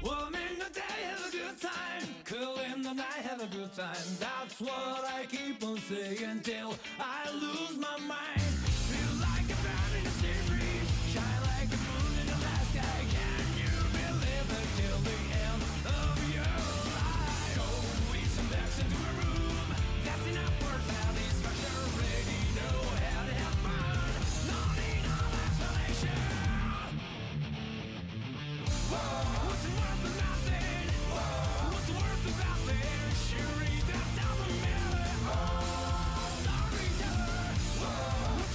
Warm in the day, have a good time. Cool in the night, have a good time. That's what I keep on saying till I lose my mind. Feel like a fan in the sea breeze, shine like a moon in the last sky. Can you believe it till the end of your life? Go eat some ducks into a room. That's enough for satisfaction. Already know how to have fun. No need no explanation. What's it worth of nothing? What's it worth of nothing? Surely that doesn't matter. Storyteller. What's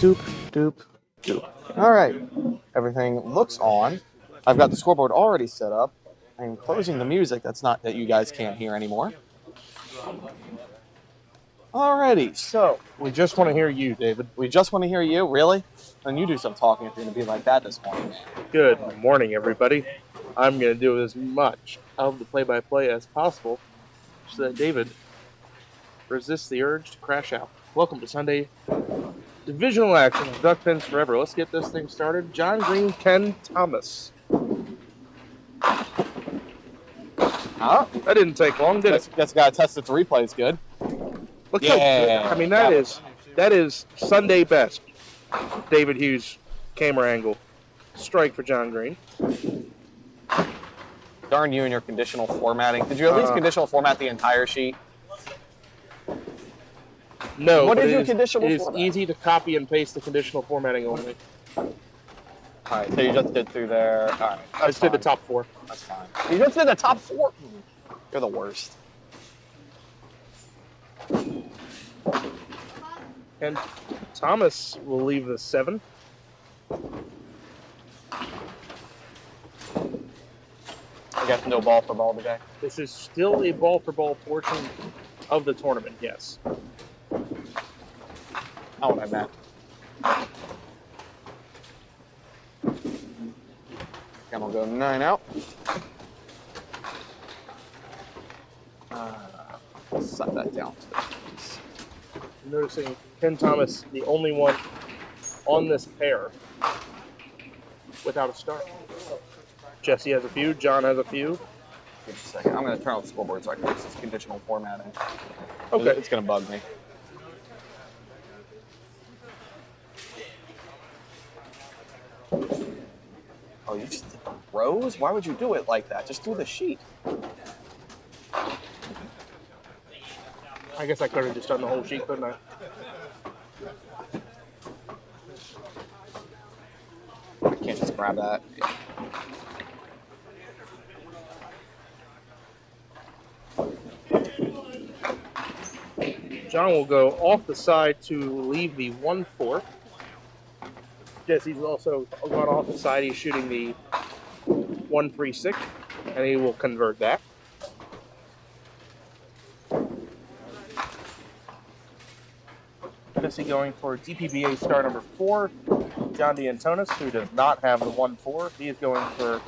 Doop, doop, doop. All right. Everything looks on. I've got the scoreboard already set up. I'm closing the music. That's not that you guys can't hear anymore. Alrighty, so We just want to hear you, David. we just want to hear you, really? Then you do some talking if you're going to be like that this morning. Good morning, everybody. I'm going to do as much of the play-by-play as possible so that David resists the urge to crash out. Welcome to Sunday Divisional Action of Duck Pins Forever. Let's get this thing started. John Green, Ken Thomas. Huh? That didn't take long, did it? Guess got to test its replays good. Look how good. I mean, that is Sunday best. David Hughes camera angle. Strike for John Green. Darn you and your conditional formatting. Did you at least conditional format the entire sheet? No. What did you conditional format? It is easy to copy and paste the conditional formatting only. Alright, so you just did through there. Alright. I just did the top 4. That's fine. You just did the top 4? You're the worst. And Thomas will leave the 7. I got no ball for ball today. This is still a ball for ball portion of the tournament, yes. Not what I meant. And we'll go 9 out. Set that down to this. Noticing Ken Thomas, the only one on this pair without a start. Jesse has a few. John has a few. Give me a second. I'm going to turn off the scoreboard so I can fix this conditional formatting. Okay. It's going to bug me. Oh, you just did the rows? Why would you do it like that? Just do the sheet. I guess I could have just done the whole sheet, couldn't I? I can't just grab that. John will go off the side to leave the 1-4. Jesse's also gone off the side. He's shooting the 1-3-6, and he will convert that. Jesse going for DPBA star number 4, John D'Antonis, who does not have the 1-4. He is going for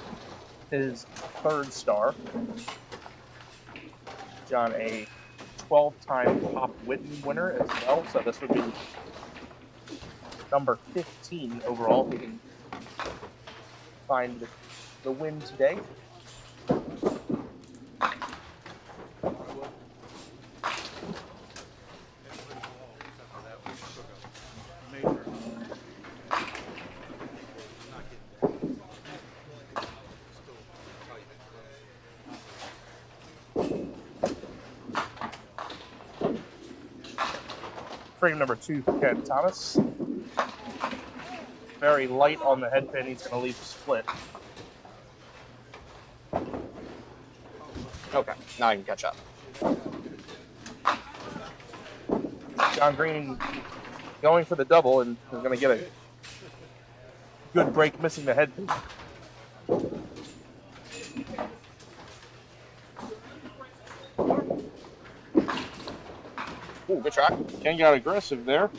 his 3rd star. John, a 12-time Pop Whitney winner as well, so this would be number 15 overall. He can find the win today. Frame number 2 for Ken Thomas. Very light on the head pin. He's going to leave the split. Okay, now I can catch up. John Green going for the double and is going to get a good break missing the head pin. Ooh, good track. Ken got aggressive there.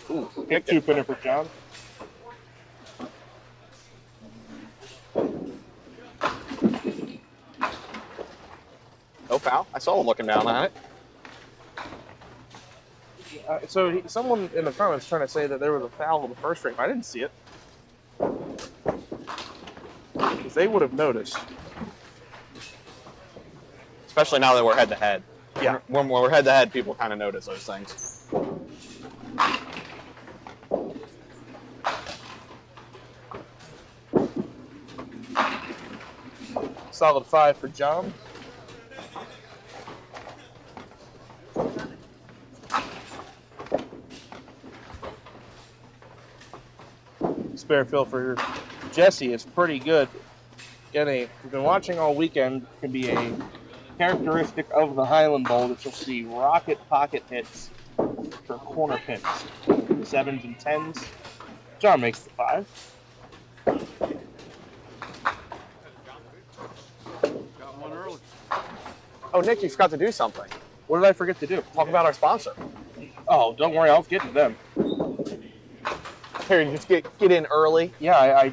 Ooh, Pick 2 pinner for John. No foul. I saw him looking down at it. Someone in the comments trying to say that there was a foul in the first frame. I didn't see it. Because they would have noticed. Especially now that we're head to head. Yeah. When we're head to head, people kind of notice those things. Solid 5 for John. Spare fill for Jesse is pretty good. if you've been watching all weekend, it can be a characteristic of the Highland Bowl that you'll see rocket pocket hits for corner pins. 7s and 10s. John makes the 5. Oh, Nick, you forgot to do something. What did I forget to do? Talk about our sponsor. Oh, don't worry, I'll get to them. Here, you just get in early. Yeah,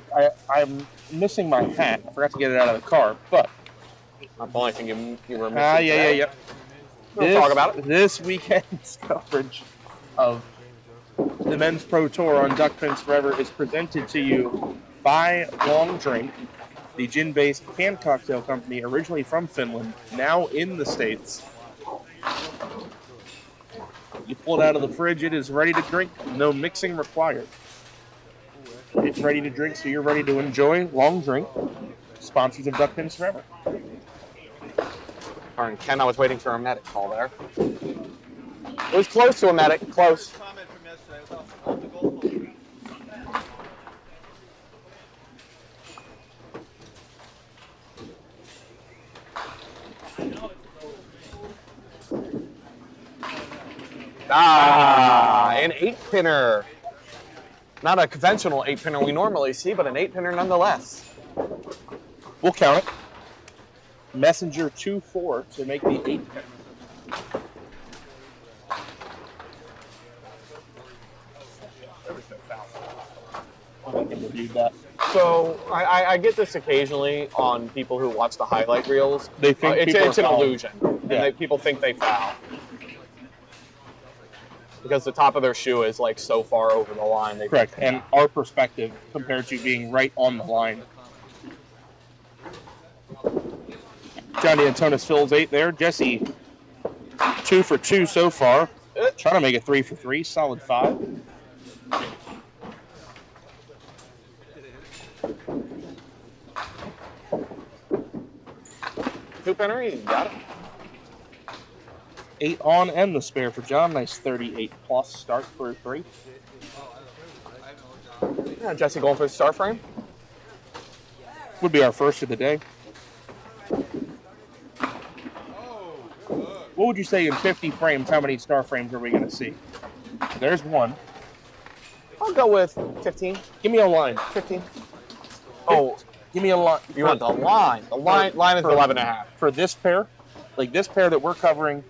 I'm missing my hat. I forgot to get it out of the car, but Not the only thing you were missing. yeah. We'll talk about it. This weekend's coverage of the Men's Pro Tour on Duck Pins Forever is presented to you by Long Drink, the gin-based canned cocktail company originally from Finland, now in the States. You pull it out of the fridge, it is ready to drink, no mixing required. It's ready to drink, so you're ready to enjoy. Long Drink, sponsors of Duck Pins Forever. All right, Ken, I was waiting for a medic call there. It was close to a medic, close. Comment from yesterday was off the goal. An 8-pinner. Not a conventional 8-pinner we normally see, but an 8-pinner nonetheless. We'll count it. Messenger 2-4 to make the 8-pin. So I get this occasionally on people who watch the highlight reels. They think it's an are fouling. illusion. And people think they foul. Because the top of their shoe is like so far over the line. Correct. And our perspective compared to being right on the line. Johnny Antonis fills 8 there. Jesse, 2 for 2 so far. Trying to make it 3 for 3. Solid 5. Two-pinner, you got it. 8 on and the spare for John. Nice 38 plus start for a 3. Yeah, Jesse going for the star frame. Would be our first of the day. What would you say in 50 frames, how many star frames are we going to see? There's 1. I'll go with 15. Give me a line. 15. Oh, give me a line. You want the line. The line is 11.5. For this pair? Like this pair that we're covering?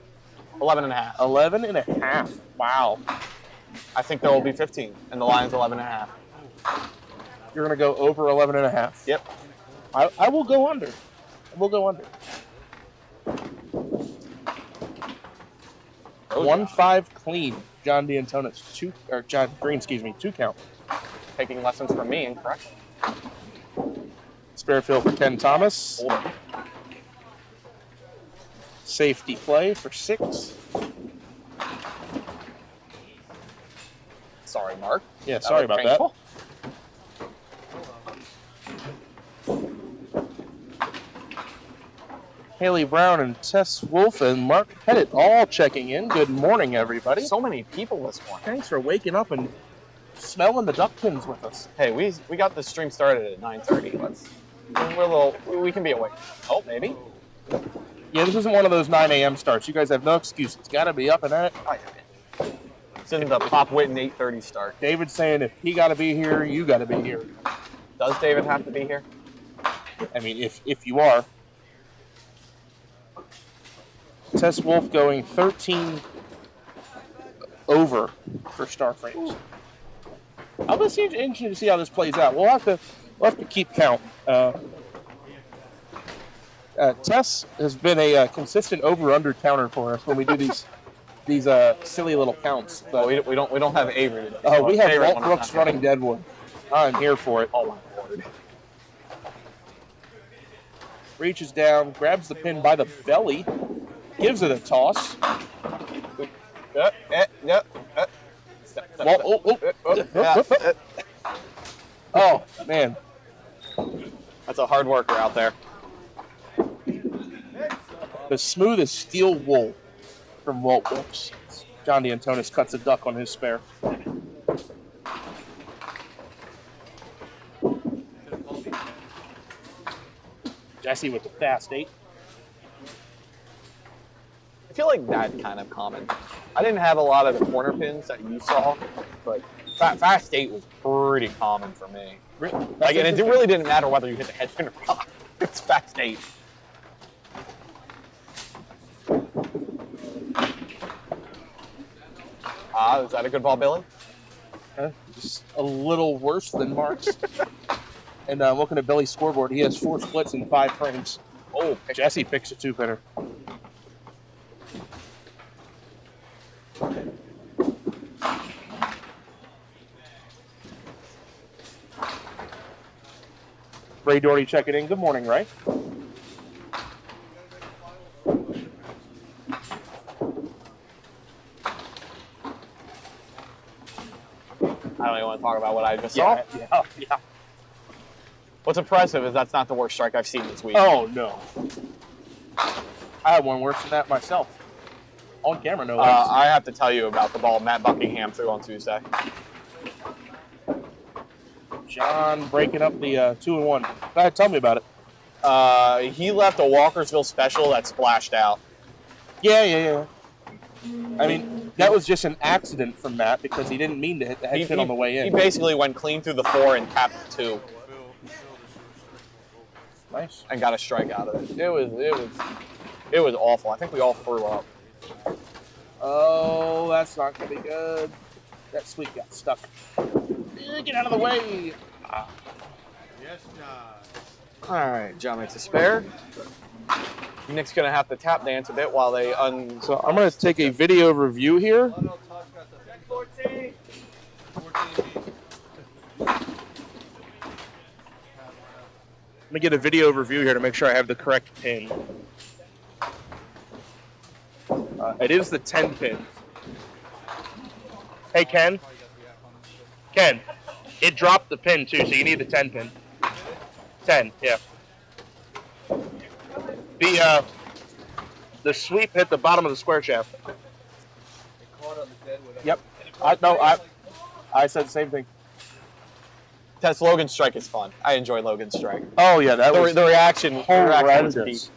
11.5. 11.5. Wow. I think there will be 15, and the line's 11.5. You're going to go over 11.5? Yep. I will go under. We'll go under. 1-5 clean. John D'Antonis. John Green, 2 count. Taking lessons from me, incorrect? Spare fill for Ken Thomas. Hold on. Safety play for 6. Sorry, Mark. Yeah, sorry about painful. Haley Brown and Tess Wolf and Mark Pettit all checking in. Good morning, everybody. So many people this morning. Thanks for waking up and smelling the duck pins with us. Hey, we got the stream started at 9:30. We can be awake. Oh, maybe. Yeah, this isn't one of those 9 a.m. starts. You guys have no excuse. It's got to be up and at it. It's in the Pop Witten 8:30 start. David's saying if he got to be here, you got to be here. Does David have to be here? I mean, if you are. Tess Wolf going 13 over for star frames. I'll be interested to see how this plays out. We'll have to keep count. Tess has been a consistent over/under counter for us when we do these silly little counts. But we don't have Avery today. Oh, we have Walt Brooks running Deadwood. I'm here for it. Oh my lord! Reaches down, grabs the pin by the belly, gives it a toss. Oh man, that's a hard worker out there. The smooth as steel wool from Walt Brooks. John D'Antonis cuts a duck on his spare. Jesse with the fast 8. I feel like that's kind of common. I didn't have a lot of the corner pins that you saw, but fast 8 was pretty common for me. Like, and it really didn't matter whether you hit the head pin or not. It's fast 8. Is that a good ball, Billy? Just a little worse than Mark's. And looking at Billy's scoreboard, he has 4 splits in 5 frames. Oh, Jesse picks a 2-pinner. Ray Doherty checking in. Good morning, Ray. I don't even want to talk about what I just saw. Yeah. What's impressive is that's not the worst strike I've seen this week. Oh, no. I had one worse than that myself. On camera, no less. I have to tell you about the ball Matt Buckingham threw on Tuesday. John breaking up the 2-1. Go ahead, tell me about it. He left a Walkersville special that splashed out. Yeah. I mean, that was just an accident from Matt because he didn't mean to hit the head pin on the way in. He basically went clean through the 4 and tapped the 2. Nice. And got a strike out of it. It was awful. I think we all threw up. Oh, that's not going to be good. That sweep got stuck. Get out of the way. Yes, John. All right, John makes a spare. Nick's going to have to tap dance a bit while they So I'm going to take a video review here. 14. Let me get a video review here to make sure I have the correct pin. It is the 10 pin. Hey, Ken. Ken, it dropped the pin too, so you need the 10 pin. 10, yeah. The sweep hit the bottom of the square shaft. Yep. I said the same thing. Test Logan's strike is fun. I enjoy Logan's strike. Oh yeah, that was the reaction. Horrendous.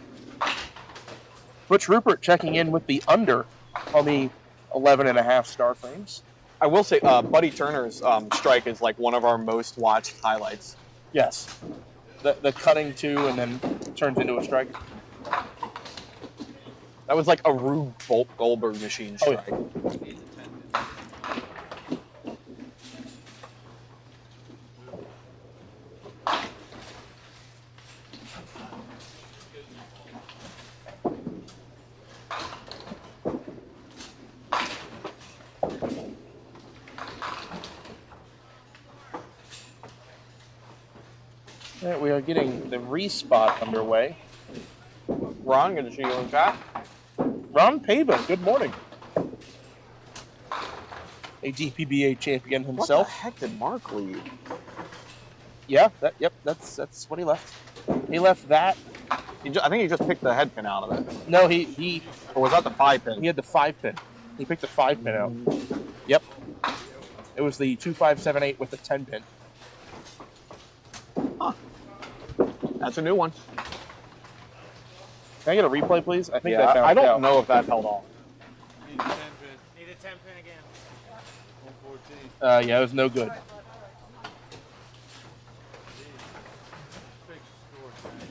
Butch Rupert checking in with the under on the 11.5 star frames. I will say, Buddy Turner's strike is like one of our most watched highlights. Yes. The cutting to and then turns into a strike. That was like a Rube Goldberg machine strike. Oh, yeah. All right, we are getting the respot underway. Ron, good to see you in chat. Ron Pava, good morning. A DPBA champion himself. What the heck did Mark leave? Yeah, that's what he left. He left that. I think he just picked the head pin out of it. No, he Or was that the 5 pin? He had the 5 pin. He picked the 5 pin out. Yep. It was the 2578 with the 10 pin. Huh. That's a new one. Can I get a replay, please? I think Yeah, that I don't out. know if that held on. Need a 10 pin. Need a 10 pin again. 114. Yeah, it was no good. Big score, man.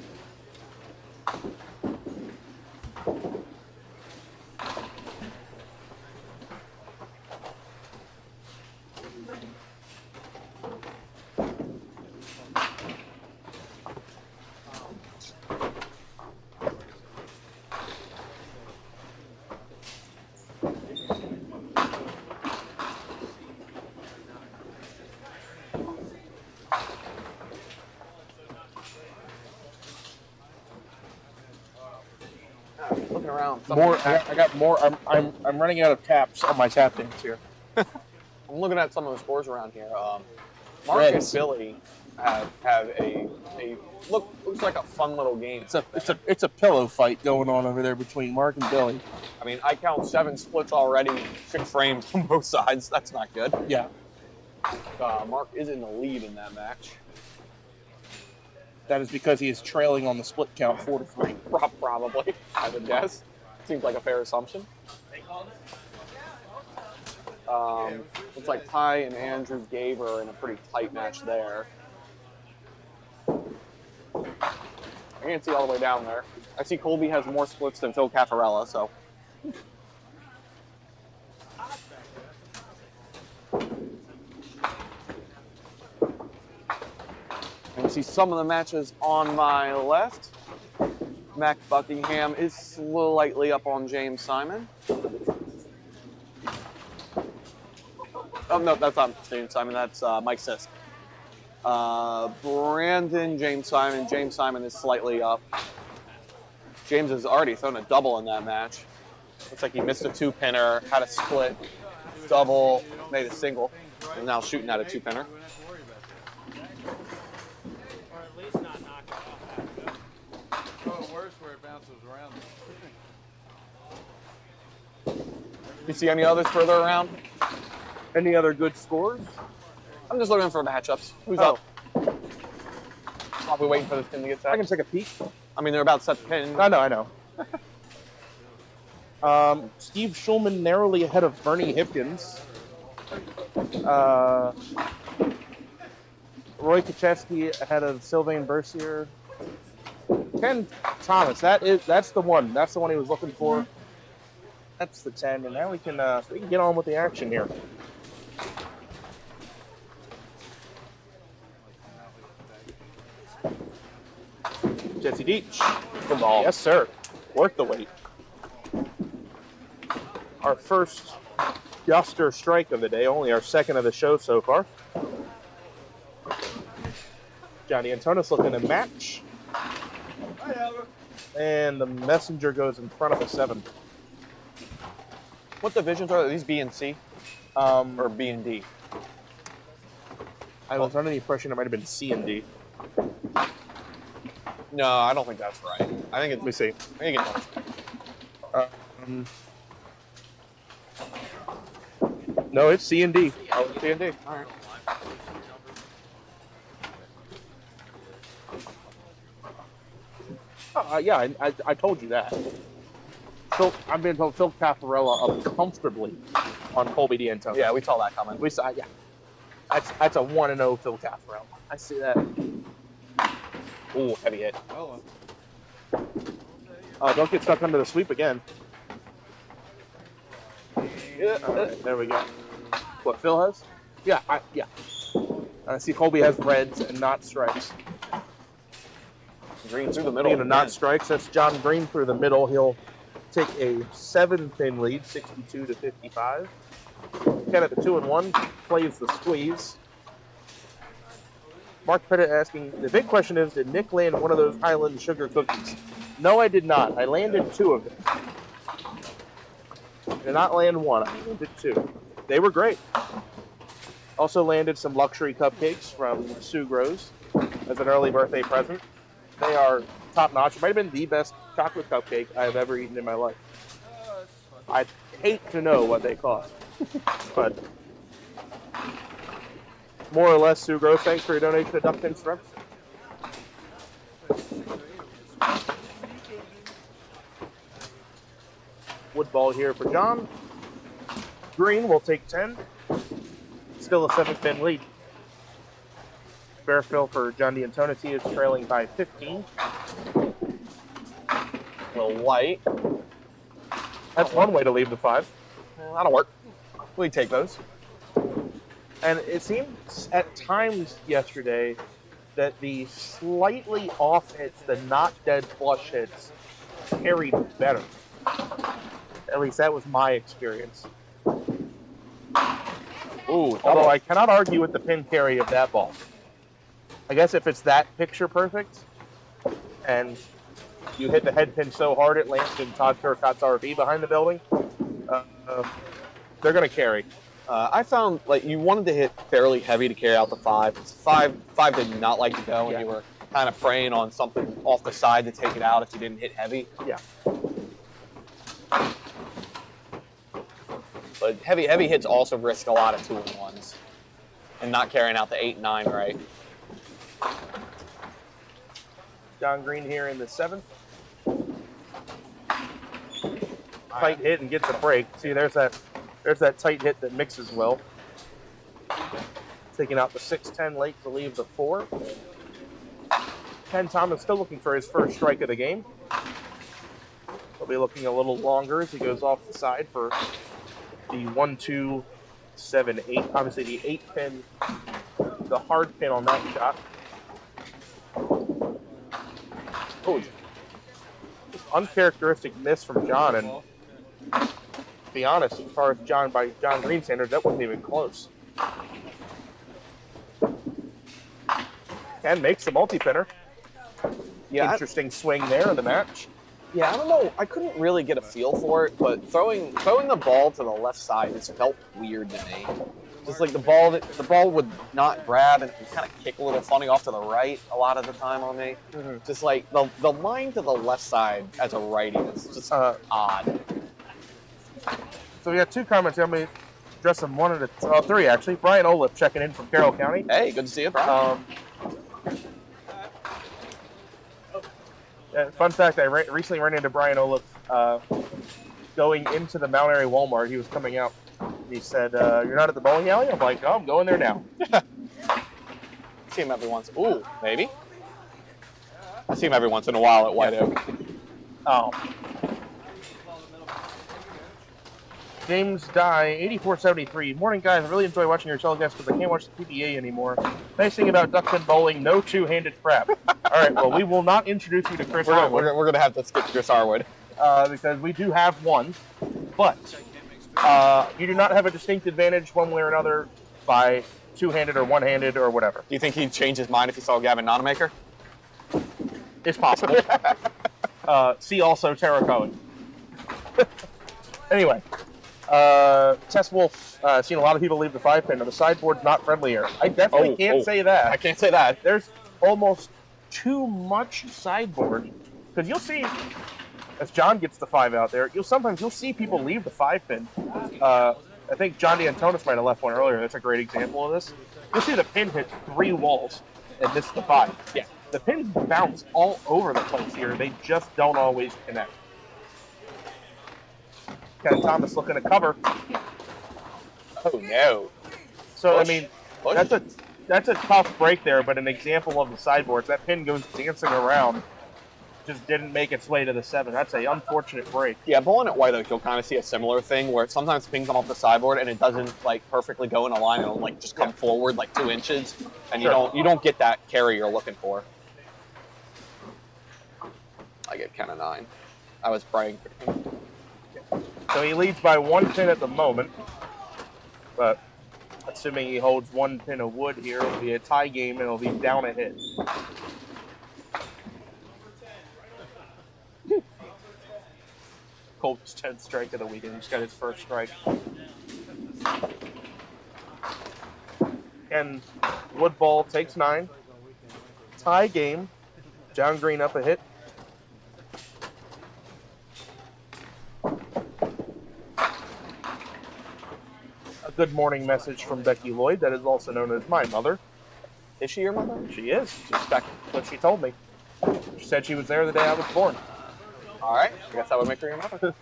Looking around. More. I got more. I'm running out of taps on my tap dance here. I'm looking at some of the scores around here. Mark and Reds. Billy have a looks like a fun little game. It's a pillow fight going on over there between Mark and Billy. I mean, I count 7 splits already, 6 frames on both sides. That's not good. Yeah. Mark is in the lead in that match. That is because he is trailing on the split count 4-3. Probably, I would guess. Seems like a fair assumption. Looks like Ty and Andrew Gabe are in a pretty tight match there. I can't see all the way down there. I see Colby has more splits than Phil Caffarella, so. And we see some of the matches on my left. Mac Buckingham is slightly up on James Simon. Oh, no, that's not James Simon. That's Mike Sisk. Brandon, James Simon is slightly up. James has already thrown a double in that match. Looks like he missed a 2-pinner, had a split, double, made a single, and now shooting at a 2-pinner. Or at least not knock it off. Oh, worse where it bounces around. You see any others further around? Any other good scores? I'm just looking for matchups. Who's up? Probably waiting for this pin to get set. I can take a peek. I mean, they're about set to pin. I know. Steve Schulman narrowly ahead of Bernie Hipkins. Roy Kaczewski ahead of Sylvain Bercier. Ken Thomas, that's the one. That's the one he was looking for. That's the 10, and now we can get on with the action here. Jesse Deach. Good ball. Yes, sir. Worth the wait. Our first Duster strike of the day, only our second of the show so far. Johnny Antonis looking to match. And the messenger goes in front of a 7. What divisions are these? B and C? Or B and D? I was under the impression it might have been C and D. No, I don't think that's right. I think it's. Let me see. I think it's. No, it's C and D. Oh, C and D. All right. Yeah, I told you that. I've been told Phil Caffarella up comfortably on Colby D'Antoni. Yeah, we saw that coming. We saw, yeah. That's a 1-0 Phil Caffarella. I see that. Ooh, heavy hit. Oh, Don't get stuck under the sweep again. Yeah. There we go. What Phil has? Yeah, I see Colby has reds and not strikes. Green through the middle. Speaking of not strikes, that's John Green through the middle. He'll take a 7-pin lead, 62-55. Ken at the 2-1 plays the squeeze. Mark Pettit asking, the big question is, did Nick land one of those Highland sugar cookies? No, I did not. I landed 2 of them. I did not land 1. I landed 2. They were great. Also landed some luxury cupcakes from Sue Grows as an early birthday present. They are top-notch. It might have been the best chocolate cupcake I have ever eaten in my life. I'd hate to know what they cost. But more or less, Sue Gross, thanks for your donation to Duck Pin Strips. Wood ball here for John. Green will take 10. Still a 7-pin lead. Fair fill for John D'Antoniti is trailing by 15. A little light. That's one way to leave the 5. That'll work. We take those. And it seems at times yesterday that the slightly off hits, the not dead flush hits, carried better. At least that was my experience. Ooh, although I cannot argue with the pin carry of that ball. I guess if it's that picture perfect, and you hit the head pin so hard it lands in Todd Turcotte's RV behind the building, they're going to carry. I found like you wanted to hit fairly heavy to carry out the 5. 5 did not like to go, and you were kind of preying on something off the side to take it out if you didn't hit heavy. Yeah. But heavy hits also risk a lot of 2-and-1s, and not carrying out the 8 and 9 right. John Green here in the 7th. Tight hit and gets a break. See, there's that tight hit that mixes well. Taking out the 6-10 late to leave the 4. Ken Thomas still looking for his first strike of the game. He'll be looking a little longer as he goes off the side for the 1-2-7-8. Obviously the 8 pin, the hard pin on that shot. Oh, uncharacteristic miss from John, and to be honest, as far as John Green standards, that wasn't even close. Ken makes the multi-pinner. Yeah, Interesting swing there in the match. Yeah, I don't know. I couldn't really get a feel for it, but throwing the ball to the left side just felt weird to me. Just like the ball would not grab and kind of kick a little funny off to the right a lot of the time on me. Mm-hmm. Just like the line to the left side as a righty is just odd. So we got 2 comments. I'm going to address them 1 at a 3 actually. Brian Olaf checking in from Carroll County. Hey, good to see you, Brian. Fun fact, I recently ran into Brian Olaf going into the Mount Airy Walmart. He was coming out. He said, "You're not at the bowling alley?" I'm like, "Oh, I'm going there now." See him every once. Ooh, maybe. I see him every once in a while at White Oak. Oh. James Dye, 8473. Morning, guys. I really enjoy watching your telecast, but I can't watch the DPBA anymore. Nice thing about duckpin bowling, no two-handed crap. All right, well, we will not introduce you to Chris Harwood. We're going to have to skip Chris Harwood. Because we do have one, but you do not have a distinct advantage one way or another by two-handed or one-handed or whatever. Do you think he'd change his mind if he saw Gavin Nonamaker? It's possible. See also Tara Cohen. Anyway. Tess Wolf, seen a lot of people leave the 5-pin, and the sideboard's not friendly here. I definitely can't say that. I can't say that. There's almost too much sideboard. Because you'll see, as John gets the 5 out there, you'll see people leave the 5-pin. I think John DeAntonis might have left one earlier. That's a great example of this. You'll see the pin hit 3 walls and miss the 5. Yeah. The pins bounce all over the place here. They just don't always connect. Ken Thomas looking to cover. Oh no! So push. I mean, that's a tough break there, but an example of the sideboards. That pin goes dancing around, just didn't make its way to the 7. That's an unfortunate break. Yeah, bowling at White Oak, you'll kind of see a similar thing where sometimes pins come off the sideboard and it doesn't like perfectly go in a line. It'll like just come forward like 2 inches, and you don't get that carry you're looking for. I get kind of 9. I was praying for him. So he leads by 1 pin at the moment, but assuming he holds 1 pin of wood here, it'll be a tie game and it'll be down a hit. Colt's 10th strike of the weekend. He's got his first strike. And Woodball takes 9. Tie game. John Green up a hit. Good morning message from Becky Lloyd, that is also known as my mother. Is she your mother? She is. That's what she told me. She said she was there the day I was born. All right. I guess that would make her your mother.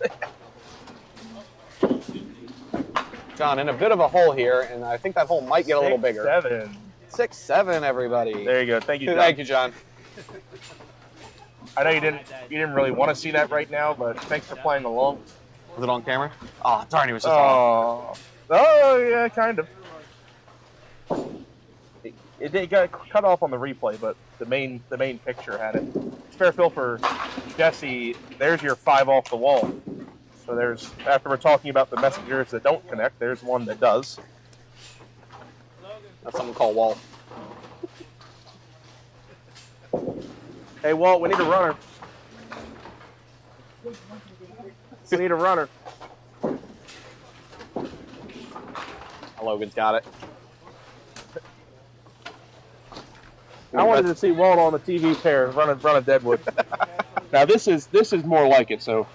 John, in a bit of a hole here, and I think that hole might get a little bigger. 6-7. 6-7, everybody. There you go. Thank you, John. Thank you, John. I know you didn't really want to see that right now, but thanks for playing along. Was it on camera? Oh, darn, he was just on. Oh, yeah, kind of. It got cut off on the replay, but the main picture had it. Fair fill for Jesse. There's your 5 off the wall. So there's, after we're talking about the messengers that don't connect, there's one that does. That's something called Walt. Hey, Walt, we need a runner. We need a runner. Logan's got it. I wanted to see Walt on the TV pair run a Deadwood. Now this is more like it. So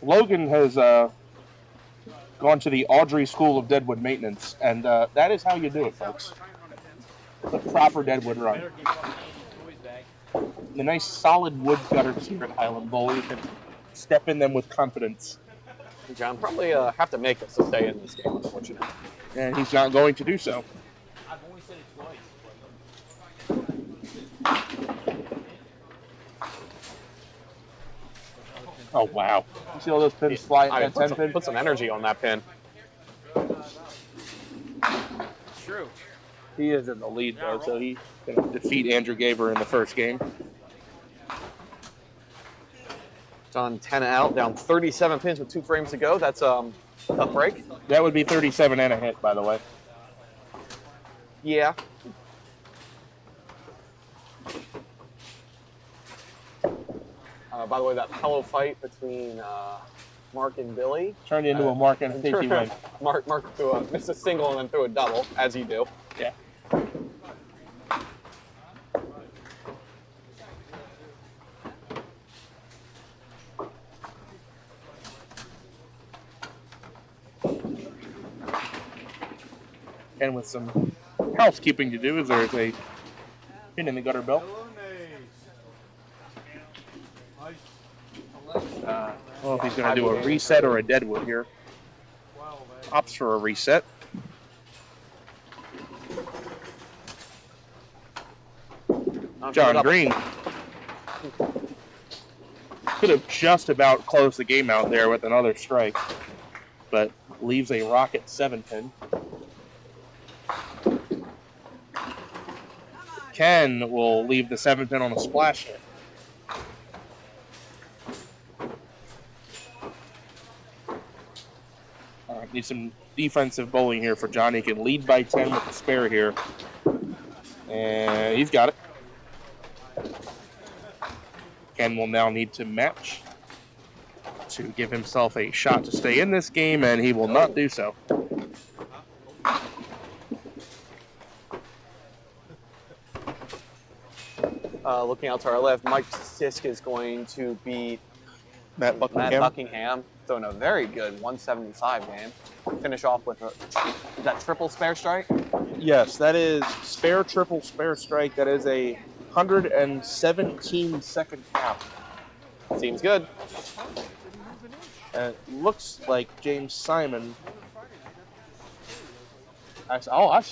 Logan has gone to the Audrey School of Deadwood Maintenance, and that is how you do it, folks. the proper deadwood run. Better keep fucking Andy's toys back. The nice solid wood gutters here at Highland Bowl. You can step in them with confidence. John probably have to make us to stay in this game, unfortunately. And he's not going to do so. I've only said it twice. Oh, wow. You see all those pins fly at that 10 pin? Put some energy on that pin. True. He is in the lead, though, so he can defeat Andrew Gaber in the first game. It's on 10 out, down 37 pins with 2 frames to go. That's a tough break. That would be 37 and a hit, by the way. Yeah. By the way, that pillow fight between Mark and Billy. Turned into a Mark and a safety win. Mark missed a single and then threw a double, as you do. Yeah. And with some housekeeping to do, is there's a pin in the gutter belt. Well, if he's going to do a reset or a deadwood here. Opts for a reset. John Green could have just about closed the game out there with another strike, but leaves a rocket 7 pin. Ken will leave the 7 pin on a splash hit. Need some defensive bowling here for John. He can lead by 10 with the spare here. And he's got it. Ken will now need to match to give himself a shot to stay in this game, and he will not do so. Looking out to our left, Mike Sisk is going to beat Matt Buckingham. Throwing a very good 175 game. Finish off with is that triple spare strike? Yes, that is spare, triple, spare strike. That is a 117-second count. Seems good. It looks like James Simon. I saw. I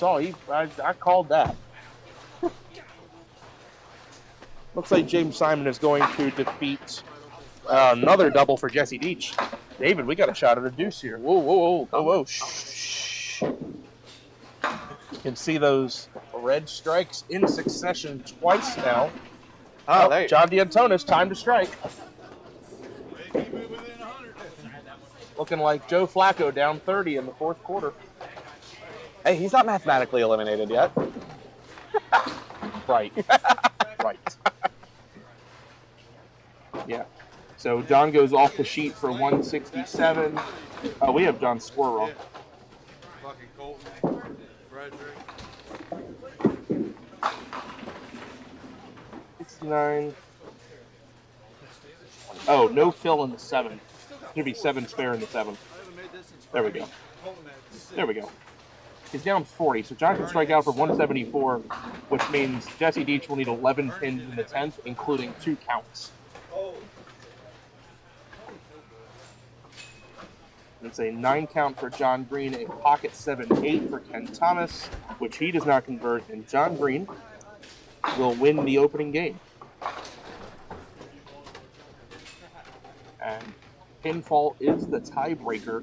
called that. Looks like James Simon is going to defeat another double for Jesse Deach. David, we got a shot at a deuce here. Whoa. Shh. You can see those red strikes in succession twice now. John D'Antonis, time to strike. Looking like Joe Flacco down 30 in the fourth quarter. Hey, he's not mathematically eliminated yet. Right. Right. Yeah. So John goes off the sheet for 167. Oh, we have John's score wrong. Fucking Colton. Frederick. 69. Oh, no fill in the 7. Should be 7 spare in the 7. There we go. There we go. He's down 40, so John can strike out for 174, which means Jesse Deach will need 11 pins in the 10th, including 2 counts. It's a 9 count for John Green, a pocket 7-8 for Ken Thomas, which he does not convert, and John Green will win the opening game. And pinfall is the tiebreaker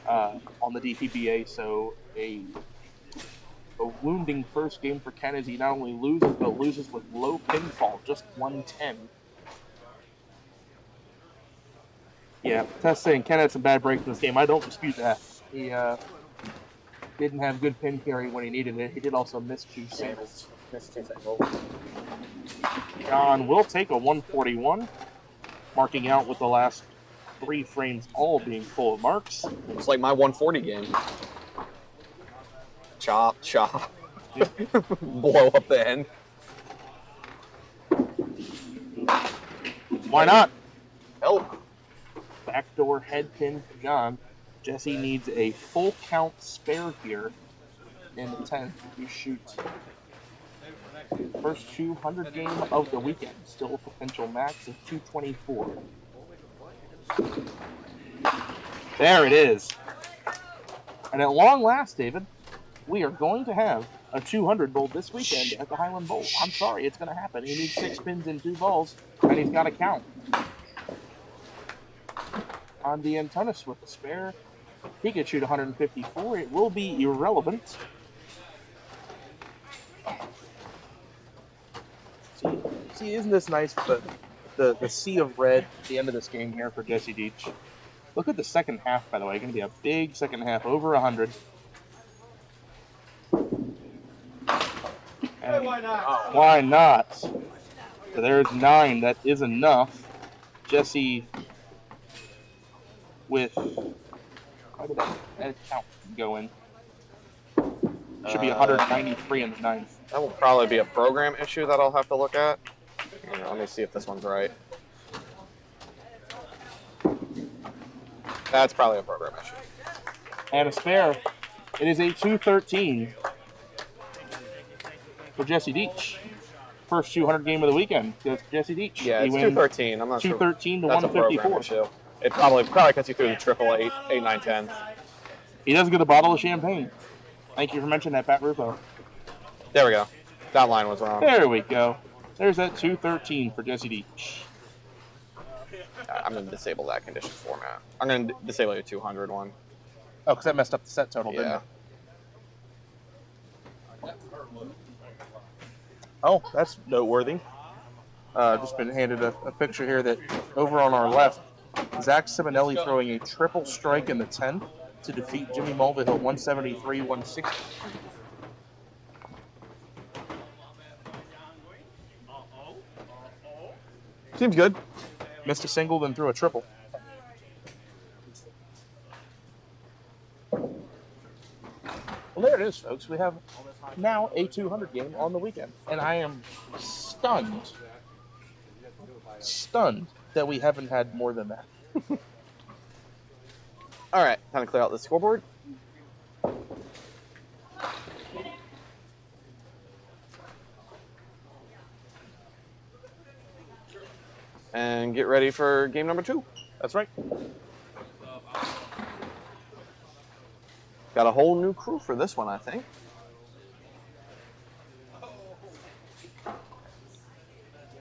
on the DPBA, so a wounding first game for Ken as he not only loses, but loses with low pinfall, just 110. Yeah, Tess saying Ken had some bad breaks in this game. I don't dispute that. He didn't have good pin carry when he needed it. He did also miss 2 singles. John will take a 141, marking out with the last 3 frames all being full of marks. It's like my 140 game. Chop. Blow up the end. Why not? Help. Backdoor head pin for John. Jesse needs a full count spare here in the 10th. You shoot First 200 game of the weekend. Still a potential max of 224. There it is. And at long last, David, we are going to have a 200 bowl this weekend at the Highland Bowl. I'm sorry, it's going to happen. He needs 6 pins and 2 balls, and he's got to count. On the Antunis with the spare, he could shoot 154. It will be irrelevant. See, isn't this nice for the sea of red at the end of this game here for Jesse Deach? Look at the second half, by the way. Going to be a big second half, over 100. And Why not? why not? So there's 9. That is enough. Jesse with... Why did that count go in? Should be 193 in the 9th. That will probably be a program issue that I'll have to look at. Here, let me see if this one's right. That's probably a program issue. And a spare. It is a 213 for Jesse Deach. First 200 game of the weekend goes to Jesse Deach. Yeah, He it's wins 213. I'm not sure. 213 to That's a program 154. issue. It probably gets you through the triple 8, 9, 10. He does get a bottle of champagne. Thank you for mentioning that, Pat Rufo. There we go. That line was wrong. There we go. There's that 213 for Jesse Deach. I'm going to disable that condition format. I'm going to disable your 200 one. Oh, because that messed up the set total, didn't Yeah. it? Oh, that's noteworthy. Just been handed a picture here that over on our left, Zach Simonelli throwing a triple strike in the 10 to defeat Jimmy Mulvihill 173-160. Seems good. Missed a single, then threw a triple. Well, there it is, folks. We have now a 200 game on the weekend. And I am stunned that we haven't had more than that. All right, time to clear out the scoreboard. And get ready for game number 2. That's right. Got a whole new crew for this one, I think.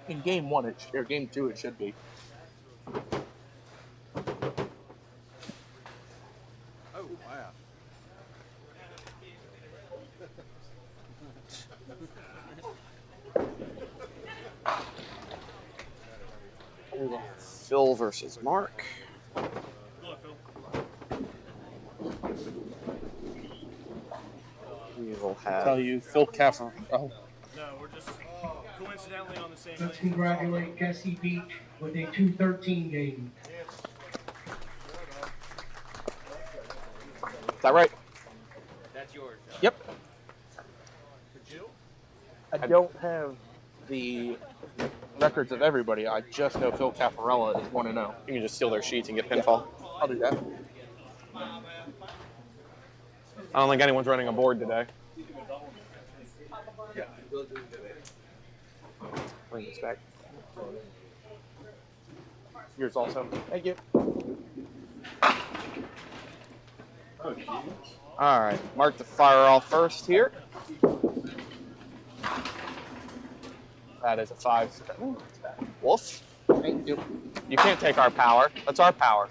In game 1, or game 2, it should be. Oh, wow. Phil versus Mark. We will have. Tell you, Phil Caffer. Oh, No, we're just coincidentally on the same Let's lane. congratulate Jesse Beach with a 213 game. Is that right? That's yours. yep. For Jill? I don't have the records of everybody. I just know Phil Caffarella is 1-0. You can just steal their sheets and get pinfall. I'll do that. I don't think anyone's running a board today. Bring this back. Yours also. Thank you. All right, Mark to fire off first here. That is a 5. Wolf, Thank you. you can't take our power. That's our power.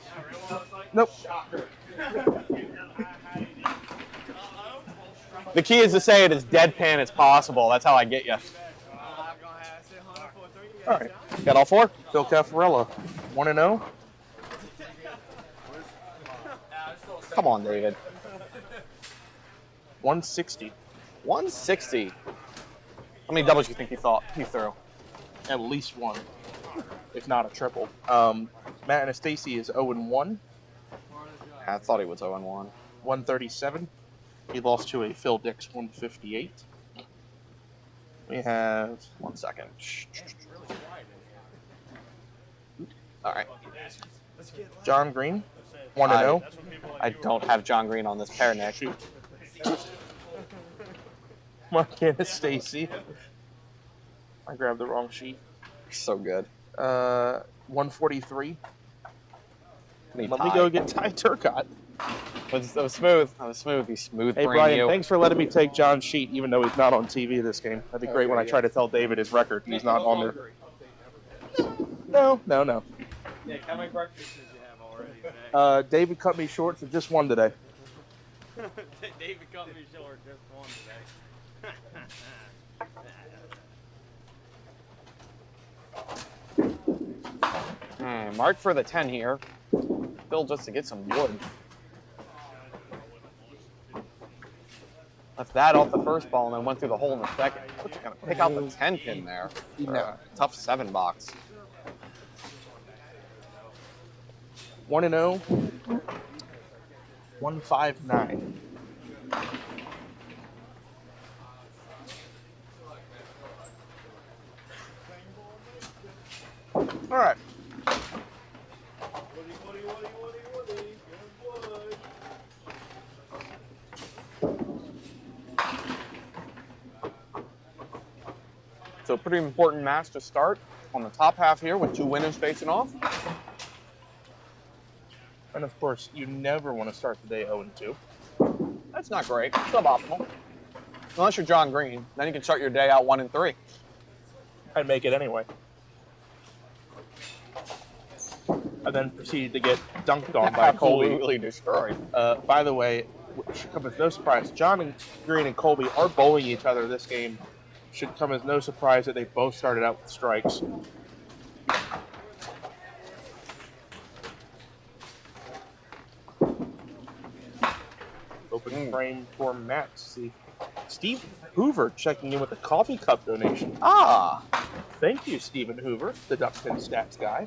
Nope. The key is to say it as deadpan as possible. That's how I get you. All right. Got all 4? Phil Caffarella, 1-0. Come on, David. 160. 160. How many doubles do you think he threw? At least one, if not a triple. Matt Anastasi is 0-1, I thought he was 0-1. 137. He lost to a Phil Dix 158. We have 1 second. All right. John Green, 1-0. I don't have John Green on this pair, Nick. Shoot. Mark Anastasi, I grabbed the wrong sheet. So good. 143. Let Let me go get Ty Turcotte. That was smooth. That was smooth. He's smooth. Hey, Brian, thanks for letting me take John's sheet, even though he's not on TV this game. That'd be great when I try to tell David his record. He's not on there. No. Yeah, how many breakfasts did you have already today? David cut me short to just one today. David cut me short just one today. Mark for the 10 here. Still just to get some wood. Left that off the first ball and then went through the hole in the second. What's going to pick out the 10 pin there? Tough 7 box. 1-0. 159. All right. So pretty important match to start on the top half here with 2 winners facing off. And of course, you never want to start the day 0-2. That's not great. Suboptimal. Unless you're John Green, then you can start your day out 1-3. I'd make it anyway. And then proceed to get dunked on by Colby. Absolutely destroyed. By the way, should come as no surprise, John Green and Colby are bowling each other this game. Should come as no surprise that they both started out with strikes. Open frame for Matt. See, Steve Hoover checking in with a coffee cup donation. Ah! Thank you, Stephen Hoover, the Duckpin Stats guy.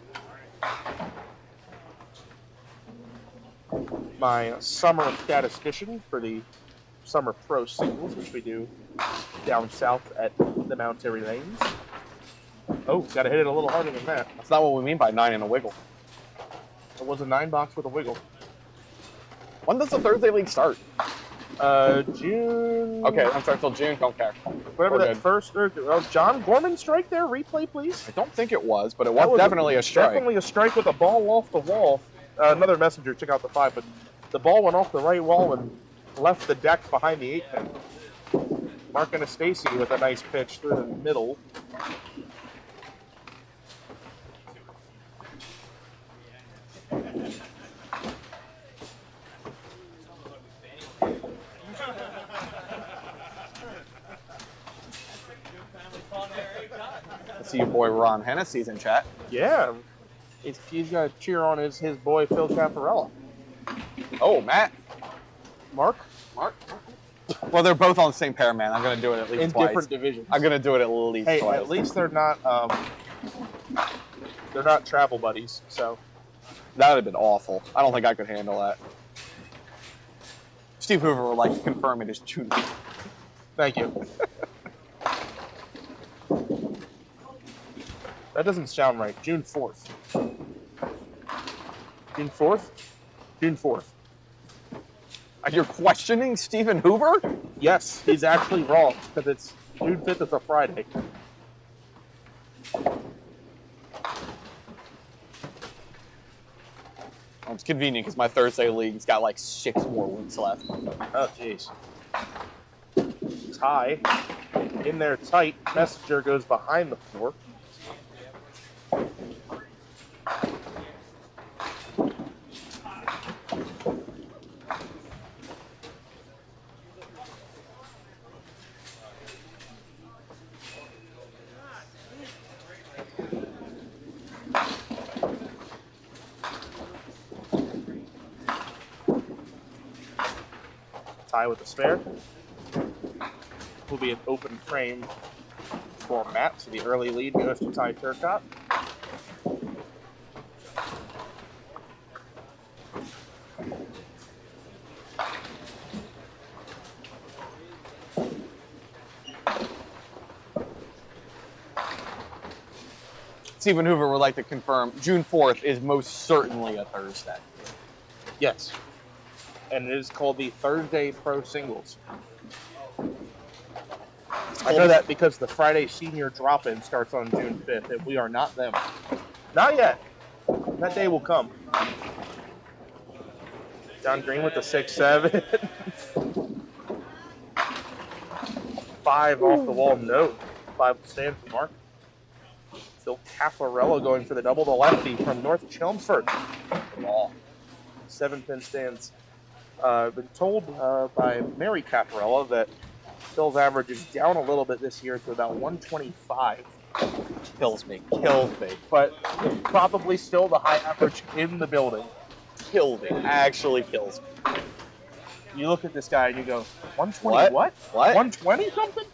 My summer statistician for the Summer Pro Singles, which we do down south at the Mount Airy Lanes. Oh, gotta hit it a little harder than that. That's not what we mean by 9 and a wiggle. It was a 9-box with a wiggle. When does the Thursday League start? June. Okay, I'm sorry, till June. Don't care. Whatever We're that good. first. John Gorman strike there. Replay, please. I don't think it was, but it That was definitely a strike. Definitely a strike with a ball off the wall. Another messenger. Check out the 5, but the ball went off the right wall and left the deck behind the 8 pin. Mark Anastasi with a nice pitch through the middle. I see your boy Ron Hennessy's in chat. Yeah, he's got to cheer on his boy Phil Caparella. Oh, Matt. Mark? Well, they're both on the same pair, man. I'm going to do it at least In twice. different divisions. I'm going to do it at least Hey, twice. at least they're not travel buddies, so. That would have been awful. I don't think I could handle that. Steve Hoover would like to confirm it is June. Thank you. That doesn't sound right. June 4th. June 4th? June 4th. You're questioning Stephen Hoover? Yes, he's actually wrong, because it's June 5th, it's a Friday. Well, it's convenient because my Thursday league's got like 6 more weeks left. Oh, jeez. Tie. In there tight. Messenger goes behind the 4. Tie with the spare. Will be an open frame for Matt, so the early lead goes to Ty Turcotte. Stephen Hoover would like to confirm June 4th is most certainly a Thursday. Yes. And it is called the Thursday Pro Singles. I know that because the Friday senior drop-in starts on June 5th, and we are not them. Not yet. That day will come. John Green with the 6-7. 5 off the wall, no. 5 will stand for Mark. Phil Caffarello going for the double, the lefty from North Chelmsford. Ball. 7-pin stands. Been told by Mary Caffarello that Phil's average is down a little bit this year to about 125. Kills me. But it's probably still the high average in the building. Kills me. Actually kills me. You look at this guy and you go, 120 what? 120 something?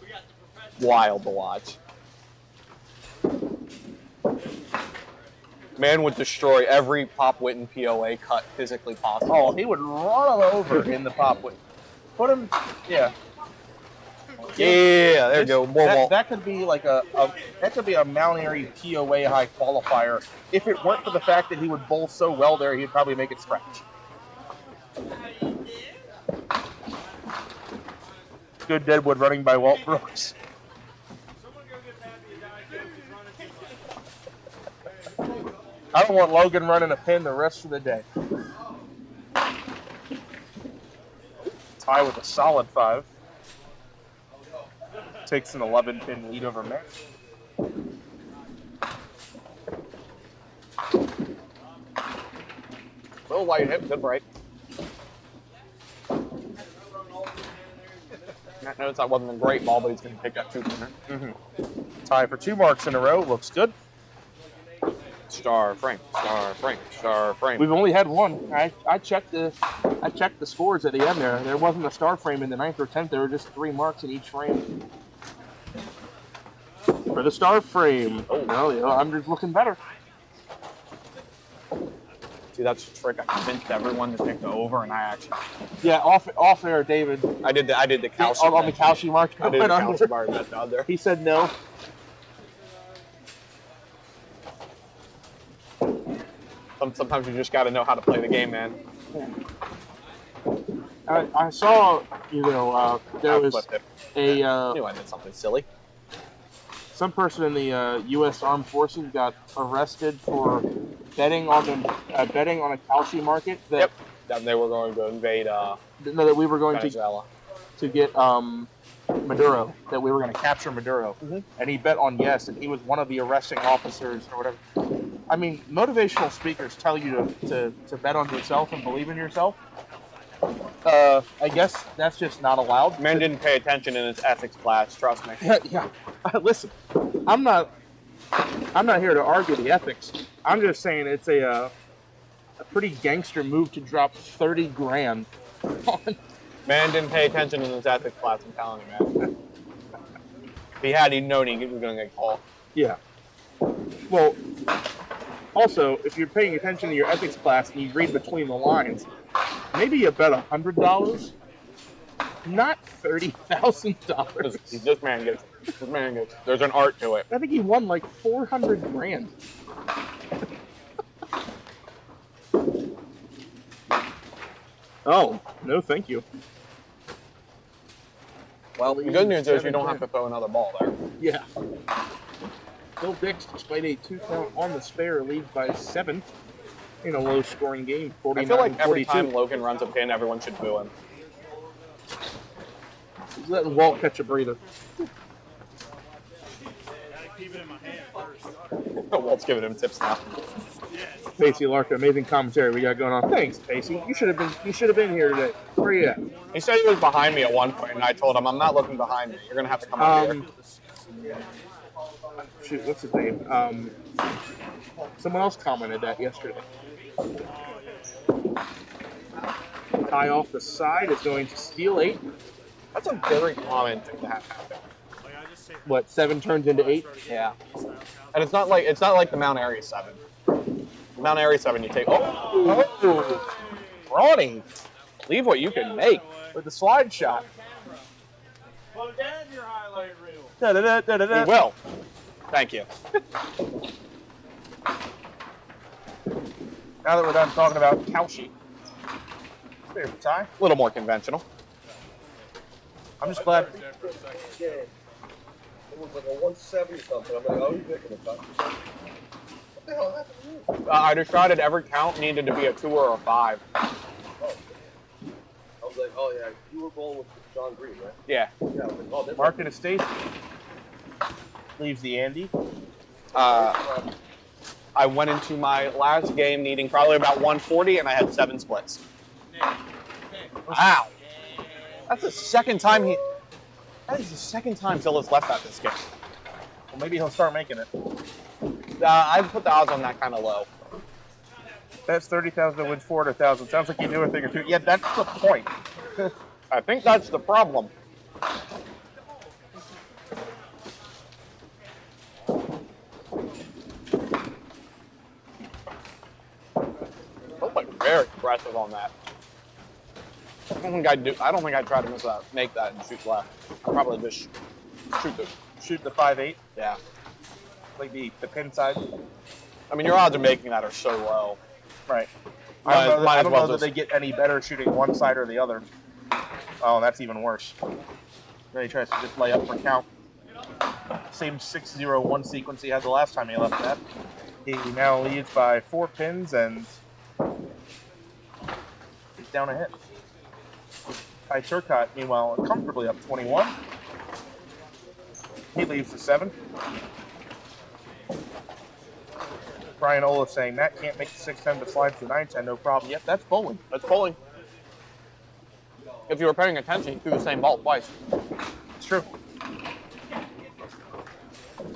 Wild to watch. Man would destroy every Pop Witten POA cut physically possible. Oh, he would run him over in the pop win. Put him, yeah. Yeah, there you go. More That could be like that could be a Mount Airy POA high qualifier. If it weren't for the fact that he would bowl so well there, he'd probably make it scratch. Good Deadwood running by Walt Brooks. I don't want Logan running a pin the rest of the day. Ty with a solid 5. Takes an 11-pin lead over Matt. little light hip, good break. Matt knows that wasn't a great ball, but he's going to pick up 2-pinner. Tie for 2 marks in a row. Looks good. Star frame, star frame, star frame. We've only had one. I checked the scores at the end there. There wasn't a star frame in the 9th or 10th. There were just 3 marks in each frame. For the star frame. Oh, no, you know, I'm just looking better. See, that's the trick. I convinced everyone to pick the over, and I actually. Yeah, off air, David. I did the calcium. On the calcium mark. I did the calcium bar bet out there. He said no. Sometimes you just got to know how to play the game, man. I saw, there was a knew I did something silly. Some person in the U.S. Armed Forces got arrested for betting on a calcium market that that they were going to invade. That we were going Venezuela. to get Maduro, that we were going to capture Maduro, and he bet on yes, and he was one of the arresting officers or whatever. I mean, motivational speakers tell you to bet on yourself and believe in yourself. I guess that's just not allowed. Man didn't pay attention in his ethics class. Trust me. Yeah. Listen, I'm not here to argue the ethics. I'm just saying it's a pretty gangster move to drop 30 grand on. Man didn't pay attention in his ethics class. I'm telling you, man. If he had, he'd known he was going to get called. Yeah. Well, also, if you're paying attention to your ethics class and you read between the lines, maybe you bet $100, not $30,000. This man gets. There's an art to it. I think he won like 400 grand. Oh, no, thank you. Well, the good news is you don't have to throw another ball there. Yeah. Bill Dix, despite a 2-count on the spare, leads by 7 in a low-scoring game. I feel like every time Logan runs a pin, everyone should boo him. He's letting Walt catch a breather. Keep it in my hand first. Walt's giving him tips now. Pacey Larkin, amazing commentary we got going on. Thanks, Pacey. You should have been here today. Where are you at? He said he was behind me at one point, and I told him, I'm not looking behind me. You're going to have to come up here. Shoot, what's his name? Someone else commented that yesterday. Tie off the side is going to steal 8. That's a very common thing to have happen. What, 7 turns into 8? Yeah. And it's not like the Mount Airy 7. The Mount Airy 7, you take. Oh, Ronnie, leave what you can make with the slide shot. Put down your highlight reel. We will. Thank you. Now that we're done talking about Kalshi. Favorite tie? A little more conventional. I'm just glad. It was like a 170 something. I'm like, oh, he's making a cut. What the hell happened to you? I decided every count needed to be a 2 or a 5. Oh. I was like, oh yeah, you were bowling with John Green, right? Yeah. Yeah. I was like, oh, they're Mark and a Stacy. Leaves the Andy. I went into my last game needing probably about 140, and I had 7 splits. Wow. That's the second time That is the second time Zilla's left at this game. Well, maybe he'll start making it. I'd put the odds on that kind of low. That's 30,000 to win 400,000. Sounds like you knew a thing or two. Yeah, that's the point. I think that's the problem. Felt like very aggressive on that. I don't think I'd try to make that and shoot left. I'd probably just Shoot the 5.8, yeah. like the pin side. I mean, your odds of making that are so low. Right. Might I don't as know well that just- they get any better shooting one side or the other. Oh, that's even worse. Then he tries to just lay up for count. Same 6-0-1 sequence he had the last time he left that. He now leads by 4 pins and he's down a hit. Ty Turcotte, meanwhile, comfortably up 21. He leaves the 7. Brian Olaf saying, Matt can't make the 610 but slides to 910, no problem. Yep, that's bowling. That's bowling. If you were paying attention, you threw the same ball twice. It's true.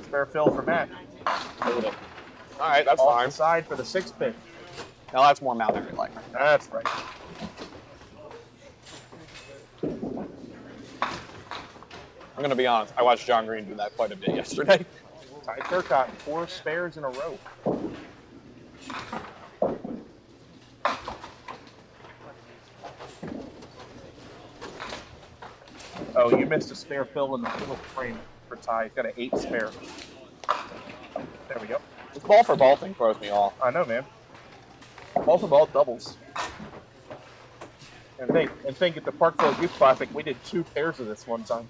Spare fill for Matt. All right, that's Off fine. the side for the 6 pin. Now that's more Mount Airy like. That's right. I'm gonna be honest. I watched John Green do that quite a bit yesterday. Ty Turcotte, 4 spares in a row. Oh, you missed a spare fill in the middle frame for Ty. He's got an 8 spare. There we go. This ball for ball thing throws me off. I know, man. Ball for ball doubles. And think at the Parkville Youth Classic, we did 2 pairs of this one time.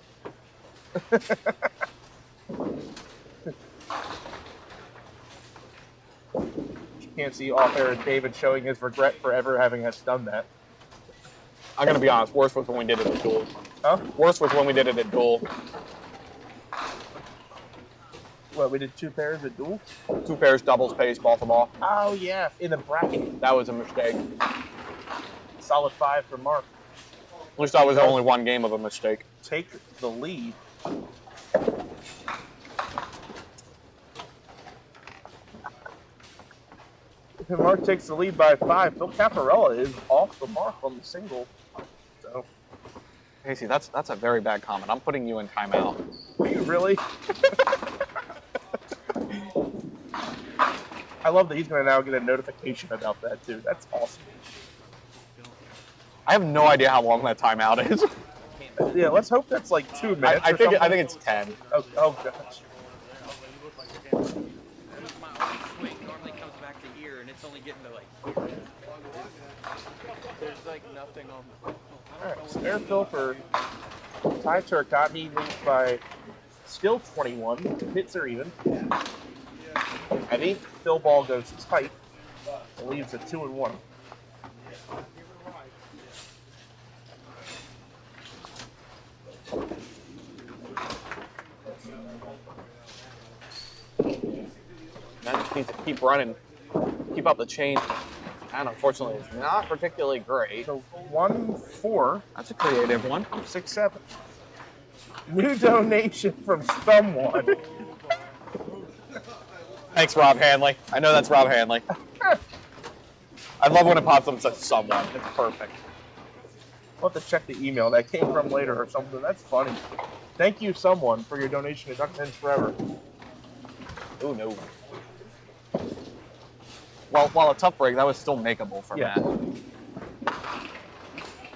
You can't see off air David showing his regret for ever having us done that. I'm gonna be honest. Worst was when we did it at duel. Huh? Worst was when we did it at duel. What, we did 2 pairs at duel? 2 pairs, doubles, pace, ball for ball. Oh, yeah, in the bracket. That was a mistake. Solid 5 for Mark. At least that was only one game of a mistake. Take the lead. If Mark takes the lead by 5, Phil Caparella is off the mark on the single. So, Casey, that's a very bad comment. I'm putting you in timeout. are you really? I love that he's going to now get a notification about that, too. That's awesome. I have no idea how long that timeout is. Yeah, let's hope that's like 2 minutes. I or think something. it's 10. Oh gosh. My arm swing normally comes back to here, and it's only getting to like here. There's like nothing on the. All right, spare fill for Ty Turcotte. He leads by still 21. Hits are even. Heavy. Fill ball goes tight. It leaves a 2-1. That just needs to keep running, keep up the chain. And unfortunately, it's not particularly great. So 1-4. That's a creative one. 6-7. New donation from someone. Thanks, Rob Hanley. I know that's Rob Hanley. I love when it pops up and says someone. It's perfect. I'll have to check the email that came from later or something. That's funny. Thank you, someone, for your donation to Duck Pins Forever. Oh, no. Well, while a tough break, that was still makeable for Yeah. Matt.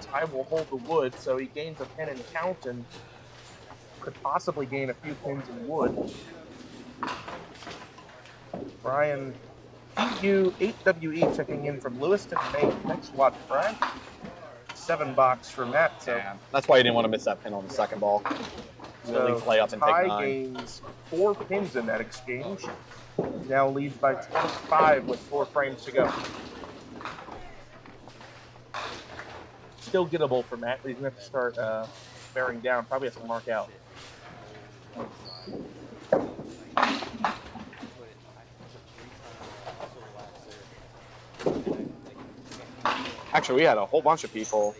Ty will hold the wood, so he gains a pin in count and could possibly gain a few pins in wood. Brian PU8WE checking in from Lewiston, Maine. Next watch, Brian. $7 for Matt. So Yeah, that's why you didn't want to miss that pin on the second ball. Willie's layup and take Ty 9. gains 4 pins in that exchange. Now leads by 25 with 4 frames to go. Still gettable for Matt, but he's going to have to start bearing down. Probably has to mark out. Actually, we had a whole bunch of people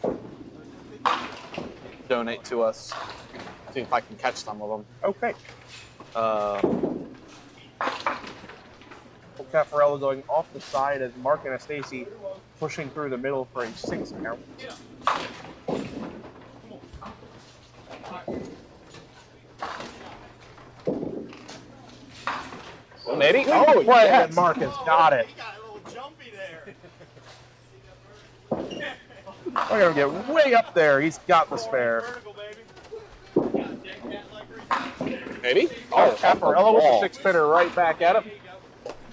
donate to us. See if I can catch some of them. Okay. Caffarello going off the side as Mark Anastasi pushing through the middle for a 6 count. Well, maybe. Oh, yeah, yeah, and Mark has got it. We're going to get way up there. He's got the spare. Maybe. Oh, Caffarello with the 6-pinner right back at him.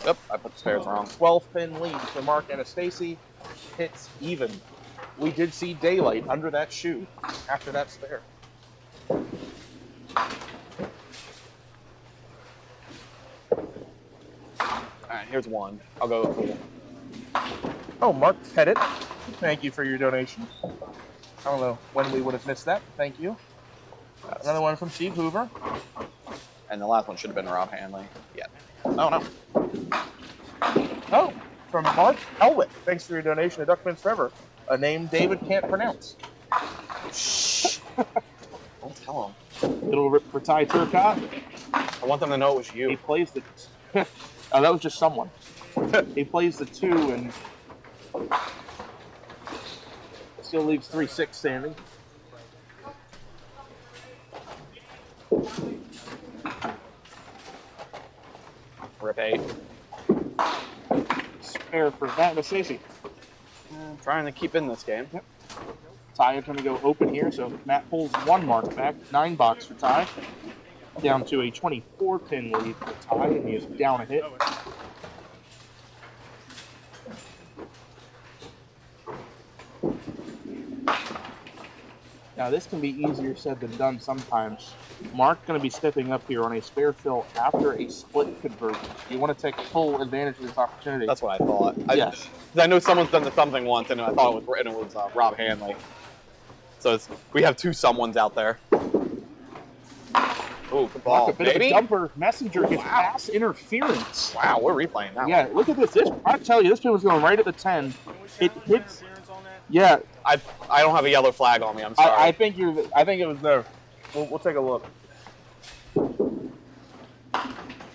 Yep, I put the spares wrong. 12-pin lead for Mark Anastasi. Hits even. We did see daylight under that shoe after that spare. Alright, here's one. I'll go cool. Oh, Mark Pettit, thank you for your donation. I don't know when we would have missed that. Thank you. Another one from Steve Hoover. And the last one should have been Rob Hanley. Yeah. Oh, no. Oh, from Mark Elwick. Thanks for your donation to Duckman's Forever. A name David can't pronounce. Shh. Don't tell him. Little rip for Ty Turcotte. I want them to know it was He you. plays the... oh, that was just someone. He plays the 2 and still leaves 3-6 standing. Rip 8. Spare for Matt Anastasi. I'm trying to keep in this game. Yep. Ty is going to go open here, so Matt pulls 1 mark back. 9 box for Ty. Down to a 24-pin lead for Ty, and he is down a hit. Now this can be easier said than done sometimes. Mark going to be stepping up here on a spare fill after a split conversion. You want to take full advantage of this opportunity. That's what I thought. Yes. 'Cause I know someone's done something once, and I thought it was Rob Hanley. So we have 2 someones out there. Ooh, good ball, A bit of a baby. jumper. Messenger gets pass interference. Wow, we're replaying now. Yeah, look at this. I tell you, this pin was going right at the 10. It hits. Yeah, I don't have a yellow flag on me. I'm sorry. I think it was there. We'll take a look.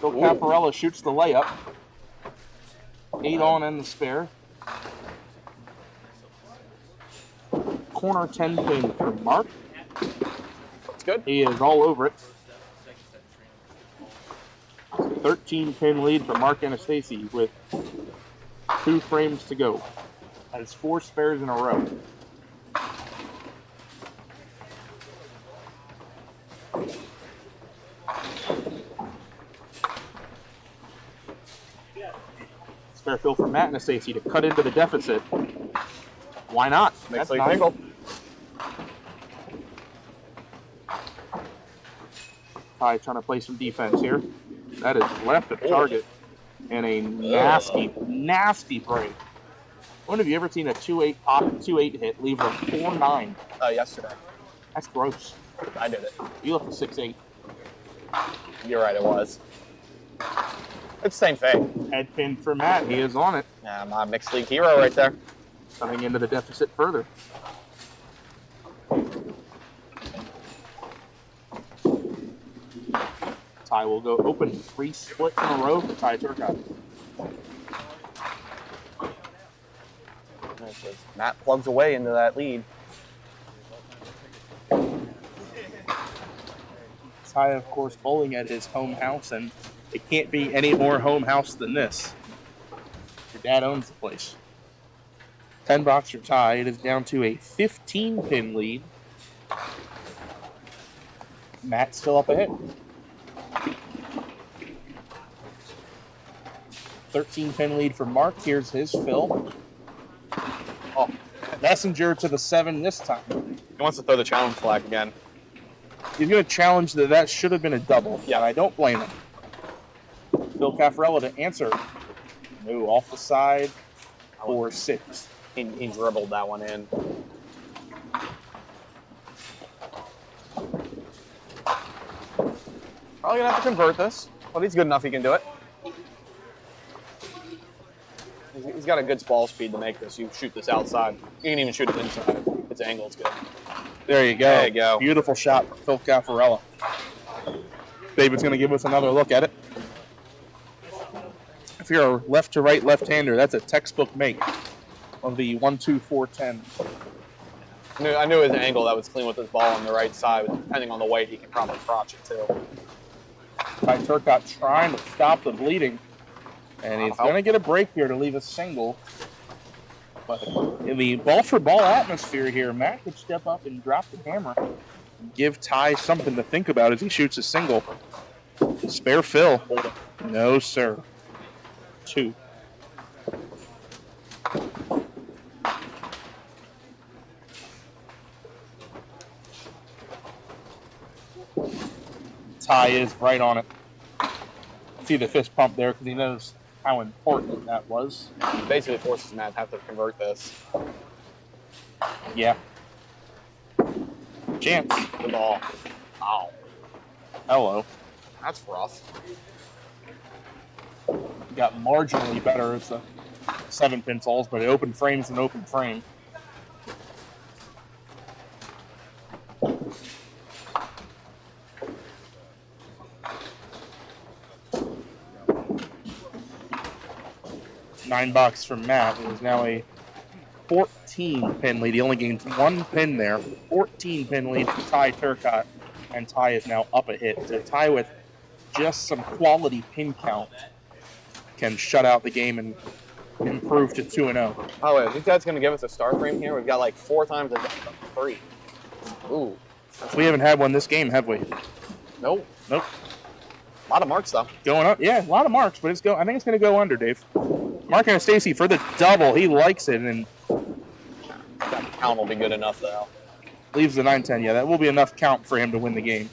So Caffarello shoots the layup. 8 on in the spare. Corner 10 pin for Mark. That's good. He is all over it. 13 pin lead for Mark Anastasi with 2 frames to go. That is 4 spares in a row. Spare fill for Matt Anastasi to cut into the deficit. Why not? Makes That's like nice. tingle. Ty trying to play some defense here. That is left of target. And a nasty break. When have you ever seen a 2-8 pop, 2-8 hit leave a 4-9? Yesterday. That's gross. I did it. You left a 6-8. You're right, it was. It's the same thing. Head pin for Matt. He is on it. Yeah, my mixed league hero right there. Coming into the deficit further. Ty will go open 3 splits in a row for Ty Turcotte. Matt plugs away into that lead. Ty, of course, bowling at his home house, and it can't be any more home house than this. Your dad owns the place. 10 box for Ty. It is down to a 15-pin lead. Matt's still up ahead. 13-pin lead for Mark. Here's his fill. Oh, Messenger to the 7 this time. He wants to throw the challenge flag again. He's going to challenge that should have been a double. Yeah. And I don't blame him. Phil Caffarella to answer. No, off the side for 6. He dribbled that one in. Probably gonna have to convert this, but he's good enough he can do it. He's got a good ball speed to make this. You shoot this outside. You can even shoot it inside. Its angle's good. There you go. There you go. Beautiful shot from Phil Caffarella. David's going to give us another look at it. If you're a left to right left-hander, that's a textbook make of the 1-2-4-10. I knew his angle that was clean with his ball on the right side. Depending on the weight, he can probably crotch it too. Ty Turcotte trying to stop the bleeding. And he's going to get a break here to leave a single. But in the ball-for-ball atmosphere here, Matt could step up and drop the hammer and give Ty something to think about as he shoots a single. Spare Phil. No, sir. 2. Ty is right on it. See the fist pump there because he knows how important that was. Basically forces Matt to have to convert this. Yeah. Chance. The ball. Ow. Hello. That's rough. Got marginally better as the 7-pin falls, but an open frame's an open frame. $9 from Matt. It is now a 14-pin lead. He only gained 1 pin there. 14-pin lead for Ty Turcotte, and Ty is now up a hit. So Ty with just some quality pin count can shut out the game and improve to 2-0. Oh wait, these guys gonna give us a star frame here? We've got like 4 times a day. 3. Ooh. We haven't had one this game, have we? Nope. Nope. A lot of marks though. Going up, yeah, a lot of marks, but I think it's going to go under, Dave. Mark Anastasi for the double. He likes it and That count will be good enough though. leaves the 9-10. Yeah, that will be enough count for him to win the game.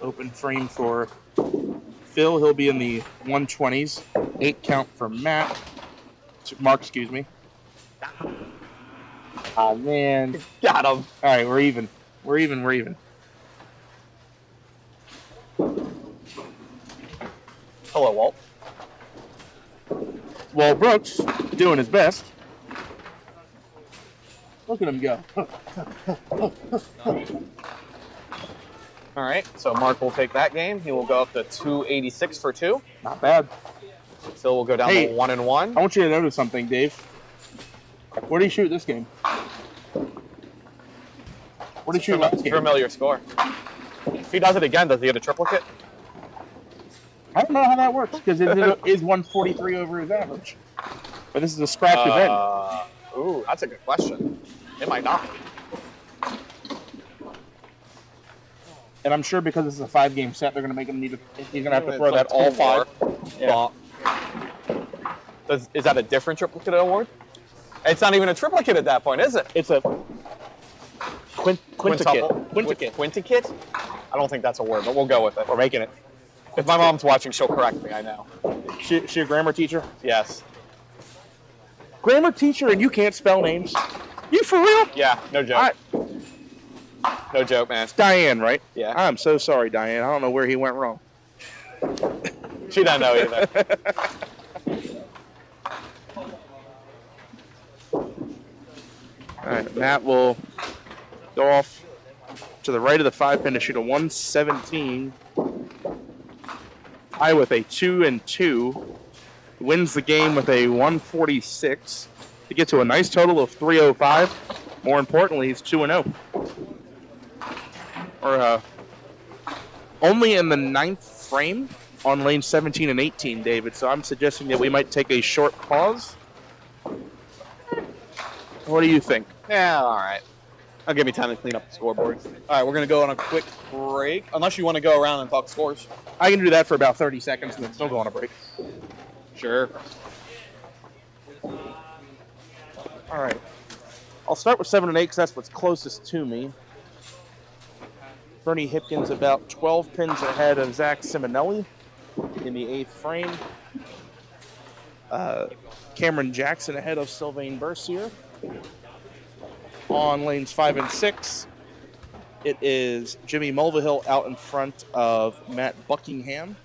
Open frame for Phil. He'll be in the 120s. 8 count for Matt. Mark, excuse me. Oh, man. Got him. All right, we're even. We're even. Hello, Walt. Well, Brooks doing his best. Look at him go. All right, so Mark will take that game. He will go up to 286 for 2. Not bad. Phil will go down Hey. to 1-1. I want you to notice something, Dave. What did he shoot this game? What did he shoot last game? Familiar score. If he does it again, does he get a triplicate? I don't know how that works because it is 143 over his average. But this is a scratch event. Ooh, that's a good question. It might not. And I'm sure because this is a 5-game set, they're going to make him need to. He's going to have to It's throw like that all 2 more. 5. Yeah. Is that a different triplicate award? It's not even a triplicate at that point, is it? It's a quinticate. Quinticate? I don't think that's a word, but we'll go with it. We're making it. If my mom's watching, she'll correct me, I know. She a grammar teacher? Yes. Grammar teacher and you can't spell names? You for real? Yeah, no joke. No joke, man. Diane, right? Yeah. I'm so sorry, Diane. I don't know where he went wrong. She doesn't know either. All right, Matt will go off to the right of the 5-pin to shoot a 117. Tie with a 2-2. Wins the game with a 146 to get to a nice total of 305. More importantly, he's 2-0. Or only in the 9th frame on lane 17 and 18, David. So I'm suggesting that we might take a short pause. What do you think? Yeah, all right. That'll give me time to clean up the scoreboard. All right, we're going to go on a quick break, unless you want to go around and talk scores. I can do that for about 30 seconds and then still go on a break. Sure. All right. I'll start with 7 and 8 because that's what's closest to me. Bernie Hipkins about 12 pins ahead of Zach Simonelli in the 8th frame. Cameron Jackson ahead of Sylvain Bercier. On lanes 5 and 6, it is Jimmy Mulvihill out in front of Matt Buckingham.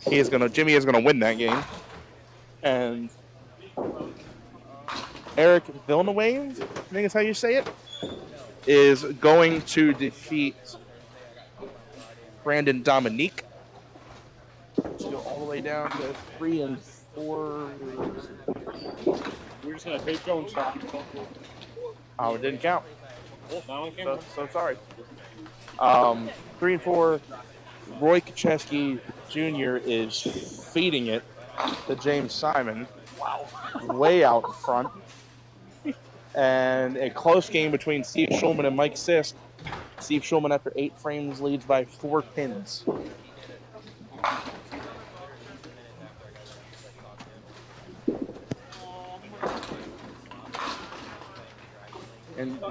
Jimmy is gonna win that game. And Eric Villeneuve, I think is how you say it, is going to defeat Brandon Dominique. Let's go all the way down to 3 and 4. We're just gonna tape going stop. Oh, it didn't count. Oh, So sorry. 3 and 4. Roy Kacheski Jr. is feeding it to James Simon. Wow. Way out front. And a close game between Steve Schulman and Mike Sisk. Steve Schulman, after 8 frames, leads by 4 pins. And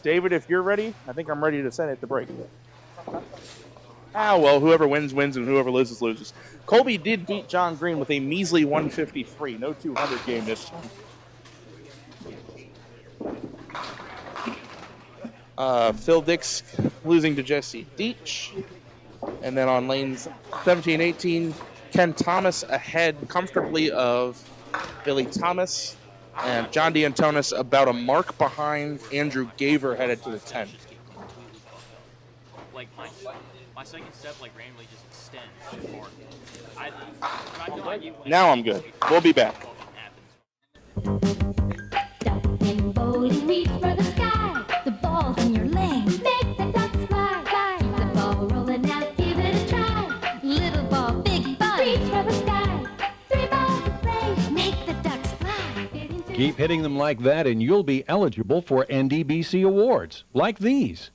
David, if you're ready, I think I'm ready to set it to break. Well, whoever wins, wins, and whoever loses, loses. Colby did beat John Green with a measly 153. No 200 game this time. Phil Dix losing to Jesse Deach. And then on lanes 17, 18, Ken Thomas ahead comfortably of Billy Thomas. And John D'Antonis about a mark behind Andrew Gaver headed to the 10. Like my second step like randomly just extends forward. Now I'm good. We'll be back. Duck and bowling, reach for the sky. The ball's in your lane. Make the ducks fly. Fly. Keep the ball rolling out, give it a try. Little ball, big ball, reach for the sky. 3 balls to play, make the ducks fly. Keep hitting them like that and you'll be eligible for NDBC awards, like these.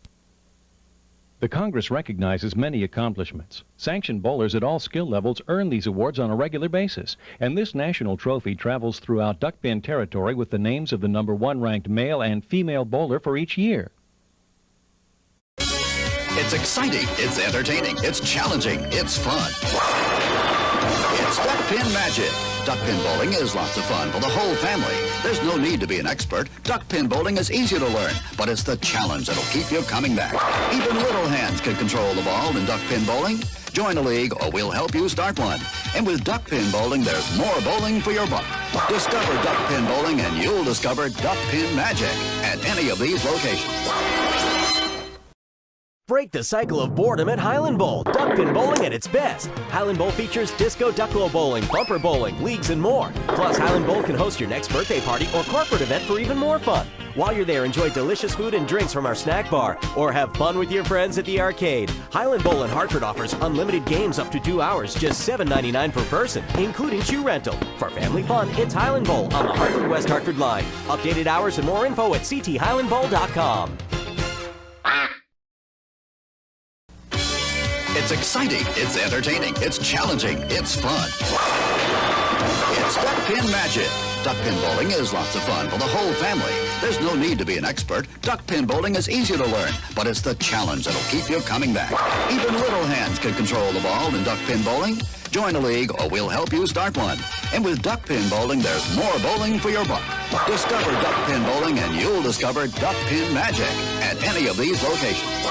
The Congress recognizes many accomplishments. Sanctioned bowlers at all skill levels earn these awards on a regular basis, and this national trophy travels throughout duckpin territory with the names of the #1 ranked male and female bowler for each year. It's exciting, it's entertaining, it's challenging, it's fun. It's Duckpin Magic. Duckpin bowling is lots of fun for the whole family. There's no need to be an expert. Duckpin bowling is easy to learn, but it's the challenge that'll keep you coming back. Even little hands can control the ball in duckpin bowling. Join a league or we'll help you start one. And with duckpin bowling, there's more bowling for your buck. Discover duckpin bowling and you'll discover Duckpin Magic at any of these locations. Break the cycle of boredom at Highland Bowl. Duckpin bowling at its best. Highland Bowl features disco ducklow bowling, bumper bowling, leagues, and more. Plus, Highland Bowl can host your next birthday party or corporate event for even more fun. While you're there, enjoy delicious food and drinks from our snack bar, or have fun with your friends at the arcade. Highland Bowl in Hartford offers unlimited games up to 2 hours, just $7.99 per person, including shoe rental. For family fun, it's Highland Bowl on the Hartford West Hartford line. Updated hours and more info at cthighlandbowl.com. It's exciting, it's entertaining, it's challenging, it's fun. It's Duckpin Magic. Duckpin bowling is lots of fun for the whole family. There's no need to be an expert. Duckpin bowling is easy to learn, but it's the challenge that'll keep you coming back. Even little hands can control the ball in duckpin bowling. Join a league or we'll help you start one. And with duckpin bowling, there's more bowling for your buck. Discover duckpin bowling and you'll discover Duckpin Magic at any of these locations.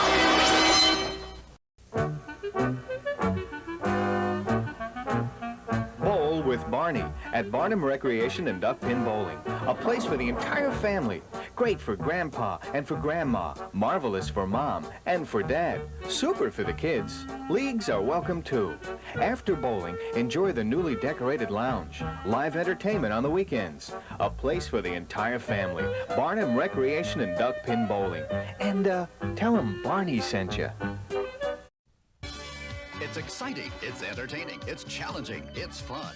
Bowl with Barney at Barnum Recreation and Duckpin Bowling. A place for the entire family. Great for Grandpa and for Grandma. Marvelous for Mom and for Dad. Super for the kids. Leagues are welcome too. After bowling, enjoy the newly decorated lounge. Live entertainment on the weekends. A place for the entire family. Barnum Recreation and Duckpin Bowling. And tell them Barney sent you. It's exciting, it's entertaining, it's challenging, it's fun.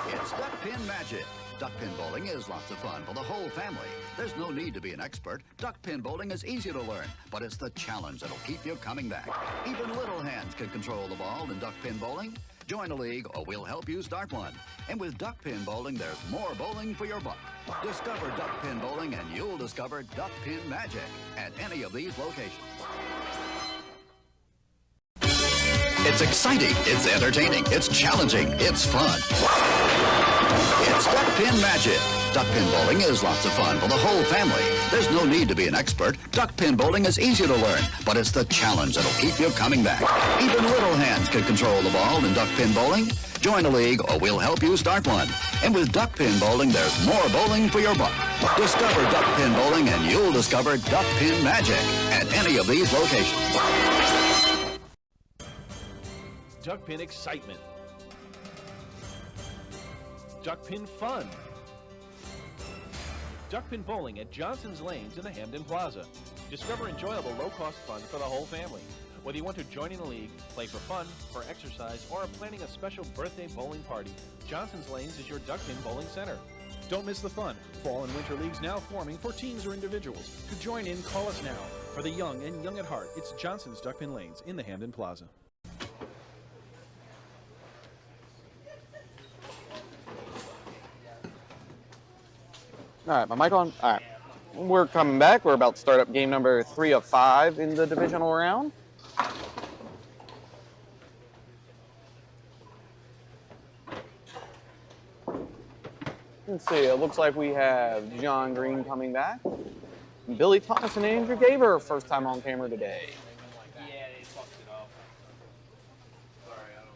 It's Duckpin Magic. Duck pin bowling is lots of fun for the whole family. There's no need to be an expert. Duck pin bowling is easy to learn, but it's the challenge that'll keep you coming back. Even little hands can control the ball in duck pin bowling. Join a league or we'll help you start one. And with duck pin bowling, there's more bowling for your buck. Discover duck pin bowling and you'll discover duck pin magic at any of these locations. It's exciting, it's entertaining, it's challenging, it's fun. It's Duck Pin Magic. Duck pin bowling is lots of fun for the whole family. There's no need to be an expert. Duck pin bowling is easy to learn, but it's the challenge that'll keep you coming back. Even little hands can control the ball in duck pin bowling. Join a league or we'll help you start one. And with duck pin bowling, there's more bowling for your buck. Discover duck pin bowling and you'll discover duck pin magic at any of these locations. Duck pin excitement. Duck pin fun. Duck pin bowling at Johnson's Lanes in the Hamden Plaza. Discover enjoyable low-cost fun for the whole family. Whether you want to join in a league, play for fun, for exercise, or are planning a special birthday bowling party, Johnson's Lanes is your duck pin bowling center. Don't miss the fun. Fall and winter leagues now forming for teams or individuals. To join in, call us now. For the young and young at heart, it's Johnson's Duck Pin Lanes in the Hamden Plaza. All right, my mic on? All right. We're coming back. We're about to start up game number 3 of 5 in the divisional round. Let's see, it looks like we have John Green coming back. Billy Thomas and Andrew Gaver, first time on camera today. Yeah, they fucked it up. Sorry, I don't.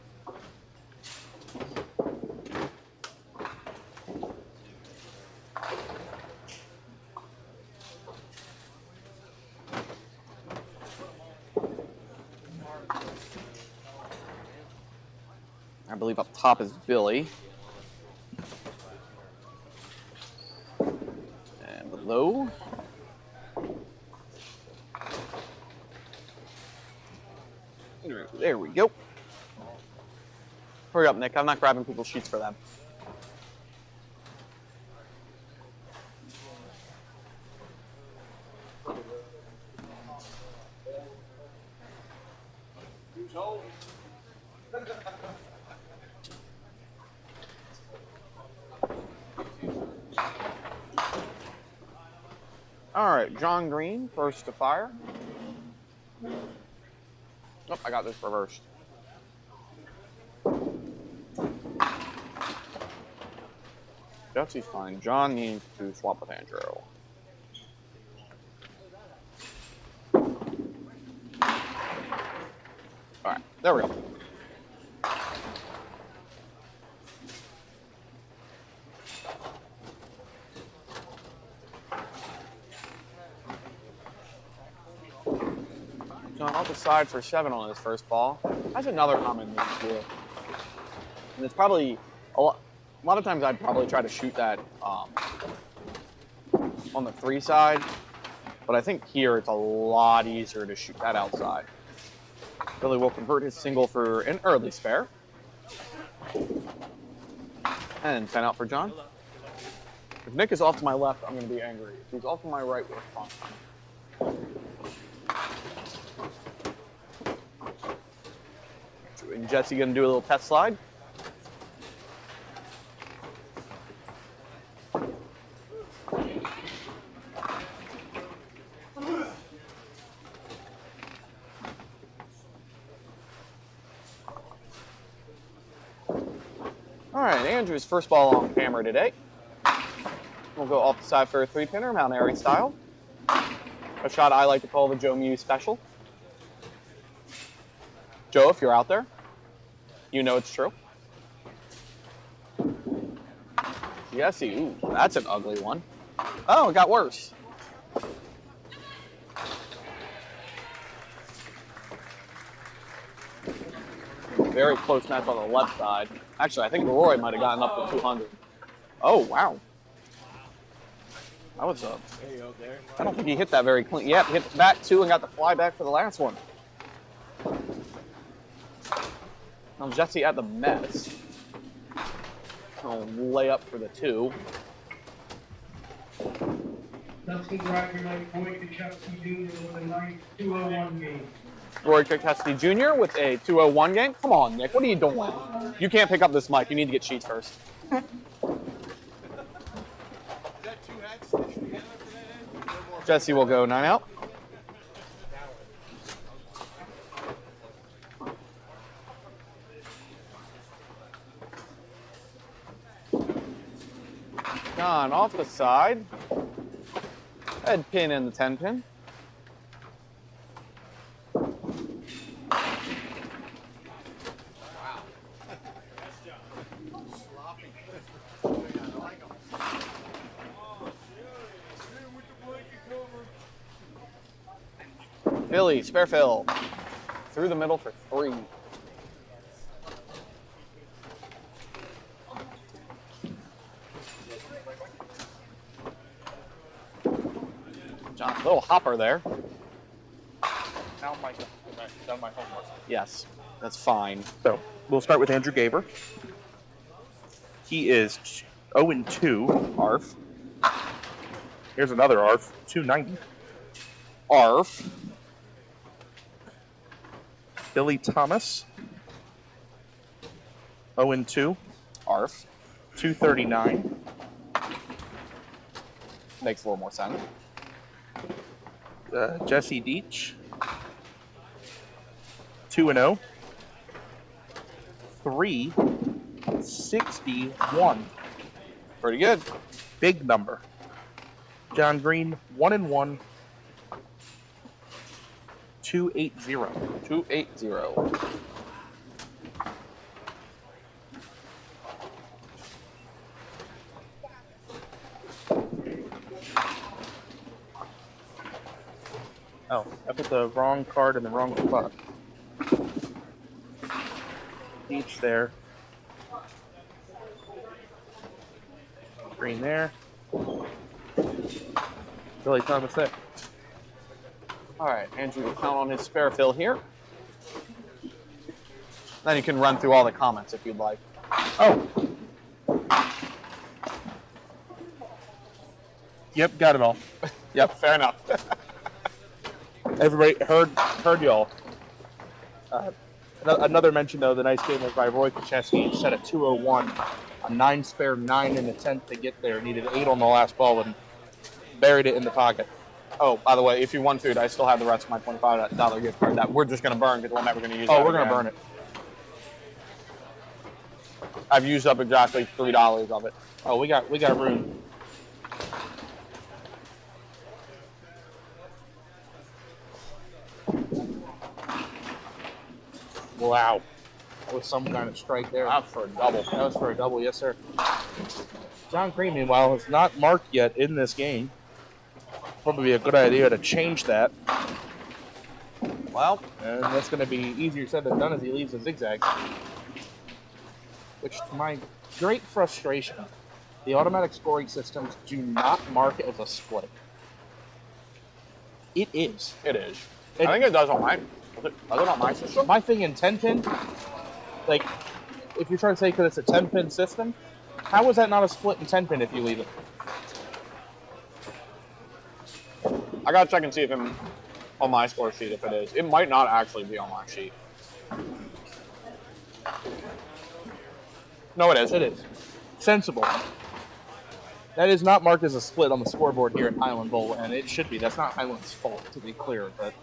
I believe up top is Billy. And below. There we go. Hurry up, Nick. I'm not grabbing people's sheets for them. All right, John Green, first to fire. Oh, I got this reversed. Jesse's fine. John needs to swap with Andrew. All right, there we go. John off the side for 7 on his first ball. That's another common move here. And it's probably a lot of times I'd probably try to shoot that on the 3 side, but I think here it's a lot easier to shoot that outside. Billy will convert his single for an early spare. And 10 out for John. If Nick is off to my left, I'm going to be angry. If he's off to my right, we're fine. And Jesse going to do a little test slide. All right, Andrew's first ball on camera today. We'll go off the side for a 3-pinner, Mount Airy style. A shot I like to call the Joe Mew special. Joe, if you're out there, you know it's true. Jesse, ooh, that's an ugly one. Oh, it got worse. Very close match on the left side. Actually, I think Roy might have gotten up to 200. Oh, wow. That was a... I don't think he hit that very clean. Yeah, he hit the back 2 and got the fly back for the last one. Now Jesse at the mess. I'll lay up for the 2. Let's congratulate Roy Kuchevsky Jr. with a nice 201 game. Roy Kuchevsky Jr. with a 201 game. Come on, Nick. What are you doing? You can't pick up this mic. You need to get sheets first. Jesse will go 9 out. John off the side. Head pin in the 10 pin. Billy, spare fill. Through the middle for 3. John, little hopper there. Down my homework. Yes, that's fine. So we'll start with Andrew Gaber. He is 0-2. Arf. Here's another ARF. 290. Arf. Billy Thomas. 0-2. Arf. 239. Makes a little more sense. Jesse Deach. 2-0. 361. Pretty good. Big number. John Green, 1-1. 280. 280. Oh, I put the wrong card in the wrong spot. Each there. Green there. Billy Thomas there. All right, Andrew will count on his spare fill here. Then you can run through all the comments if you'd like. Oh. Yep, got it all. Yep, fair enough. Everybody heard y'all. Another mention, though, the nice game was by Roy Kuchevsky. He set a 201, a 9 spare 9 in the 10th to get there. Needed 8 on the last ball and buried it in the pocket. Oh, by the way, if you want food, I still have the rest of my $25 gift card that we're just going to burn because we're never going to use it. Oh, we're going to burn it. I've used up exactly $3 of it. Oh, we got room. Wow. That was some kind of strike there. That's for a double. That was for a double, yes, sir. John Green, meanwhile, has not marked yet in this game. Probably a good idea to change that. Well, and that's going to be easier said than done as he leaves a zigzag. Which, to my great frustration, the automatic scoring systems do not mark as a split. It is. It is. I think it does on mine. Does it on my system? My thing in 10-pin, like, if you're trying to say because it's a 10-pin system, how is that not a split in 10-pin if you leave it? I gotta check and see if I'm on my score sheet if it is. It might not actually be on my sheet. No, it is. It is. Sensible. That is not marked as a split on the scoreboard here at Highland Bowl, and it should be. That's not Highland's fault, to be clear, but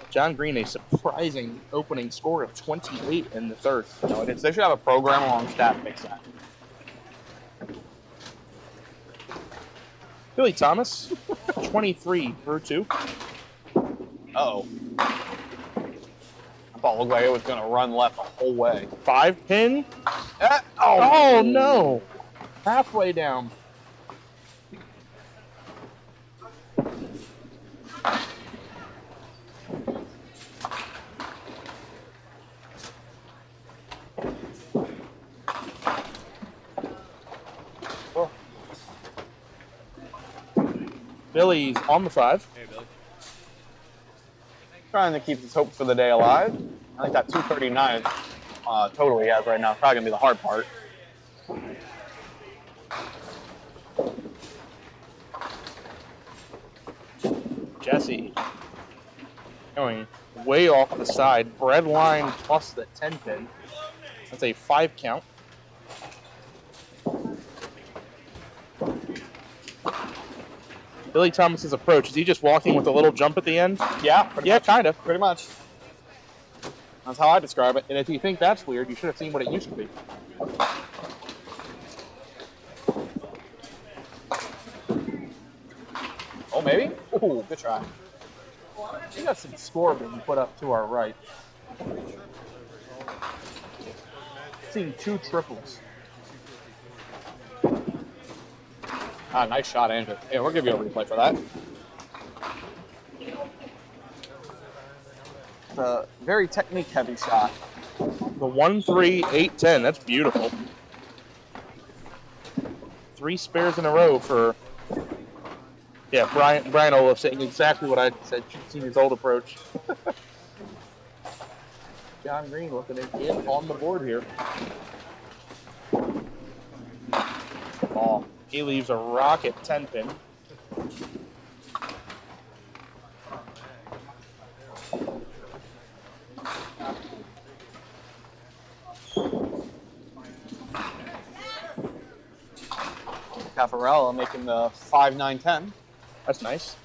John Green, a surprising opening score of 28 in the third. No, it is. They should have a program along stat fix that. Billy Thomas, 23 through 2. Uh-oh. I thought it looked like it was going to run left the whole way. 5-pin. Oh, no. Halfway down. Billy's on the 5. Hey, Billy. Trying to keep his hopes for the day alive. I think that 239 total he has right now is probably going to be the hard part. Jesse going way off the side. Bread line plus the 10 pin. That's a 5 count. Billy Thomas's approach, is he just walking with a little jump at the end? Yeah, kind of. pretty much. That's how I describe it. And if you think that's weird, you should have seen what it used to be. Oh, maybe? Ooh, good try. We got some score being put up to our right. Seeing 2 triples. Ah, nice shot, Andrew. Yeah, we'll give you a replay for that. It's a very technique-heavy shot. The 1-3, 8-10. That's beautiful. 3 spares in a row for... Yeah, Brian Olaf saying exactly what I said. You've seen his old approach. John Green looking in on the board here. Ball. He leaves a rocket 10 pin. Caffarella making the 5-9-10. That's nice.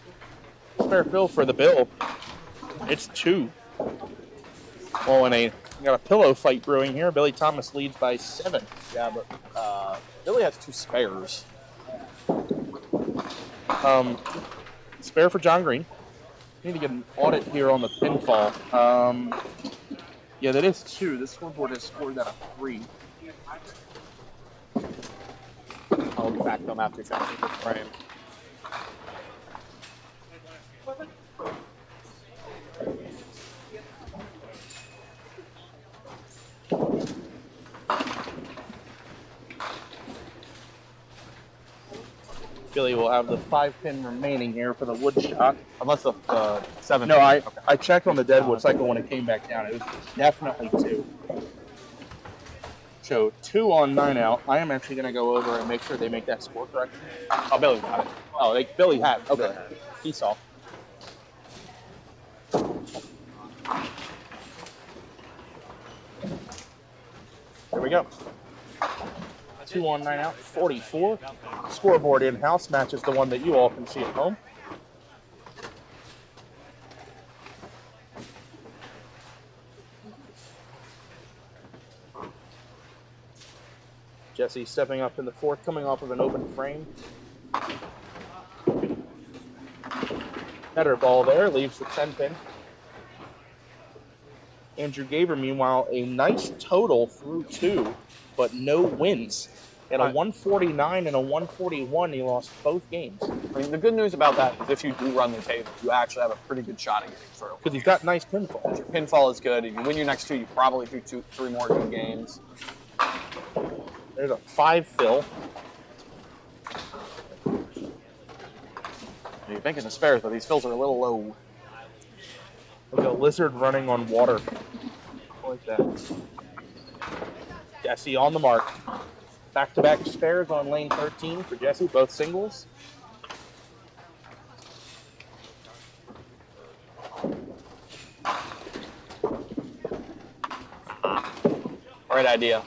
Spare fill for the Bill. It's 2. Well, we got a pillow fight brewing here. Billy Thomas leads by 7. Yeah, but Billy has 2 spares. Spare for John Green. Need to get an audit here on the pinfall. Yeah, that is 2. This scoreboard has scored that a 3. I'll get back to them after finishing this frame. Billy will have the 5 pin remaining here for the wood shot. Unless the 7 No, pin. I checked on the deadwood cycle when it came back down. It was definitely 2. So 2 on 9 out. I am actually going to go over and make sure they make that score correction. Oh, Billy got it. Oh, Billy had it. Okay. He saw. There we go. 2 on 9 out, 44. Scoreboard in-house matches the one that you all can see at home. Jesse stepping up in the 4th, coming off of an open frame. Header ball there, leaves the 10 pin. Andrew Gaver, meanwhile, a nice total through 2, but no wins. At a 149 and a 141, he lost both games. I mean, the good news about that is if you do run the table, you actually have a pretty good shot at getting through. Because he's got nice pinfall. Your pinfall is good. If you win your next 2, you probably do 3 more good games. There's a 5 fill. You're thinking the spares, but these fills are a little low. Like a lizard running on water. Like that. Jesse on the mark. Back-to-back spares on lane 13 for Jesse, both singles. Right idea.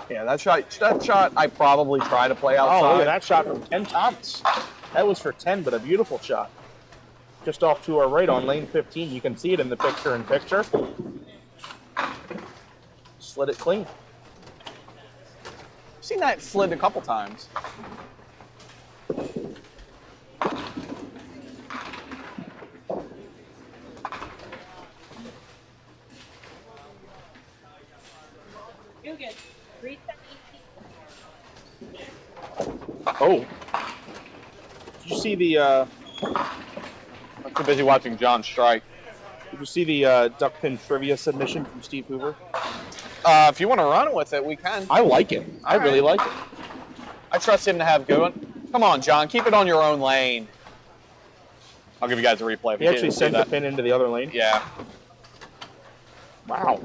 Yeah, that shot I probably try to play outside. Oh, look at that shot from Ken Thomas. That was for 10, but a beautiful shot. Just off to our right on lane 15. You can see it in the picture-in-picture. Slid it clean. I've seen that slid a couple times. Oh. Did you see the... I'm too busy watching John strike. Did you see the duck pin trivia submission from Steve Hoover? If you want to run with it, we can. I like it. I really like it. I trust him to have good one. Come on, John. Keep it on your own lane. I'll give you guys a replay. If He you actually didn't see sent the that. pin into the other lane? Yeah. Wow.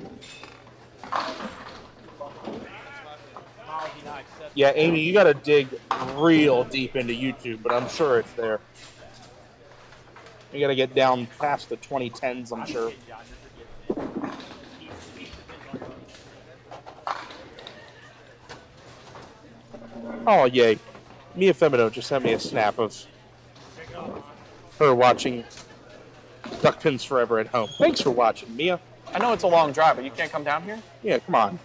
Yeah, Amy, you got to dig real deep into YouTube, but I'm sure it's there. You got to get down past the 2010s, I'm sure. Oh, yay. Mia Femino just sent me a snap of her watching Duck Pins Forever at home. Thanks for watching, Mia. I know it's a long drive, but you can't come down here? Yeah, come on.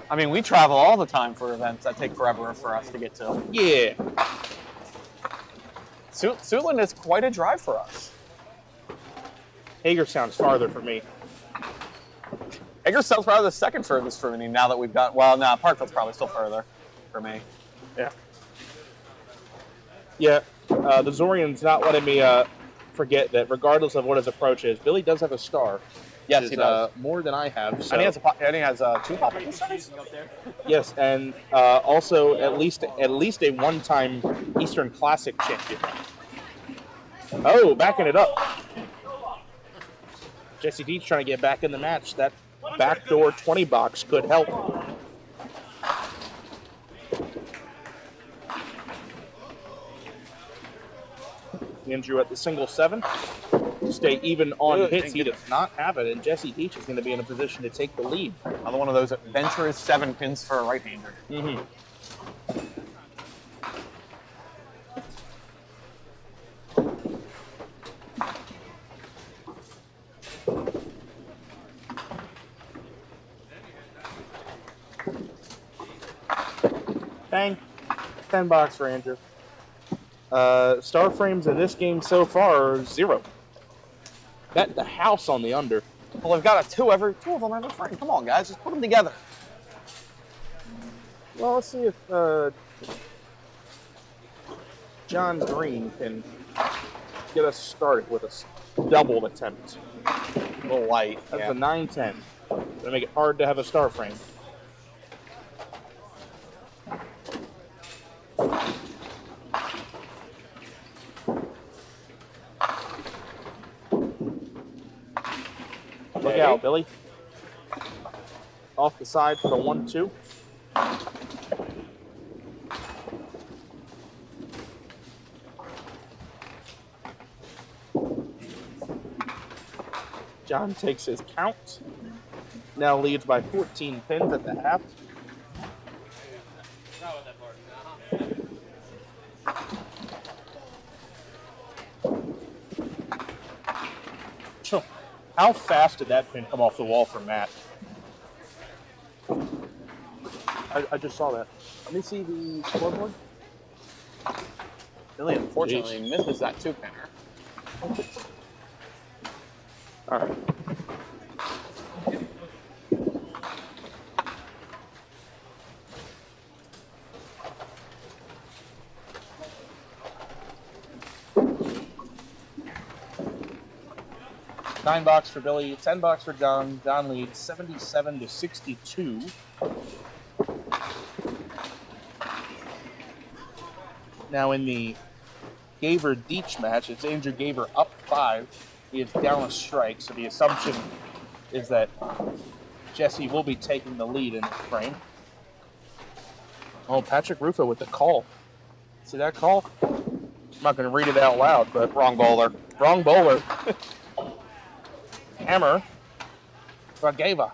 I mean, we travel all the time for events that take forever for us to get to. Yeah. Suitland is quite a drive for us. Hagerstown's farther for me. Hagerstown's probably the second furthest for me now that we've got, well, no, Parkville's probably still further for me. Yeah. Yeah, the Zorian's not letting me forget that regardless of what his approach is, Billy does have a star. Yes, he does. More than I have. So. And he has 2 pop-up stars? Yes, and also at least a one-time Eastern Classic champion. Oh, backing it up. Jesse Deach trying to get back in the match. That backdoor 20 box could help. Andrew at the single 7. Stay even on hits. He does not have it, and Jesse Deach is going to be in a position to take the lead. Another one of those adventurous 7 pins for a right-hander. Mm-hmm. Bang. 10 box for Andrew. Star frames in this game so far are 0. Bet the house on the under. Well, they've got two of them every frame. Come on, guys, just put them together. Well, let's see if John Green can get us started with a double attempt. A little light. That's a 9-10. Gonna make it hard to have a star frame. Look out, Billy. Off the side for the 1-2. John takes his count. Now leads by 14 pins at the half. How fast did that pin come off the wall for Matt? I just saw that. Let me see the scoreboard. Billy unfortunately misses that 2-pinner. All right. $9 for Billy, $10 for John. John leads 77-62. Now in the Gaver-Deach match, it's Andrew Gaver up 5. He is down a strike, so the assumption is that Jesse will be taking the lead in this frame. Oh, Patrick Rufo with the call. See that call? I'm not going to read it out loud, but wrong bowler. Wrong bowler. Hammer for Gaver.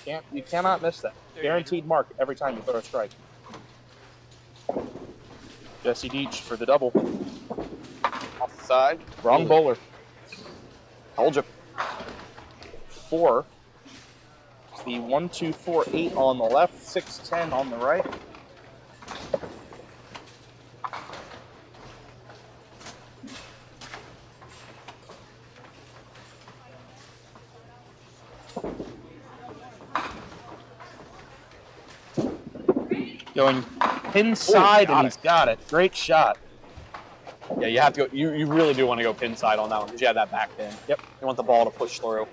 You cannot miss that. Guaranteed mark every time you throw a strike. Jesse Deach for the double. Off the side. Wrong bowler. Told you. 4. It's the 1-2-4-8 on the left, 6-10 on the right. Going pin side, and he's got it. Great shot. Yeah, you have to go. You really do want to go pin side on that one because you have that back pin. Yep. You want the ball to push through.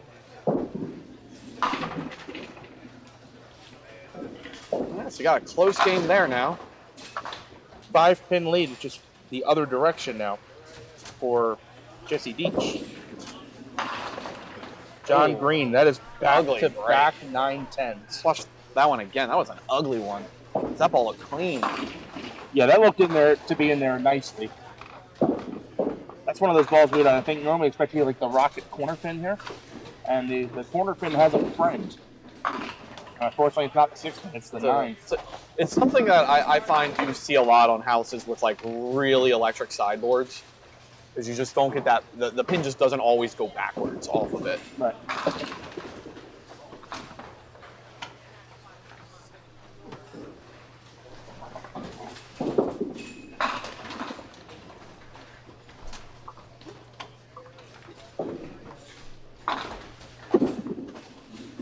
Yeah, so you got a close game there now. 5-pin lead, which is the other direction now for Jesse Deach. John Green, that is back to back 9-10s. Plus, that one again. That was an ugly one. That ball looked clean. Yeah, that looked in there to be in there nicely. That's one of those balls we I think normally expect to be like the rocket corner pin here. And the corner pin has a friend. Unfortunately, it's not the 6 pin, it's the 9. It's something that I find you see a lot on houses with like really electric sideboards. Because you just don't get that, the pin just doesn't always go backwards off of it. Right.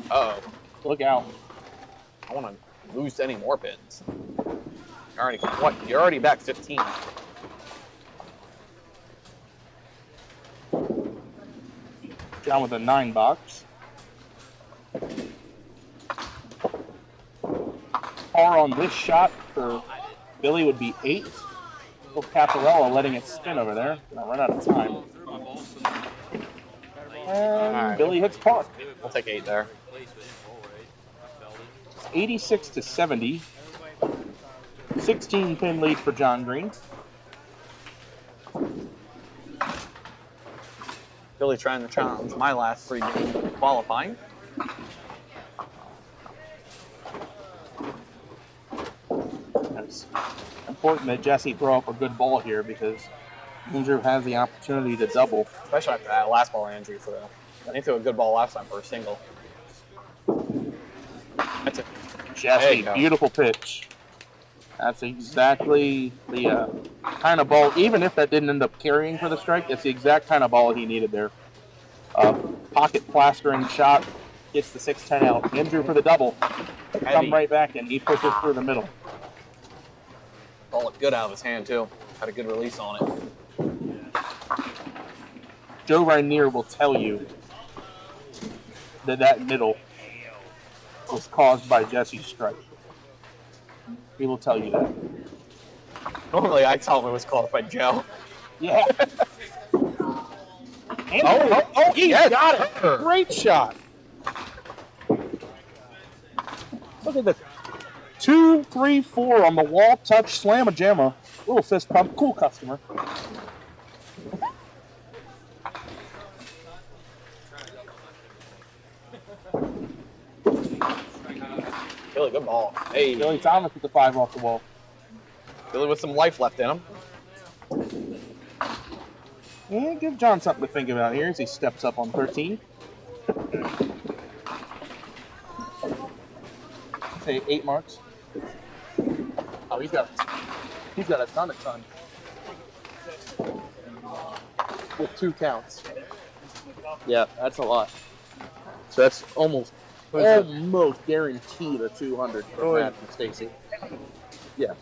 Uh-oh. Look out. I want to lose any more pins. You're already back 15. Down with a 9 box. Par on this shot for Billy would be 8. Little Caparella letting it spin over there. Gonna run out of time. And Billy hits par. We'll take 8 there. 86 to 70. 16 pin lead for John Green. Billy trying to challenge my last 3 games qualifying. It's important that Jesse throw up a good ball here because Andrew has the opportunity to double. Especially after that last ball Andrew threw. He threw a good ball last time for a single. That's it. Jesse, beautiful pitch. That's exactly the kind of ball, even if that didn't end up carrying for the strike, that's the exact kind of ball he needed there. Pocket plastering shot, gets the 6-10 out. Andrew for the double. Come right back and he pushes through the middle. Ball looked good out of his hand too. Had a good release on it. Joe Rainier will tell you that middle was caused by Jesse's strike. He will tell you that. Normally, I tell him it was caused by Joe. Yeah. He got it. Great shot. Look at the 2, 3, 4 on the wall touch slam-a-jamma. Little fist pump. Cool customer. Billy, good ball. Hey. Billy Thomas with the 5 off the wall. Billy with some life left in him. Yeah, give John something to think about here as he steps up on 13. Say 8 marks. Oh, he's got a ton of ton. With 2 counts. Yeah, that's a lot. So that's almost guaranteed a 200 for Matt and Stacy. Yeah.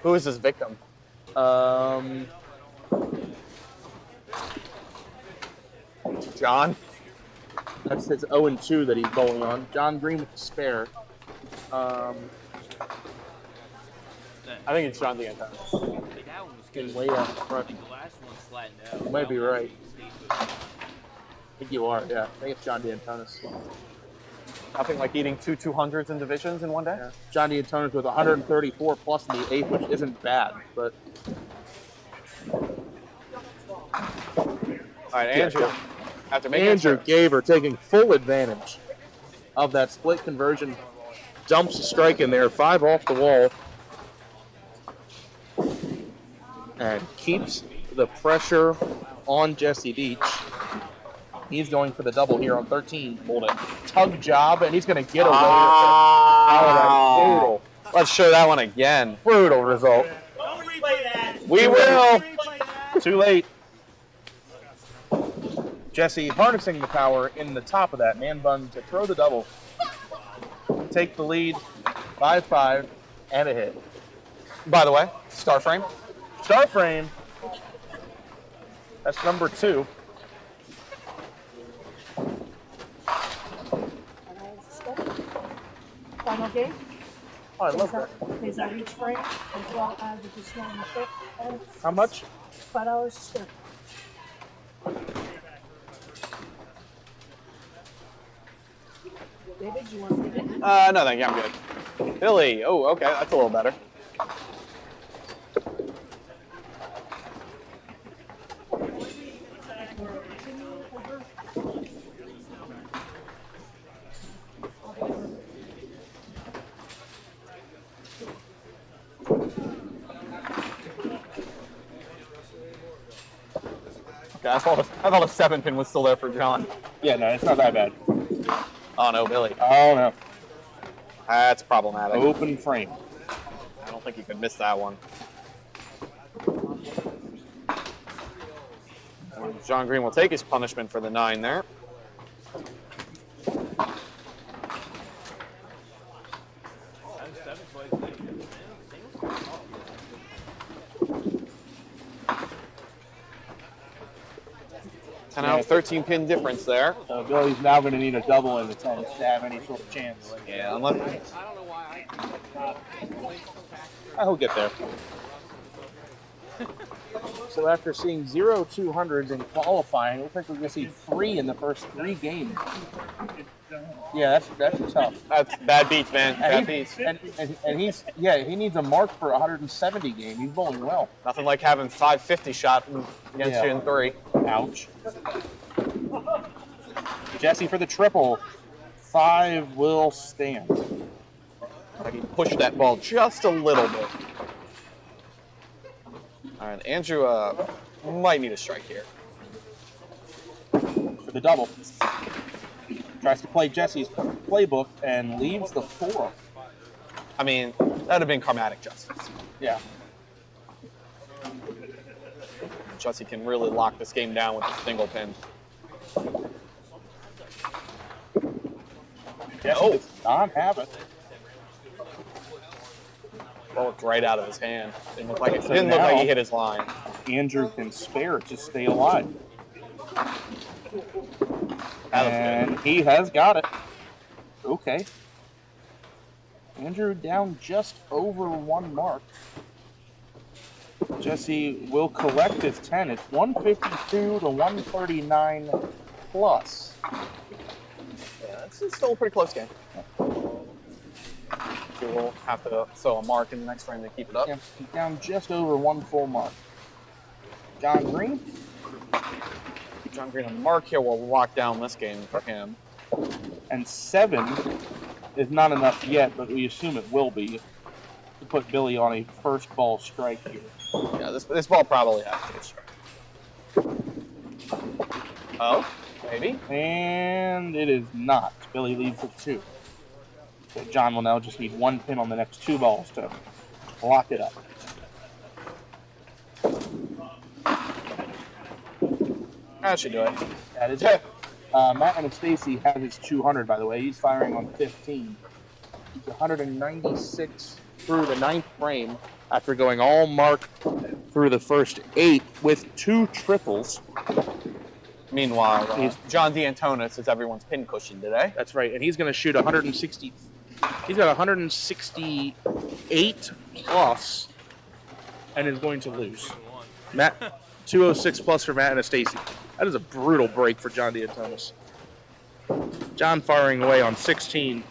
Who is this victim? John? That's his 0-2 that he's bowling on. John Green with the spare. I think it's John D'Antonis. Getting way out in front. You might be right. I think you are, yeah. I think it's John D'Antonis. Nothing like eating 2 200s in divisions in one day? Yeah. John D'Antonis with 134 plus in the 8th, which isn't bad, but... All right, Andrew. Andrew Gaver taking full advantage of that split conversion. Dumps a strike in there, 5 off the wall. And keeps the pressure on Jesse Deach. He's going for the double here on 13. Hold it. Tug job, and he's going to get away with it. Oh, brutal. Let's show that one again. Brutal result. Don't replay that. We will. Too late. Jesse harnessing the power in the top of that man bun to throw the double. Take the lead, 5-5, and a hit. By the way, star frame. Star frame. That's number 2. Final game. Oh, I love that. Is that each frame as well as if it's not in the fifth? And How much? $5 stick. David, you want to take it? No, thank you. I'm good. Billy. Oh, okay. That's a little better. I thought a 7-pin was still there for John. Yeah, no, it's not that bad. Oh no, Billy. Oh no. That's problematic. Open frame. I don't think you could miss that one. John Green will take his punishment for the 9 there. Now 13-pin difference there. So Billy's now going to need a double in the 10 to have any sort of chance. Yeah, unless I'll get there. So after seeing 0 200s in qualifying, it looks like we're going to see 3 in the first 3 games. Yeah, that's tough. That's bad beats, man. Bad beats. And he needs a mark for 170 game. He's bowling well. Nothing like having 550 shot against you in 3. Ouch. Jesse for the triple. 5 will stand. Like he pushed that ball just a little bit. All right, Andrew might need a strike here. For the double. Tries to play Jesse's playbook and leaves the 4. I mean, that would have been karmatic justice. Yeah. Jesse can really lock this game down with a single pin. Jesse does not have it. Ball looked right out of his hand. Didn't look like he hit his line. Andrew can spare to stay alive. And he has got it. Okay. Andrew down just over 1 mark. Jesse will collect his 10. It's 152 to 139 plus. Yeah, it's still a pretty close game. We'll have to throw a mark in the next frame to keep it up. Yeah, he's down just over 1 full mark. John Green. John Green on mark here will lock down this game for him. And 7 is not enough yet, but we assume it will be to put Billy on a first ball strike here. Yeah, this ball probably has to get struck. Oh, maybe? And it is not. Billy leads with 2. So John will now just need 1 pin on the next 2 balls to lock it up. That should do it. That is it. Matt Anastasi has his 200, by the way. He's firing on 15. He's 196 through the 9th frame after going all mark through the first 8 with 2 triples. Meanwhile, John D'Antonis is everyone's pin cushion today. That's right, and he's going to shoot 160. He's got 168 plus and is going to lose. Matt, 206 plus for Matt Anastasi. That is a brutal break for John D'Antonis. John firing away on 16.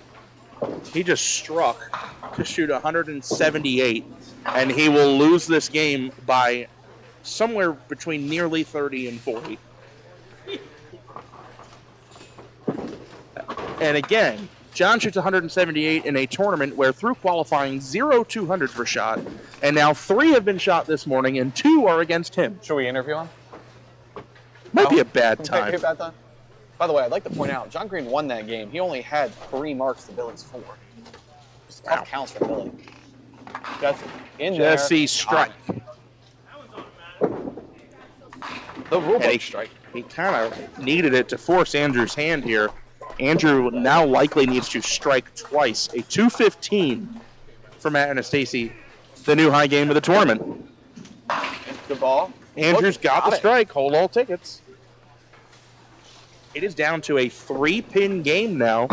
He just struck to shoot 178, and he will lose this game by somewhere between nearly 30 and 40. And again, John shoots 178 in a tournament where through qualifying 0 200s were shot, and now 3 have been shot this morning and 2 are against him. Should we interview him? Might be a bad time. Be a bad time. By the way, I'd like to point out, John Green won that game. He only had 3 marks to Billy's 4. Just tough counts for Billy. Jesse strike. The rule book strike. He kind of needed it to force Andrew's hand here. Andrew now likely needs to strike twice. A 215 for Matt Anastasi, the new high game of the tournament. Good ball. Andrew's got the strike. Hold all tickets. It is down to a 3-pin game now.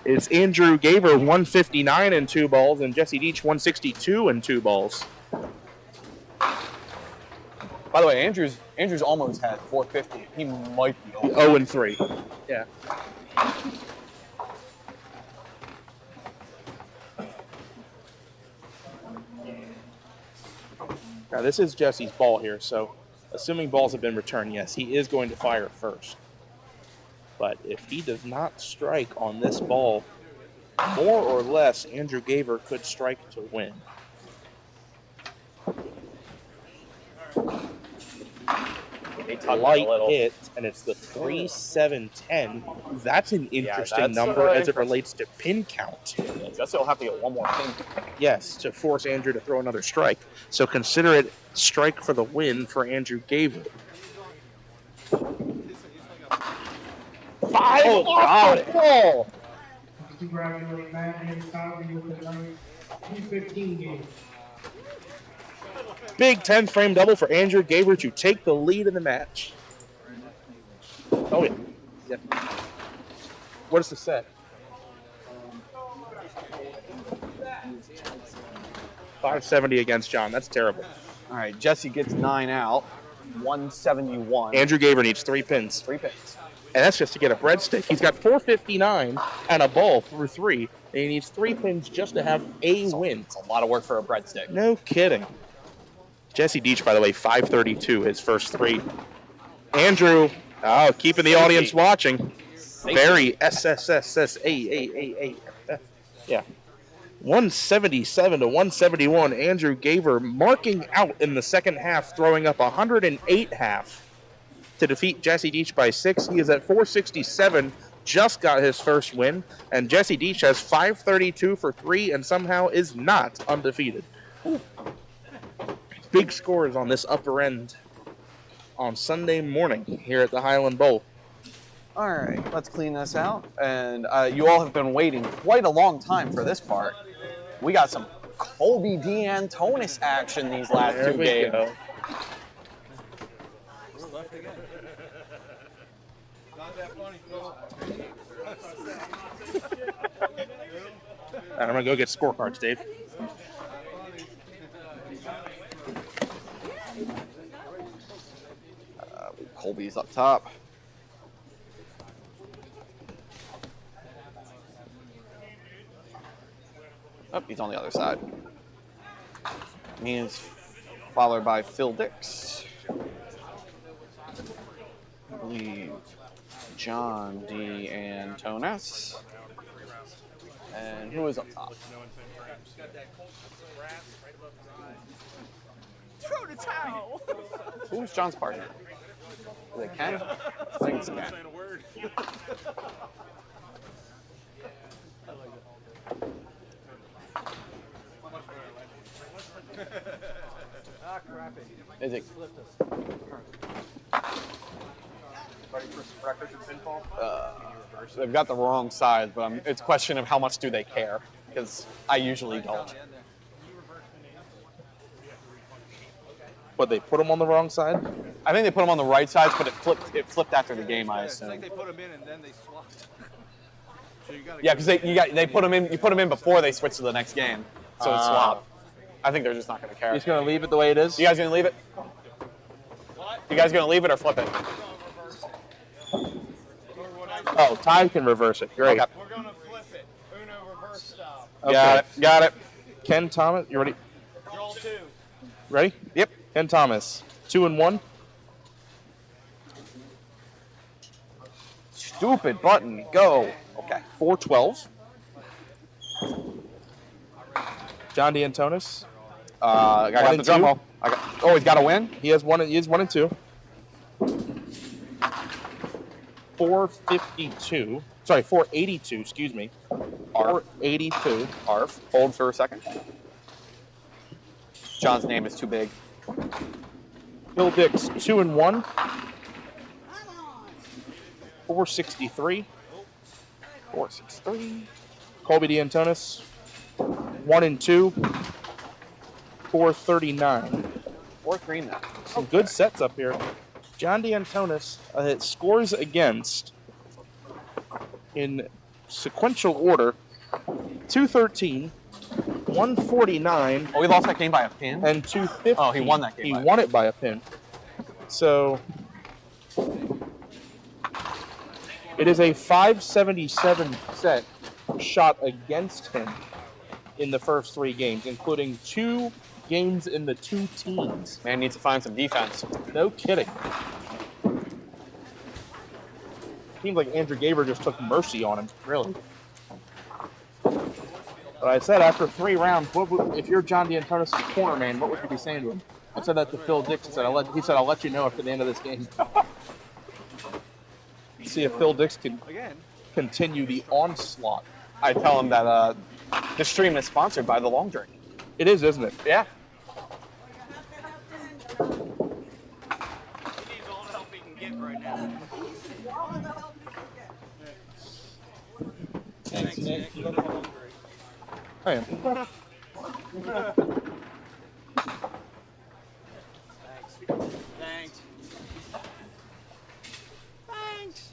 It's Andrew Gaver 159 and 2 balls, and Jesse Deach 162 and 2 balls. By the way, Andrew's almost had 450. He might be 0 and 3. Yeah. Now, this is Jesse's ball here, so assuming balls have been returned, yes, he is going to fire first. But if he does not strike on this ball, more or less, Andrew Gaver could strike to win. Light hit, and it's the 3-7-10. That's an interesting number as it relates to pin count. Yeah, Jesse will have to get one more pin. Yes, to force Andrew to throw another strike. So consider it strike for the win for Andrew Gaver. 5 off the ball. Congratulations, Matt and Tommy with the 215 game. Big 10-frame double for Andrew Gaver to take the lead in the match. Oh, yeah. What is the set? 570 against John. That's terrible. All right, Jesse gets 9 out. 171. Andrew Gaver needs 3 pins. 3 pins. And that's just to get a breadstick. He's got 459 and a ball through 3. And he needs 3 pins just to have a win. It's a lot of work for a breadstick. No kidding. Jesse Deach, by the way, 532, his first 3. Andrew, keeping the audience watching. Very SSSSAAAA. Yeah. 177 to 171. Andrew Gaver marking out in the second half, throwing up 108 half to defeat Jesse Deach by 6. He is at 467, just got his first win, and Jesse Deach has 532 for 3 and somehow is not undefeated. Ooh. Big scores on this upper end on Sunday morning here at the Highland Bowl. All right, let's clean this out. And you all have been waiting quite a long time for this part. We got some Colby D'Antonis action these last 2 games. Go. I'm going to go get scorecards, Dave. Colby's up top. Oh, he's on the other side. He is followed by Phil Dix. I believe John D'Antonis. And who is up top? Throw the towel. Who's John's partner? Is it Ken? I think it's Ken. Is it? They've got the wrong side, but it's a question of how much do they care, because I usually don't. What, they put them on the wrong side? I think they put them on the right side, but it flipped after the game, I assume. It's like they put them in and then they swapped. So yeah, because they put them in. You put them in before they switch to the next game, so it's swapped. I think they're just not going to care. He's going to leave it the way it is? You guys going to leave it? You guys going to leave it or flip it? Oh, Ty can reverse it. Great. Okay. We're going to flip it. Uno reverse style. Okay. Got it. Ken Thomas, you ready? Draw 2. Ready? Yep. Ken Thomas, 2 and 1. Stupid button. Go. Okay. 412. John D'Antonis. I got the drum roll. He's got a win? He has 1 and 2. 452. Sorry, 482, excuse me. 482. Arf. Hold for a second. John's name is too big. Bill Dix, 2 and 1. 463. 463. Colby D'Antonis, 1 and 2. 439. 4-3 now. Some good sets up here. John D'Antonis scores against in sequential order 213, 149. Oh, he lost that game by a pin? And 250. Oh, he won that game. He won it by a pin. So it is a 577 set shot against him in the first 3 games, including 2 games in the 2 teens. Man needs to find some defense. No kidding. Seems like Andrew Gaber just took mercy on him, really. But I said after 3 rounds, if you're John D'Antonis' corner man, what would you be saying to him? I said that to Phil Dix. He said, I'll let you know after the end of this game. See if Phil Dix can continue the onslaught. I tell him that the stream is sponsored by the long drink. It is, isn't it? Yeah. He needs all the help he can get right now. Thanks, Nick. I am. Thanks. Thanks. Thanks.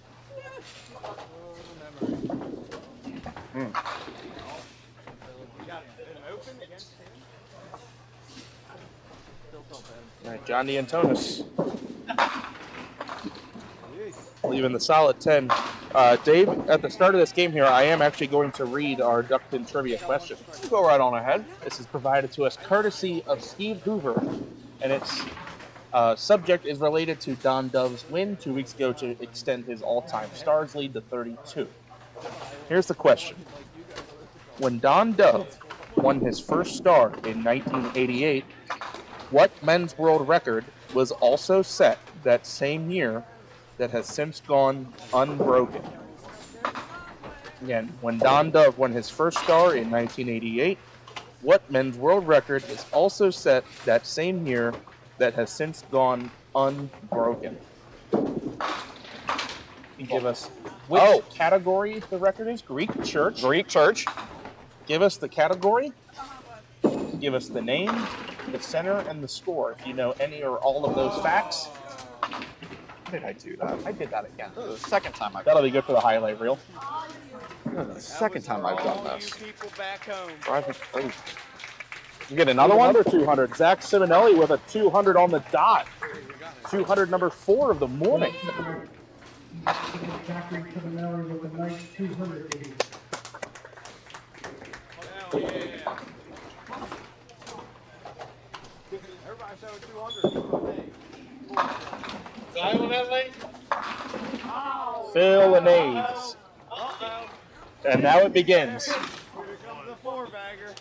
All right, John D'Antonis. Leaving the solid 10. Dave, at the start of this game here, I am actually going to read our Duck Pin trivia question. Go right on ahead. This is provided to us courtesy of Steve Hoover, and its subject is related to Don Dove's win 2 weeks ago to extend his all-time stars lead to 32. Here's the question. When Don Dove won his first star in 1988, what men's world record was also set that same year that has since gone unbroken? Again, when Don Dove won his first star in 1988, what men's world record is also set that same year that has since gone unbroken? You give us which category the record is. Greek church. Greek church. Give us the category. Give us the name, the center, and the score. If you know any or all of those facts. How did I do that? I did that again. This is the second time I've That'll be good for the highlight reel. This is the second time I've done this. People back home. You get another one? Another 200. Zach Simonelli with a 200 on the dot. 200 number 4 of the morning. Zachary Tabanelli with a nice 200 lead. Hell yeah. Everybody showed 200. Phil and A's. And now it begins. Here comes the 4-bagger.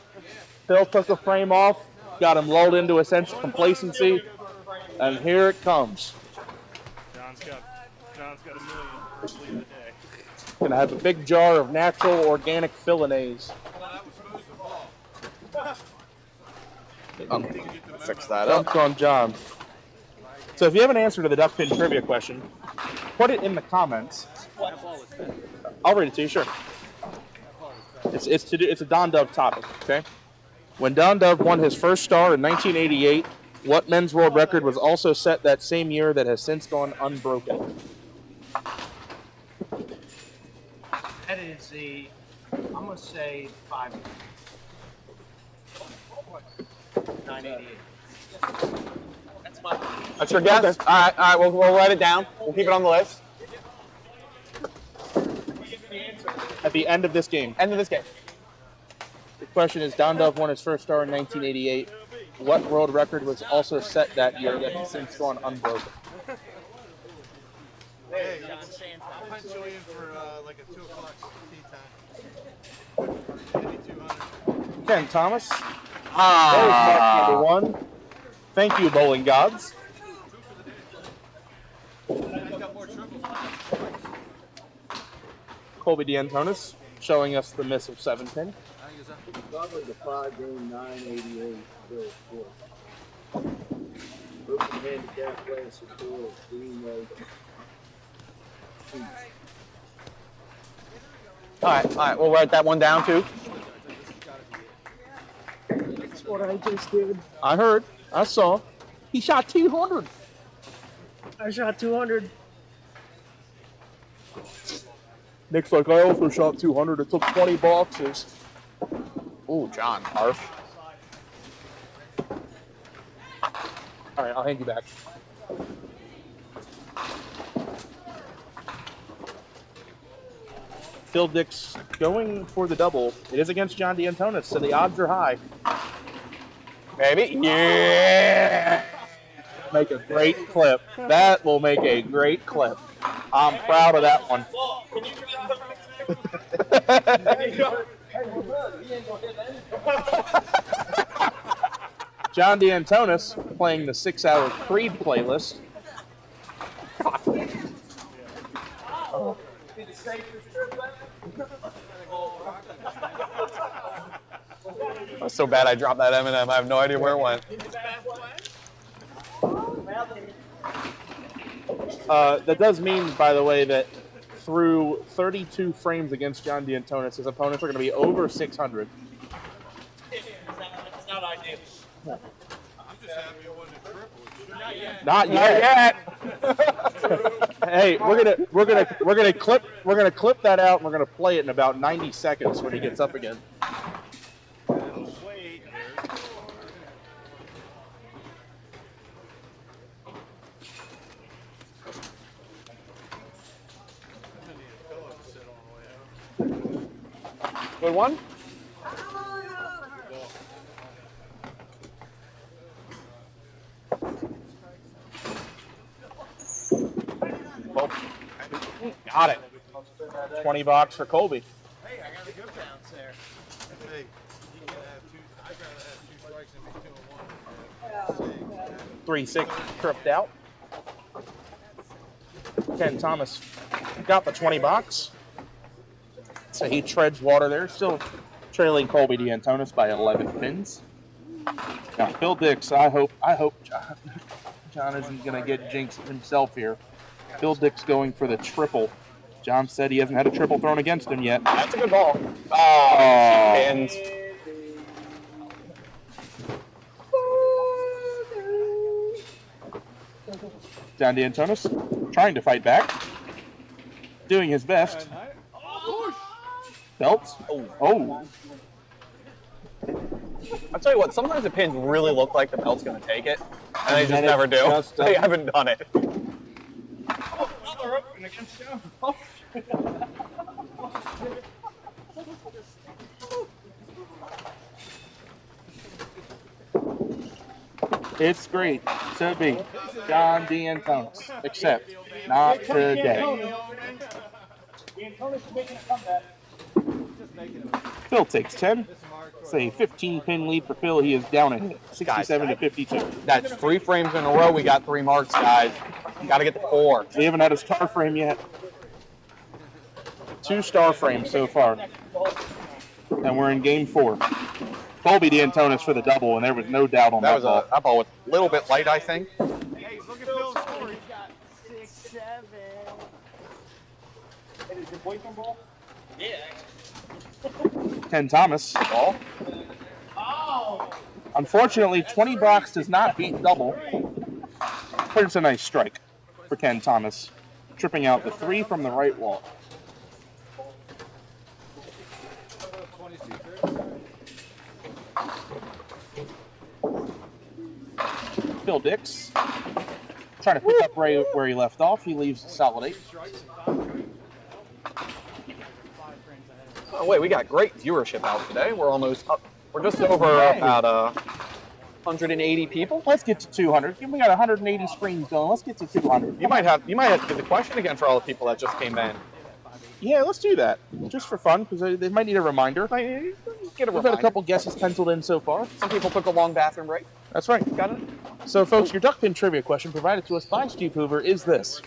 Phil took the frame off, got him lulled into a sense of complacency, and here it comes. John's got a million first lead of the day. Gonna have a big jar of natural organic Philanaise. Fix that up. Dumped on John. So if you have an answer to the duck pin trivia question, put it in the comments. I'll read it to you, sure. It's a Don Dove topic, okay? When Don Dove won his first star in 1988, what men's world record was also set that same year that has since gone unbroken? That is the, I'm going to say 5. 988. That's my. That's your guess? Okay. All right, we'll write it down. We'll keep it on the list. At the end of this game. End of this game. The question is, Don Dove won his first star in 1988. What world record was also set that year that has since gone unbroken? Hey, I'll punch you in for like a 2 o'clock tea time. 200. Ken Thomas. There's mark number 1. Thank you, bowling gods. Colby D'Antonis showing us the miss of 7-pin. Probably the 5-game 988 Bill score. Brooklyn handicap class of 4, Greenway. All right, we'll write that one down too. That's what I just did. I heard. I saw. He shot 200. I shot 200. Nick's like, I also shot 200. It took 20 boxes. Ooh, John, arf. All right, I'll hand you back. Phil Dix going for the double. It is against John D'Antonis, so the odds are high. Baby. Yeah. Make a great clip. That will make a great clip. I'm proud of that one. John D'Antonis playing the 6-hour Creed playlist. I was so bad I dropped that M&M. I have no idea where it went. That does mean, by the way, that through 32 frames against John D'Antonis, his opponents are going to be over 600. It's not ideal. I'm just happy it wasn't triple. Not yet. Hey, we're gonna clip that out, and we're gonna play it in about 90 seconds when he gets up again. Good one. Well, got it. $20 for Colby. Hey, I got a good bounce there. Hey, you can have two. I'd rather have 2 strikes than be 2 and 1. 3-6 tripped out. Ken Thomas got the $20. So he treads water there, still trailing Colby D'Antonis by 11 pins. Now, Phil Dix, I hope John isn't going to get jinxed himself here. Phil Dix going for the triple. John said he hasn't had a triple thrown against him yet. That's a good ball. Oh, pins. John D'Antonis trying to fight back. Doing his best. Belts. Oh. I'll tell you what, sometimes the pins really look like the belt's going to take it, and they just never do. They haven't done it. Another open against you. It's great to be John D'Antonis, except not today. Phil takes 10. It's a 15-pin lead for Phil. He is down at 67 to 52. That's 3 frames in a row. We got 3 marks, guys. Got to get the 4. We haven't had a star frame yet. 2 star frames so far. And we're in game 4. Colby D'Antonis for the double, and there was no doubt on that ball. That ball was a little bit light, I think. Hey, look at Phil's score. He's got 6, 7. It is your boyfriend ball? Yeah. Ken Thomas. Ball. Oh! Unfortunately, 20 bucks does not beat double. But it's a nice strike for Ken Thomas, tripping out the 3 from the right wall. Phil Dix trying to pick up right where he left off. He leaves a solid 8. Oh, wait, we got great viewership out today. We're almost up. We're just over about 180 people. Let's get to 200. We got 180 screens going. Let's get to 200. You might have to do the question again for all the people that just came in. Yeah, let's do that. Just for fun, because they might need a reminder. Get a We've had a couple guesses penciled in so far. Some people took a long bathroom break. That's right. Got it? So, folks, your duck pin trivia question provided to us by Steve Hoover is this.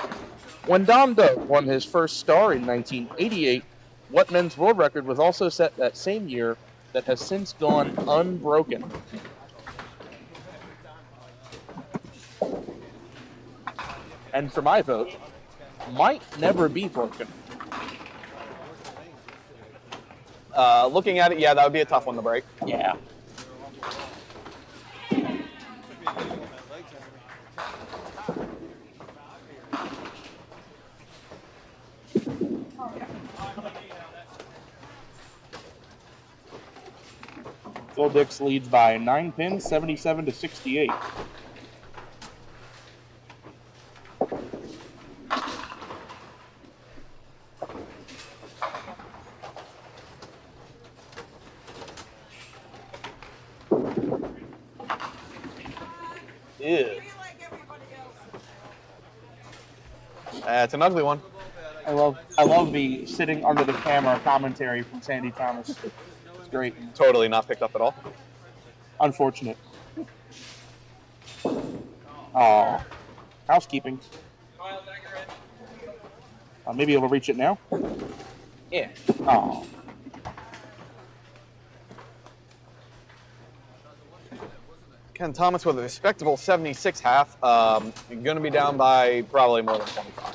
When Dom Doe won his first star in 1988, what men's world record was also set that same year that has since gone unbroken? And for my vote, might never be broken. Looking at it, yeah, that would be a tough one to break. Yeah. Phil Dix leads by 9 pins, 77 to 68. It's an ugly one. I love the sitting under the camera commentary from Sandy Thomas. It's great. Totally not picked up at all. Unfortunate. Oh, housekeeping. Maybe able to reach it now. Yeah. Oh. Ken Thomas with a respectable 76 half. Going to be down by probably more than 25.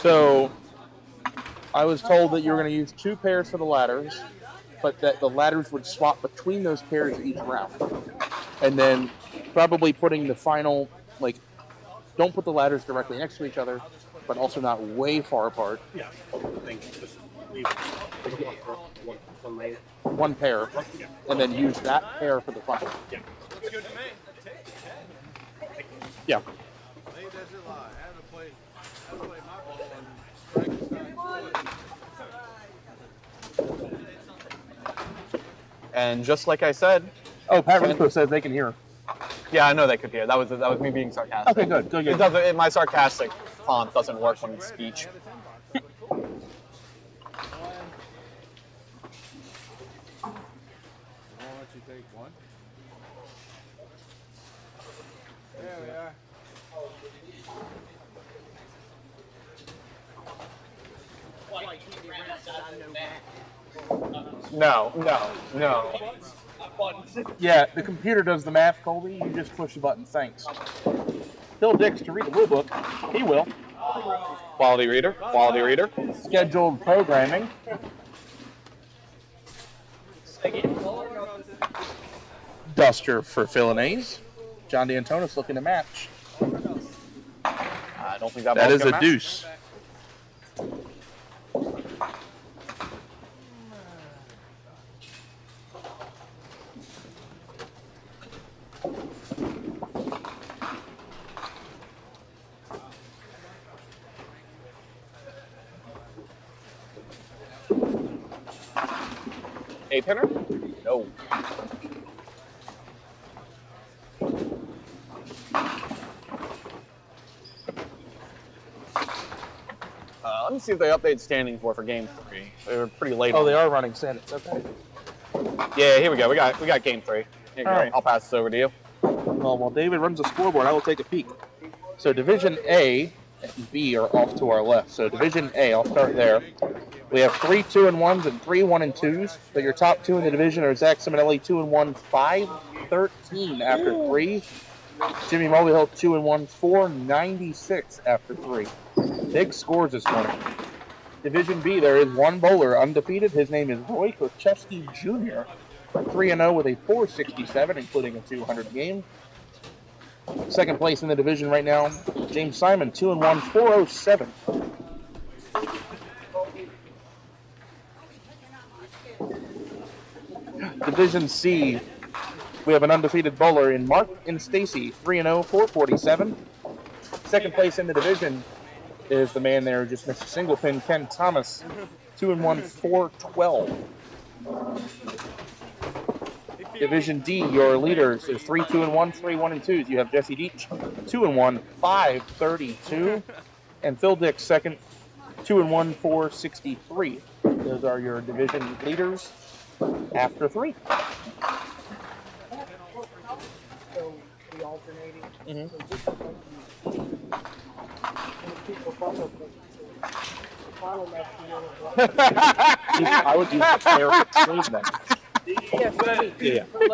So, I was told that you were going to use 2 pairs for the ladders, but that the ladders would swap between those pairs each round. And then probably putting the final, like, don't put the ladders directly next to each other, but also not way far apart. Yeah. Just leave one pair, and then use that pair for the final. Yeah. Looks good to me. Yeah. And just like I said, oh, Pat Rinko says they can hear. Yeah, I know they could hear. That was me being sarcastic. Okay, good. It doesn't. My sarcastic font doesn't work when it's speech. There we are. No. Yeah, the computer does the math, Colby. You just push the button. Thanks. Bill Dix to read the rule book. He will. Quality reader. Quality reader. Scheduled programming. Duster for Philinase. John D'Antonis looking to match. I don't think that is a match. deuce. A pinner? No. Let me see if they update standings for game 3. They were pretty late. Oh, they are running standings. Okay. Yeah, here we go. We got game 3. Here you go. Right. I'll pass this over to you. Well, while David runs the scoreboard, I will take a peek. So Division A and B are off to our left. So Division A, I'll start there. We have 3 2-1s and 3 1-2s. But your top 2 in the division are Zach Simonelli 2-1, 5-13 after 3. Jimmy Mulvihill 2-1, 4-96 after 3. Big scores this morning. Division B, there is one bowler undefeated. His name is Roy Kochevsky Jr. 3-0 with a 467, including a 200 game. Second place in the division right now, James Simon 2-1, 407. Division C, we have an undefeated bowler in Mark and Stacy, 3-0, 447. Second place in the division is the man there who just missed a single pin, Ken Thomas, 2-1, 412. Division D, your leaders is 3 2-1, 3 1-2s. You have Jesse Deach, 2-1, 532, and Phil Dix second, 2-1, 463. Those are your division leaders after 3. So the alternating. I would use the pair of sleeves then. Yes, Yeah. Then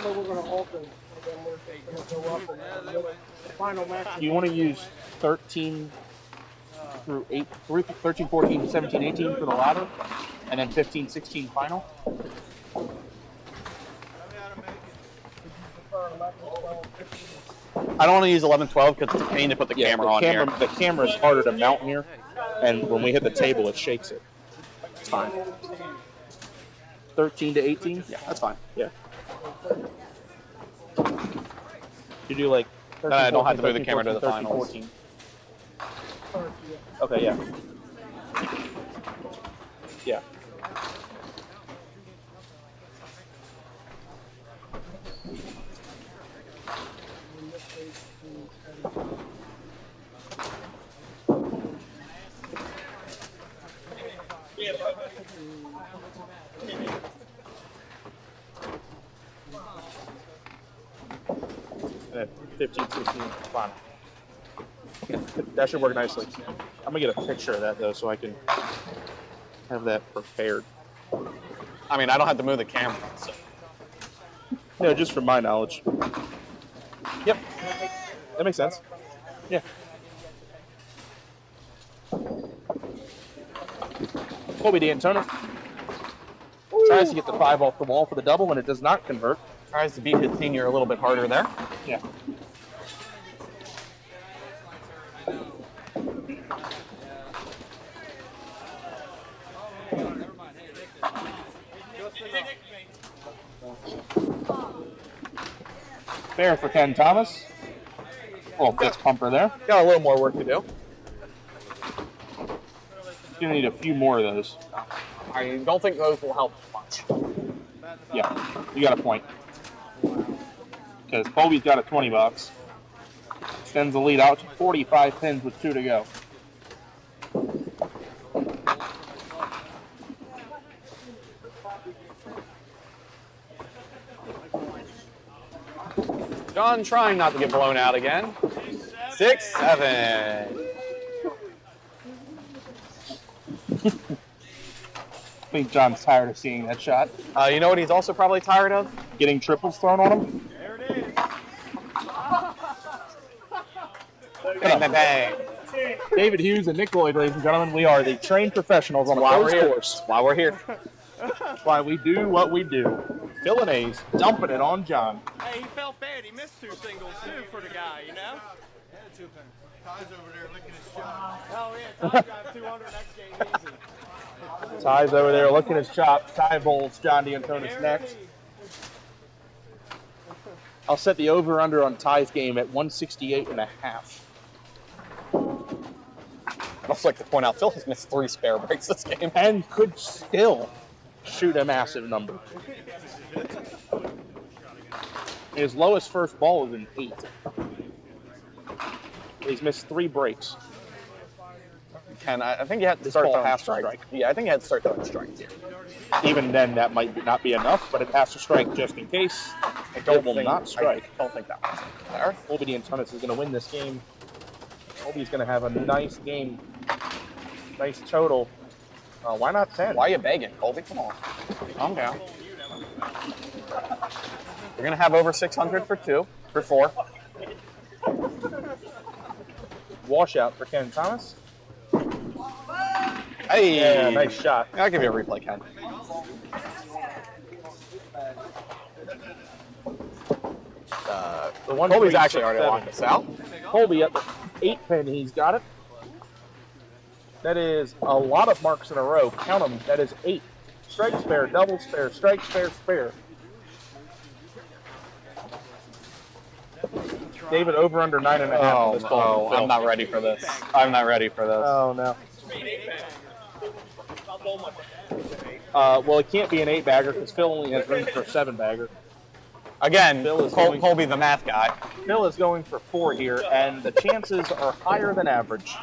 we're going to alter, and then we're going to go up and the final match. You want to use 13 through 8, 13, 14, 17, 18 for the ladder, and then 15, 16 final. I don't want to use 11-12 because it's a pain to put the camera on here. The camera is harder to mount here, and when we hit the table, it shakes it. It's fine. 13 to 18? Yeah, that's fine. Yeah. You do like 13, Then I don't 14, have to move the 13, camera to the 14, finals. 14. Okay, yeah. Yeah. And then 15, 16, fine. That should work nicely. I'm gonna get a picture of that though, so I can have that prepared. I mean, I don't have to move the camera. So. No, just from my knowledge. Yep, that makes sense. Yeah. Colby D'Antona tries to get the 5 off the wall for the double, and it does not convert. Tries to beat his senior a little bit harder there. Yeah. Fair for Ken Thomas. Oh, fist pumper there. Got a little more work to do. Gonna need a few more of those. I don't think those will help much. Yeah, you got a point. Because Colby's got a 20 bucks. Extends the lead out to 45 pins with 2 to go. John trying not to get blown out again. 6, 7. I think John's tired of seeing that shot. You know what he's also probably tired of? Getting triples thrown on him. There it is. Bang, bang, bang. David Hughes and Nick Lloyd, ladies and gentlemen, we are the trained professionals on the first course. Why we're here. That's why we do what we do. Filling A's, dumping it on John. Hey, he felt bad. He missed 2 singles, too, for the guy, you know? Ty's over there licking his chops. Oh, yeah. Ty's got 200 next game easy. Ty's over there looking his chops. Ty bowls John D'Antonis next. I'll set the over-under on Ty's game at 168.5. I'd also like to point out, Phil has missed 3 spare breaks this game. And could still shoot a massive number. His lowest first ball is an 8. He's missed 3 breaks. Ken, I think you had to start throwing strike. Yeah, I think you had to start throwing strikes here. Even then, that might not be enough, but it has to strike just in case. It will not strike. I don't think that was there. Colby D'Antonis is going to win this game. Colby's going to have a nice game. Nice total. Why not 10? Why are you begging, Colby? Come on. Calm down. You're going to have over 600 for 2, for 4. Washout for Ken Thomas. Hey! Yeah, nice shot. I'll give you a replay, Ken. Colby's actually already locked us out. Colby up 8 pin, he's got it. That is a lot of marks in a row. Count them. That is 8. Strike spare, double spare, strike spare, spare. David over under 9.5. Oh, I'm not ready for this. I'm not ready for this. Oh no. Well, it can't be an 8-bagger because Phil only has room for a 7-bagger. Again, Colby the math guy. Phil is going for 4 here, and the chances are higher than average.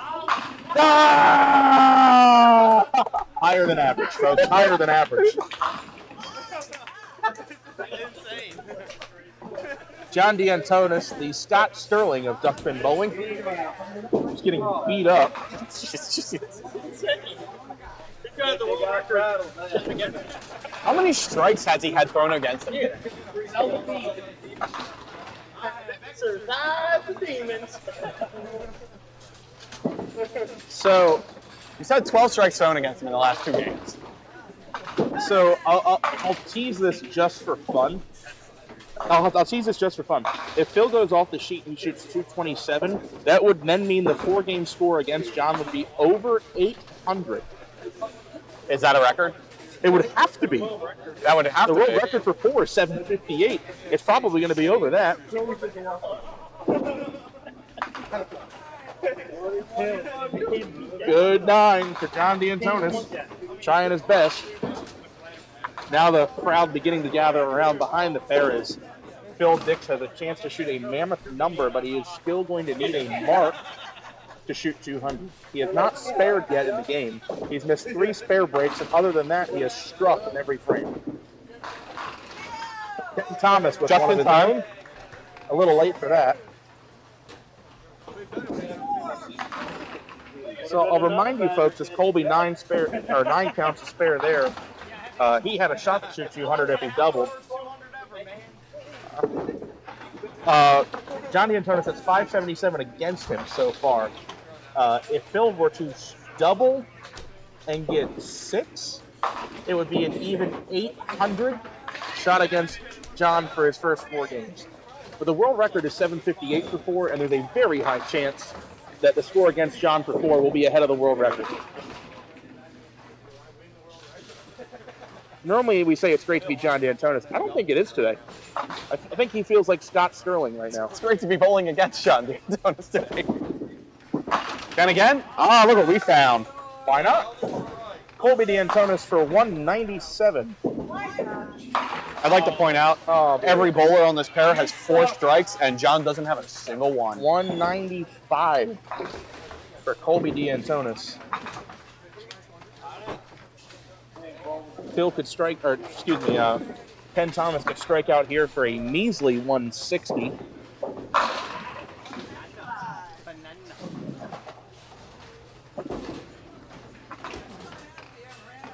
Ah! Higher than average, folks. Higher than average. Insane. John D'Antonis, the Scott Sterling of duckpin bowling, is getting beat up. How many strikes has he had thrown against him? So, he's had 12 strikes thrown against him in the last 2 games. So I'll tease this just for fun. I'll tease this just for fun. If Phil goes off the sheet and shoots 227, that would then mean the 4-game score against John would be over 800. Is that a record? It would have to be. That would have The to world be. record for 4 is 7:58. It's probably going to be over that. Good 9 for John D'Antonis, trying his best. Now the crowd beginning to gather around behind the pair as Phil Dix has a chance to shoot a mammoth number, but he is still going to need a mark to shoot 200. He has not spared yet in the game. He's missed 3 spare breaks, and other than that, he has struck in every frame. Kenton Thomas with Just one of in his time. own. A little late for that. So I'll remind you folks, as Colby 9 counts to spare there, he had a shot to shoot 200 if he doubled. John D'Antonis has 577 against him so far. If Phil were to double and get 6, it would be an even 800 shot against John for his first 4 games. But the world record is 758 for 4, and there's a very high chance that the score against John for 4 will be ahead of the world record. Normally we say it's great to be John D'Antonis. I don't think it is today. I think he feels like Scott Sterling right now. It's great to be bowling against John D'Antonis today. And again? Ah, look what we found. Why not? Colby D'Antonis for 197. I'd like to point out every bowler on this pair has 4 strikes, and John doesn't have a single one. 195 for Colby D'Antonis. Phil could strike, or excuse me, Ken Thomas could strike out here for a measly 160.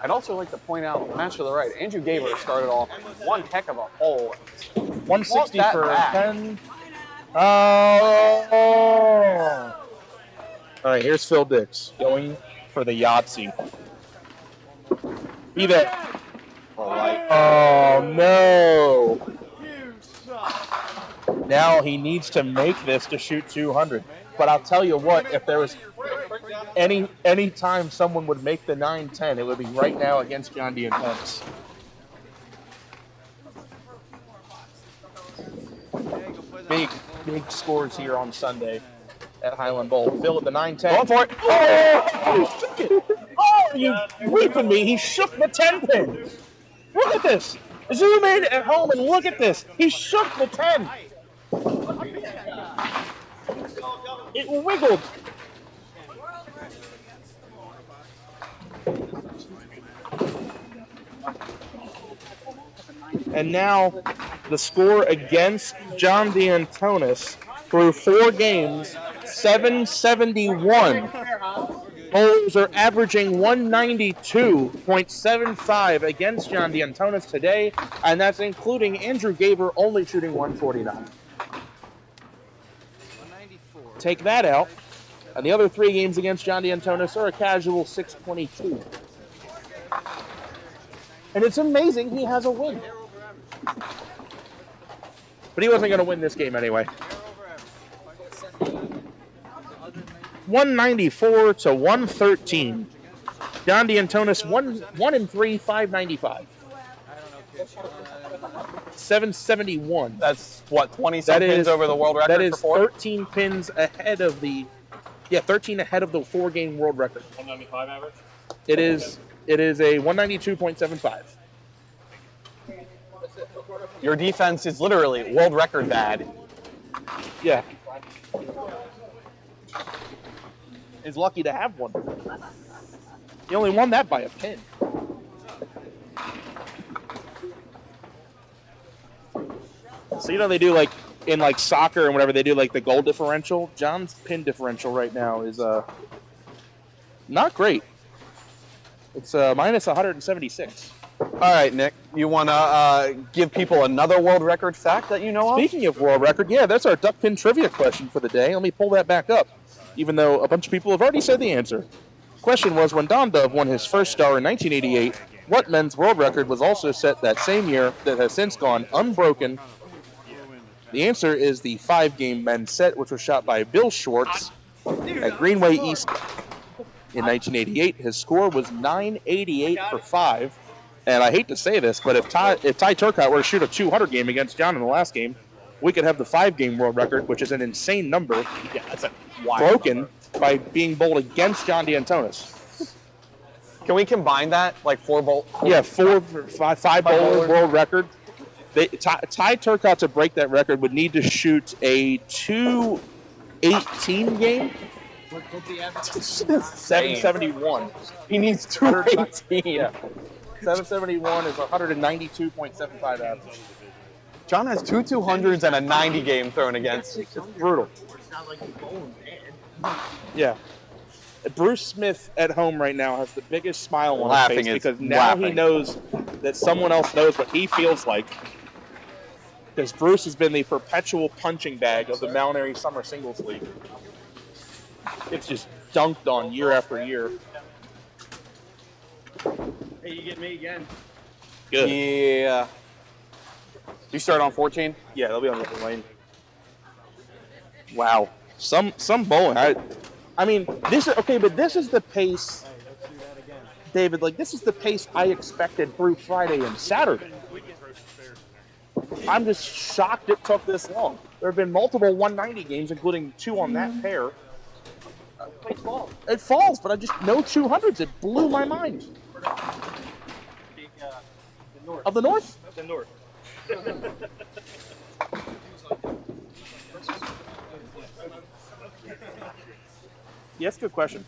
I'd also like to point out, match to the right, Andrew Gaver started off one heck of a hole. 160 for back. 10. Oh! All right, here's Phil Dix going for the Yahtzee. Be there. Oh, no. Now he needs to make this to shoot 200. But I'll tell you what, if there was any time someone would make the 9-10, it would be right now against John D'Antonis. Big scores here on Sunday at Highland Bowl. Phil at the 9-10. Going for it. Oh, you weeping me. He shook the 10 pin. Look at this. Zoom in at home and look at this. He shook the 10. It wiggled. And now the score against John D'Antonis through 4 games, 771. Bowlers are averaging 192.75 against John D'Antonis today, and that's including Andrew Gaver only shooting 149. Take that out, and the other 3 games against John D'Antonis are a casual 622. And it's amazing he has a win. But he wasn't going to win this game anyway. 194 to 113. John D'Antonis 1-3, 595. 771. That's what, 20-some pins over the world record that is for 4? 13 pins ahead of the 13 ahead of the 4-game world record. 195 average? It is a 192.75. Your defense is literally world record bad. Yeah. Is lucky to have one. He only won that by a pin. So they do like in like soccer and whatever, they do like the goal differential. John's pin differential right now is not great. It's minus 176. All right, Nick, you want to give people another world record fact that you know of? Speaking of world record, yeah, that's our duck pin trivia question for the day. Let me pull that back up, even though a bunch of people have already said the answer. Question was, when Don Dove won his first star in 1988, what men's world record was also set that same year that has since gone unbroken? The answer is the 5-game men's set, which was shot by Bill Schwartz at Greenway East in 1988. His score was 988 for 5. And I hate to say this, but if Ty Turcotte were to shoot a 200 game against John in the last game, we could have the 5-game world record, which is an insane number, that's a wild broken number. by being bowled against John D'Antonis. Can we combine that? Like 4 bowl? Yeah, five bowler world record. Ty Turcotte to break that record would need to shoot a 218 game. What's the average? 771. He needs 218. Yeah. 771 is 192.75 average. John has 2 200s and a 90 game thrown against. It's brutal. It's not like he's bowling bad. Yeah. Bruce Smith at home right now has the biggest smile on Laughing his face is because now he laughing. knows that someone else knows what he feels like. Because Bruce has been the perpetual punching bag of the Mount Airy Summer Singles League. It's just dunked on year after year. Hey, you get me again. Good. Yeah. You start on 14? Yeah, they'll be on the other lane. Wow. Some bowling. I mean, this is okay, but this is the pace, David. Like this is the pace I expected through Friday and Saturday. I'm just shocked it took this long. There have been multiple 190 games, including 2 on that pair. It falls, but I just no 200s. It blew my mind. The north. Of the north? The north. Yes, good question.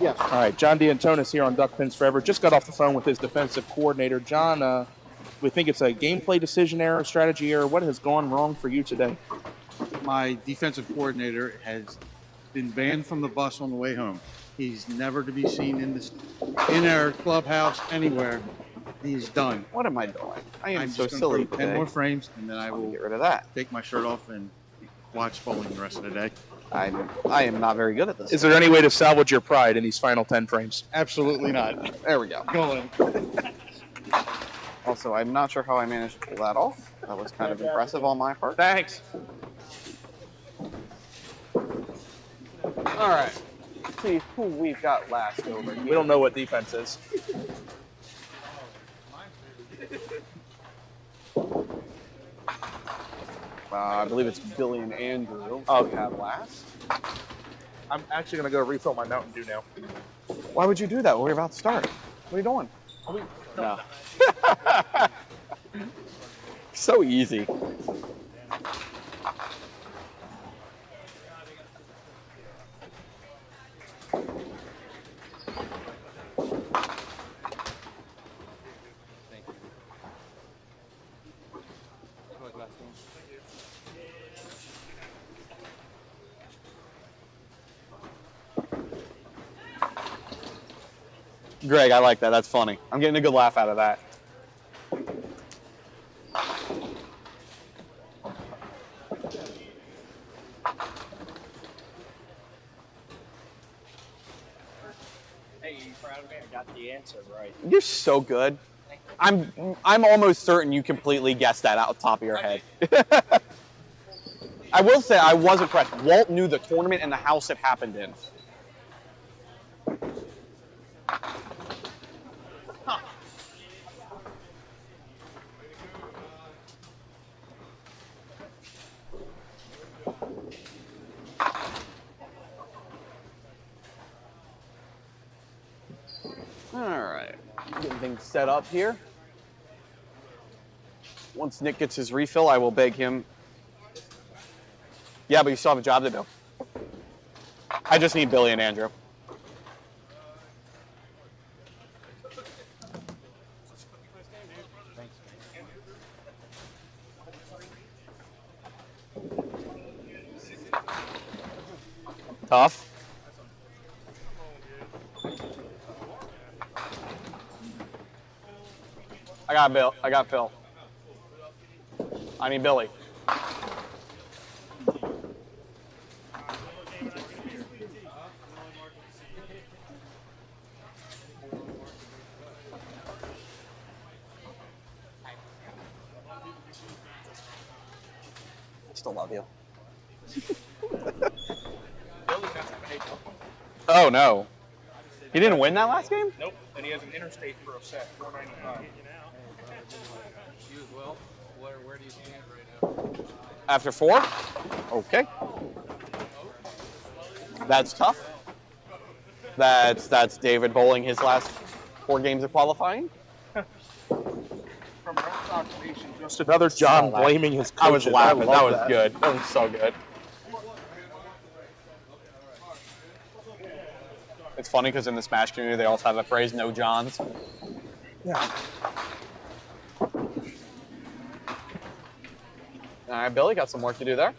Yeah. All right, John D'Antonis here on Duck Pins Forever. Just got off the phone with his defensive coordinator. John, we think it's a gameplay decision error, strategy error. What has gone wrong for you today? My defensive coordinator has been banned from the bus on the way home. He's never to be seen in our clubhouse anywhere. He's done. What am I doing? I am I'm so just silly gonna put 10 today. more frames, and then I will Get rid of that. take my shirt off and watch bowling the rest of the day. I am not very good at this. Is there any way to salvage your pride in these final 10 frames? Absolutely not. There we go. Going. Also, I'm not sure how I managed to pull that off. That was kind of impressive on my part. Thanks. All right. Let's see who we've got last over here. We don't know what defense is. I believe it's Billy and Andrew. Oh, we have last. I'm actually going to go refill my Mountain Dew now. Why would you do that? We're about to start. What are you doing? No. So easy. Greg, I like that. That's funny. I'm getting a good laugh out of that. Hey, you proud of me? I got the answer right. You're so good. I'm almost certain you completely guessed that out the top of your head. I will say I was impressed. Walt knew the tournament and the house it happened in. All right, getting things set up here. Once Nick gets his refill, I will beg him. Yeah, but you still have a job to do. I just need Billy and Andrew. Tough. I got Bill. I got Phil. I need Billy. still love you. Billy has to pay. Oh, no. He didn't win that last game? Nope, and he has an interstate for a set, $4.95. You as well? Where do you stand right now? After 4? Okay. That's tough. That's David bowling his last 4 games of qualifying. From Red Sox Nation, just another John blaming his coaches. I was laughing. That was love good. That was so good. It's funny because in the Smash community, they also have the phrase "No Johns." Yeah. All right, Billy, got some work to do there.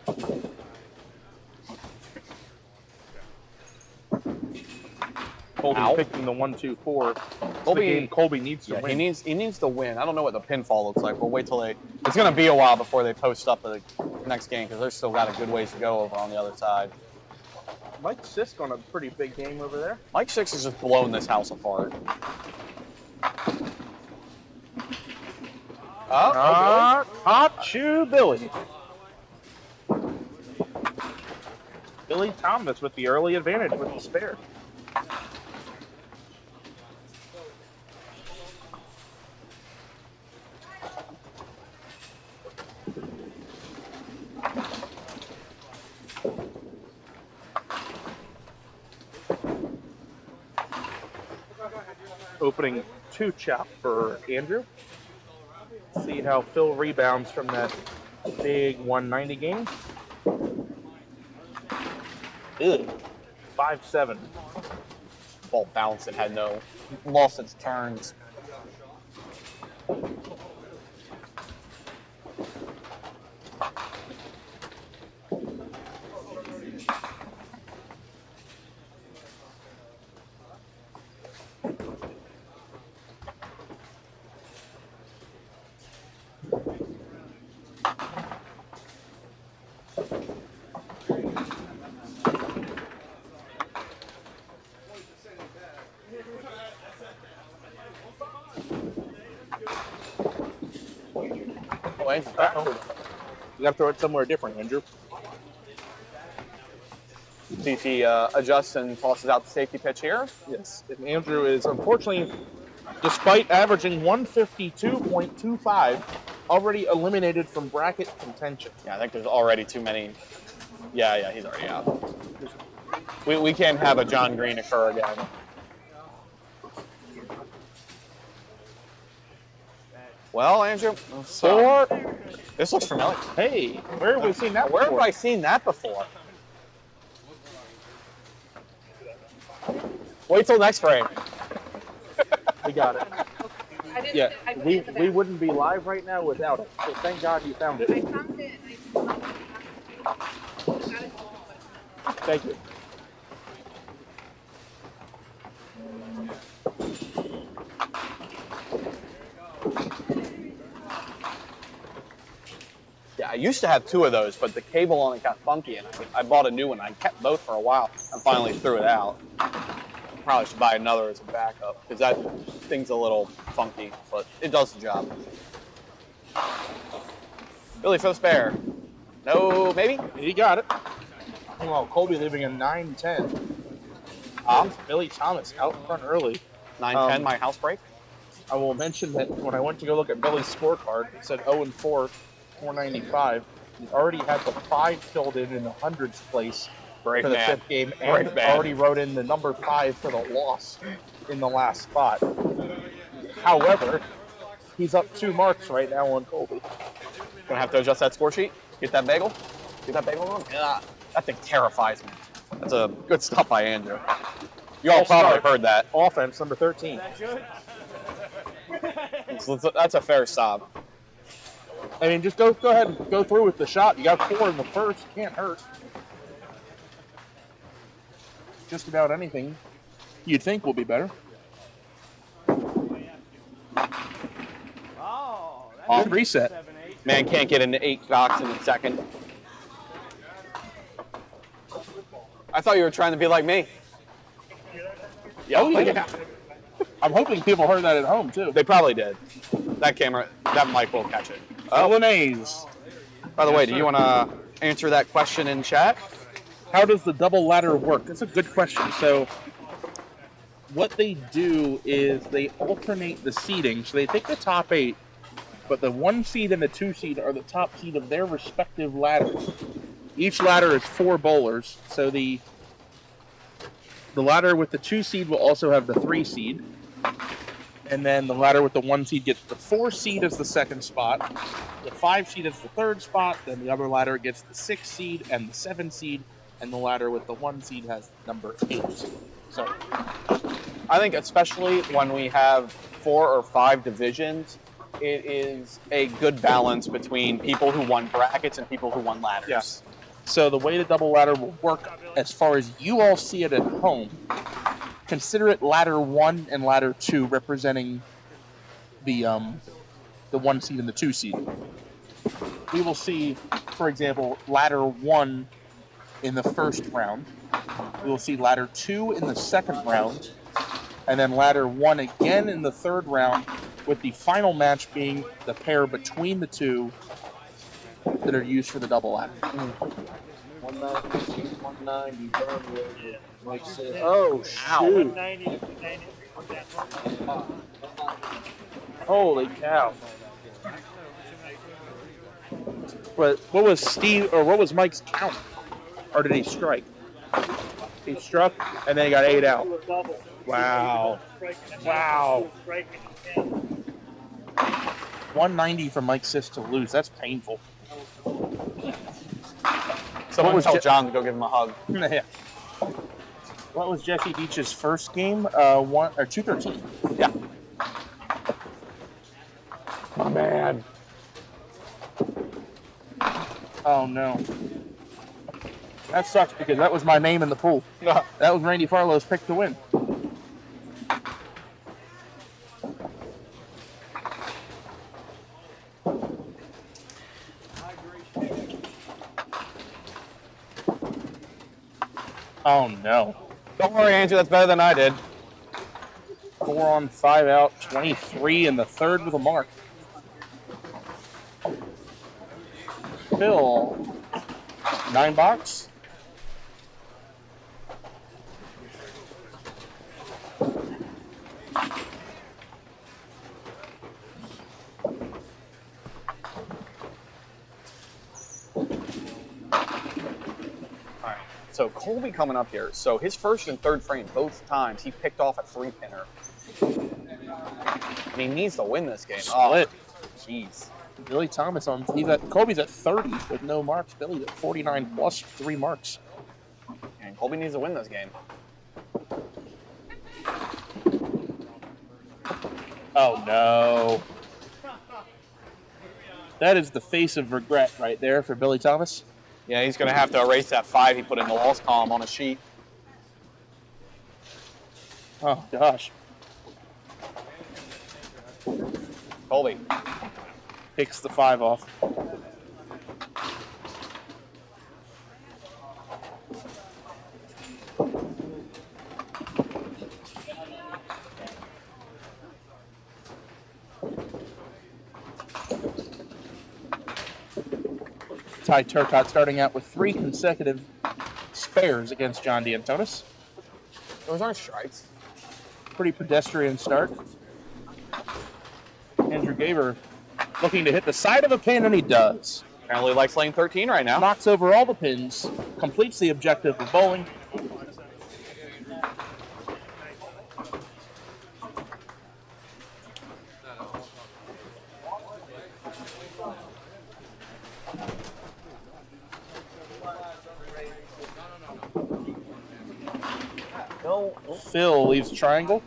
Colby picking the 1-2-4. Colby needs to win. He needs to win. I don't know what the pinfall looks like. We'll wait till they. It's going to be a while before they post up the next game because they've still got a good ways to go over on the other side. Mike Sisk on a pretty big game over there. Mike Six has just blown this house apart. Hot shoe Billy. Billy Thomas with the early advantage with the spare. Opening 2 chop for Andrew. See how Phil rebounds from that big 190 game. 5-7. Ball bounced. It had lost its turns. You got to throw it somewhere different, Andrew. See if he adjusts and tosses out the safety pitch here. Yes. And Andrew is, unfortunately, despite averaging 152.25, already eliminated from bracket contention. Yeah, I think there's already too many. Yeah, he's already out. We can't have a John Green occur again. Well, Andrew, this looks familiar. Hey, where have we seen that before? Where have I seen that before? Wait till next frame. We got it. Yeah, we wouldn't be live right now without it. So thank God you found it. I found it. Thank you. Yeah, I used to have 2 of those, but the cable on it got funky, and I bought a new one. I kept both for a while and finally threw it out. Probably should buy another as a backup because that thing's a little funky, but it does the job. Billy for the spare. No, maybe? He got it. Well, Colby leaving a 9-10. Billy Thomas out front early. 9-10, my house break. I will mention that when I went to go look at Billy's scorecard, it said 0-4, 495. He already had the 5 filled in the hundreds place for the 5th game, and already wrote in the number 5 for the loss in the last spot. However, he's up 2 marks right now on Colby. Gonna have to adjust that score sheet. Get that bagel. Get that bagel on. Yeah, that thing terrifies me. That's a good stop by Andrew. You all probably heard that. Offense, number 13. That's a fair stop. I mean, just go ahead and go through with the shot. You got 4 in the first. Can't hurt. Just about anything you'd think will be better. Off reset. Man can't get into 8 stocks in a second. I thought you were trying to be like me. Yeah. I'm hoping people heard that at home, too. They probably did. That mic will catch it. Bolognese. By the way, do you want to answer that question in chat. How does the double ladder work? That's a good question. So what they do is they alternate the seeding. So they take the top 8, but the 1 seed and the 2 seed are the top seed of their respective ladders. Each ladder is 4 bowlers, so the ladder with the 2 seed will also have the 3 seed, and then the ladder with the 1 seed gets the 4 seed as the 2nd spot, the 5 seed as the 3rd spot, then the other ladder gets the 6 seed and the 7 seed, and the ladder with the 1 seed has number 8. So I think especially when we have 4 or 5 divisions, it is a good balance between people who won brackets and people who won ladders. Yes. So the way the double ladder will work, as far as you all see it at home, consider it ladder 1 and ladder 2 representing the 1 seed and the 2 seed. We will see, for example, ladder 1 in the first round. We will see ladder 2 in the second round, and then ladder 1 again in the third round, with the final match being the pair between the 2 that are used for the double ladder. 190, 190, Burnwood, Mike said. Oh, shoot. 190 to 90. Holy cow. But what was Mike's count? Or did he strike? He struck and then he got 8 out. Wow. Wow. 190 for Mike Sis to lose. That's painful. Someone tell John to go give him a hug. Yeah. What was Jesse Deach's first game? 213. Yeah. My man. Oh no. That sucks because that was my name in the pool. That was Randy Farlow's pick to win. Oh no. Don't worry, Andrew, that's better than I did. 4 on 5 out, 23 in the third with a mark. Phil, 9 box. So Colby coming up here. So his first and third frame, both times, he picked off a 3-pinner. And he needs to win this game. Split. Jeez. Billy Thomas Colby's at 30 with no marks. Billy's at 49 plus 3 marks. And Colby needs to win this game. Oh no. That is the face of regret right there for Billy Thomas. Yeah, he's going to have to erase that 5 he put in the loss column on a sheet. Oh, gosh. Colby. Picks the 5 off. Ty Turcotte starting out with 3 consecutive spares against John D'Antonis. Those aren't strikes. Pretty pedestrian start. Andrew Gaber looking to hit the side of a pin, and he does. Apparently likes lane 13 right now. Knocks over all the pins, completes the objective of bowling. Phil leaves triangle.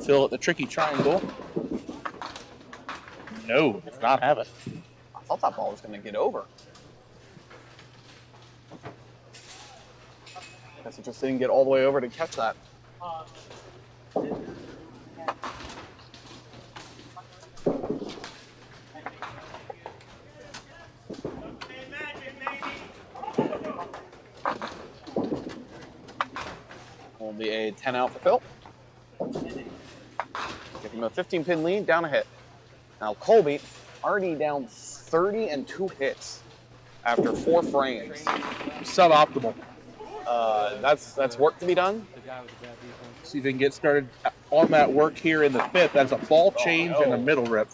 Phil at the tricky triangle. No, does not have it. I thought that ball was going to get over. Guess it just didn't get all the way over to catch that. It'll be a 10 out for Phil. Give him a 15-pin lead, down a hit. Now Colby already down 30 and 2 hits after 4 frames. Suboptimal. That's work to be done. See if they can get started on that work here in the 5th. That's a ball change and a middle rip.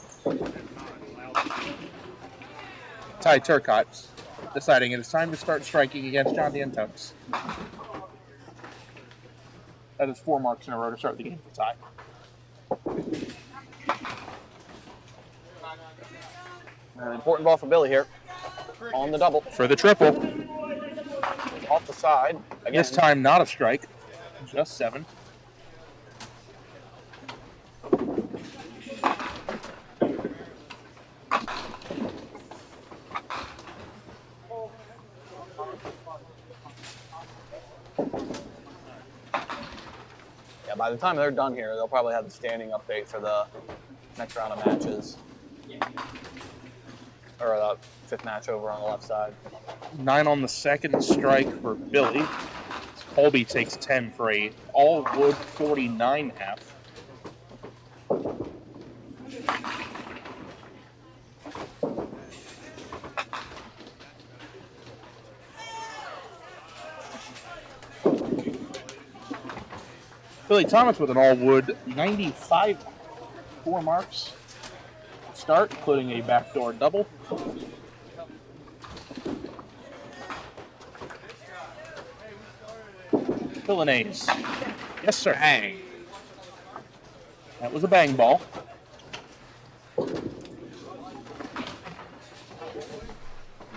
Ty Turcotte deciding it is time to start striking against John D'Antonis. That is 4 marks in a row to start the game for Ty. An important ball for Billy here. On the double. For the triple. Off the side. Again. This time not a strike. Just 7. Yeah, by the time they're done here, they'll probably have the standing update for the next round of matches. Or the 5th match over on the left side. 9 on the second strike for Billy. Colby takes 10 for a all-wood 49 half. Billy Thomas with an all-wood 95, 4 marks. Start, including a backdoor double. Villainese. Yes, sir. Bang. That was a bang ball.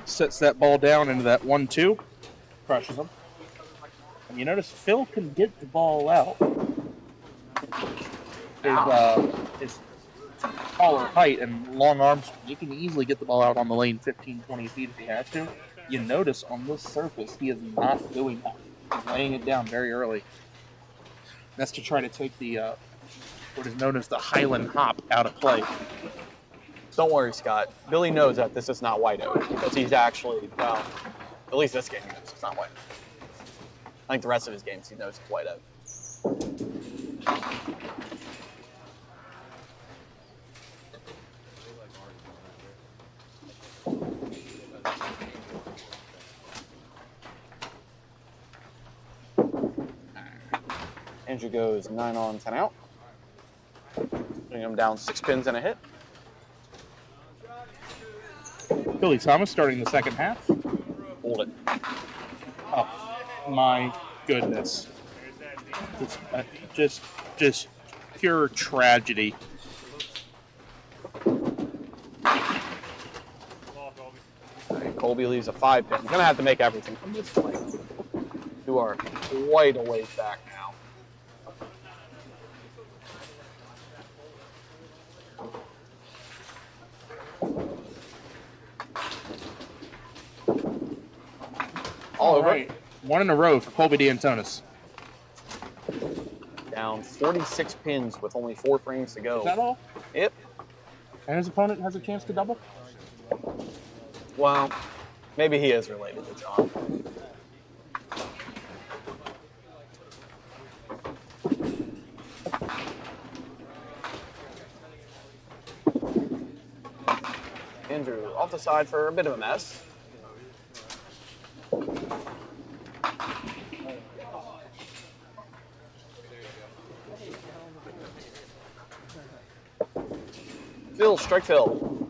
Sets that ball down into that 1-2. Crushes him. And you notice Phil can get the ball out. His taller height and long arms, he can easily get the ball out on the lane 15, 20 feet if he has to. You notice on this surface, he is not doing that. He's laying it down very early. That's to try to take the what is known as the Highland hop out of play. Don't worry, Scott. Billy knows that this is not white out because he's actually, well, at least this game he knows it's not white out. I think the rest of his games he knows it's white out. Andrew goes 9 on, 10 out. Putting him down 6 pins and a hit. Billy Thomas starting the second half. Hold it. Oh, my goodness. Just pure tragedy. Colby leaves a 5 pin. Gonna have to make everything from this point. You are quite a ways back now. All right. 1 in a row for Colby D'Antonis. Down 46 pins with only 4 frames to go. Is that all? Yep. And his opponent has a chance to double? Well, maybe he is related to John. Andrew off the side for a bit of a mess. Phil, strike Phil.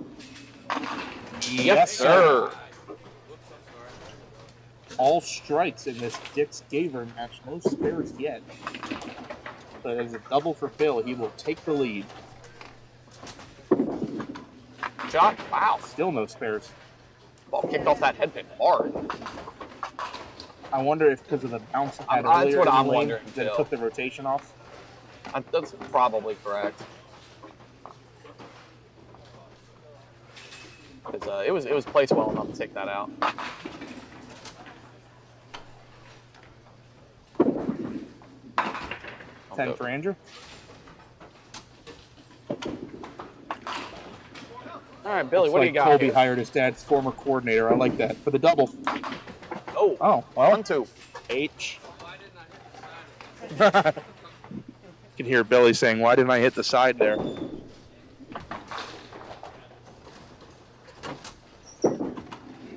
Yes, sir. All strikes in this Dix Gaver match. No spares yet. But as a double for Phil, he will take the lead. Shot. Wow. Still no spares. Ball kicked off that head pin hard. I wonder if because of the bounce it had That's earlier what in the I'm lane, wondering, that too. took the rotation off. That's probably correct. Because it was placed well enough to take that out. I'll 10 go. for Andrew. All right, Billy, Looks what do like you got Colby here? hired his dad's former coordinator. I like that. For the double. Oh, Oh, well. 1-2. H. You can hear Billy saying, "Why didn't I hit the side there?"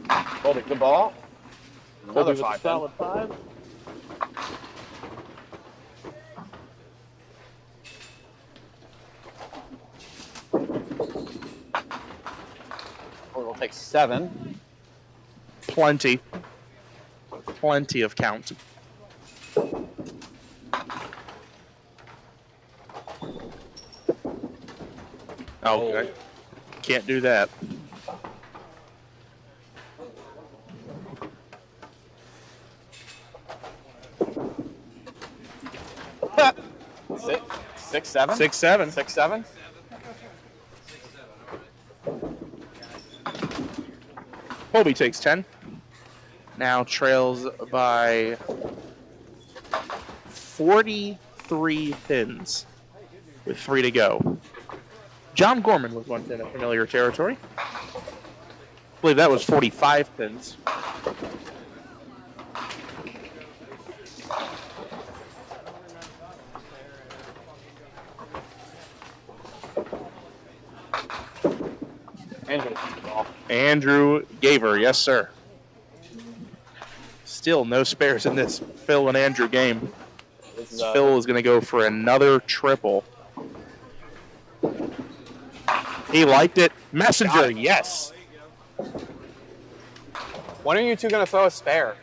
Holding the ball. Another Colby with a 5 solid 5. We'll take 7. Plenty of count. Okay. Can't do that. Six, 7. 6-7. 6-7. Colby takes 10. Now trails by 43 pins with 3 to go. John Gorman was once in a familiar territory. I believe that was 45 pins. Andrew Gaver, yes sir. Still no spares in this Phil and Andrew game. Phil is going to go for another triple. He liked it. Messenger, yes. When are you two going to throw a spare?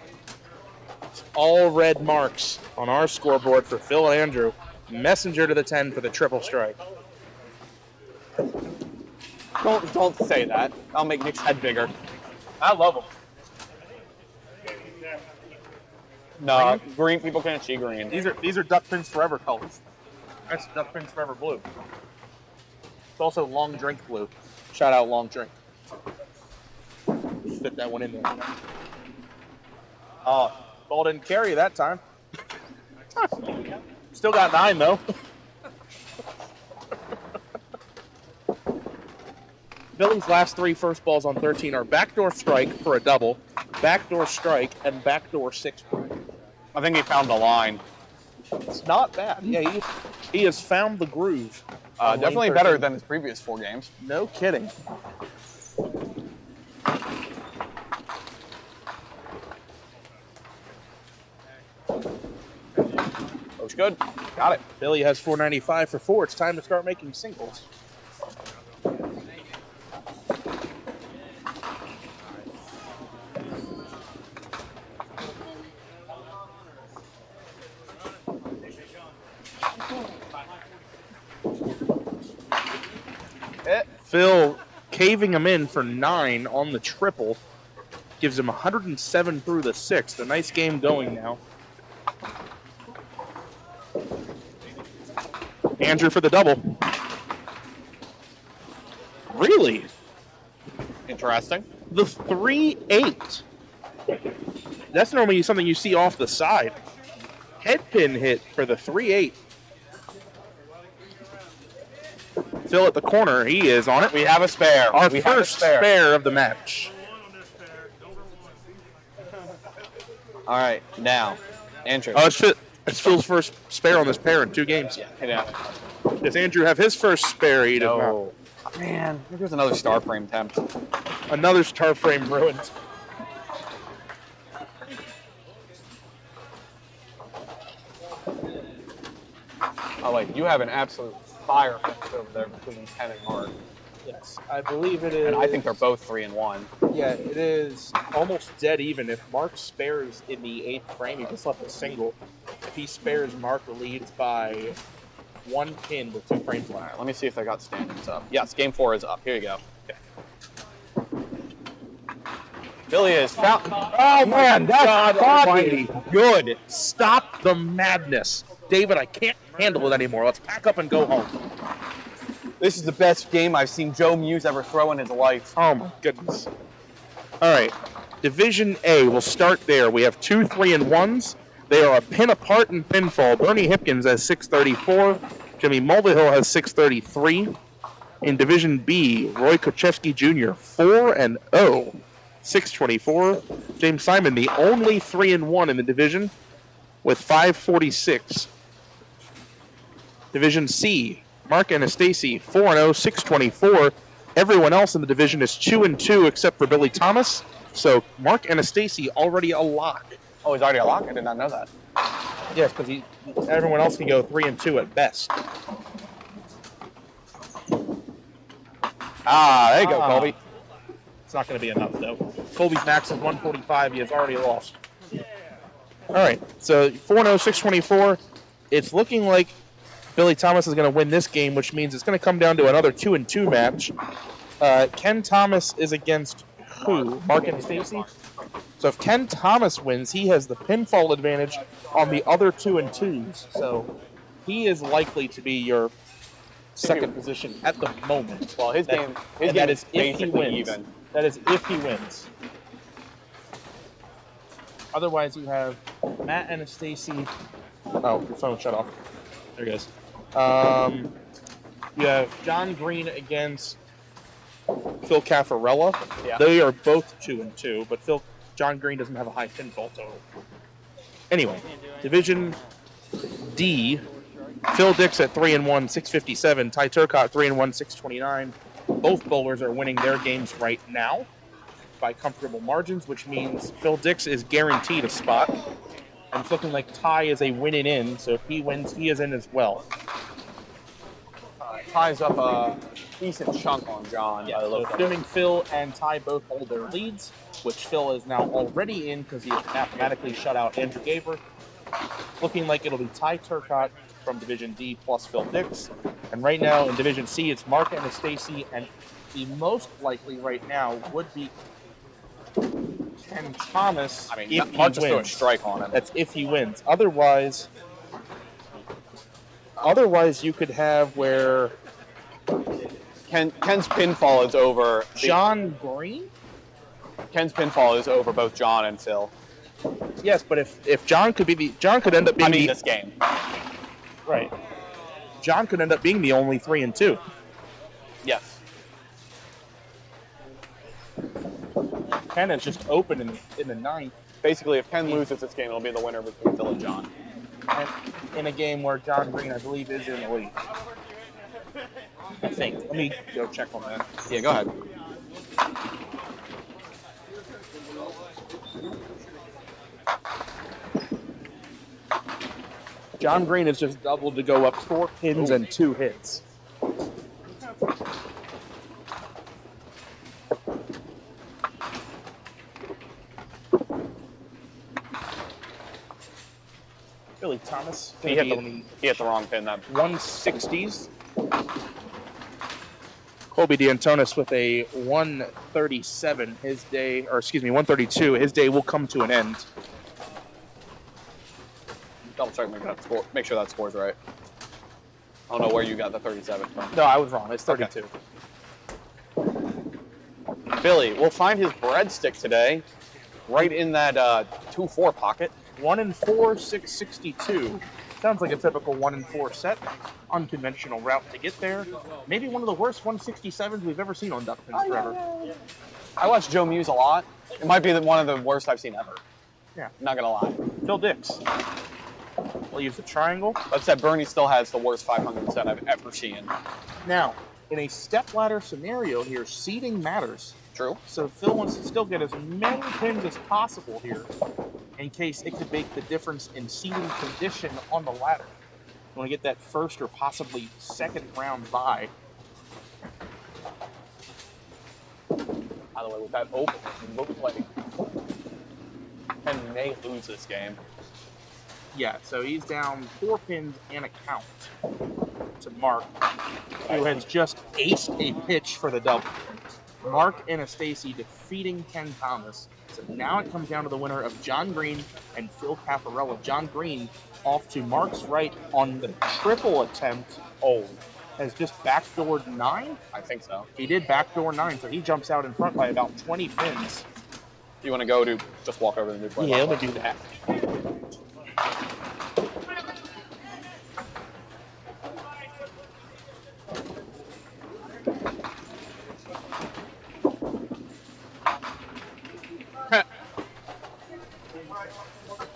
All red marks on our scoreboard for Phil and Andrew. Messenger to the 10 for the triple strike. Don't say that. I'll make Nick's head bigger. I love him. No, green people can't see green. These are Duck Pins Forever colors. That's Duck Pins Forever blue. It's also Long Drink blue. Shout out Long Drink. Fit that one in there. Ball didn't carry that time. Still got 9 though. Billy's last 3 first balls on 13 are backdoor strike for a double, backdoor strike, and backdoor 6. I think he found the line. It's not bad. Yeah, he has found the groove. Definitely better than his previous 4 games. No kidding. Looks good. Got it. Billy has 495 for 4. It's time to start making singles. Phil caving him in for 9 on the triple. Gives him 107 through the 6th. A nice game going now. Andrew for the double. Really? Interesting. The 3-8. That's normally something you see off the side. Head pin hit for the 3-8. Phil at the corner. He is on it. We have a spare. Our first spare of the match. All right, now, Andrew. Oh, it's Phil's first spare on this pair in 2 games. Yeah. Does Andrew have his first spare? He does not. Man, there's another star frame attempt. Another star frame ruined. Oh, wait, you have an absolute fire fence over there between Ken and Mark. Yes, I believe it is. And I think they're both 3-1. Yeah, it is almost dead even. If Mark spares in the 8th frame, he just left a single. If he spares, Mark leads by 1 pin with 2 frames left. All right, let me see if I got standings up. Yes, game 4 is up. Here you go. Okay. Billy is found. Oh, man, that's foggy. Good. Stop the madness. David, I can't handle it anymore. Let's pack up and go home. This is the best game I've seen Joe Muse ever throw in his life. Oh, my goodness. All right. Division A, we'll start there. We have 2 3-1s. They are a pin apart in pinfall. Bernie Hipkins has 634. Jimmy Mulvihill has 633. In Division B, Roy Kochevsky Jr., 4-0, 624. James Simon, the only 3-1 in the division, with 546. Division C, Mark and Stacy, 4-0, 624. Everyone else in the division is 2-2 except for Billy Thomas. So Mark and Stacy already a lock. Oh, he's already a lock? I did not know that. Yes, because everyone else can go 3-2 at best. There you go, Colby. It's not going to be enough, though. Colby's max is 145. He has already lost. All right, so 4-0, 624. It's looking like Billy Thomas is going to win this game, which means it's going to come down to another 2-2 match. Ken Thomas is against who? Mark and Stacy? So if Ken Thomas wins, he has the pinfall advantage on the other 2-2s. So he is likely to be your second position at the moment. Well, his game that is if he basically wins. even. That is if he wins. Otherwise, you have Matt and Stacy. Oh, your phone shut off. There it goes. You have John Green against Phil Caffarella. Yeah. They are both 2-2, but John Green doesn't have a high pinfall total. Anyway, Division D, Phil Dix at 3-1, 657. Ty Turcotte 3-1, 629. Both bowlers are winning their games right now by comfortable margins, which means Phil Dix is guaranteed a spot. And it's looking like Ty is a win in, so if he wins, he is in as well. Ties up a decent chunk on John. Yeah, so assuming Phil and Ty both hold their leads, which Phil is now already in because he has mathematically shut out Andrew Gaber. Looking like it'll be Ty Turcotte from Division D plus Phil Dix. And right now in Division C, it's Mark and Stacy, and the most likely right now would be Ken Thomas. I mean, if Mark he just threw a wins. strike on him. That's if he wins. Otherwise, you could have where Ken's pinfall is over. John Green? Ken's pinfall is over both John and Phil. Yes, but if John could end up being this game. Right. John could end up being the only 3-2. Yes. Ken is just open in the ninth. Basically, if Ken loses this game, it'll be the winner between Phil and John. And in a game where John Green, I believe, is in the lead. I think. Let me go check on that. Yeah, go ahead. John Green has just doubled to go up 4 pins and 2 hits. Billy Thomas. He hit the wrong pin. That 160s. Colby D'Antonis with a 137. 132. His day will come to an end. Double check, make sure that score's right. I don't know where you got the 37 from. No, I was wrong. It's 32. Okay. Billy, we'll find his breadstick today, right in that 2-4 pocket. 1-4, 662. Sounds like a typical 1-4 set. Unconventional route to get there. Maybe one of the worst 167s we've ever seen on Duck Pins forever. I watch Joe Muse a lot. It might be one of the worst I've seen ever. Yeah. Not gonna lie. Phil Dix. Leaves the triangle. But said Bernie still has the worst 500 set I've ever seen. Now, in a stepladder scenario here, seeding matters. True. So Phil wants to still get as many pins as possible here in case it could make the difference in seeding condition on the ladder. You want to get that first or possibly second round bye. By the way, with that open, it looks like Ken may lose this game. Yeah, so he's down 4 pins and a count to Mark, who has just aced a pitch for the double. Mark and Stacy defeating Ken Thomas. So now it comes down to the winner of John Green and Phil Caffarella. John Green off to Mark's right on the triple attempt. Oh, has just backdoored 9? I think so. He did backdoor 9, so he jumps out in front by about 20 pins. You want to go to just walk over the new play? Yeah, let me do that.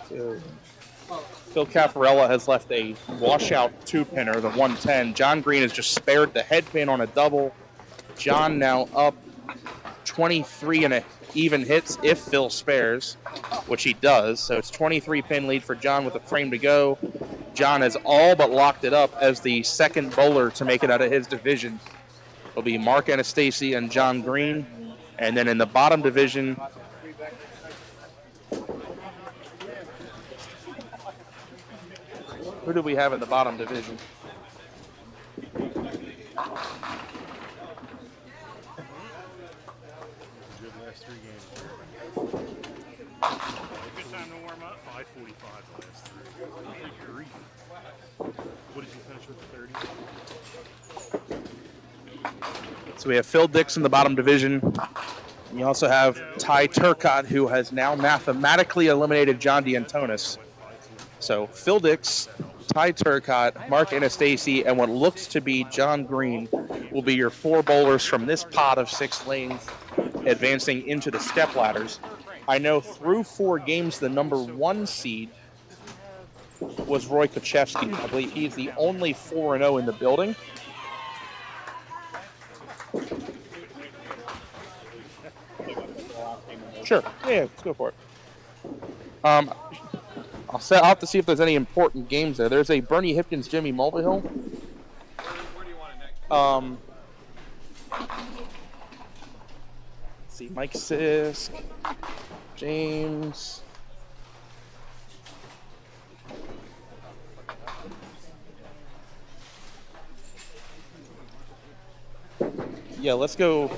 So, Phil Caffarella has left a washout two-pinner, the 110. John Green has just spared the head pin on a double. John now up 23 and a even hits if Phil spares, which he does. So it's 23-pin lead for John with a frame to go. John has all but locked it up as the second bowler to make it out of his division. It'll be Mark Anastasi and John Green. And then in the bottom division, who do we have in the bottom division? Good last 3 games. Good time to warm up. 5:45 last 3. Good grief. What did you finish with, 30? So we have Phil Dix in the bottom division. And you also have Ty Turcott, who has now mathematically eliminated John D'Antonis. So Phil Dix, Ty Turcott, Mark Anastasi, and what looks to be John Green will be your 4 bowlers from this pot of 6 lanes advancing into the step ladders. I know through 4 games, the number 1 seed was Roy Kochevsky. I believe he's the only 4-0 in the building. Sure. Yeah, let's go for it. I'll have to see if there's any important games there. There's a Bernie Hipkins, Jimmy Mulvihill. Where do you want it next? Let's see, Mike Sisk, James. Yeah, let's go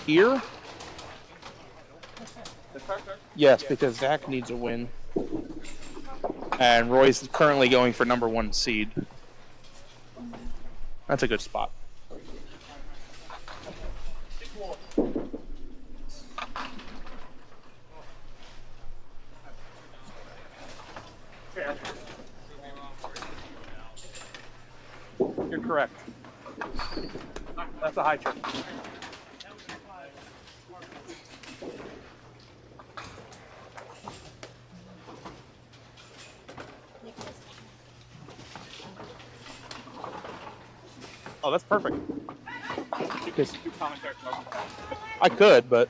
here. Yes, because Zach needs a win. And Roy's currently going for number 1 seed. That's a good spot. You're correct. That's a high trick. Oh, that's perfect. Because I could, but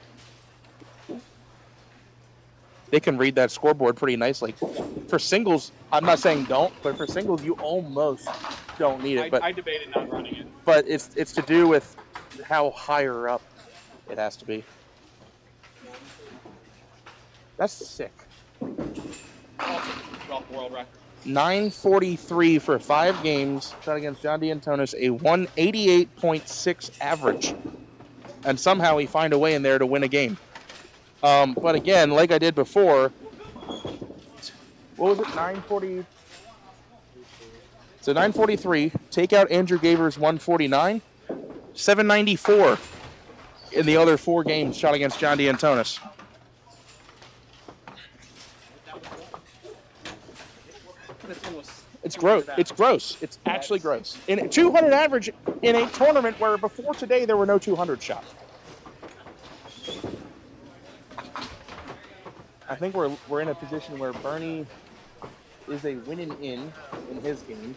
they can read that scoreboard pretty nicely. For singles, I'm not saying don't, but for singles, you almost don't need it. But I debated not running it. But it's to do with how higher up it has to be. That's sick. World record. 943 for 5 games, shot against John D'Antonis, a 188.6 average. And somehow he find a way in there to win a game. But again, like I did before, what was it, 940? So 943, take out Andrew Gaver's 149, 794 in the other 4 games shot against John D'Antonis. It's gross. It's gross. It's actually gross. In 200 average in a tournament where before today there were no 200 shots. I think we're in a position where Bernie is a winning in his game.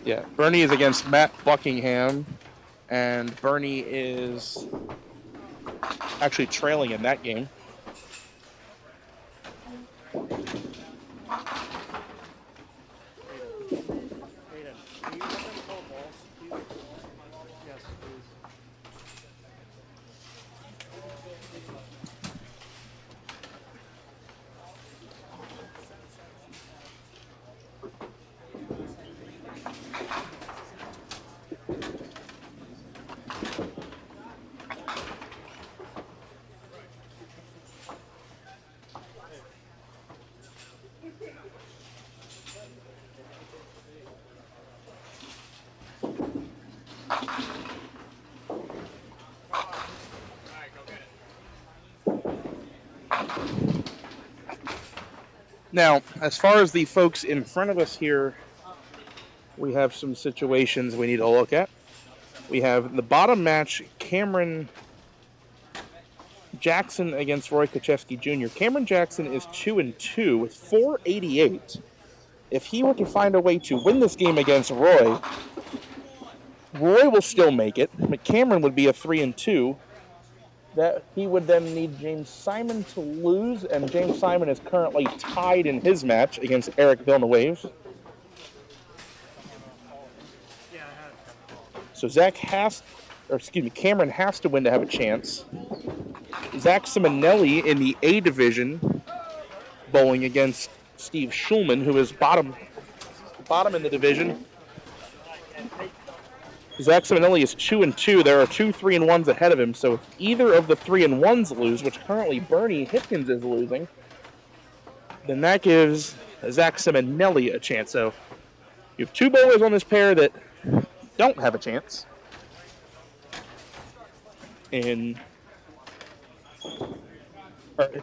Yeah, Bernie is against Matt Buckingham, and Bernie is actually trailing in that game. Now, as far as the folks in front of us here, we have some situations we need to look at. We have the bottom match, Cameron Jackson against Roy Kuchevsky Jr. Cameron Jackson is 2-2 with 488. If he were to find a way to win this game against Roy, Roy will still make it, but Cameron would be a 3-2. That he would then need James Simon to lose, and James Simon is currently tied in his match against Eric Villeneuve. So Cameron has to win to have a chance. Zach Simonelli in the A division, bowling against Steve Schulman, who is bottom in the division. Zach Simonelli is 2-2. There are 2 3-1s ahead of him. So if either of the 3-1s lose, which currently Bernie Hipkins is losing, then that gives Zach Simonelli a chance. So you have 2 bowlers on this pair that don't have a chance. Or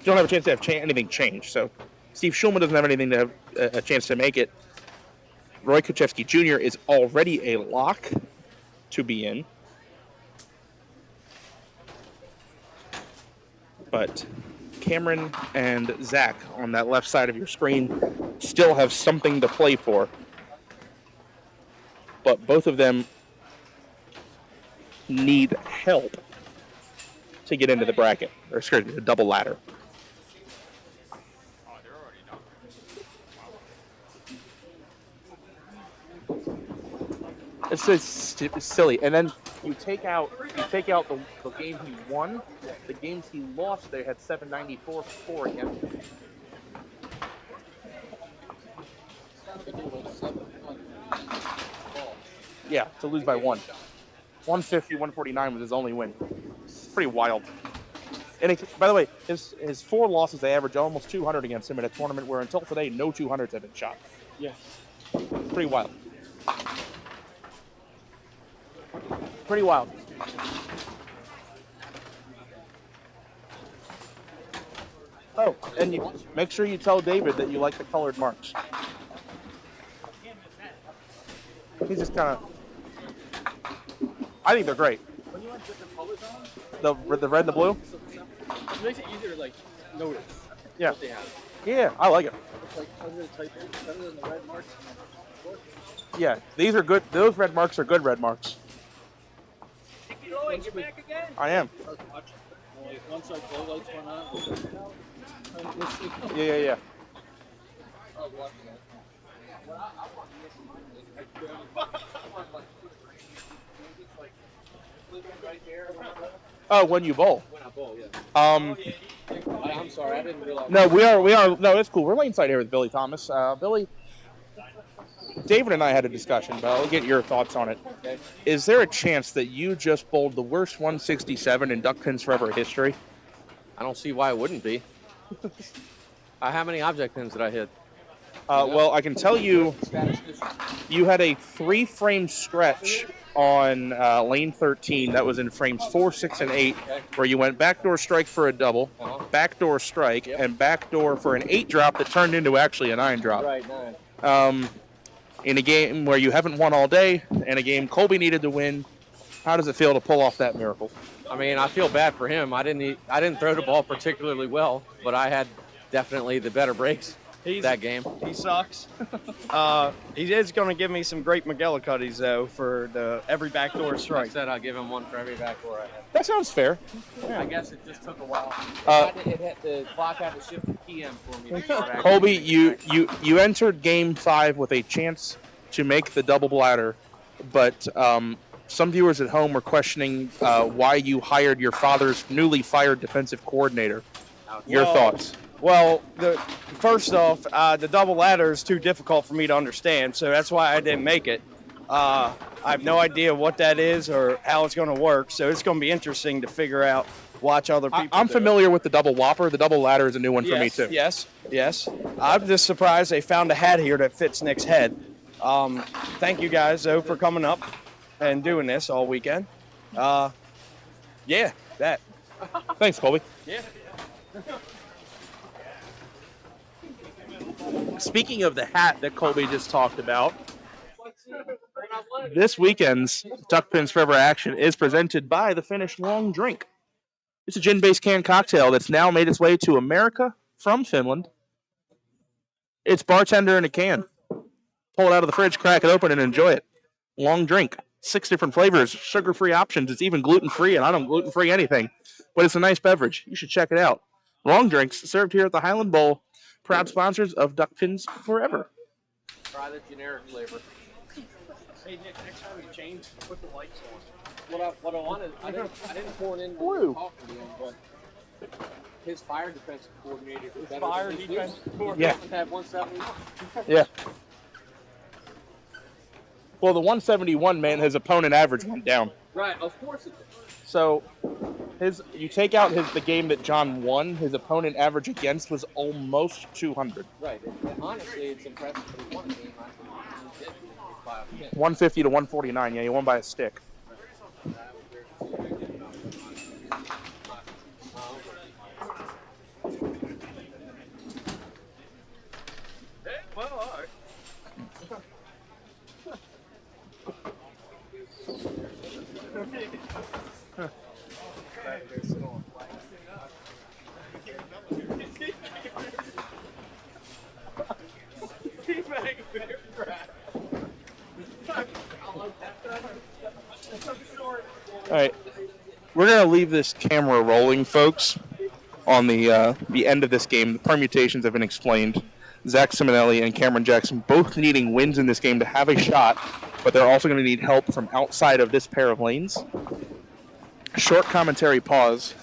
don't have a chance to have anything change. So Steve Schulman doesn't have anything to have a chance to make it. Roy Kuchevsky Jr. is already a lock to be in. But Cameron and Zach on that left side of your screen still have something to play for. But both of them need help to get into the bracket, or excuse me, the double ladder. It's just silly. And then you take out the game he won. The games he lost, they had 794 for again. Yeah, to lose by 1. 150, 149 was his only win. It's pretty wild. And by the way, his 4 losses, they average almost 200 against him in a tournament where until today, no 200s have been shot. Yeah. Pretty wild. Pretty wild. Oh, and you make sure you tell David that you like the colored marks. He's just kind of... I think they're great. When you want different colors on The red and the blue? it makes it easier to, like, notice Yeah. what they have. Yeah, I like it. It's, like, harder to type in, better than the red marks. Yeah, these are good. Those red marks are good red marks. Lloyd, you're back again? I am. Once our glow lights went on, Yeah. I was watching Oh, when you bowl. When I bowl, yeah. I'm sorry, I didn't realize. No, we are. No, it's cool. We're laneside here with Billy Thomas. Billy, David and I had a discussion, but I'll get your thoughts on it. Okay. Is there a chance that you just bowled the worst 167 in Duck Pins Forever history? I don't see why it wouldn't be. How many object pins did I hit? Well, I can tell you, you had a 3-frame stretch on lane 13 that was in frames 4, 6, and 8, where you went backdoor strike for a double, backdoor strike, and backdoor for an 8 drop that turned into actually a 9 drop. Right, 9. In a game where you haven't won all day, and a game Colby needed to win, how does it feel to pull off that miracle? I mean, I feel bad for him. I didn't throw the ball particularly well, but I had definitely the better breaks that game. He sucks. He is going to give me some great McGillicuddies, though, for every backdoor strike. I said I'll give him one for every backdoor I had. That sounds fair. I guess it just took a while. The clock had to shift to PM for me. Colby, you entered Game 5 with a chance to make the double bladder, but some viewers at home were questioning why you hired your father's newly fired defensive coordinator. Your thoughts? Well, first off, the double ladder is too difficult for me to understand, so that's why I didn't make it. I have no idea what that is or how it's going to work, so it's going to be interesting to figure out, watch other people I'm familiar with the double whopper. The double ladder is a new one for me, too. Yes. I'm just surprised they found a hat here that fits Nick's head. Thank you guys, though, for coming up and doing this all weekend. Yeah, that. Thanks, Colby. Yeah. Speaking of the hat that Colby just talked about, This weekend's Duck Pins Forever action is presented by the Finnish Long Drink. It's a gin-based canned cocktail that's now made its way to America from Finland. It's bartender in a can. Pull it out of the fridge, crack it open, and enjoy it. Long Drink. 6 different flavors, sugar-free options. It's even gluten-free, and I don't gluten-free anything. But it's a nice beverage. You should check it out. Long Drinks, served here at the Highland Bowl. Proud sponsors of Duck Pins Forever. Try the generic flavor. Hey Nick, next time you change, put the lights on. What I wanted, I didn't pour it in Blue. talking to him, but his fire defensive coordinator. Fire defense Yeah. Had 171. Yeah. Well, the 171, man, his opponent average went down. Right, of course it did. So, you take out the game that John won, his opponent average against was almost 200. Right. Honestly, it's impressive that he won the game. 150 to 149. Yeah, he won by a stick. Well, all right. All right, we're gonna leave this camera rolling, folks. On the end of this game, the permutations have been explained. Zach Simonelli and Cameron Jackson both needing wins in this game to have a shot, but they're also going to need help from outside of this pair of lanes. Short commentary pause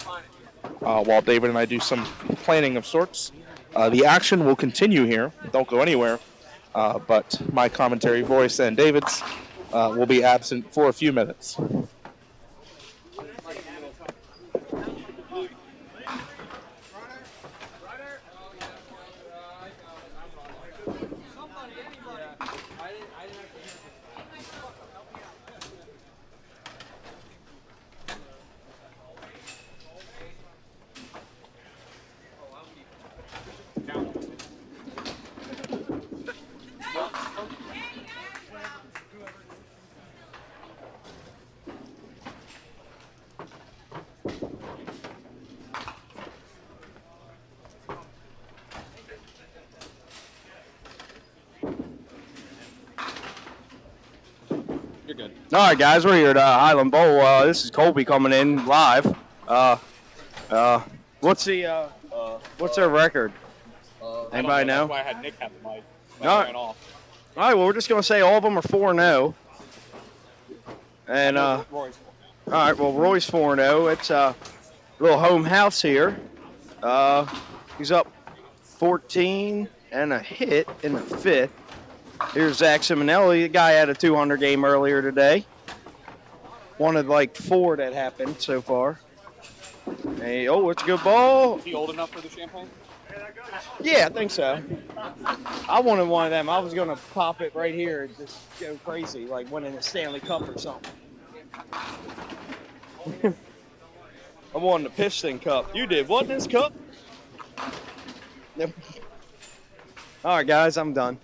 while David and I do some planning of sorts. The action will continue here. Don't go anywhere. But my commentary voice and David's will be absent for a few minutes. You're good. All right, guys, we're here at Highland Bowl. This is Colby coming in live. What's their record? Anybody know? That's why I had Nick have the mic. All right. All right. Well, we're just gonna say all of them are 4-0. And all right. Well, Roy's 4-0. It's a little home house here. He's up 14 and a hit in the 5th. Here's Zach Simonelli. The guy had a 200 game earlier today. One of like 4 that happened so far. Hey, oh, it's a good ball. Is he old enough for the champagne? Yeah, I think so. I wanted one of them. I was going to pop it right here and just go crazy, like winning a Stanley Cup or something. I won the Piston Cup. You did what, this cup? Yep. All right, guys, I'm done.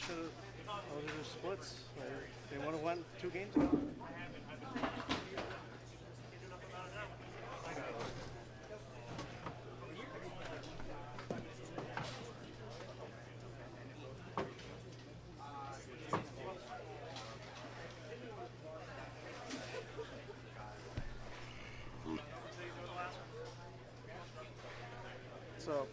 should have. Those are splits. They would have won 2 games ago. So.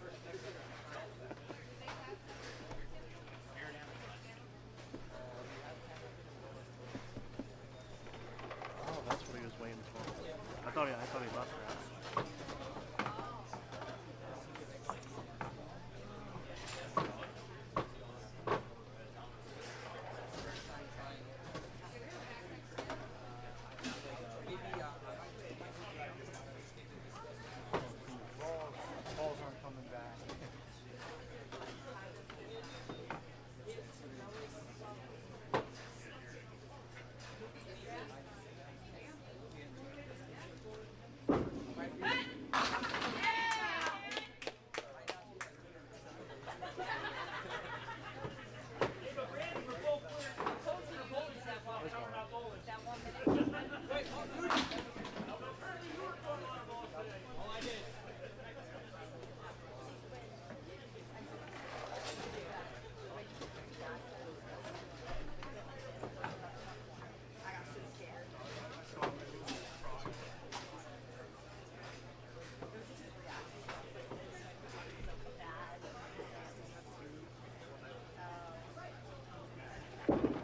Oh, that's what he was waiting for. I thought he left that. Balls aren't coming back.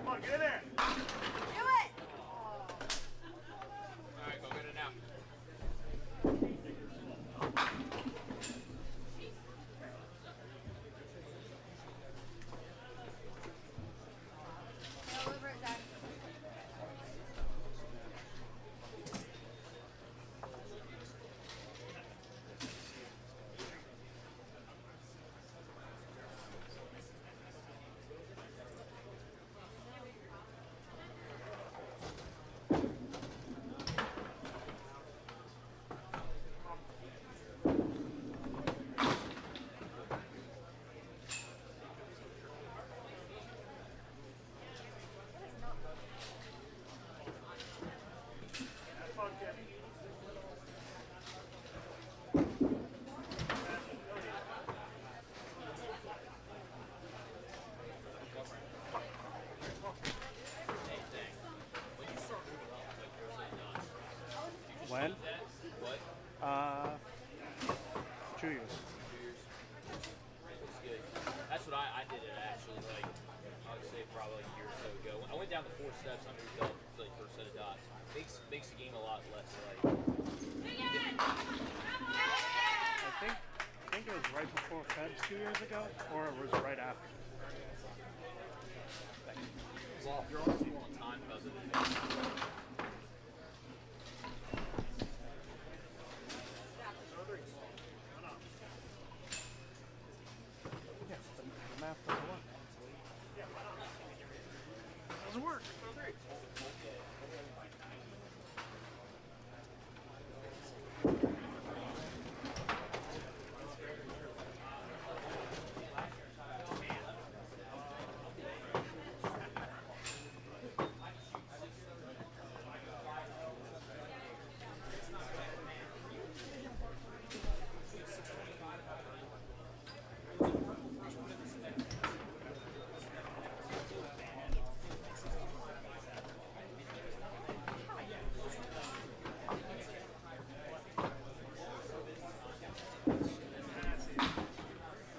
Come on, get in there! Do it! Alright, go get it now. Go over it, Zach. Have fun, kid. When? What? 2 years. 2 years. That's good. That's what I did it actually, like, I would say probably a year or so ago. I went down the 4 steps, I moved up to like first set of dots. Makes the game a lot less like. I think it was right before Febs 2 years ago, or it was right after. Well, you're almost on time because of it. Yeah, the math doesn't work. Doesn't work.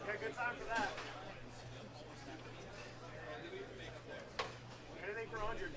Okay, good time for that. Anything for 100.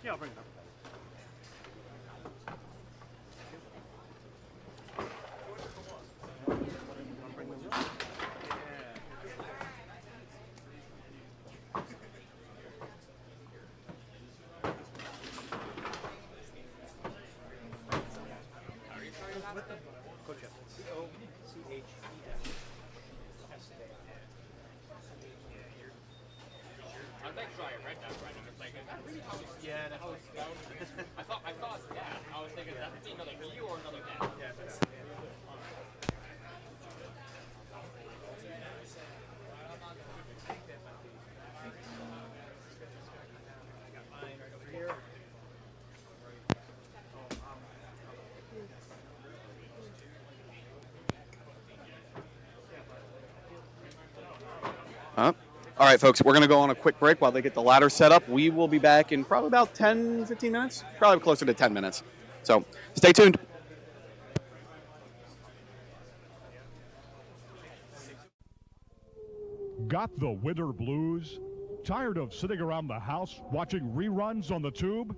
Yeah, I'll bring it up. Yeah, that was. I thought that. I was thinking that would be another E or another N. Yeah, that's All right, folks, we're going to go on a quick break while they get the ladder set up. We will be back in probably about 10, 15 minutes, probably closer to 10 minutes. So stay tuned. Got the winter blues? Tired of sitting around the house watching reruns on the tube?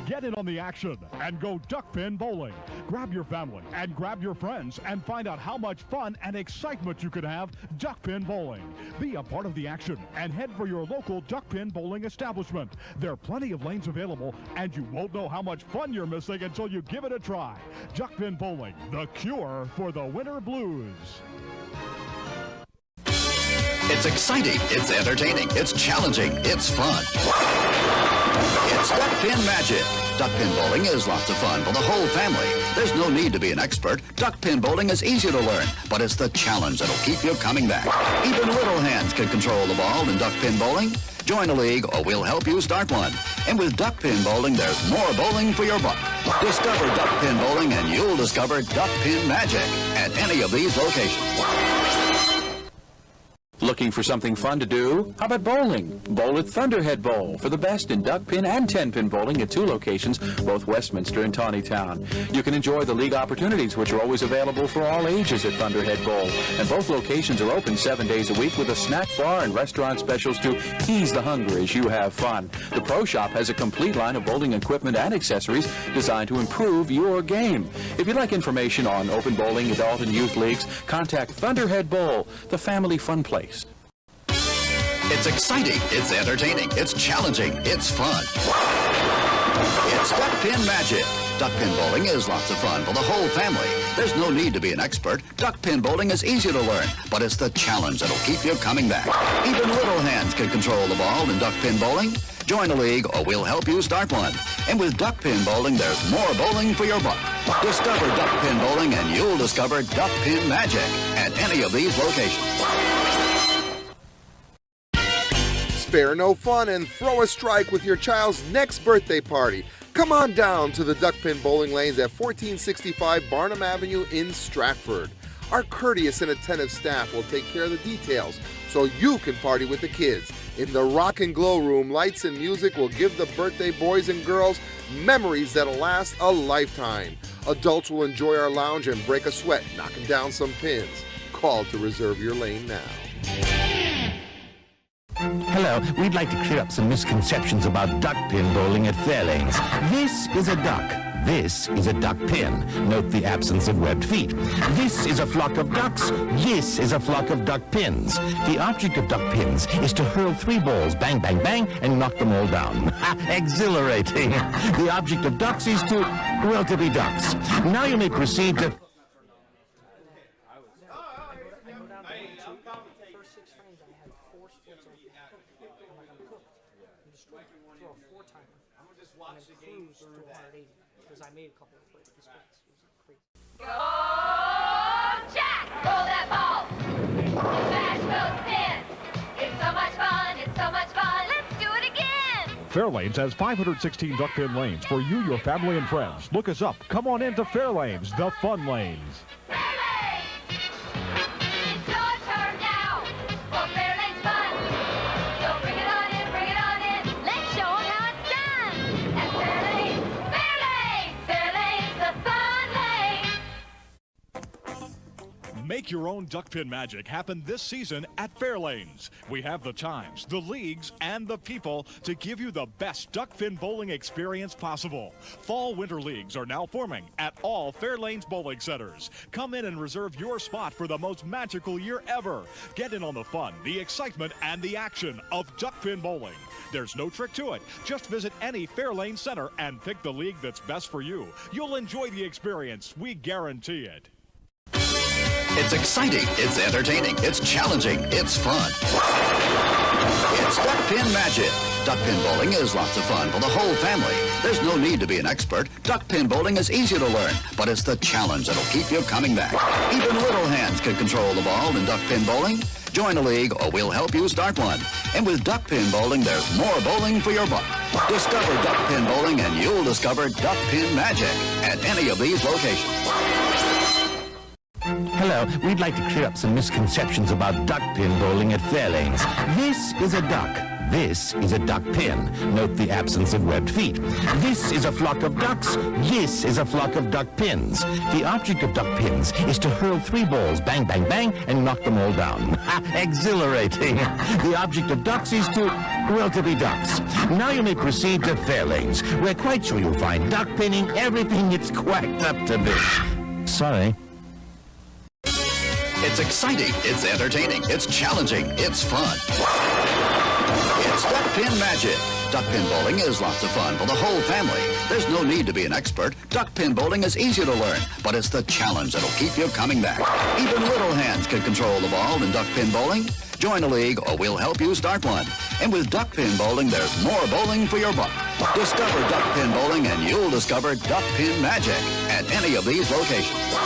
Get in on the action and go duck pin bowling. Grab your family and grab your friends and find out how much fun and excitement you can have duck pin bowling. Be a part of the action and head for your local duck pin bowling establishment. There are plenty of lanes available and you won't know how much fun you're missing until you give it a try. Duck pin bowling, the cure for the winter blues. It's exciting, it's entertaining, it's challenging, it's fun. It's Duck Pin Magic. Duck pin bowling is lots of fun for the whole family. There's no need to be an expert. Duck pin bowling is easy to learn, but it's the challenge that'll keep you coming back. Even little hands can control the ball in duck pin bowling. Join a league or we'll help you start one. And with duck pin bowling, there's more bowling for your buck. Discover duck pin bowling and you'll discover duck pin magic at any of these locations. Looking for something fun to do? How about bowling? Bowl at Thunderhead Bowl for the best in duck pin and 10-pin bowling at 2 locations, both Westminster and Tawnytown. You can enjoy the league opportunities, which are always available for all ages at Thunderhead Bowl. And both locations are open 7 days a week with a snack bar and restaurant specials to ease the hunger as you have fun. The Pro Shop has a complete line of bowling equipment and accessories designed to improve your game. If you'd like information on open bowling, adult and youth leagues, contact Thunderhead Bowl, the family fun place. It's exciting, it's entertaining, it's challenging, it's fun. It's Duck Pin Magic. Duck pin bowling is lots of fun for the whole family. There's no need to be an expert. Duck pin bowling is easy to learn, but it's the challenge that'll keep you coming back. Even little hands can control the ball in duck pin bowling. Join a league or we'll help you start one. And with duck pin bowling, there's more bowling for your buck. Discover duck pin bowling and you'll discover duck pin magic at any of these locations. Spare no fun and throw a strike with your child's next birthday party. Come on down to the Duck Pin Bowling Lanes at 1465 Barnum Avenue in Stratford. Our courteous and attentive staff will take care of the details so you can party with the kids. In the Rock and Glow Room, lights and music will give the birthday boys and girls memories that'll last a lifetime. Adults will enjoy our lounge and break a sweat knocking down some pins. Call to reserve your lane now. Hello, we'd like to clear up some misconceptions about duck pin bowling at Fairlanes. This is a duck. This is a duck pin. Note the absence of webbed feet. This is a flock of ducks. This is a flock of duck pins. The object of duck pins is to hurl 3 balls, bang, bang, bang, and knock them all down. Exhilarating. The object of ducks is to, well, to be ducks. Now you may proceed to... Because I made a couple of splits. Go, Jack! Roll that ball! Smash those pins! It's so much fun! It's so much fun! Let's do it again! Fairlanes has 516 duck pin lanes for you, your family, and friends. Look us up. Come on into Fairlanes, the fun lanes. Make your own duckpin magic happen this season at Fairlanes. We have the times, the leagues, and the people to give you the best duckpin bowling experience possible. Fall-winter leagues are now forming at all Fairlanes bowling centers. Come in and reserve your spot for the most magical year ever. Get in on the fun, the excitement, and the action of duckpin bowling. There's no trick to it. Just visit any Fairlane center and pick the league that's best for you. You'll enjoy the experience. We guarantee it. It's exciting, it's entertaining, it's challenging, it's fun. It's Duckpin Magic. Duckpin bowling is lots of fun for the whole family. There's no need to be an expert. Duckpin bowling is easy to learn, but it's the challenge that'll keep you coming back. Even little hands can control the ball in duckpin bowling. Join a league or we'll help you start one. And with duckpin bowling, there's more bowling for your buck. Discover duckpin bowling and you'll discover Duckpin Magic at any of these locations. Hello, we'd like to clear up some misconceptions about duckpin bowling at Fairlanes. This is a duck. This is a duck pin. Note the absence of webbed feet. This is a flock of ducks. This is a flock of duck pins. The object of duck pins is to hurl 3 balls, bang, bang, bang, and knock them all down. Exhilarating. The object of ducks is to, well, to be ducks. Now you may proceed to Fairlanes. We're quite sure you'll find duck pinning everything it's quacked up to be. Sorry. It's exciting, it's entertaining, it's challenging, it's fun. It's Duckpin Magic. Duckpin bowling is lots of fun for the whole family. There's no need to be an expert. Duckpin bowling is easy to learn, but it's the challenge that'll keep you coming back. Even little hands can control the ball in duckpin bowling. Join a league or we'll help you start one. And with duckpin bowling, there's more bowling for your buck. Discover duckpin bowling and you'll discover Duckpin Magic at any of these locations.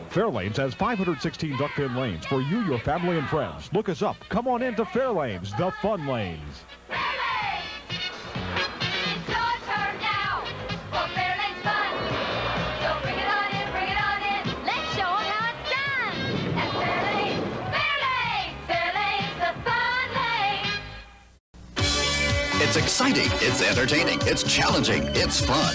Fairlanes has 516 duckpin lanes for you, your family, and friends. Look us up. Come on in to Fairlanes, the fun lanes. It's exciting, it's entertaining, it's challenging, it's fun.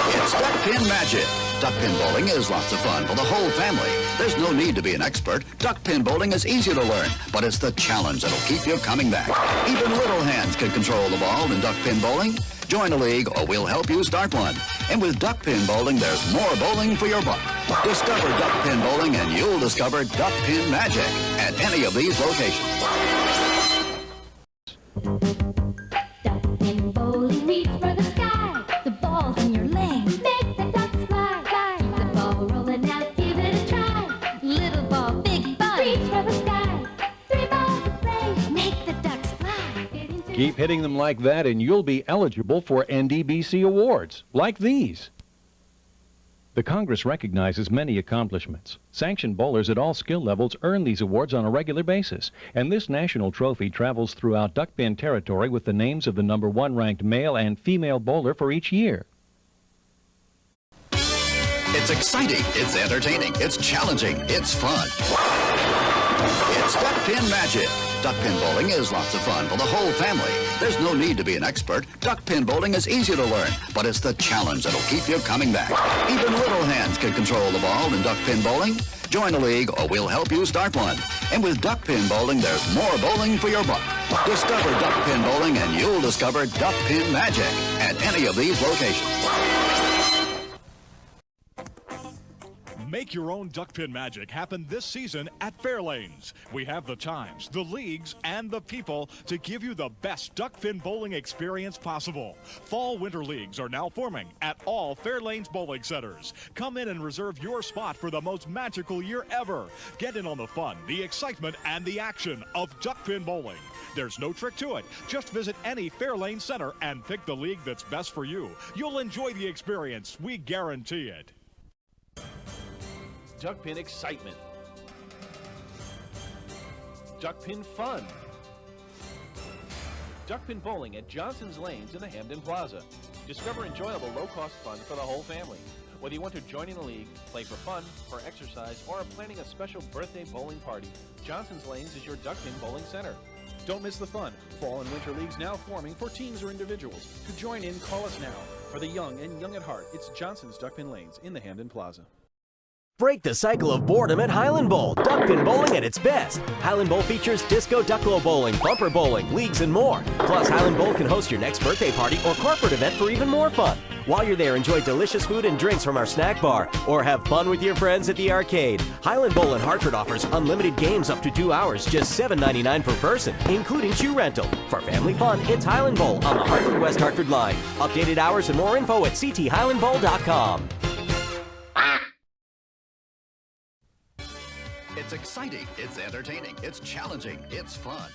It's Duckpin Magic. Duckpin bowling is lots of fun for the whole family. There's no need to be an expert. Duckpin bowling is easy to learn, but it's the challenge that'll keep you coming back. Even little hands can control the ball in duckpin bowling. Join a league or we'll help you start one. And with duckpin bowling, there's more bowling for your buck. Discover duckpin bowling and you'll discover Duckpin Magic at any of these locations. Duckpin bowling, reach for the sky. The ball's in your lane. Make the ducks fly, fly. Keep the ball rolling out, give it a try. Little ball, big ball, reach for the sky. 3 balls to play, make the ducks fly. Keep hitting them like that and you'll be eligible for NDBC awards, like these. The Congress recognizes many accomplishments. Sanctioned bowlers at all skill levels earn these awards on a regular basis, and this national trophy travels throughout duckpin territory with the names of the #1 ranked male and female bowler for each year. It's exciting, it's entertaining, it's challenging, it's fun. It's Duckpin Magic. Duckpin bowling is lots of fun for the whole family. There's no need to be an expert. Duckpin bowling is easy to learn, but it's the challenge that'll keep you coming back. Even little hands can control the ball in duckpin bowling. Join a league or we'll help you start one. And with duckpin bowling, there's more bowling for your buck. Discover duckpin bowling and you'll discover Duckpin Magic at any of these locations. Make your own duckpin magic happen this season at Fairlanes. We have the times, the leagues, and the people to give you the best duckpin bowling experience possible. Fall-winter leagues are now forming at all Fairlanes bowling centers. Come in and reserve your spot for the most magical year ever. Get in on the fun, the excitement, and the action of duckpin bowling. There's no trick to it. Just visit any Fairlane center and pick the league that's best for you. You'll enjoy the experience. We guarantee it. Duckpin excitement. Duckpin fun. Duckpin bowling at Johnson's Lanes in the Hamden Plaza. Discover enjoyable low-cost fun for the whole family. Whether you want to join in a league, play for fun, for exercise, or are planning a special birthday bowling party, Johnson's Lanes is your duckpin bowling center. Don't miss the fun. Fall and winter leagues now forming for teams or individuals. To join in, call us now. For the young and young at heart, it's Johnson's Duckpin Lanes in the Hamden Plaza. Break the cycle of boredom at Highland Bowl. Duckpin bowling at its best. Highland Bowl features disco ducklow bowling, bumper bowling, leagues, and more. Plus, Highland Bowl can host your next birthday party or corporate event for even more fun. While you're there, enjoy delicious food and drinks from our snack bar, or have fun with your friends at the arcade. Highland Bowl in Hartford offers unlimited games up to 2 hours, just $7.99 per person, including shoe rental. For family fun, it's Highland Bowl on the Hartford West Hartford line. Updated hours and more info at cthighlandbowl.com. It's exciting, it's entertaining, it's challenging, it's fun.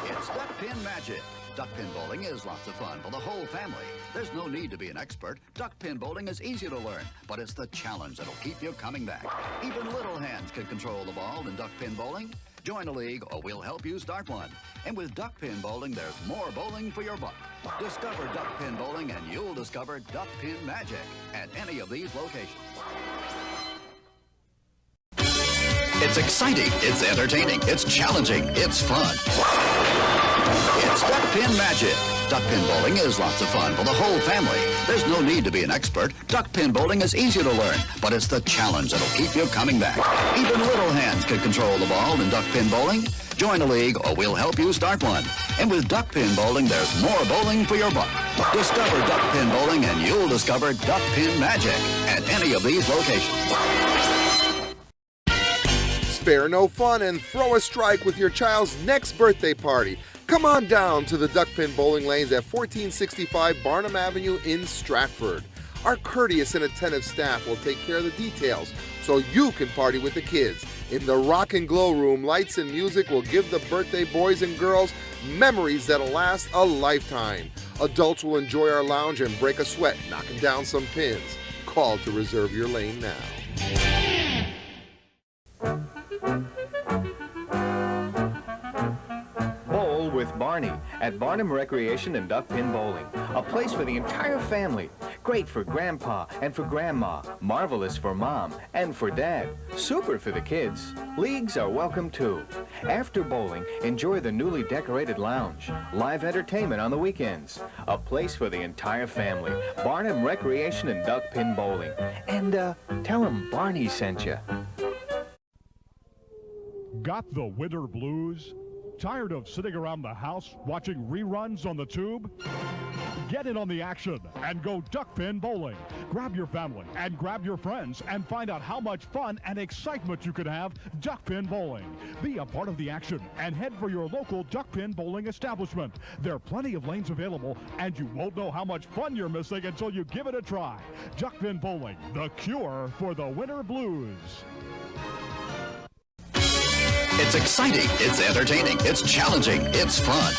It's Duckpin Magic. Duckpin bowling is lots of fun for the whole family. There's no need to be an expert. Duckpin bowling is easy to learn, but it's the challenge that'll keep you coming back. Even little hands can control the ball in duckpin bowling. Join a league or we'll help you start one. And with duckpin bowling, there's more bowling for your buck. Discover duckpin bowling and you'll discover Duckpin Magic at any of these locations. It's exciting, it's entertaining, it's challenging, it's fun. It's Duckpin Magic. Duckpin bowling is lots of fun for the whole family. There's no need to be an expert. Duckpin bowling is easy to learn, but it's the challenge that'll keep you coming back. Even little hands can control the ball in duckpin bowling. Join a league or we'll help you start one. And with duckpin bowling, there's more bowling for your buck. Discover duckpin bowling and you'll discover Duckpin Magic at any of these locations. Spare no fun and throw a strike with your child's next birthday party. Come on down to the Duckpin Bowling Lanes at 1465 Barnum Avenue in Stratford. Our courteous and attentive staff will take care of the details so you can party with the kids. In the Rock and Glow Room, lights and music will give the birthday boys and girls memories that'll last a lifetime. Adults will enjoy our lounge and break a sweat knocking down some pins. Call to reserve your lane now. Bowl with Barney at Barnum Recreation and Duckpin Bowling. A place for the entire family. Great for Grandpa and for Grandma. Marvelous for Mom and for Dad. Super for the kids. Leagues are welcome too. After bowling, enjoy the newly decorated lounge. Live entertainment on the weekends. A place for the entire family. Barnum Recreation and Duckpin Bowling. And tell them Barney sent you. Got the winter blues? Tired of sitting around the house watching reruns on the tube? Get in on the action and go duckpin bowling. Grab your family and grab your friends and find out how much fun and excitement you can have duckpin bowling. Be a part of the action and head for your local duckpin bowling establishment. There are plenty of lanes available and you won't know how much fun you're missing until you give it a try. Duckpin bowling, the cure for the winter blues. It's exciting, it's entertaining, it's challenging, it's fun.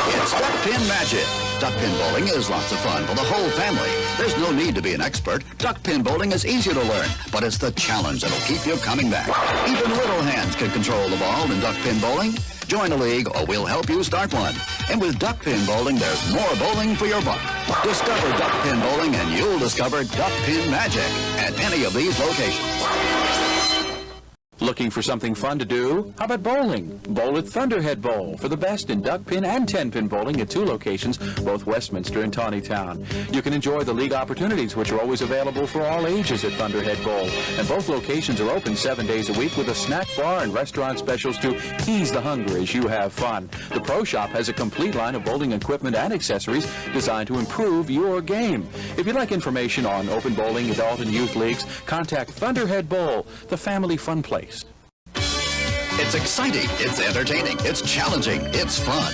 It's Duckpin Magic. Duckpin bowling is lots of fun for the whole family. There's no need to be an expert. Duckpin bowling is easy to learn, but it's the challenge that'll keep you coming back. Even little hands can control the ball in duckpin bowling. Join a league or we'll help you start one. And with duckpin bowling, there's more bowling for your buck. Discover duckpin bowling and you'll discover Duckpin Magic at any of these locations. Looking for something fun to do? How about bowling? Bowl at Thunderhead Bowl for the best in duckpin and 10-pin bowling at 2 locations, both Westminster and Tawnytown. You can enjoy the league opportunities, which are always available for all ages at Thunderhead Bowl. And both locations are open 7 days a week with a snack bar and restaurant specials to ease the hunger as you have fun. The Pro Shop has a complete line of bowling equipment and accessories designed to improve your game. If you'd like information on open bowling, adult and youth leagues, contact Thunderhead Bowl, the family fun place. It's exciting, it's entertaining, it's challenging, it's fun.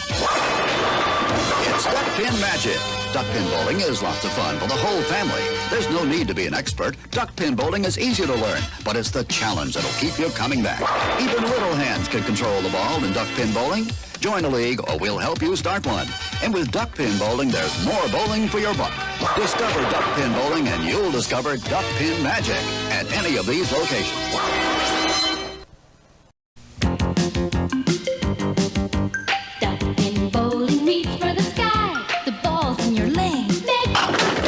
It's Duckpin Magic. Duckpin bowling is lots of fun for the whole family. There's no need to be an expert. Duckpin bowling is easy to learn, but it's the challenge that'll keep you coming back. Even little hands can control the ball in duckpin bowling. Join a league or we'll help you start one. And with duckpin bowling, there's more bowling for your buck. Discover duckpin bowling and you'll discover Duckpin Magic at any of these locations. Duckpin bowling, reach for the sky. The ball's in your lane. Make it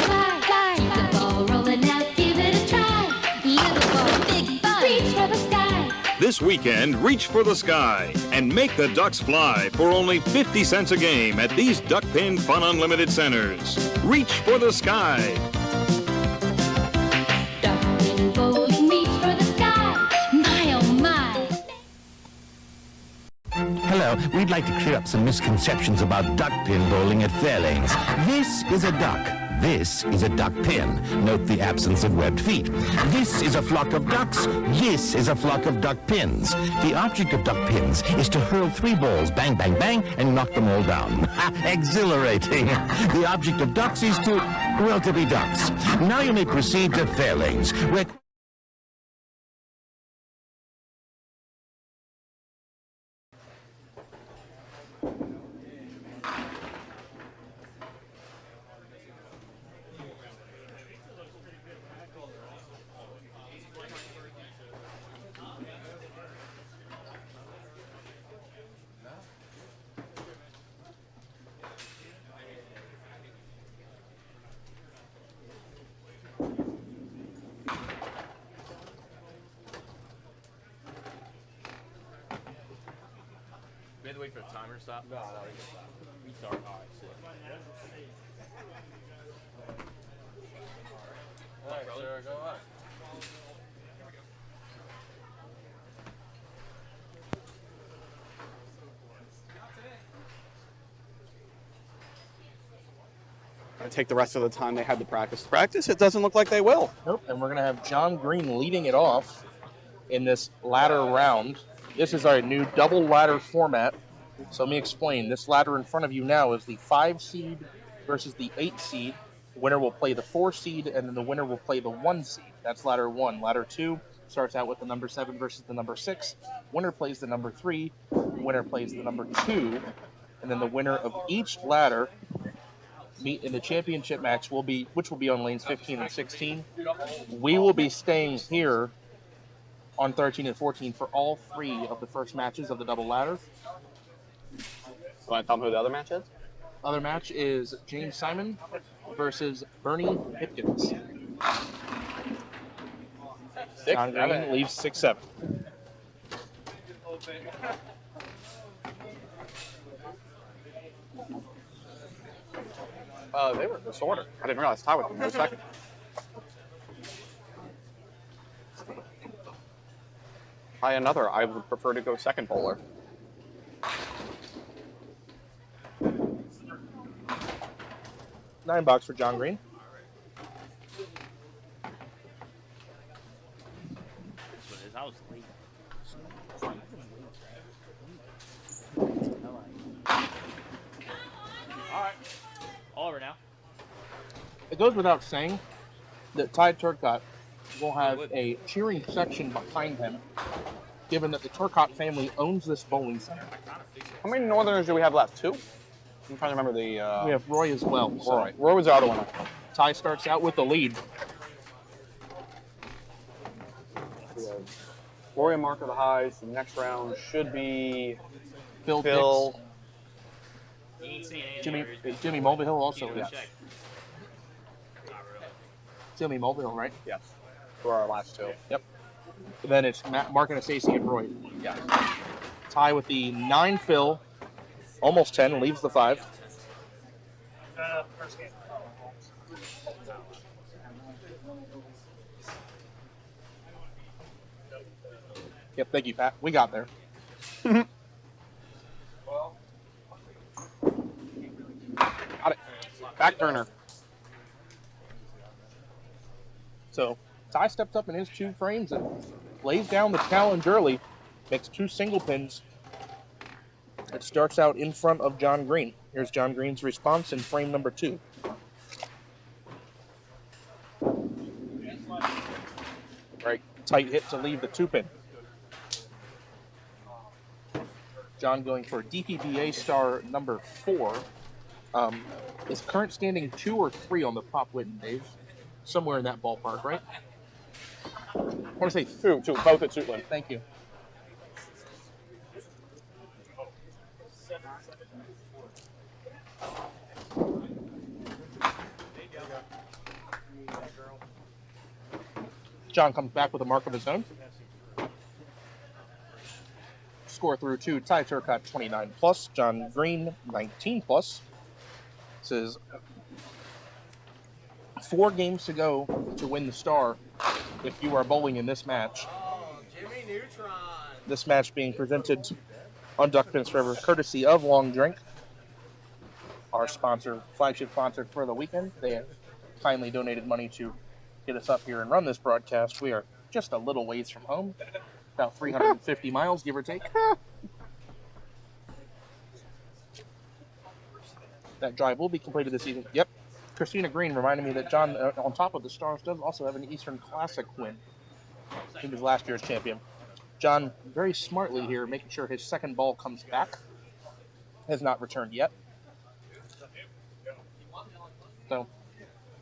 fly, fly. Keep the ball rolling out, give it a try. Little ball, big fun. Reach for the sky. This This weekend, reach for the sky and make the ducks fly for only 50 cents a game at these Duck Pin Fun Unlimited centers. Reach for the sky. Duck pin bowling, reach for the sky. My oh my. Hello, we'd like to clear up some misconceptions about duck pin bowling at Fairlanes. This is a duck. This is a duck pin. Note the absence of webbed feet. This is a flock of ducks. This is a flock of duck pins. The object of duck pins is to hurl 3 balls, bang, bang, bang, and knock them all down. Exhilarating. The object of ducks is to, well, to be ducks. Now you may proceed to Fairlanes, where... We had to wait for the timer to stop? No, we can stop. We start. All right, sick. All right, Sarah, go on. I take the rest of the time they had to practice. It doesn't look like they will. Nope, and we're going to have John Green leading it off in this ladder round. This is our new double ladder format. So let me explain. This ladder in front of you now is the 5 seed versus the 8 seed. The winner will play the 4 seed, and then the winner will play the 1 seed. That's ladder 1. Ladder 2 starts out with the number 7 versus the number 6. Winner plays the number 3. Winner plays the number 2. And then the winner of each ladder meet in the championship match, which will be on lanes 15 and 16. We will be staying here on 13 and 14 for all 3 of the first matches of the double ladder. You want to tell me who the other match is? Other match is James Simon versus Bernie Hipkins. John Green leaves 6-7. They were disordered. I didn't realize Ty was in the second. Try another. I would prefer to go second bowler. $9 for John Green. I was late. All right. All over now. It goes without saying that Ty Turcotte will have a cheering section behind him, given that the Turcotte family owns this bowling center. How many Northerners do we have left? 2? I'm trying to remember the... We have Roy as well. Roy was the other one. Ty starts out with the lead. Roy and Mark are the highs. The next round should be Phil. Jimmy Mulvihill also is. Jimmy Mulvihill, right? Yes. Who are our last 2? Yep. And then it's Mark and Stacey and Roy. Yes. Ty with the 9 Phil, almost 10, leaves the 5. First game. Yep, thank you, Pat. We got there. Got it. Back turner. So Ty steps up in his 2 frames and lays down the challenge early. Makes 2 single pins. It starts out in front of John Green. Here's John Green's response in frame number 2. Right, tight hit to leave the 2-pin. John going for DPBA star number 4. Is current standing 2 or 3 on the Pop Whitten, Dave? Somewhere in that ballpark, right? I want to say 2, both at Suitland. Thank you. John comes back with a mark of his own. score through to Ty Turcotte 29 plus, John Green 19 plus. This is 4 games to go to win the star if you are bowling in this match. Jimmy Neutron. This match being presented on Duck Pins Forever, courtesy of Long Drink, our sponsor, flagship sponsor for the weekend. They have kindly donated money to get us up here and run this broadcast. We are just a little ways from home, about 350 miles, give or take. That drive will be completed this evening. Yep. Christina Green reminded me that John, on top of the Stars, does also have an Eastern Classic win. He was last year's champion. John, very smartly here, making sure his second ball comes back. Has not returned yet. So,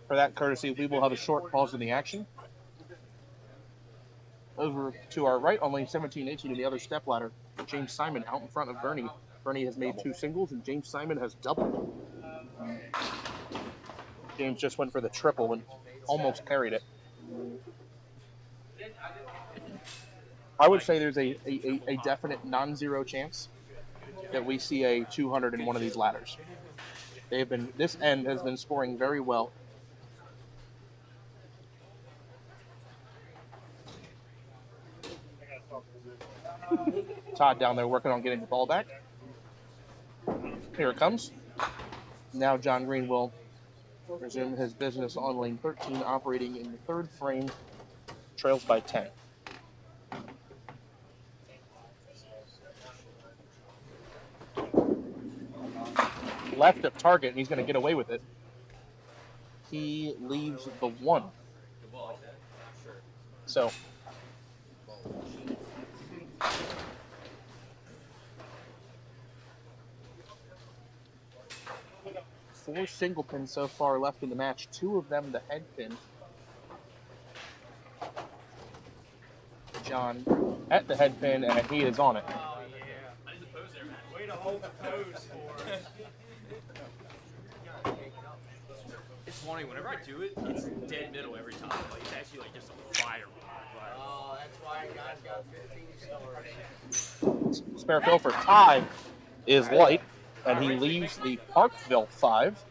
for that courtesy, we will have a short pause in the action. Over to our right on lane 17-18 in the other stepladder, James Simon out in front of Bernie. Bernie has made 2 singles, and James Simon has doubled. James just went for the triple and almost carried it. I would say there's a definite non-zero chance that we see a 200 in one of these ladders. This end has been scoring very well. Todd down there working on getting the ball back. Here it comes. Now John Green will resume his business on lane 13, operating in the 3rd frame. Trails by 10. Left of target, and he's going to get away with it. He leaves the 1. So, four single pins so far left in the match, 2 of them the head pin. John at the head pin, and he is on it. Oh, yeah. I did the pose there, man. Way to hold the pose for us. It's funny, whenever I do it, it's dead middle every time. Like, it's actually like just a fire. Oh, that's why guys got 15 stars. Spare fill for Ty is light, and he leaves the Parkville 5.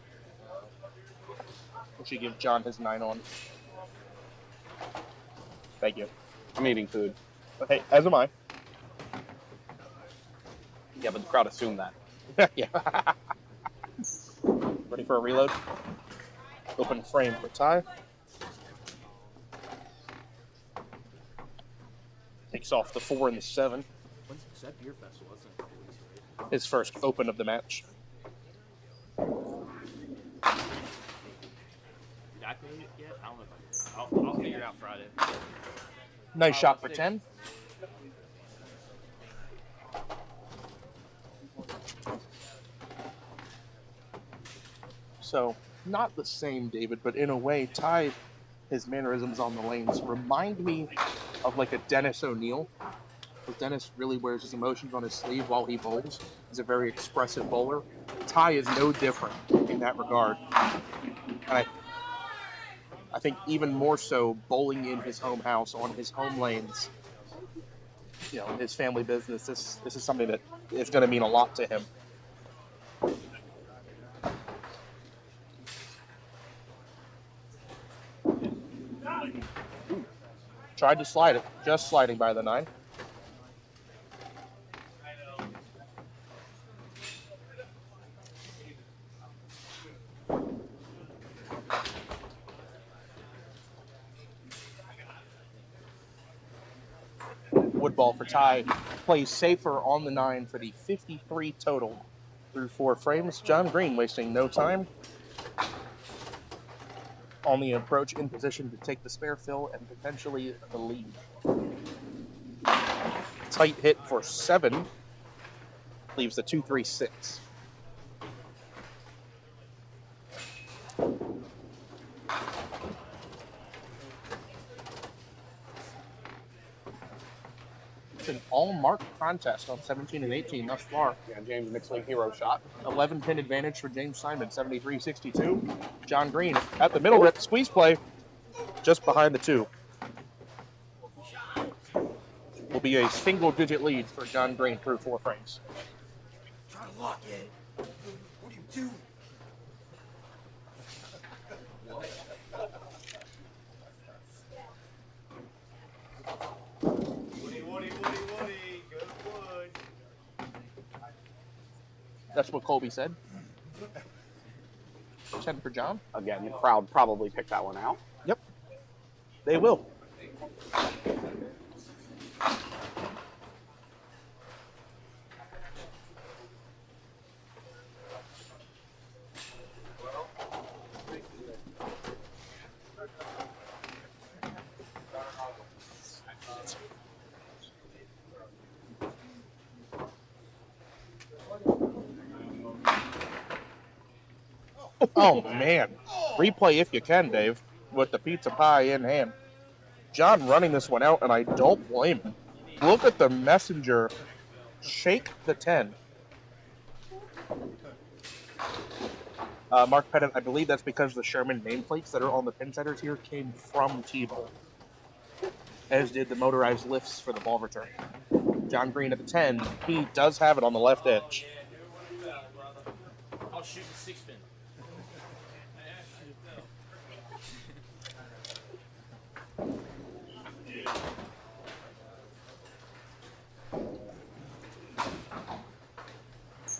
We should give John his 9 on. Thank you. I'm eating food. Hey, as am I. Yeah, but the crowd assumed that. Yeah. Ready for a reload? Open frame for Ty. Takes off the 4 and the 7. When's that beer festival? That's in a couple weeks, right? His first open of the match. Did I activate it yet? I don't know if I did. I'll figure it out Friday. Nice shot for 10. So, not the same, David, but in a way, Ty, his mannerisms on the lanes remind me of like a Dennis O'Neil. Because Dennis really wears his emotions on his sleeve while he bowls. He's a very expressive bowler. Ty is no different in that regard. And I think even more so bowling in his home house, on his home lanes, you know, his family business. This is something that is going to mean a lot to him. Tried to slide it, just sliding by the 9. Wood ball for Ty. Plays safer on the 9 for the 53 total through 4 frames. John Green wasting no time on the approach, in position to take the spare fill and potentially the lead. Tight hit for 7. Leaves the 2-3-6. It's an all-mark contest on 17 and 18 thus far. Yeah, James Mixed League hero shot. 11 pin advantage for James Simon, 73-62. John Green at the middle rip, squeeze play, just behind the 2. will be a single-digit lead for John Green through 4 frames. Trying to lock in. What are you doing? Woody. Good wood. That's what Colby said. 10 for John. Again, the crowd probably picked that one out. Yep. They will. Oh, man. Replay if you can, Dave, with the pizza pie in hand. John running this one out, and I don't blame him. Look at the messenger shake the 10. Mark Pettit, I believe that's because the Sherman nameplates that are on the pin setters here came from T-Bowl, as did the motorized lifts for the ball return. John Green at the 10. He does have it on the left edge. I'll shoot the 6 pin.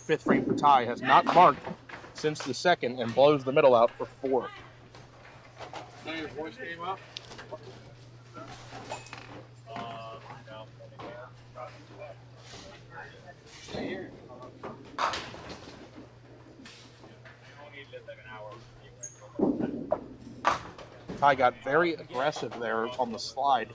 Fifth frame for Ty has not marked since the second and blows the middle out for 4. Now your voice came up? Ty got very aggressive there on the slide,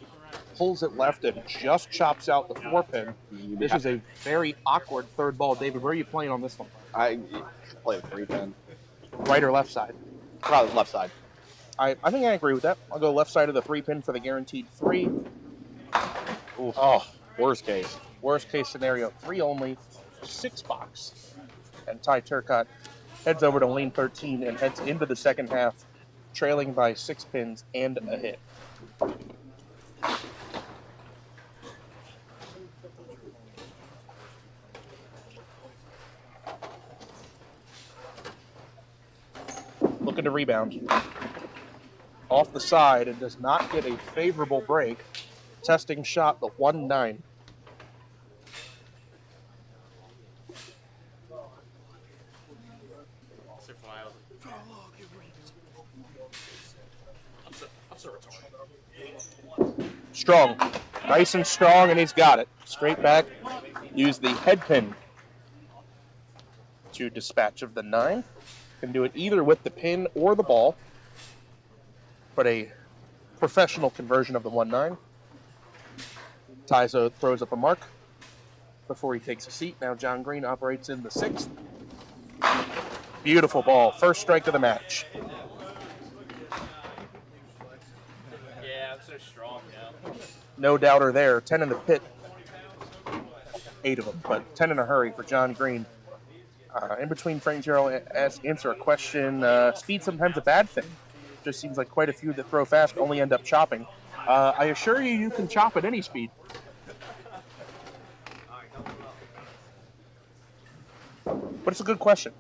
pulls it left and just chops out the 4 pin. This is a very awkward third ball. David, where are you playing on this one? I play the 3 pin. Right or left side? Probably left side. I think I agree with that. I'll go left side of the 3 pin for the guaranteed 3. Oof. Oh, worst case. Worst case scenario, 3 only, 6 box. And Ty Turcotte heads over to lane 13 and heads into the second half, trailing by 6 pins and a hit. Looking to rebound. Off the side and does not get a favorable break. Testing shot, the 1-9. Strong. Nice and strong, and he's got it. Straight back. Use the head pin to dispatch of the 9. Can do it either with the pin or the ball. But a professional conversion of the 1-9. Tyzo throws up a mark before he takes a seat. Now John Green operates in the 6th. Beautiful ball. First strike of the match. Yeah, I'm so strong now. No doubter there. 10 in the pit. 8 of them, but 10 in a hurry for John Green. In between frames here, I'll answer a question. Speed sometimes a bad thing. Just seems like quite a few that throw fast only end up chopping. I assure you, you can chop at any speed. But it's a good question.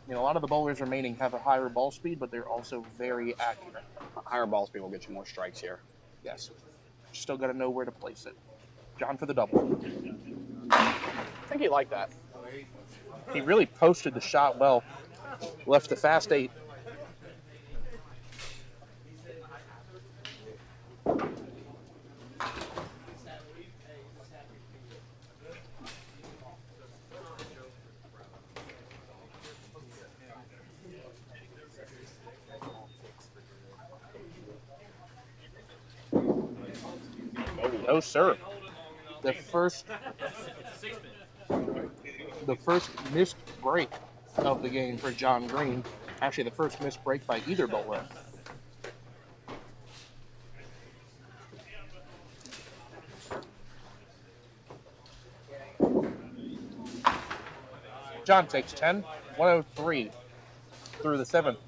You know, a lot of the bowlers remaining have a higher ball speed, but they're also very accurate. Higher ball speed will get you more strikes here. Yes. Still got to know where to place it. John for the double. I think he liked that. He really posted the shot well. Left the fast 8. No, sir. The first missed break of the game for John Green. Actually, the first missed break by either bowler. John takes 10, 103 through the 7th.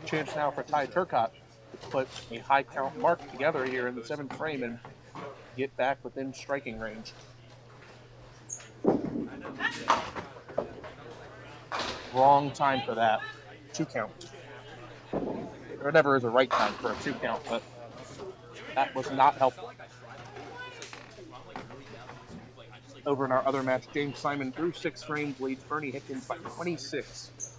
Chance now for Ty Turcotte put a high count mark together here in the 7th frame and get back within striking range. Wrong time for that. 2 count. There never is a right time for a 2 count, but that was not helpful. Over in our other match, James Simon through 6 frames leads Bernie Hickens by 26.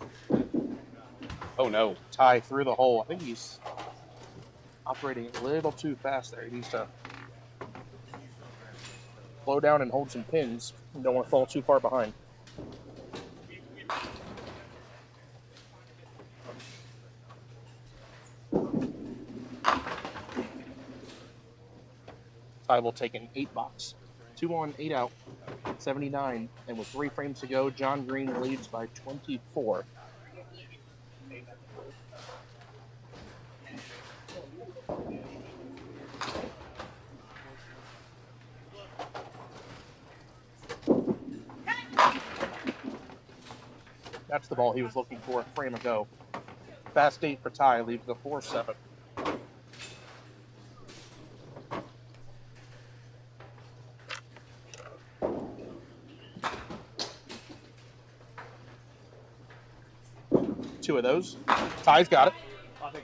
Oh no. Ty through the hole. I think he's operating a little too fast there. He needs to slow down and hold some pins. You don't want to fall too far behind. Ty will take an 8 box. 2 on, 8 out, 79. And with 3 frames to go, John Green leads by 24. That's the ball he was looking for a frame ago. Fast 8 for Ty leaves the 4-7. Two of those. Ty's got it.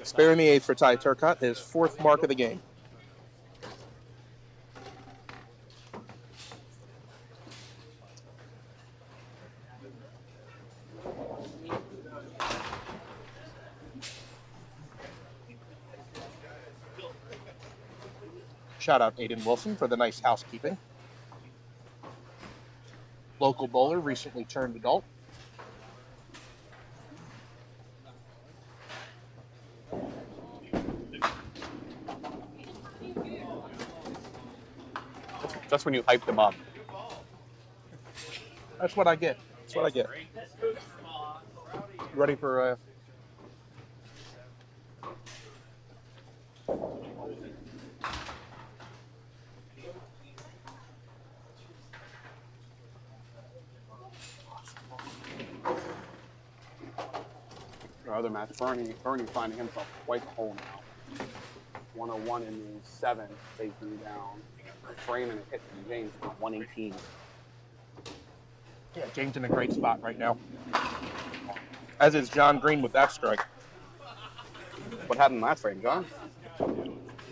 Spare in the 8th for Ty Turcotte, his 4th mark of the game. Shout out Aiden Wilson for the nice housekeeping. Local bowler, recently turned adult. Just when you hyped him up. That's what I get. That's what I get. Ready for Our other match, Bernie finding himself quite the hole now. 101 in the 7th, taking down a frame and a hit from James for 118. Yeah, James in a great spot right now. As is John Green with that strike. What happened last frame, John?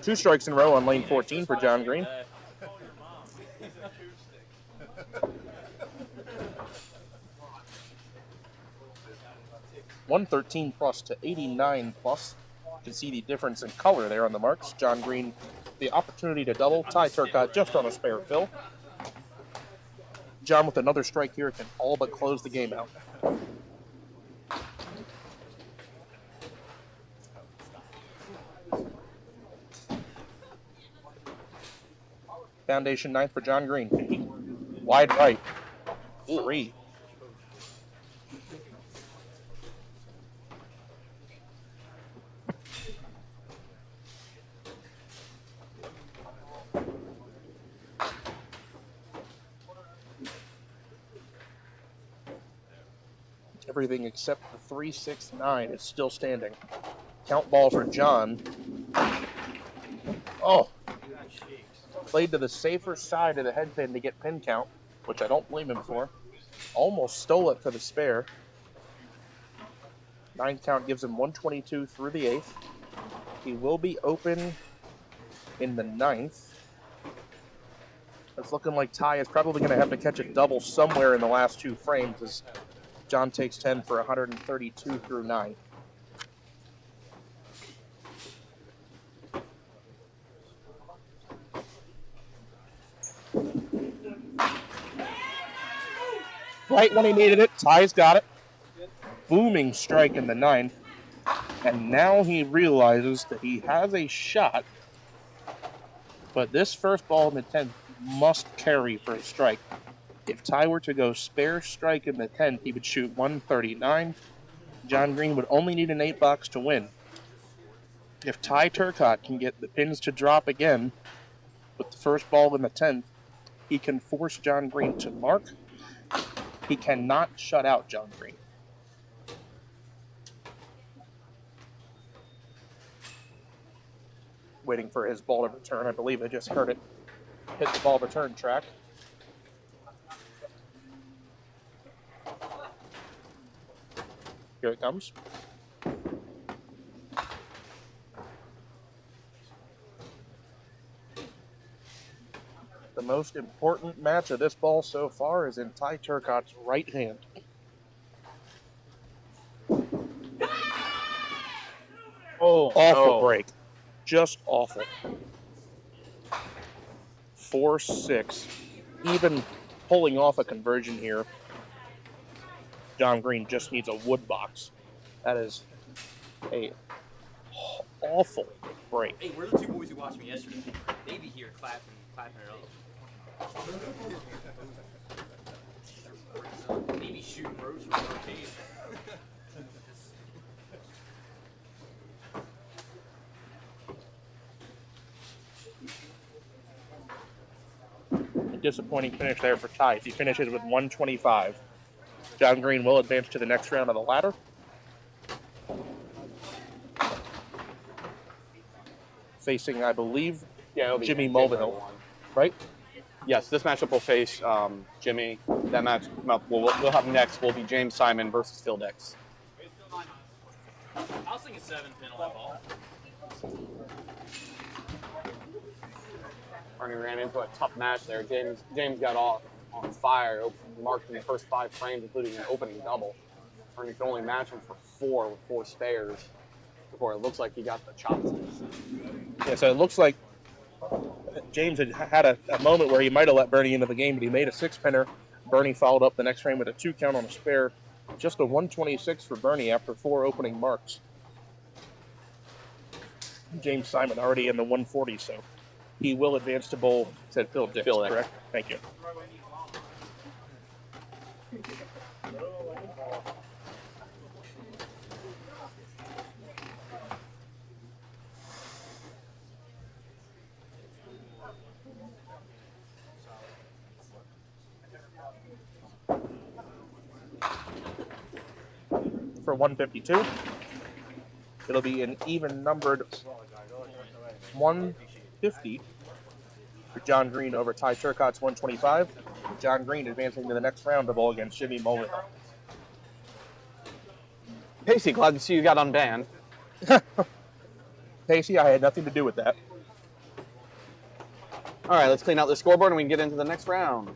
2 strikes in a row on lane 14 for John Green. $113 plus to $89 plus. You can see the difference in color there on the marks. John Green, the opportunity to double. Ty Turcotte just on a spare fill. John with another strike here can all but close the game out. Foundation 9th for John Green. Wide right. 3. Everything except the 3-6-9 is still standing. Count ball for John. Oh. Played to the safer side of the head pin to get pin count, which I don't blame him for. Almost stole it for the spare. 9 count gives him 122 through the 8th. He will be open in the 9th. It's looking like Ty is probably going to have to catch a double somewhere in the last 2 frames as John takes 10 for 132 through 9. Right when he needed it, Ty's got it. Booming strike in the 9th. And now he realizes that he has a shot. But this first ball in the 10th must carry for a strike. If Ty were to go spare strike in the 10th, he would shoot 139. John Green would only need an 8 box to win. If Ty Turcotte can get the pins to drop again with the first ball in the 10th, he can force John Green to mark. He cannot shut out John Green. waiting for his ball to return. I believe I just heard it hit the ball return track. Here it comes. The most important match of this ball so far is in Ty Turcotte's right hand. Oh, awful break. Just awful. 4-6. Even pulling off a conversion here, John Green just needs a wood box. That is a awful break. Hey, we're the two boys who watched me yesterday. They be here clapping it up. They be shooting ropes from the arcade. A disappointing finish there for Ty. If he finishes with 125, John Green will advance to the next round of the ladder. Facing, I believe, Jimmy Mulvihill, right? Yes, this matchup will face Jimmy. That match we'll have next will be James Simon versus Phil Dix. I was thinking 7-pin on that ball. Bernie ran into a tough match there. James got off on fire, marked in the first 5 frames, including an opening double. Bernie could only match him for 4 with 4 spares before it looks like he got the chopsticks. Yeah, so it looks like James had a moment where he might have let Bernie into the game, but he made a 6-pinner. Bernie followed up the next frame with a 2 count on a spare. Just a 126 for Bernie after 4 opening marks. James Simon already in the 140, so he will advance to bowl, said Phil Dix, correct? Thank you. For 152, it'll be an even numbered 150 for John Green over Ty Turcotte's 125. John Green advancing to the next round of bowl against Jimmy Mulvihill. Pacey, glad to see you got unbanned. Pacey, I had nothing to do with that. All right, let's clean out the scoreboard and we can get into the next round.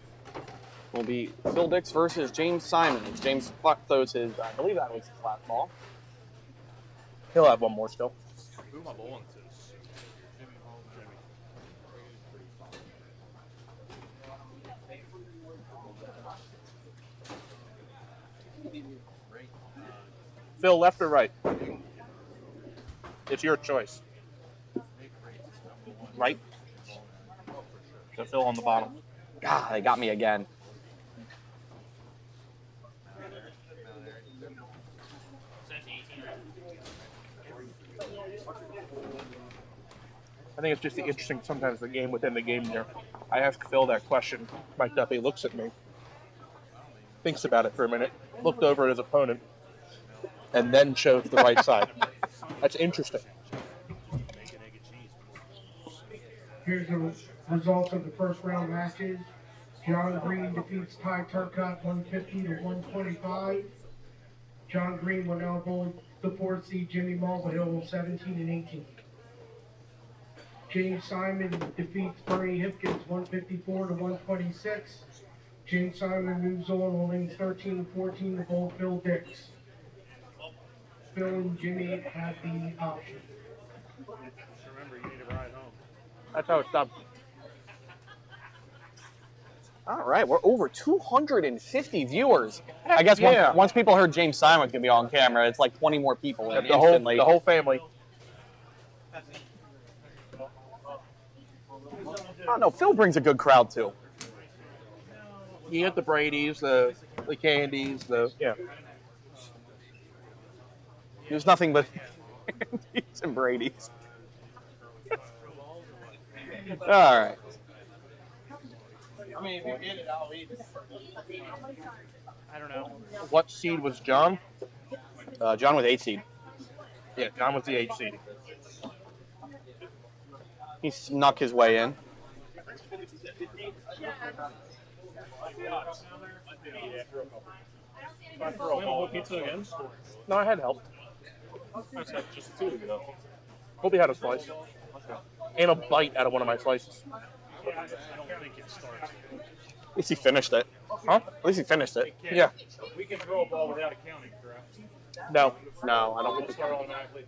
Will be Phil Dix versus James Simon. James throws his, I believe that was his last ball. He'll have one more still. Who am I bowling to? Phil, left or right? It's your choice. Right? So Phil on the bottom. God, they got me again. I think it's just the interesting sometimes the game within the game there. I asked Phil that question. Mike Duffy looks at me, thinks about it for a minute, looked over at his opponent, and then chose the right side. That's interesting. Here's the results of the first round matches. John Green defeats Ty Turcotte 150 to 125. John Green will now bowl the 4th seed Jimmy Mulvihill 17 and 18. James Simon defeats Bernie Hipkins 154 to 126. James Simon moves on holding 13 and 14 to bowl Phil Dix. Phil and Jimmy have the option. Remember, you need a ride home. That's how it's done. All right, we're over 250 viewers. I guess once people heard James Simon was going to be on camera, it's like 20 more people in instantly. The whole family. Oh, no, Phil brings a good crowd, too. You get the Brady's, the Candies, yeah. There's nothing but Candies and Brady's. All right. I mean, if you get it, I'll eat it. I don't know. What seed was John? John was 8 seed. Yeah, John was the 8 seed. He snuck his way in. Pizza again? No, I had help. That's like just 2 ago. Hope he had a slice. And a bite out of one of my slices. I don't think it starts. At least he finished it. Huh? At least he finished it. Yeah. We can throw a ball without accounting, correct? No. No, I don't think we Start can. automatically.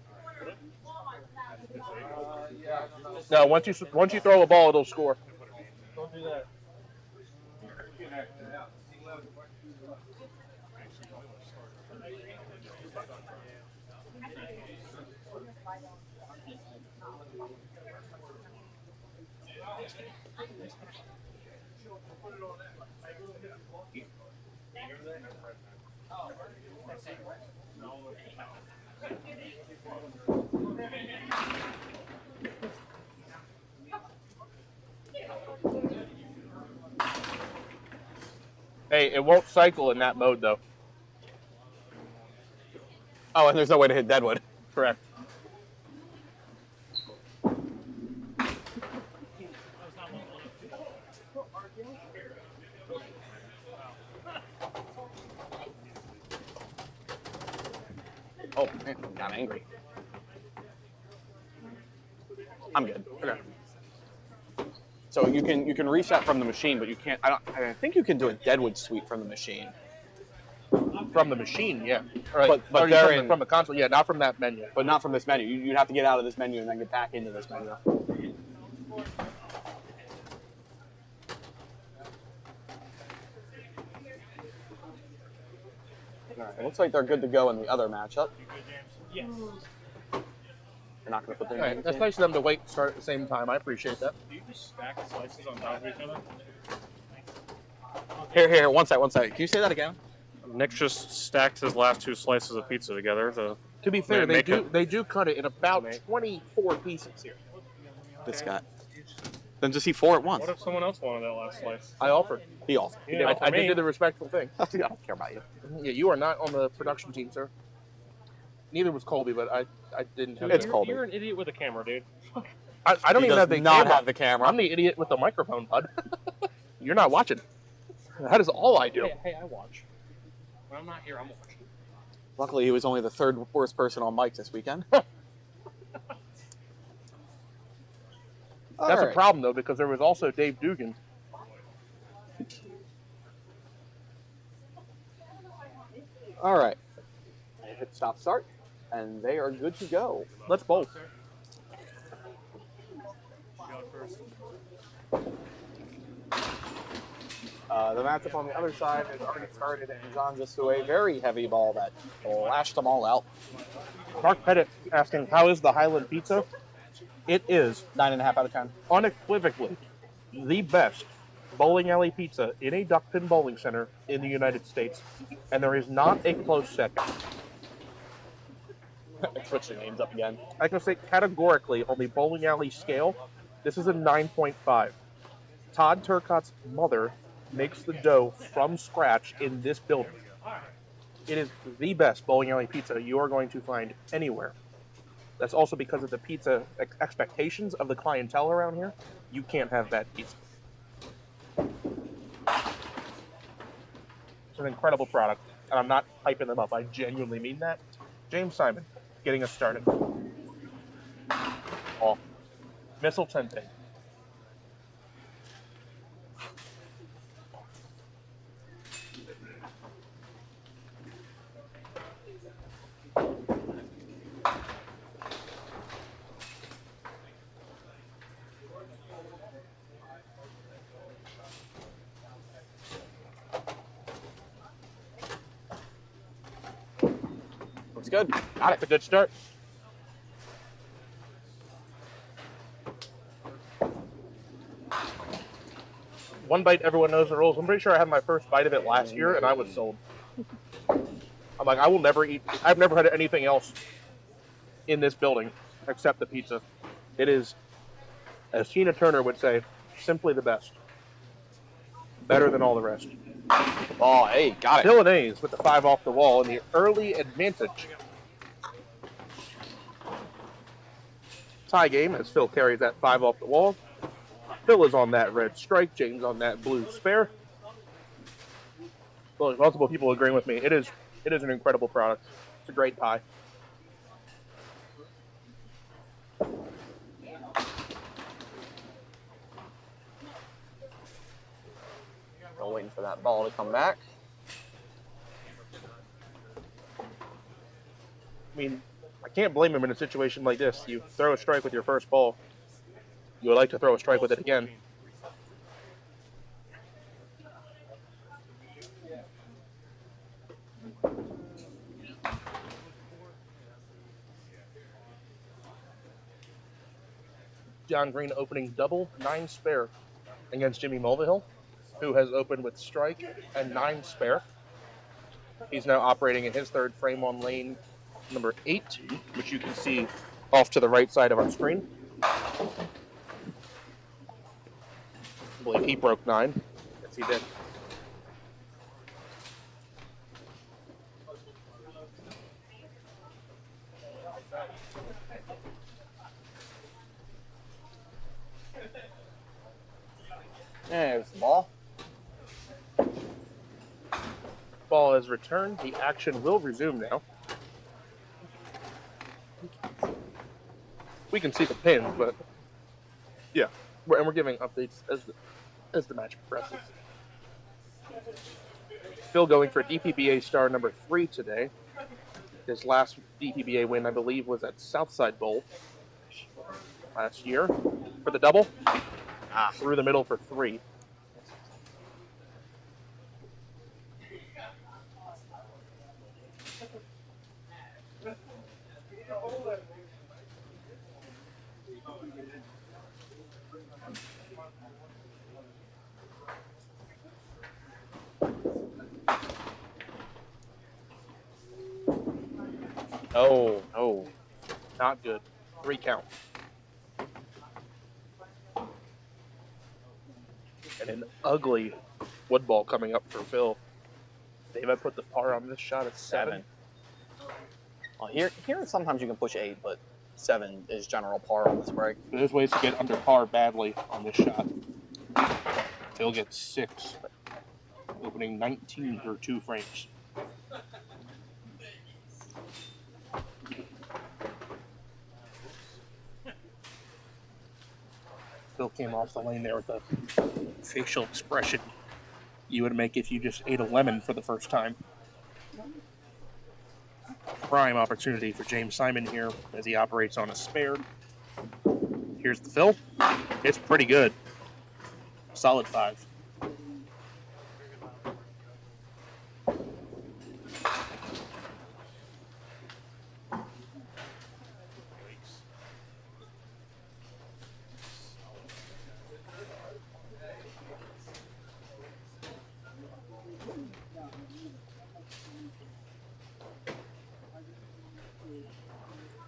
No, once you throw a ball, it'll score. Don't do that. Hey, it won't cycle in that mode, though. Oh, and there's no way to hit Deadwood. Correct. Oh, man, got angry. I'm good. Okay. So you can reset from the machine, but you can't. I think you can do a Deadwood sweep from the machine. From the machine, yeah. Right. But Or they're from the console, yeah, not from that menu. But not from this menu. You'd have to get out of this menu and then get back into this menu. Alright, it looks like they're good to go in the other matchup. Yes. They're not going to put their All right, names that's in. nice of them to wait and start at the same time. I appreciate that. Do you just stack the slices on top of each other? Here, one sec. Can you say that again? Nick just stacked his last 2 slices of pizza together To be fair, make they do cut it in about 24 pieces here. This guy. Then just eat 4 at once. What if someone else wanted that last slice? I offered. He offered. I did do the respectful thing. I don't care about you. Yeah, you are not on the production team, sir. Neither was Colby, but I didn't have. It's Colby. You're an idiot with a camera, dude. I don't He even does have the not camera. have the camera. I'm the idiot with the microphone, bud. You're not watching. That is all I do. Hey, I watch. When I'm not here, I'm watching. Luckily, he was only the 3rd worst person on mic this weekend. That's a problem, though, because there was also Dave Dugan. All right. They hit stop start, and they are good to go. Let's bowl. The matchup on the other side has already started and is on just to a very heavy ball that lashed them all out. Mark Pettit asking, how is the Highland pizza? It is 9.5 out of 10. Unequivocally the best bowling alley pizza in a duck pin bowling center in the United States, and there is not a close second. Switch the names up again. I can say categorically on the bowling alley scale, this is a 9.5. Todd Turcotte's mother makes the dough from scratch in this building. It is the best bowling alley pizza you are going to find anywhere. That's also because of the pizza expectations of the clientele around here. You can't have bad pizza. It's an incredible product, and I'm not hyping them up. I genuinely mean that. James Simon, getting us started. Oh, Missile Tente. Looks good. Got it. A good start. One bite, everyone knows the rules. I'm pretty sure I had my first bite of it last year, and I was sold. I'm like, I will never eat. I've never had anything else in this building except the pizza. It is, as Tina Turner would say, simply the best. Better than all the rest. Oh, hey, got it. Still an A's with the 5 off the wall and the early advantage. tie game as Phil carries that 5 off the wall. Phil is on that red strike, James on that blue spare. Well, multiple people agreeing with me. It is an incredible product. It's a great tie. Still waiting for that ball to come back. I mean, I can't blame him in a situation like this. You throw a strike with your first ball. You would like to throw a strike with it again. John Green opening double, 9 spare against Jimmy Mulvihill, who has opened with strike and 9 spare. He's now operating in his third frame on lane number 18, which you can see off to the right side of our screen. I believe he broke 9. Yes, he did. There's the ball. Ball has returned. The action will resume now. We can see the pins, but yeah, and we're giving updates as the match progresses. Phil going for DPBA star number 3 today. His last DPBA win, I believe, was at Southside Bowl last year for the double. Through the middle for 3. Oh, not good. 3 count. And an ugly wood ball coming up for Phil. David put the par on this shot at 7. Well, here sometimes you can push 8, but 7 is general par on this break. There's ways to get under par badly on this shot. Phil gets 6, opening 19 through 2 frames. Phil came off the lane there with a facial expression you would make if you just ate a lemon for the first time. Prime opportunity for James Simon here as he operates on a spare. Here's the Phil. It's pretty good. Solid 5.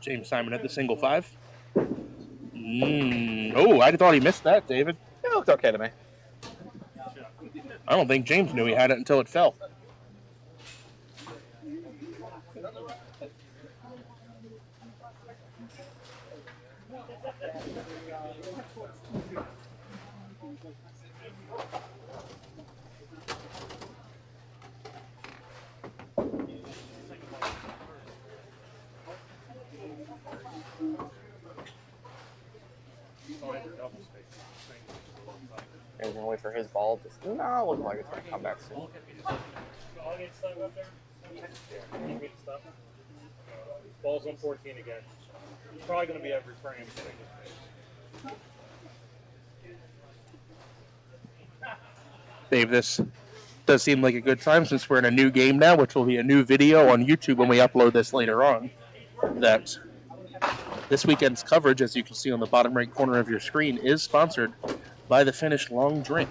James Simon at the single 5. Oh, I thought he missed that, David. It looked okay to me. I don't think James knew he had it until it fell. He's gonna wait for his ball. No, looking like it's gonna come back soon. Ball's 114 again. It's probably going to be every frame. Dave, this does seem like a good time since we're in a new game now, which will be a new video on YouTube when we upload this later on. That this weekend's coverage, as you can see on the bottom right corner of your screen, is sponsored by the Finnish Long Drink,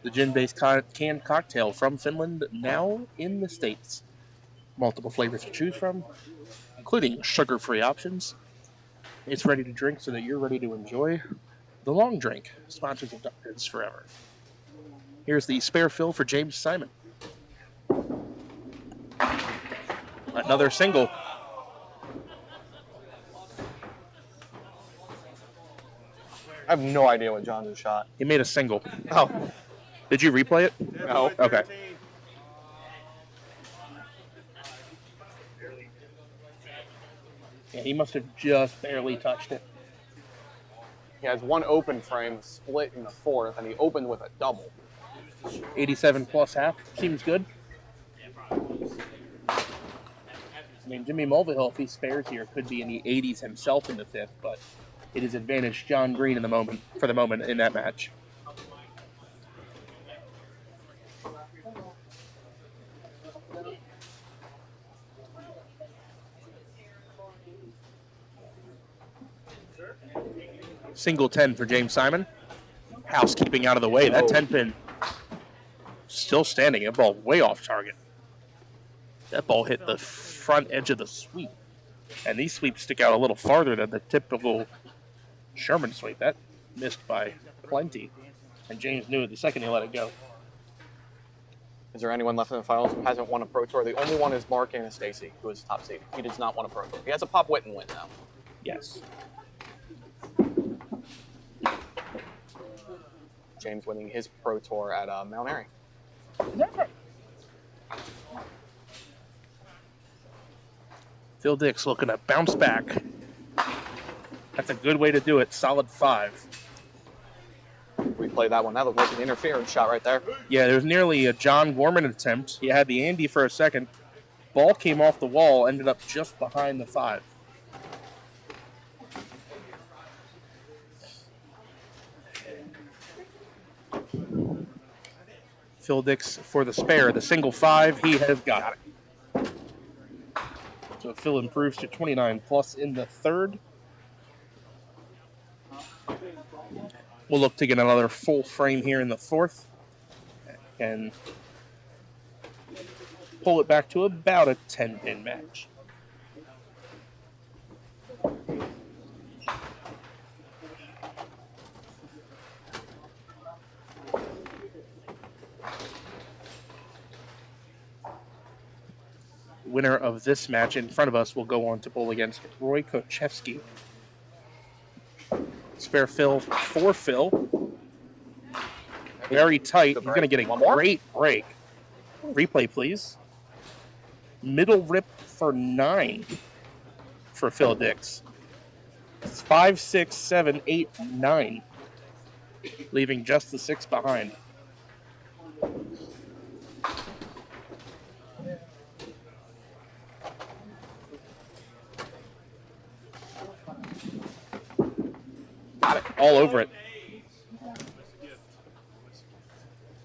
the gin-based canned cocktail from Finland, now in the States. Multiple flavors to choose from, including sugar-free options. It's ready to drink so that you're ready to enjoy the Long Drink, sponsors of Duck Pins forever. Here's the spare fill for James Simon. Another single. I have no idea what John just shot. He made a single. Oh. Did you replay it? No. Okay. Yeah, he must have just barely touched it. He has one open frame split in the fourth, and he opened with a double. 87 plus half. Seems good. I mean, Jimmy Mulvihill, if he spares here, could be in the 80s himself in the fifth, but it is advantage John Green in the moment for the moment in that match. Single 10 for James Simon. Housekeeping out of the way. That 10 pin still standing. That ball way off target. That ball hit the front edge of the sweep. And these sweeps stick out a little farther than the typical Sherman sweep. That missed by plenty. And James knew it the second he let it go. Is there anyone left in the finals who hasn't won a Pro Tour? The only one is Mark Anastasi, who is top seed. He does not win a Pro Tour. He has a Pop Witten win now. Yes. James winning his Pro Tour at Mount Airy. Phil Dix looking to bounce back. That's a good way to do it. Solid 5. Replay that one. That looked like an interference shot right there. Yeah, there was nearly a John Gorman attempt. He had the Andy for a second. Ball came off the wall, ended up just behind the 5. Phil Dix for the spare. The single 5, he has got it. So Phil improves to 29 plus in the third. We'll look to get another full frame here in the fourth and pull it back to about a 10-pin match. Winner of this match in front of us will go on to bowl against Roy Kochevsky. Spare Phil for Phil. Very tight. He's going to get a great break. Replay, please. Middle rip for 9 for Phil Dix. It's 5, 6, 7, 8, 9. Leaving just the 6 behind. Got it. All over it.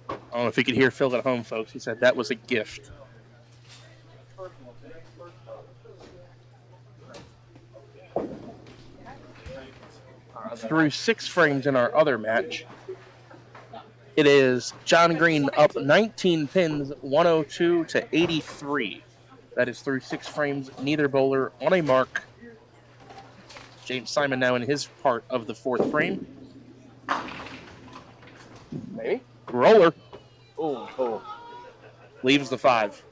I don't know if you could hear Phil at home, folks. He said that was a gift. Through 6 frames in our other match, it is John Green up 19 pins, 102 to 83. That is through 6 frames, neither bowler on a mark. James Simon now in his part of the 4th frame. Maybe. Roller. Oh. Leaves the 5.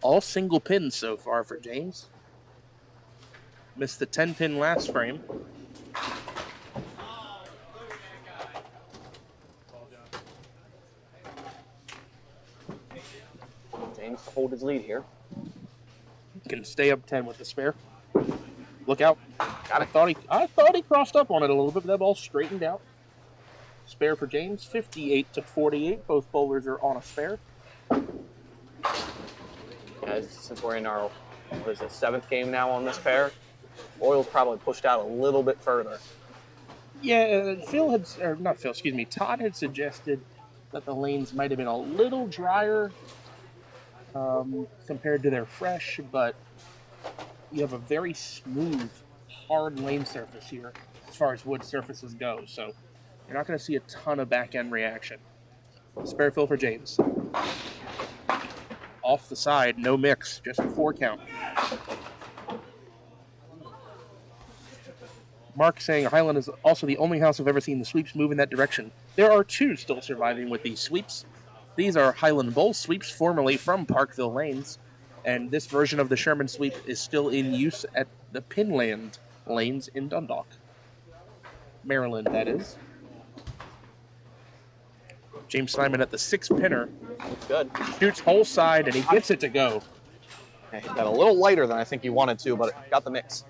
All single pins so far for James. Missed the 10-pin last frame. James to hold his lead here. Can stay up 10 with the spare. Look out. I thought he crossed up on it a little bit, but that ball straightened out. Spare for James, 58 to 48. Both bowlers are on a spare. Since we're in our, 7th game now on this pair, Oil's probably pushed out a little bit further. Yeah, Todd had suggested that the lanes might have been a little drier compared to their fresh, but you have a very smooth, hard lane surface here as far as wood surfaces go, so you're not going to see a ton of back-end reaction. Spare fill for James. Off the side, no mix, just a 4 count. Mark saying Highland is also the only house I've ever seen the sweeps move in that direction. There are 2 still surviving with these sweeps. These are Highland Bowl sweeps, formerly from Parkville Lanes, And this version of the Sherman sweep is still in use at the Pinland lanes in Dundalk, Maryland, that is. James Simon at the 6-pinner. Good. Shoots whole side, and he gets it to go. He got a little lighter than I think he wanted to, but it got the mix.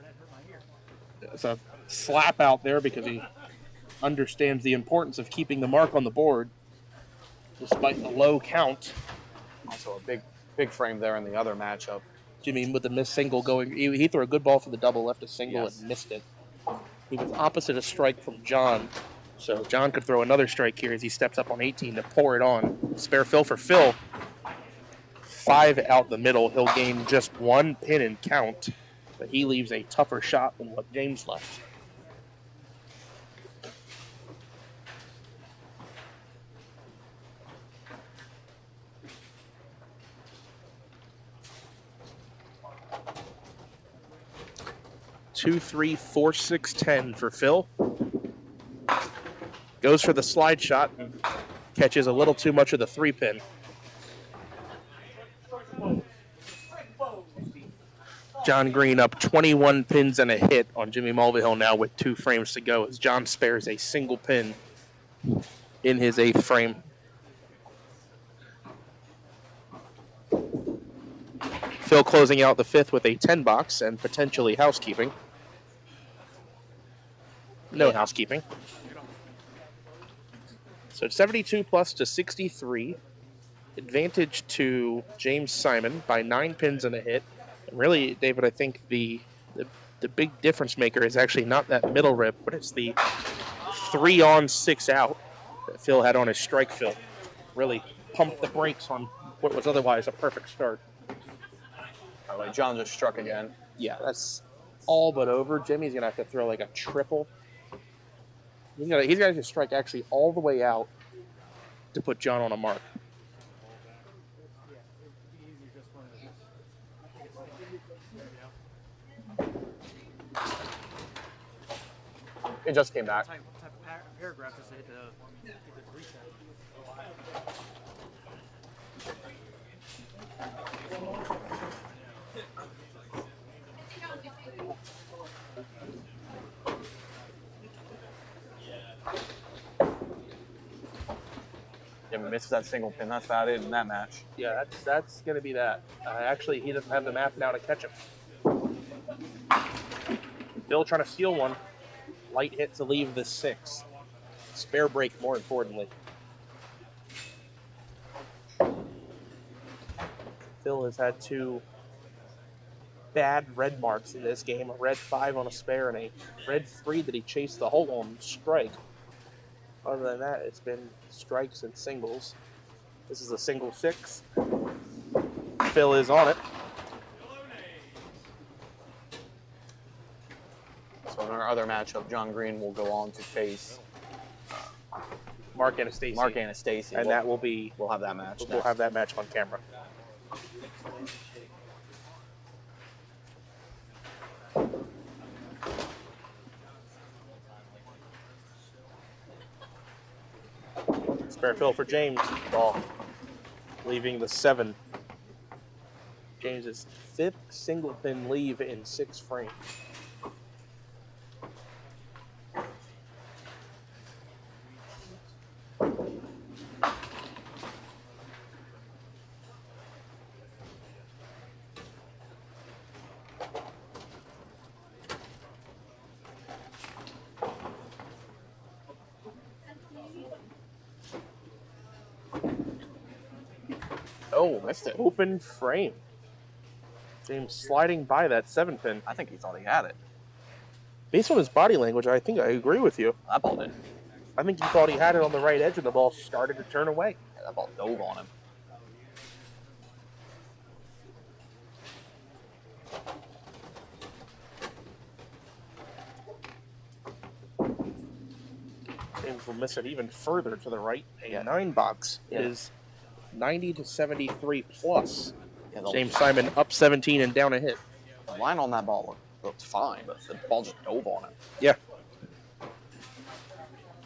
It's a slap out there because he understands the importance of keeping the mark on the board despite the low count. Also a big frame there in the other matchup. Jimmy with the missed single going. He threw a good ball for the double, left a single, and missed it. He was opposite a strike from John. So John could throw another strike here as he steps up on 18 to pour it on. Spare fill for Phil. 5 out the middle. He'll gain just 1 pin and count, but he leaves a tougher shot than what James left. Two, 3, 4, 6, 10 for Phil. Goes for the slide shot and catches a little too much of the 3-pin. John Green up 21 pins and a hit on Jimmy Mulvihill now with 2 frames to go as John spares a single pin in his 8th frame. Phil closing out the 5th with a 10 box and potentially housekeeping. No housekeeping. So it's 72 plus to 63. Advantage to James Simon by 9 pins and a hit. And really, David, I think the big difference maker is actually not that middle rip, but it's the 3 on 6 out that Phil had on his strike fill. Really pumped the brakes on what was otherwise a perfect start. By the way, John just struck again. Yeah, that's all but over. Jimmy's going to have to throw like a triple. He's got to just strike actually all the way out to put John on a mark. It just came back. What type of paragraph does it hit the reset? Jimmy misses that single pin. That's about it in that match. Yeah, that's going to be that. Actually, he doesn't have the map now to catch him. Bill trying to steal one. Light hit to leave the 6. Spare break, more importantly. Phil has had 2 bad red marks in this game. A red 5 on a spare and a red 3 that he chased the hole on strike. Other than that, it's been strikes and singles. This is a single 6. Phil is on it. So in our other matchup, John Green will go on to face Mark Anastasi. And that will be... We'll have that match. We'll have that match on camera. Spare fill for James. Ball. Leaving the 7. James's 5th single pin leave in 6 frames. Oh, missed it. Open frame. James sliding by that 7-pin. I think he thought he had it. Based on his body language, I think I agree with you. That ball did. I think he thought he had it on the right edge and the ball started to turn away. Yeah, that ball dove on him. James will miss it even further to the right. A 9 box is 90 to 73 plus. Yeah, James Simon up 17 and down a hit. The line on that ball looked fine, but the ball just dove on him. Yeah.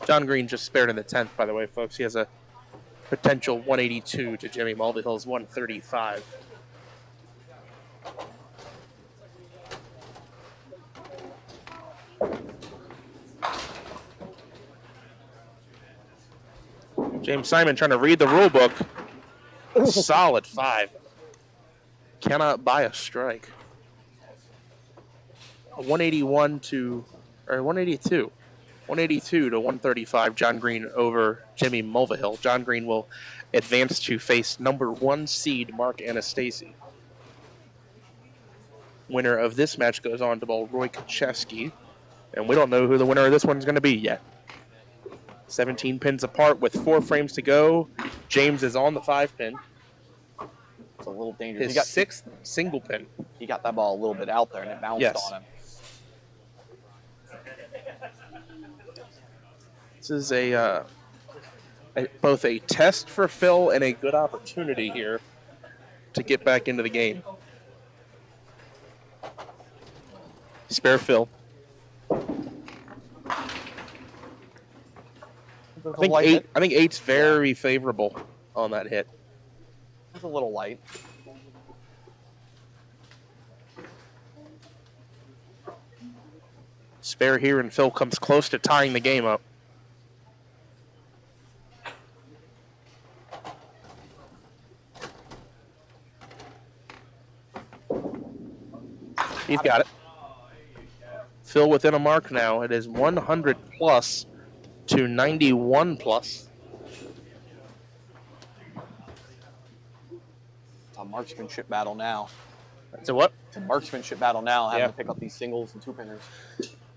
John Green just spared in the 10th, by the way, folks. He has a potential 182 to Jimmy Mulvihill's 135. James Simon trying to read the rule book. Solid 5. Cannot buy a strike. 182 to 135. John Green over Jimmy Mulvihill. John Green will advance to face number 1 seed Mark Anastasi. Winner of this match goes on to bowl Roy Kucheski, and we don't know who the winner of this one is going to be yet. 17 pins apart with 4 frames to go. James is on the 5 pin. It's a little dangerous. His 6th single pin. He got that ball a little bit out there and it bounced on him. This is both a test for Phil and a good opportunity here to get back into the game. Spare Phil. I think 8's very favorable on that hit. It's a little light. Spare here, and Phil comes close to tying the game up. He's got it. Phil within a mark now. It is 100 plus to 91 plus. It's a marksmanship battle now. It's a what? It's a marksmanship battle now, having to pick up these singles and 2-pinners.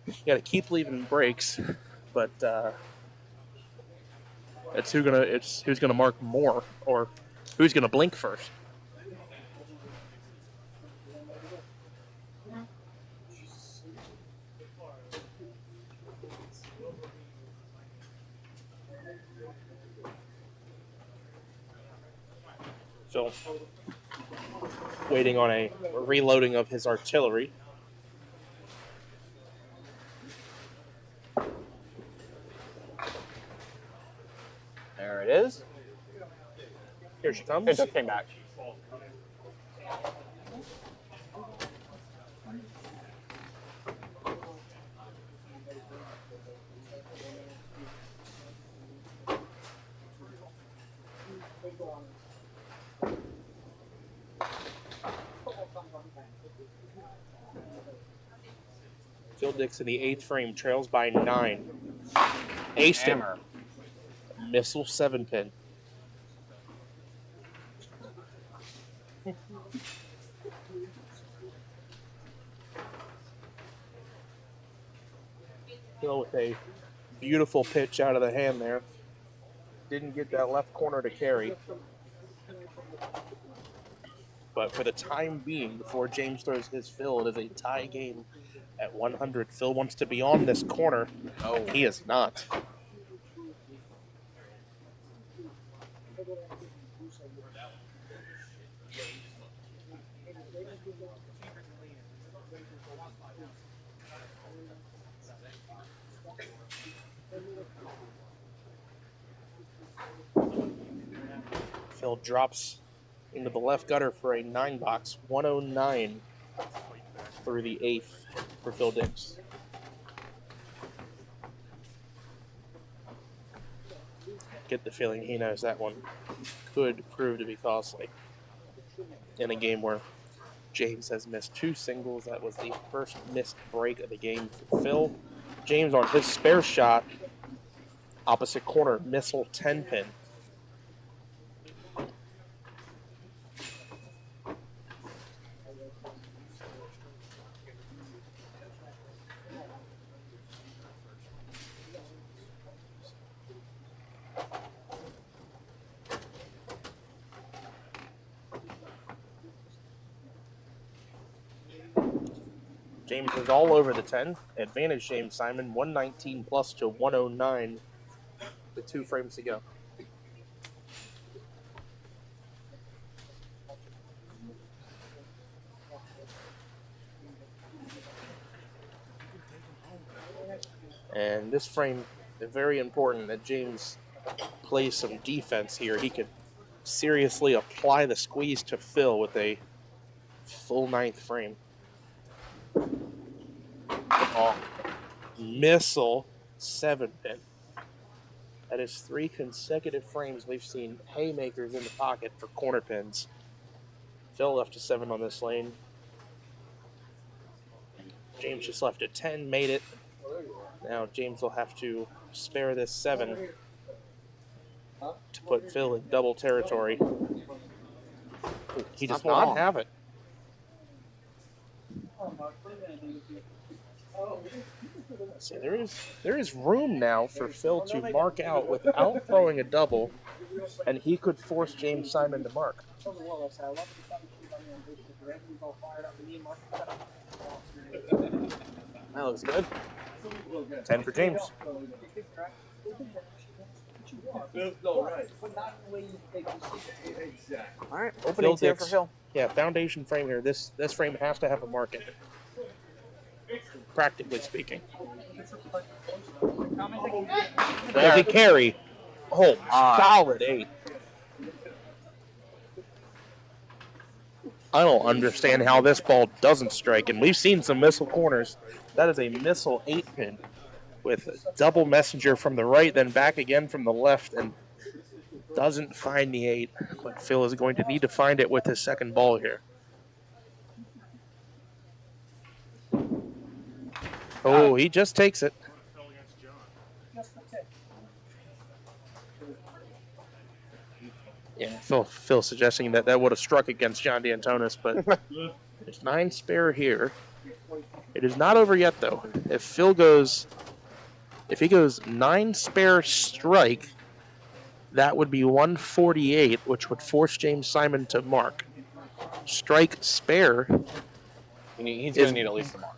You got to keep leaving breaks, but it's who's gonna mark more, or who's gonna blink first. So, waiting on a reloading of his artillery. There it is. Here she comes. It just came back. Phil Dix in the 8th frame trails by 9. Ace hammer. Missile 7-pin. Phil with a beautiful pitch out of the hand there. Didn't get that left corner to carry. But for the time being, before James throws his fill, it is a tie game at 100. Phil wants to be on this corner. Oh, he is not. Phil drops into the left gutter for a 9-box, 109 through the 8th for Phil Dix. Get the feeling he knows that one could prove to be costly. In a game where James has missed 2 singles, that was the first missed break of the game for Phil. James on his spare shot, opposite corner, missile 10-pin. James is all over the 10. Advantage James Simon, 119 plus to 109 with 2 frames to go. And this frame is very important that James plays some defense here. He could seriously apply the squeeze to Phil with a full ninth frame. Oh, missile 7-pin. That is 3 consecutive frames we've seen haymakers in the pocket for corner pins. Phil left a 7 on this lane. James just left a 10, made it. Now James will have to spare this 7 to put Phil in double territory. He does not have it. See, there is room now for Phil to mark out without throwing a double, and he could force James Simon to mark. That looks good. 10 for James. All right, Phil opening tier for Dix. Phil. Yeah, foundation frame here. This frame has to have a mark in it, practically speaking. Does he carry? Oh, solid 8. I don't understand how this ball doesn't strike, and we've seen some missile corners. That is a missile 8-pin with a double messenger from the right, then back again from the left, and doesn't find the 8. But Phil is going to need to find it with his second ball here. Oh, he just takes it. Yeah, Phil suggesting that would have struck against John D'Antonis, but there's 9 spare here. It is not over yet, though. If he goes 9 spare strike, that would be 148, which would force James Simon to mark. Strike spare. He's going to need at least a mark.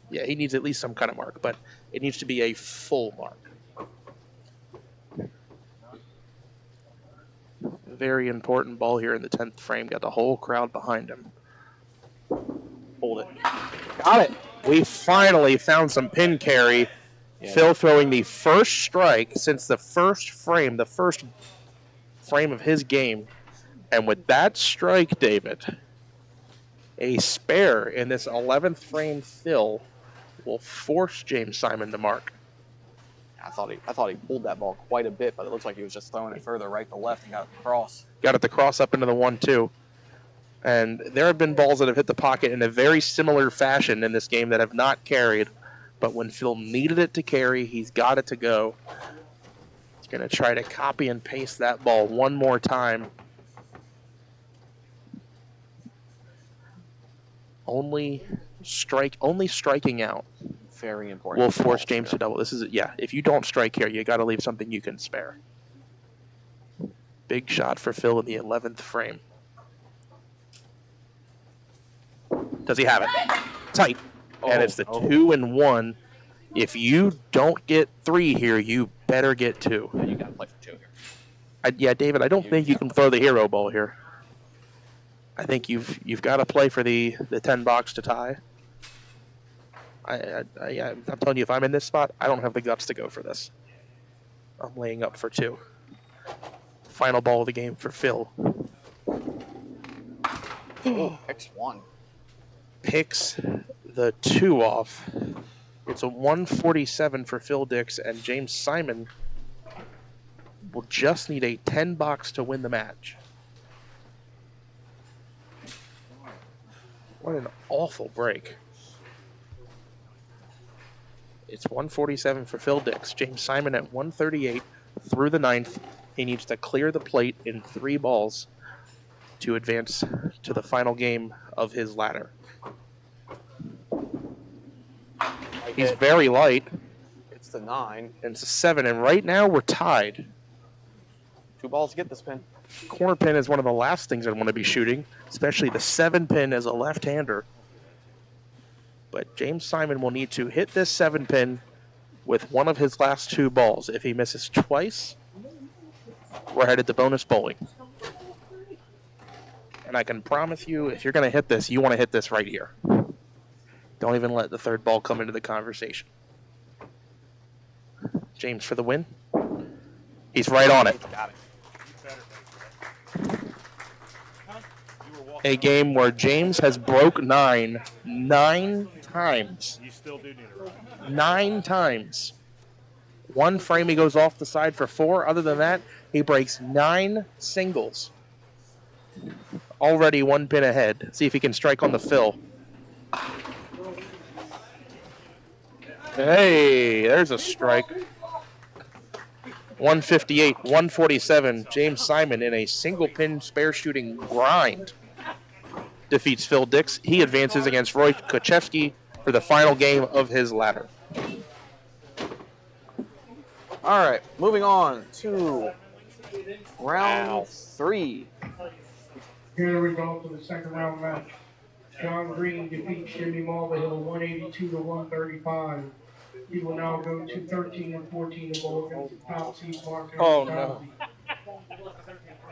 Yeah, he needs at least some kind of mark, but it needs to be a full mark. Very important ball here in the 10th frame. Got the whole crowd behind him. Hold it. Got it. We finally found some pin carry. Yeah. Phil throwing the first strike since the first frame of his game. And with that strike, David, a spare in this 11th frame Phil will force James Simon to mark. I thought he pulled that ball quite a bit, but it looks like he was just throwing it further right to left and got it to cross. Got it to cross up into the 1-2. And there have been balls that have hit the pocket in a very similar fashion in this game that have not carried. But when Phil needed it to carry, he's got it to go. He's going to try to copy and paste that ball one more time. Only striking out. Very important. Will force James to double. This is, if you don't strike here, you got to leave something you can spare. Big shot for Phil in the 11th frame. Does he have it? Tight. And it's the 2 and 1. If you don't get 3 here, you better get 2. Yeah, you got to play for 2 here. David, I don't think you can throw the hero ball here. I think you've got to play for the 10 box to tie. I'm telling you, if I'm in this spot, I don't have the guts to go for this. I'm laying up for 2. Final ball of the game for Phil. X1. Picks the 2 off. It's a 147 for Phil Dix, and James Simon will just need a 10 box to win the match. What an awful break. It's 147 for Phil Dix. James Simon at 138 through the 9th. He needs to clear the plate in 3 balls to advance to the final game of his ladder. He's very light. It's the 9. And it's a 7, and right now we're tied. 2 balls to get this pin. Corner pin is one of the last things I want to be shooting, especially the 7 pin as a left-hander. But James Simon will need to hit this 7 pin with one of his last 2 balls. If he misses twice, we're headed to bonus bowling. And I can promise you, if you're going to hit this, you want to hit this right here. Don't even let the 3rd ball come into the conversation. James for the win. He's right on it. Got it. a game where James has broke 9 times. You still do need a ride. 9 times. One frame he goes off the side for 4. Other than that, he breaks 9 singles. Already 1 pin ahead. See if he can strike on the fill. Hey, there's a strike. 158, 147. James Simon in a single pin spare shooting grind defeats Phil Dix. He advances against Roy Kochevsky for the final game of his ladder. All right, moving on to round 3. Here are the results of the second round match. John Green defeats Jimmy Mulvihill 182 to 135. He will now go to 13 and 14 to bowl against the top seed Mark. Oh no.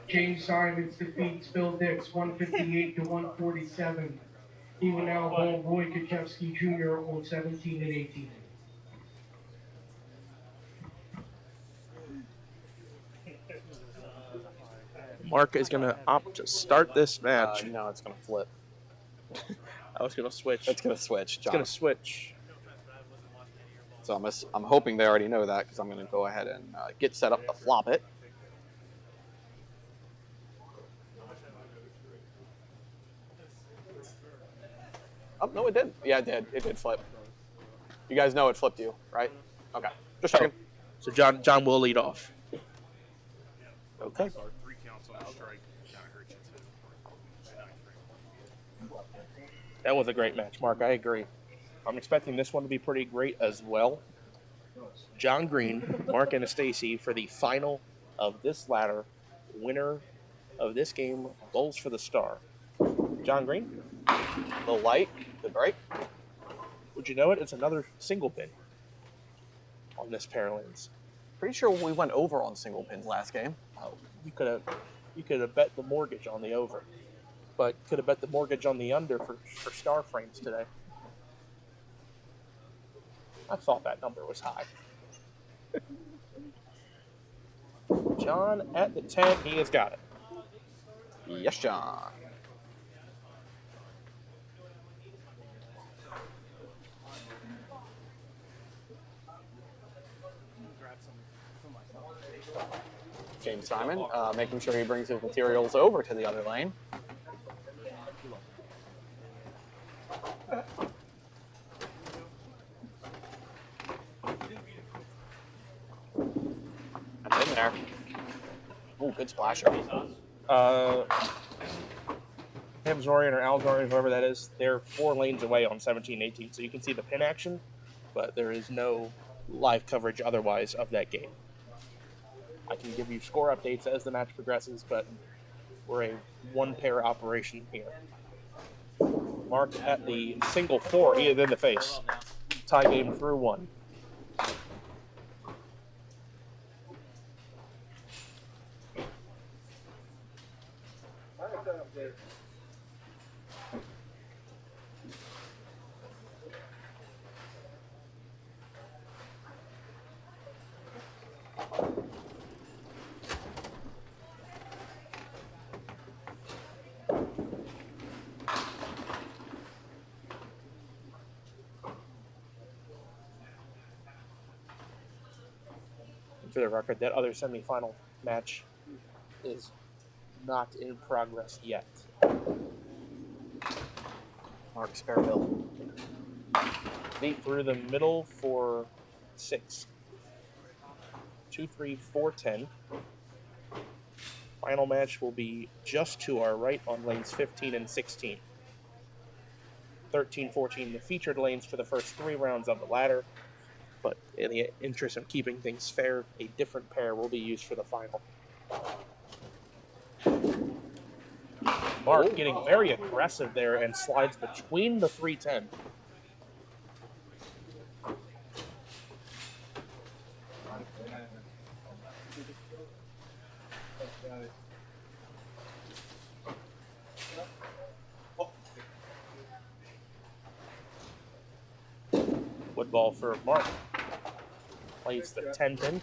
James Simons defeats Phil Dix 158 to 147. He will now bowl Roy Kochevsky Jr. on 17 and 18. Mark is going to opt to start this match. No, it's going to flip. I was going to switch. It's going to switch, John. It's going to switch. So I'm hoping they already know that because I'm going to go ahead and get set up to flop it. Oh, no, it did. Yeah, it did. It did flip. You guys know it flipped you, right? Okay. Just checking. So John will lead off. Okay. That was a great match, Mark. I agree. I'm expecting this one to be pretty great as well. John Green, Mark Anastasi for the final of this ladder. Winner of this game, bowls for the star. John Green. The light, the break. Would you know it? It's another single pin on this pair of lanes. Pretty sure we went over on single pins last game. Oh, you could have bet the mortgage on the over, but could have bet the mortgage on the under for star frames today. I thought that number was high. John at the 10, he has got it. Yes, John. James Simon making sure he brings his materials over to the other lane. I'm in there. Ooh, good splasher. Hamzorian or Alzorian, whoever that is, they're 4 lanes away on 17-18, so you can see the pin action, but there is no live coverage otherwise of that game. I can give you score updates as the match progresses, but we're a one-pair operation here. Mark at the single 4, he is in the face. Tie game through 1. For the record, that other semifinal match is not in progress yet. Mark Spareville. Beat through the middle for 6. 2, 3, 4, 10. Final match will be just to our right on lanes 15 and 16. 13, 14, the featured lanes for the first 3 rounds of the ladder. But in the interest of keeping things fair, a different pair will be used for the final. Mark getting very aggressive there and slides between the 310. Wood ball for Mark. Plays the 10 pin.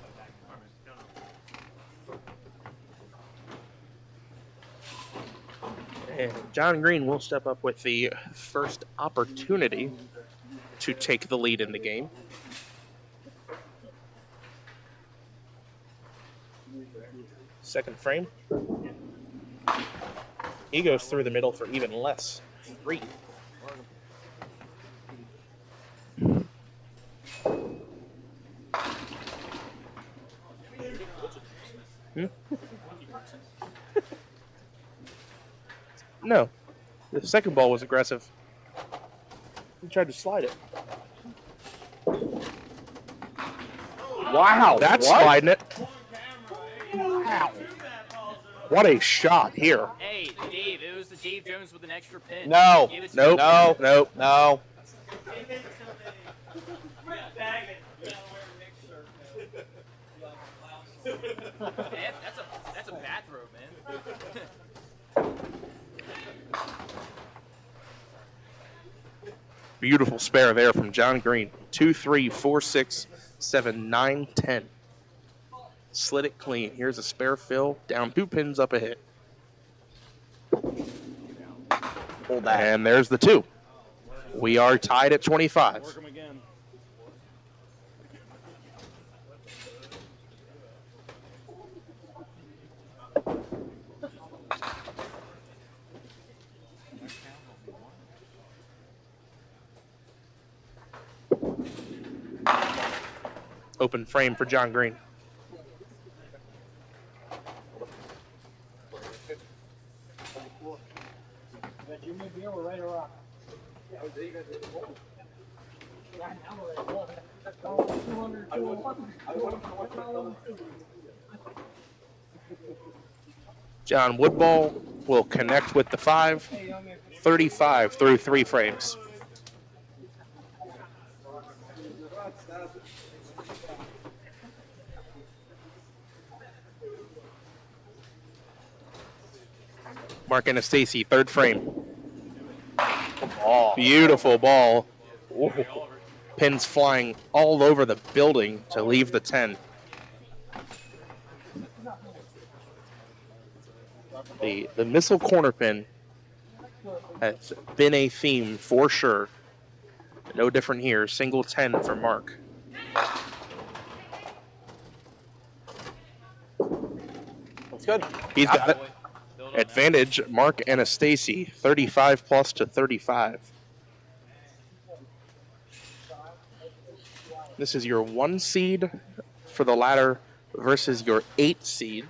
And John Green will step up with the first opportunity to take the lead in the game. Second frame. He goes through the middle for even less. 3. No. The second ball was aggressive. He tried to slide it. Wow. That's what? sliding it. Wow. What a shot here. Hey, Dave, it was the Dave Jones with an extra pin. No. Give it to Nope. No. Nope. No. Hey, that's a bathrobe, man. Beautiful spare there from John Green. 2, 3, 4, 6, 7, 9, 10. Slid it clean. Here's a spare fill. Down 2 pins up a hit. Hold that. And there's the 2. We are tied at 25. Work 'em again. Open frame for John Green. John Woodball will connect with the 5. 35 through 3 frames. Mark Anastasi, 3rd frame. Oh. Beautiful ball. Ooh. Pins flying all over the building to leave the 10. The missile corner pin has been a theme for sure. No different here. Single 10 for Mark. That's good. He's got it. Advantage, Mark Anastasi, 35 plus to 35. This is your 1 seed for the ladder versus your 8 seed.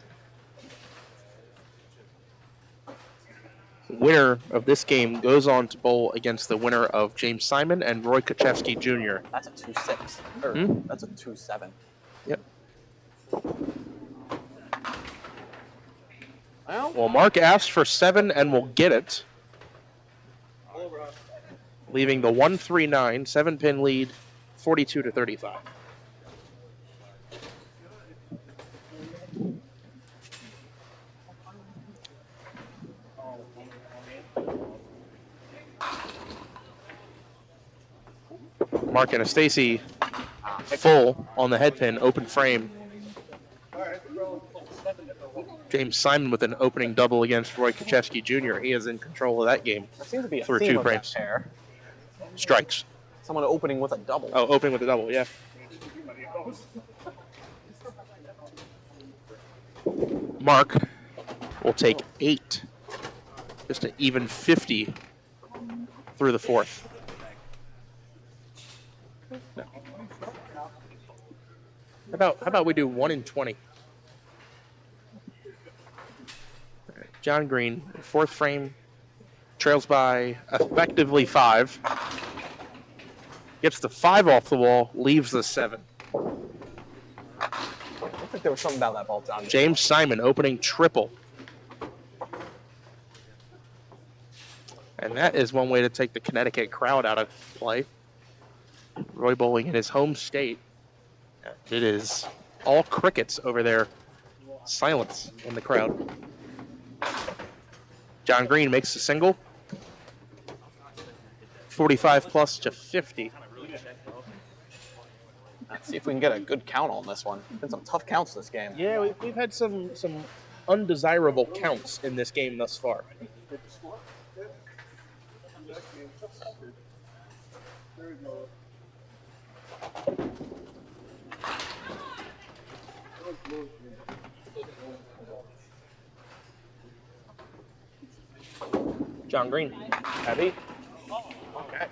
Winner of this game goes on to bowl against the winner of James Simon and Roy Kuchevsky Jr. That's a 2-6. Or that's a 2-7. Yep. Well, Mark asked for 7 and will get it. Leaving the 139 7-pin lead 42 to 35. Mark Anastasi full on the head pin, open frame. James Simon with an opening double against Roy Kuchevsky Jr. He is in control of that game. There seems to be a through theme 2 of that frames. pair. Strikes. Someone opening with a double. Oh, opening with a double, yeah. Mark will take 8. Just to even 50 through the 4th. No. How about we do 1 in 20? John Green, 4th frame, trails by effectively 5. Gets the 5 off the wall, leaves the 7. I think there was something about that ball, John. James Simon opening triple. And that is one way to take the Connecticut crowd out of play. Roy bowling in his home state. It is all crickets over there. Silence in the crowd. John Green makes a single. 45 plus to 50. Let's see if we can get a good count on this one. Been some tough counts this game. Yeah, we've had some undesirable counts in this game thus far. John Green. Heavy. Okay.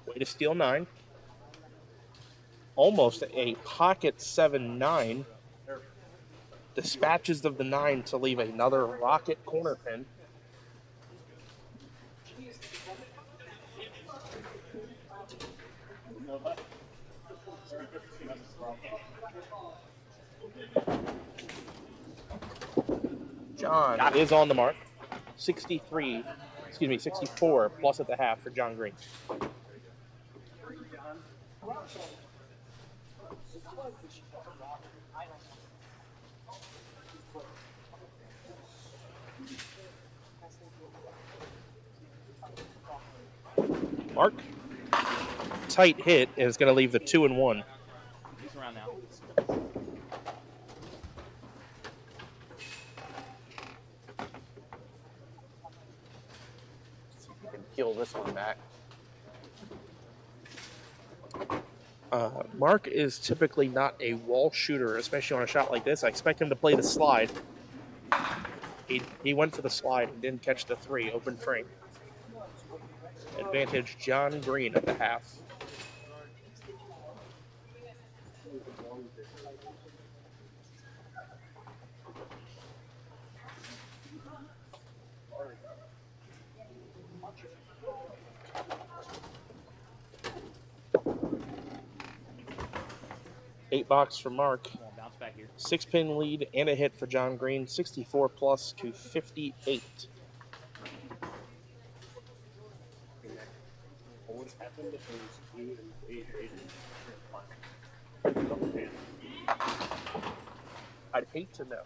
Way to steal 9. Almost a pocket 7-9. Dispatches of the 9 to leave another rocket corner pin. John is on the mark. 64 plus at the half for John Green. Mark, tight hit is going to leave the 2 and 1. He's around now. Peel this one back. Mark is typically not a wall shooter, especially on a shot like this. I expect him to play the slide. He went for the slide and didn't catch the 3, open frame. Advantage John Green at the half. Eight box for Mark. Bounce back here. 6-pin lead and a hit for John Green, 64 plus to 58. I'd hate to know.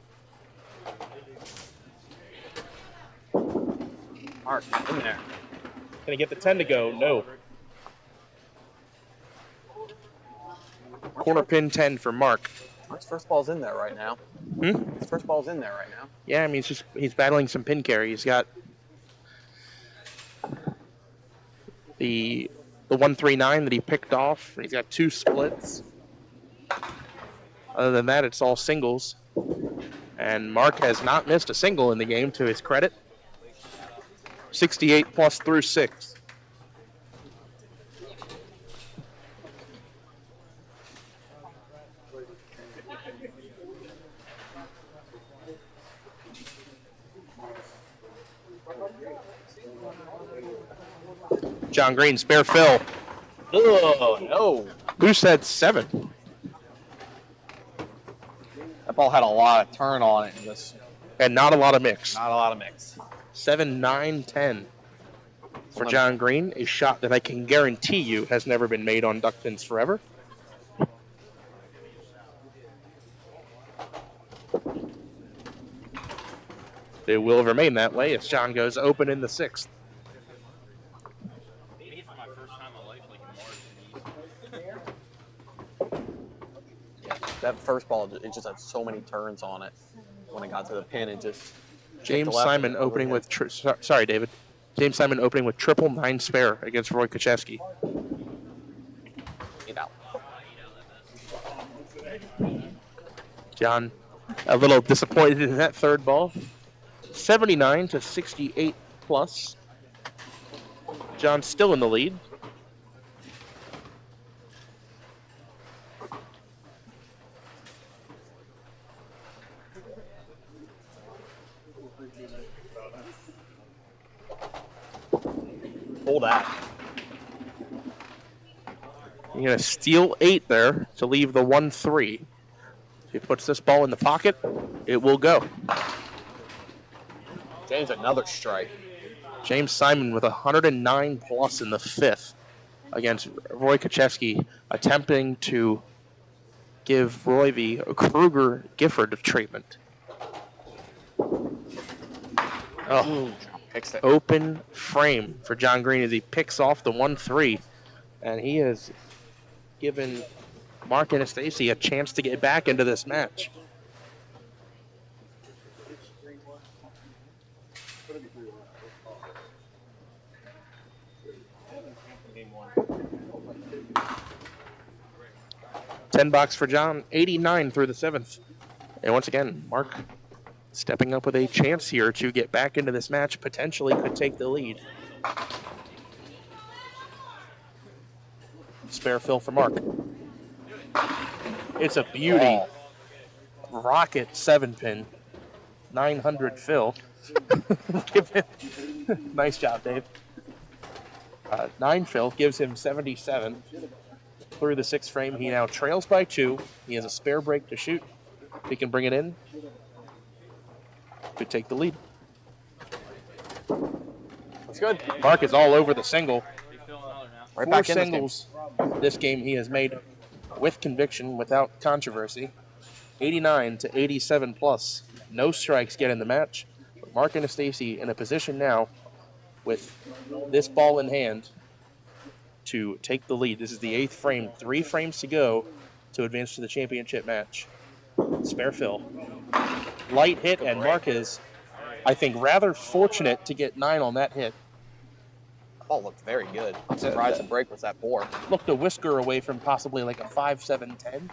Mark, in there. Can he get the 10 to go? No. Corner pin 10 for Mark. Mark's first ball's in there right now. His first ball's in there right now. Yeah, I mean, he's battling some pin carry. He's got the 139 that he picked off. He's got 2 splits. Other than that, it's all singles. And Mark has not missed a single in the game, to his credit. 68 plus through 6. John Green, spare fill. Oh, no. Who said 7? That ball had a lot of turn on it. And not a lot of mix. Not a lot of mix. 7, 9, 10 for John Green. A shot that I can guarantee you has never been made on duck pins forever. It will remain that way as John goes open in the 6th. That first ball, it just had so many turns on it. When it got to the pin, it just... James Simon opening with... Sorry, David. James Simon opening with triple 9 spare against Roy Kucheski. John, a little disappointed in that third ball. 79 to 68 plus. John still in the lead. Hold that. You're going to steal 8 there to leave the 1-3. If he puts this ball in the pocket, it will go. James, another strike. James Simon with 109 plus in the 5th against Roy Kucheski, attempting to give Roy the Kruger-Gifford treatment. Oh. Open frame for John Green as he picks off the 1-3, and he has given Mark Anastasi a chance to get back into this match. $10 for John, 89 through the 7th. And once again, Mark stepping up with a chance here to get back into this match, potentially could take the lead. Spare fill for Mark. It's a beauty. Rocket 7-pin. 900 fill. Nice job, Dave. 9 fill gives him 77. Through the 6th frame, he now trails by 2. He has a spare break to shoot. If he can bring it in, could take the lead. That's good. Mark is all over the single. Right 4 back in singles this game he has made with conviction, without controversy. 89 to 87 plus. No strikes get in the match. But Mark Anastasi in a position now with this ball in hand to take the lead. This is the 8th frame. 3 frames to go to advance to the championship match. Spare fill. Light hit, and Mark is, I think, rather fortunate to get 9 on that hit. Ball looked very good. I'm surprised the break was that poor. Looked a whisker away from possibly like a 5-7-10.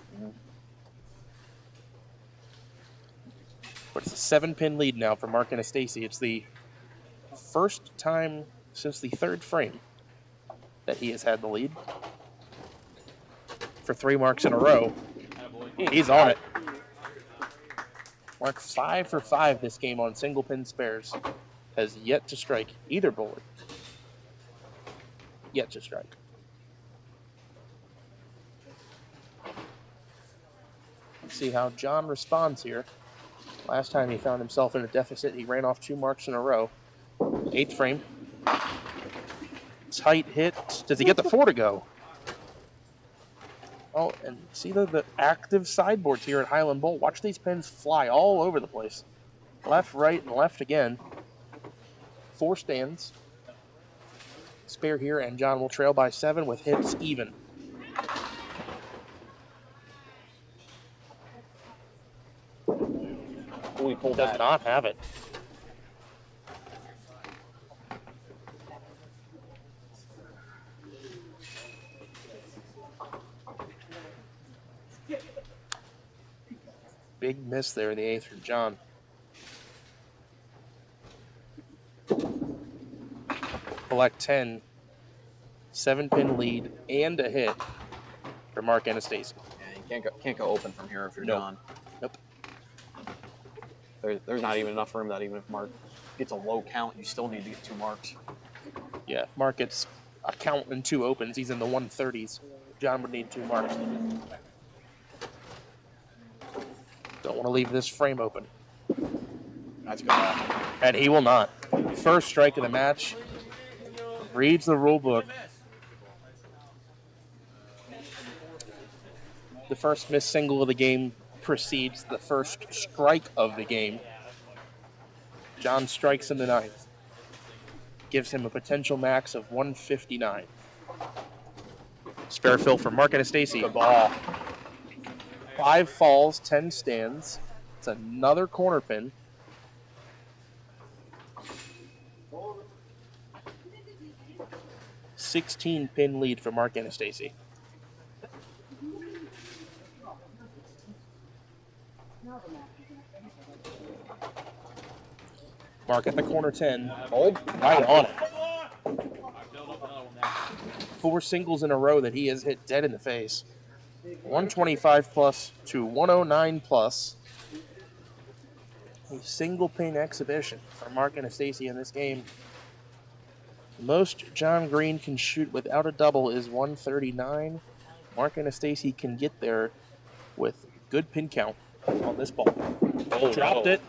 But it's a 7-pin lead now for Mark Anastasi. It's the first time since the 3rd frame that he has had the lead. For 3 marks in a row. He's on it. Mark 5 for 5 this game on single pin spares. Has yet to strike either bowler. Yet to strike. Let's see how John responds here. Last time he found himself in a deficit, he ran off 2 marks in a row. 8th frame. Tight hit. Does he get the 4 to go? Oh, and see the active sideboards here at Highland Bowl. Watch these pins fly all over the place. Left, right, and left again. 4 stands. Spare here, and John will trail by 7 with hits even. We pulled Does not have it. Big miss there in the 8th from John. Collect 10. 7-pin lead and a hit for Mark Anastasi. Yeah, you can't go open from here if you're John. Nope. There's not even enough room that even if Mark gets a low count, you still need to get 2 marks. Yeah, if Mark gets a count and 2 opens, he's in the 130s. John would need 2 marks. Don't want to leave this frame open. That's good. And he will not. First strike of the match. Reads the rule book. The first missed single of the game precedes the first strike of the game. John strikes in the 9th. Gives him a potential max of 159. Spare fill for Mark Anastasi. Good ball. 5 falls, 10 stands. It's another corner pin. $16-pin lead for Mark Anastasi. Mark at the corner 10. Hold. Right on it. 4 singles in a row that he has hit dead in the face. 125 plus to 109 plus. A single pin exhibition for Mark Anastasi in this game. The most John Green can shoot without a double is 139. Mark Anastasi can get there with good pin count on this ball. Oh, dropped it.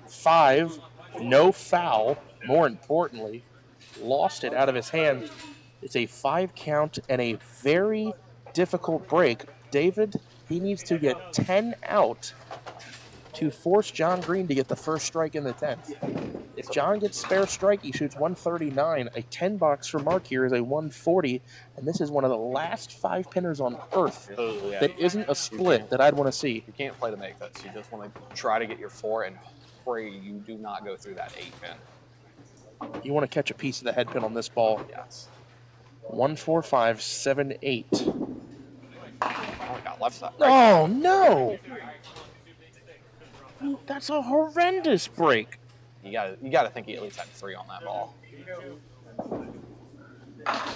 5, no foul. More importantly, lost it out of his hand. It's a 5 count and a very difficult break. David, he needs to get 10 out to force John Green to get the first strike in the 10th. If John gets spare strike, he shoots 139. A 10 box for Mark here is a 140, and this is one of the last 5 pinners on earth that isn't a split that I'd want to see. You can't play to make this. You just want to try to get your 4 and pray you do not go through that 8 pin. You want to catch a piece of the head pin on this ball. Yes. 1, 4, 5, 7, 8. Oh, got left side. Oh, no! That's a horrendous break. You gotta think he at least had 3 on that ball.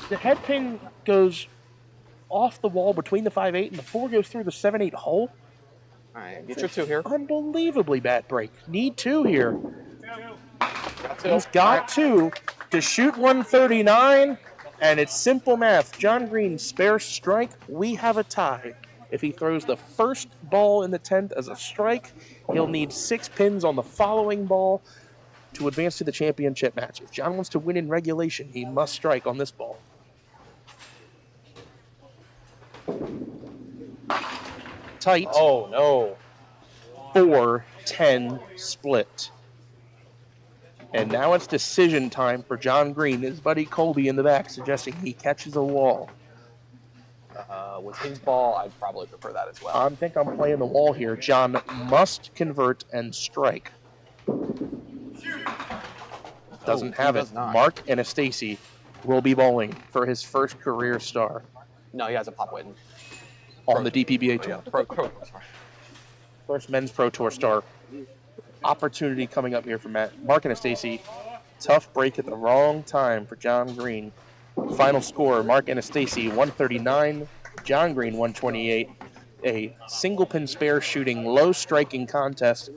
The head pin goes off the wall between the 5-8 and the 4 goes through the 7-8 hole. All right, get your 2 here. Unbelievably bad break. Need 2 here. Got 2. He's got 2 to shoot 139, and it's simple math. John Green, spare strike. We have a tie. If he throws the first ball in the 10th as a strike, he'll need 6 pins on the following ball to advance to the championship match. If John wants to win in regulation, he must strike on this ball. Tight. Oh, no. 4-10 split. And now it's decision time for John Green. His buddy Colby in the back suggesting he catches a wall. With his ball, I'd probably prefer that as well. I think I'm playing the wall here. John must convert and strike. Doesn't have it. Mark Anastasi will be bowling for his first career star. No, he has a pop win. On the DPBA tour. Pro Tour. First men's Pro Tour star. Opportunity coming up here for Mark Anastasi. Tough break at the wrong time for John Green. Final score, Mark Anastasi 139, John Green 128. A single pin spare shooting, low striking contest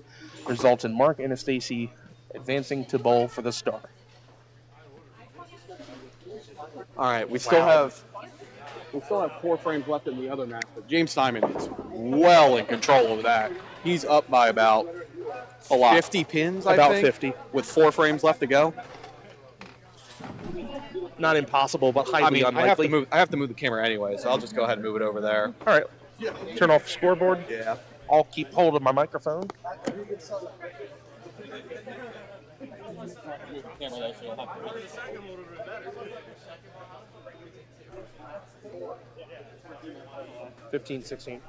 results in Mark Anastasi advancing to bowl for the star. All right, we still have 4 frames left in the other match, but James Simon is well in control of that. He's up by about 50 pins, I think. About 50. With 4 frames left to go. Not impossible, but highly unlikely. I have to move the camera anyway, so I'll just go ahead and move it over there. All right. Turn off the scoreboard. Yeah. I'll keep hold of my microphone. $15, $16.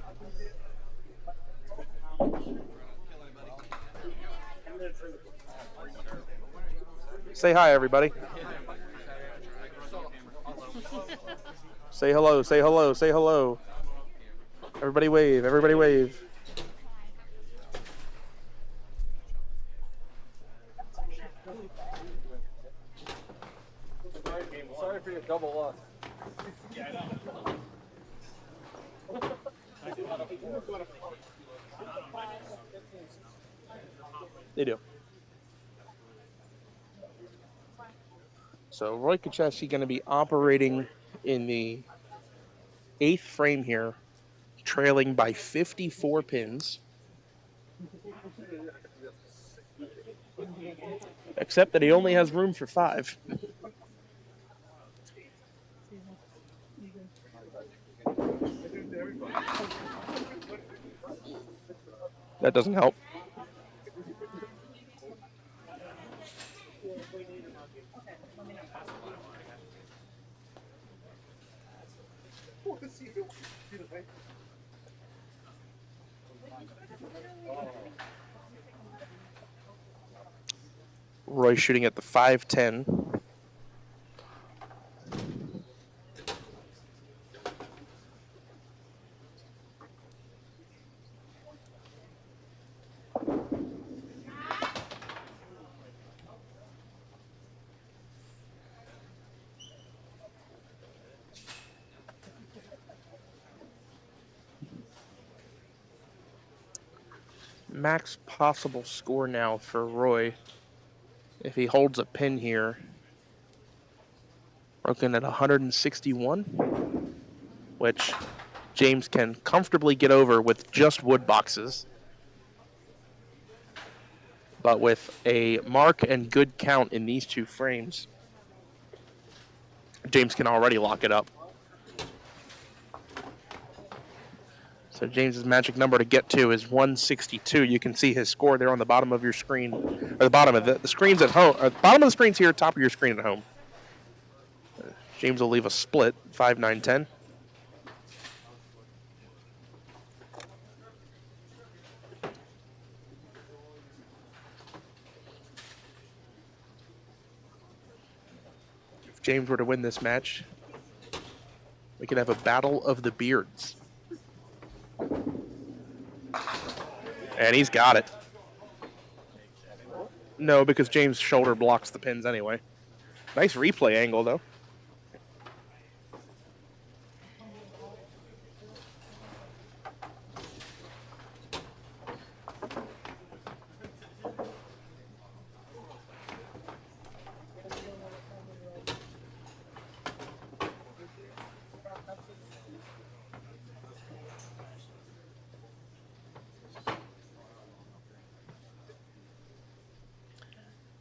Say hi, everybody. Say hello, say hello, say hello. Everybody wave, everybody wave. Sorry for your double loss. They do. So Roy Kacheski going to be operating in the 8th frame here, trailing by 54 pins. Except that he only has room for 5. That doesn't help. Roy shooting at the 5-10. Max possible score now for Roy. If he holds a pin here, broken at 161, which James can comfortably get over with just wood boxes. But with a mark and good count in these 2 frames, James can already lock it up. So James's magic number to get to is 162. You can see his score there on the bottom of your screen, or the bottom of the screens at home, or the bottom of the screens here, top of your screen at home. James will leave a split, 5, 9, 10. James were to win this match, we could have a battle of the beards. And he's got it. No, because James' shoulder blocks the pins anyway. Nice replay angle, though.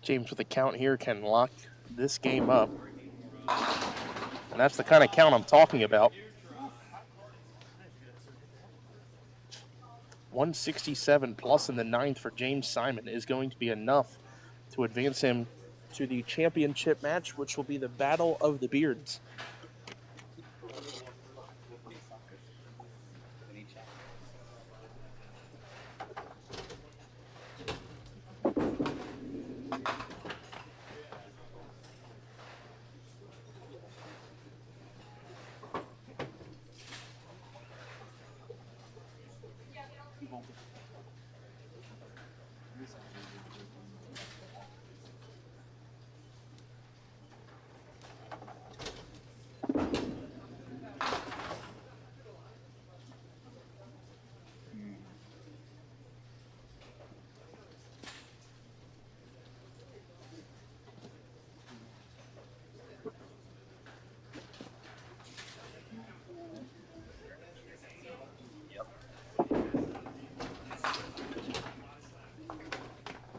James with a count here can lock this game up. And that's the kind of count I'm talking about. 167 plus in the ninth for James Simon is going to be enough to advance him to the championship match, which will be the Battle of the Beards.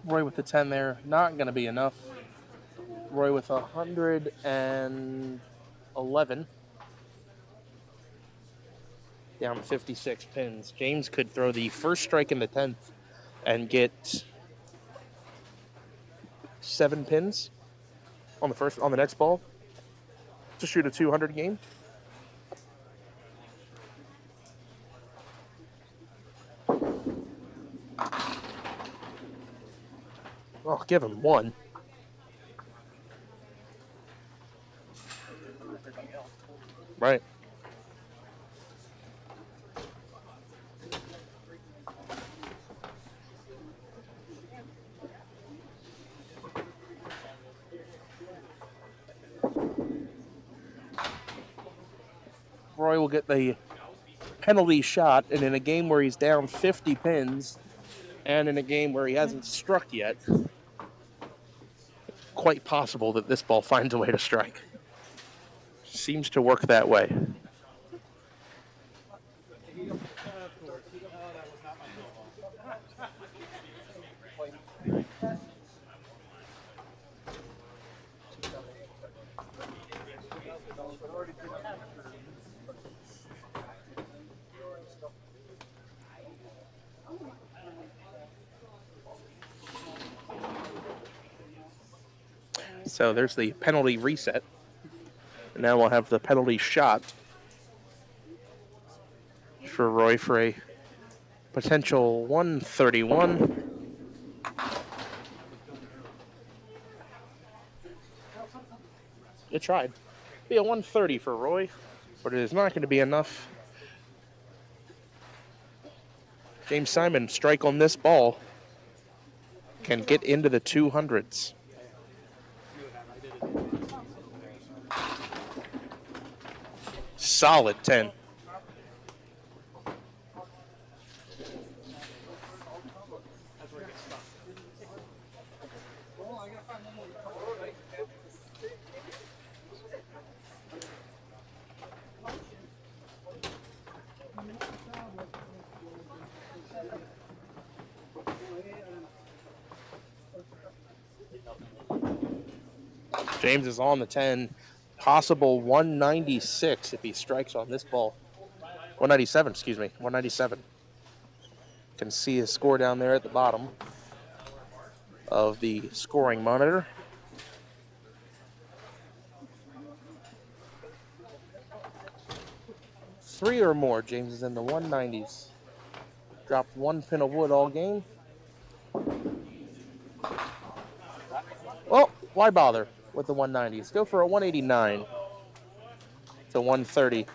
Roy with the 10 there, not going to be enough. Roy with 111. Down 56 pins. James could throw the first strike in the 10th and get 7 pins on the next ball to shoot a 200 game. Well, give him 1. Right. Roy will get the penalty shot, and in a game where he's down 50 pins, and in a game where he hasn't struck yet, quite possible that this ball finds a way to strike. Seems to work that way. So there's the penalty reset. And now we'll have the penalty shot for Roy for a potential 131. It tried. Be a 130 for Roy, but it is not going to be enough. James Simon, strike on this ball, can get into the 200s. Solid 10. James is on the 10. Possible 196 if he strikes on this ball. 197, excuse me. 197. Can see his score down there at the bottom of the scoring monitor. Three or more, James is in the 190s. Dropped 1 pin of wood all game. Well, why bother? with the 190s. Go for a 189 to 130.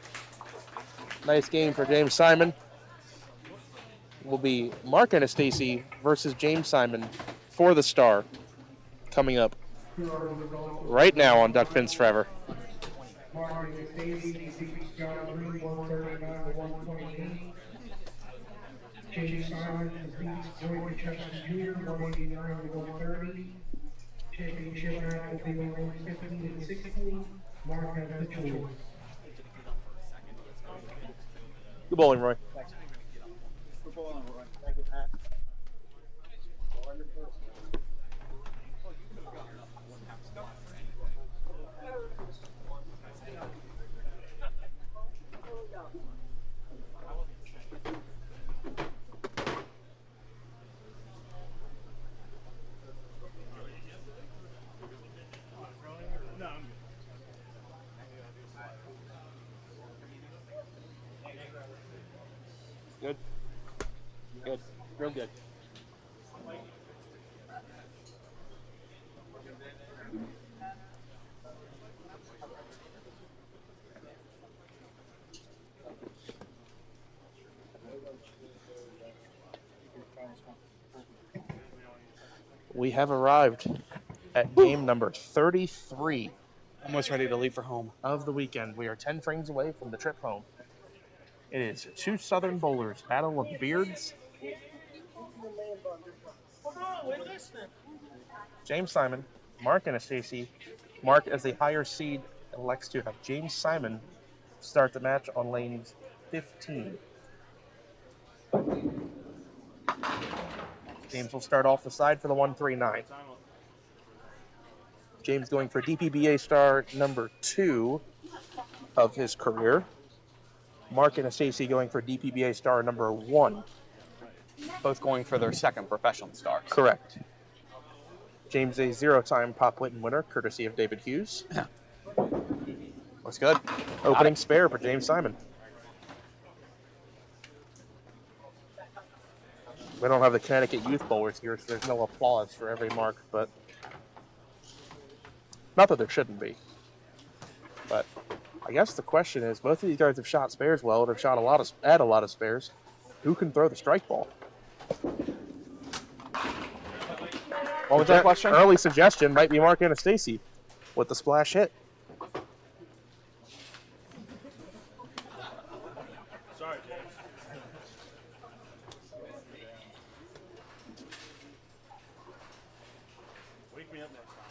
Nice game for James Simon. Will be Mark Anastasi versus James Simon for the star coming up right now on Duck Pins Forever. Mark Anastasi defeats John Green 139 to 128. James Simon defeats Joey Cheston Jr. 189 to 130. Championship match will be on 115 and 16. Mark has the choice. Good bowling, Roy. Good bowling, Roy. Thank you, Matt. Good. Good. Real good. We have arrived at game number 33. Almost ready to leave for home. Of the weekend. We are 10 frames away from the trip home. It is two Southern bowlers, battle of beards. James Simon, Mark Anastasi. Mark, as the higher seed, elects to have James Simon start the match on lane 15. James will start off the side for the 139. James going for DPBA star number 2 of his career. Mark Anastasi going for DPBA star number 1. Both going for their second professional stars. Correct. James, a 0-time Pop Whitten winner, courtesy of David Hughes. Looks good. Opening spare for James Simon. We don't have the Connecticut youth bowlers here, so there's no applause for every mark, but not that there shouldn't be. But I guess the question is, both of these guys have shot spares well and have shot a lot of spares. Who can throw the strike ball? What was that question? Early suggestion might be Mark Anastasi with the splash hit. Sorry, James. Wake me up next time.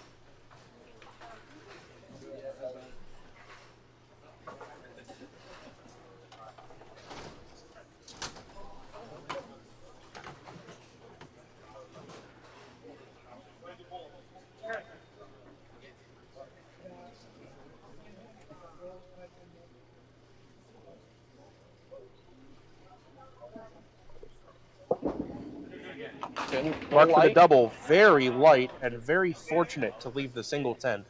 Mark for the double, very light and very fortunate to leave the single 10.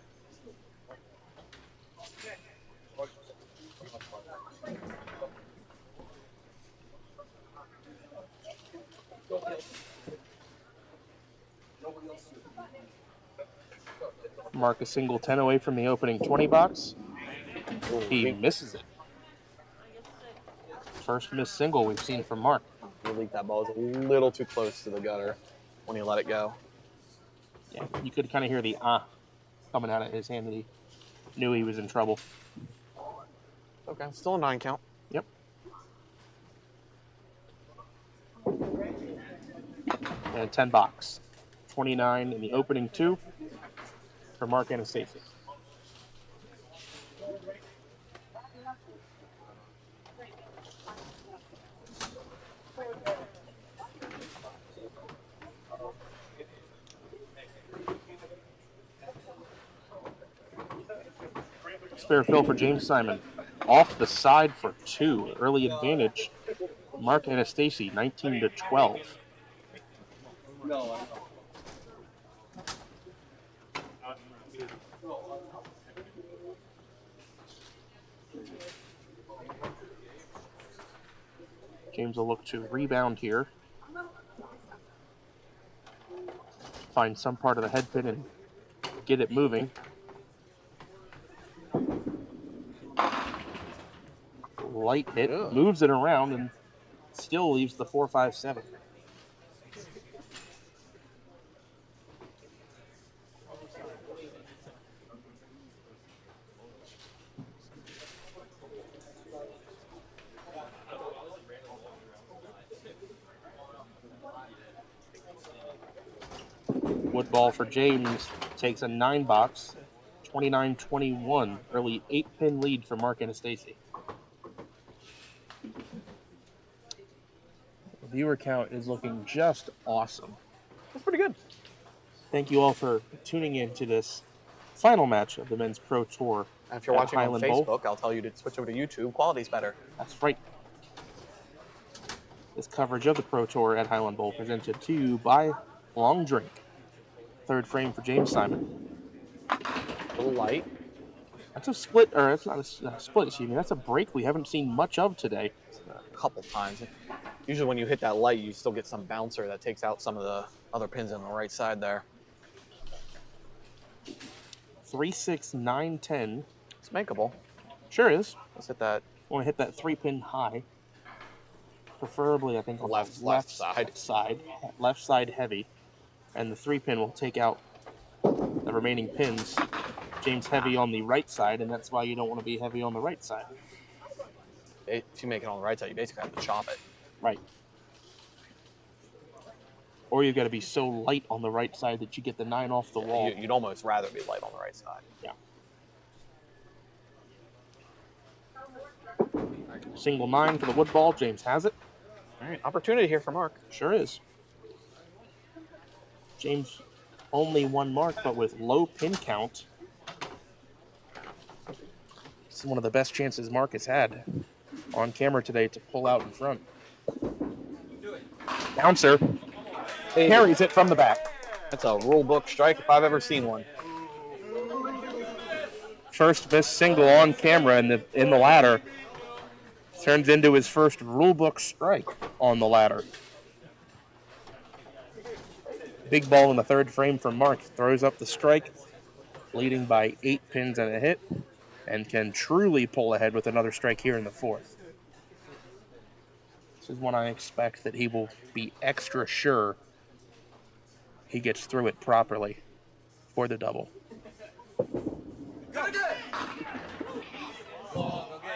Mark a single 10 away from the opening 20 box. He misses it. First missed single we've seen from Mark. I think that ball was a little too close to the gutter when he let it go. Yeah, you could kind of hear the coming out of his hand that he knew he was in trouble. Okay, still a 9 count. Yep. And a 10 box. 29 in the opening 2 for Mark Anastasi. Spare fill for James Simon. Off the side for 2. Early advantage. Mark Anastasi, 19 to 12. No, James will look to rebound here. Find some part of the head pin and get it moving. light hit, moves it around, and still leaves the 4-5-7. Wood ball for James takes a 9-box, 29-21, early 8-pin lead for Mark Anastasi. The viewer count is looking just awesome. That's pretty good. Thank you all for tuning in to this final match of the Men's Pro Tour. And if you're at watching Highland on Bowl. Facebook, I'll tell you to switch over to YouTube. Quality's better. That's right. This coverage of the Pro Tour at Highland Bowl presented to you by Long Drink. Third frame for James Simon. A little light. That's a split, or that's not a split, excuse me. That's a break we haven't seen much of today. A couple times. Usually when you hit that light, you still get some bouncer that takes out some of the other pins on the right side there. 3, 6, 9, 10. It's makeable. Sure is. Let's hit that. Want to hit that 3-pin high. Preferably, I think, on left side. Left side heavy. And the 3-pin will take out the remaining pins. James heavy on the right side, and that's why you don't want to be heavy on the right side. If you make it on the right side, you basically have to chop it. Right. Or you've got to be so light on the right side that you get the 9 off the wall. You'd almost rather be light on the right side. Yeah. Single 9 for the wood ball. James has it. All right, opportunity here for Mark. Sure is. James only one mark, but with low pin count. This is one of the best chances Mark has had on camera today to pull out in front. Bouncer carries it from the back. That's a rule book strike if I've ever seen one. First missed single on camera in the ladder. Turns into his first rule book strike on the ladder. Big ball in the third frame from Mark. Throws up the strike, leading by 8 pins and a hit, and can truly pull ahead with another strike here in the fourth. This is one I expect that he will be extra sure he gets through it properly for the double.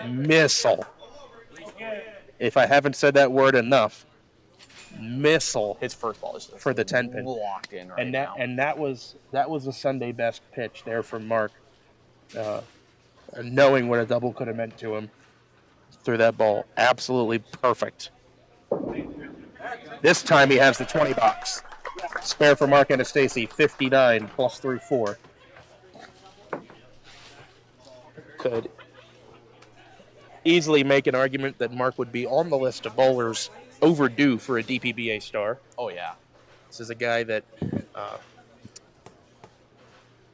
Missile. If I haven't said that word enough, missile. His first ball is for the 10-pin. Locked in right and now. that was a Sunday best pitch there from Mark. Knowing what a double could have meant to him through that ball. Absolutely perfect. This time he has the 20 box. Spare for Mark Anastasi, 59 plus through 4. Could easily make an argument that Mark would be on the list of bowlers overdue for a DPBA star. Oh, yeah. This is a guy that...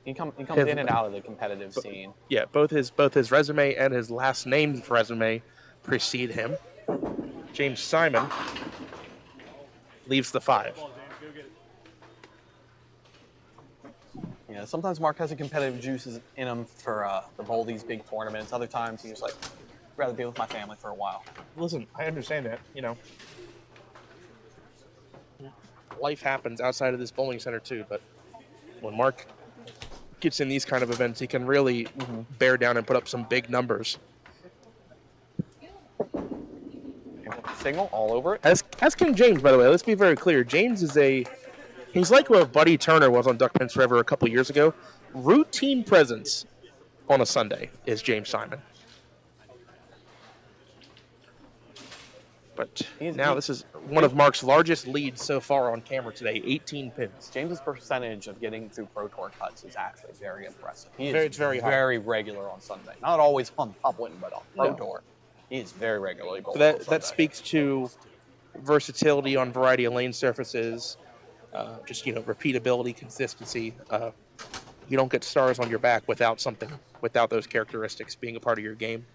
He comes in and out of the competitive scene. Yeah, both his resume and his last name's resume precede him. James Simon leaves the 5. Yeah, sometimes Mark has a competitive juices in him for the bowl these big tournaments. Other times he's like, I'd rather be with my family for a while. Listen, I understand that, life happens outside of this bowling center too, but when Mark gets in these kind of events, he can really bear down and put up some big numbers. Signal all over it. As King James, by the way, let's be very clear. James is he's like what Buddy Turner was on Duck Pins Forever a couple years ago. Routine presence on a Sunday is James Simon. But this is one of Mark's largest leads so far on camera today, 18 pins. James's percentage of getting through Pro Tour cuts is actually very impressive. He It's very high. very regular on Sunday. Not always on Public, but on Pro Tour. He is very regularly bowling on That speaks to versatility on variety of lane surfaces, just repeatability, consistency. You don't get stars on your back without those characteristics being a part of your game.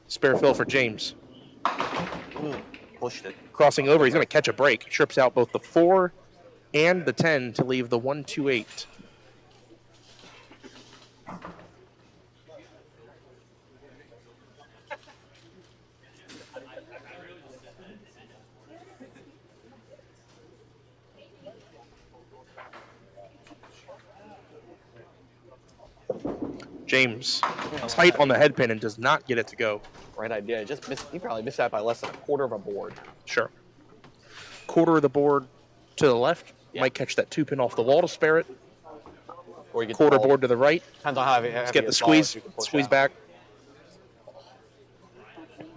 Spare fill for James. Pushed it. Crossing over, he's going to catch a break. Trips out both the 4 and the 10 to leave the 1-2-8. James tight on the head pin and does not get it to go. Right idea. Just missed, he probably missed that by less than a quarter of a board. Sure. Quarter of the board to the left. Yeah. Might catch that 2-pin off the wall to spare it. Or you get Quarter board to the right. Depends on how heavy Let's get the his ball is, squeeze. you can push Squeeze out. back.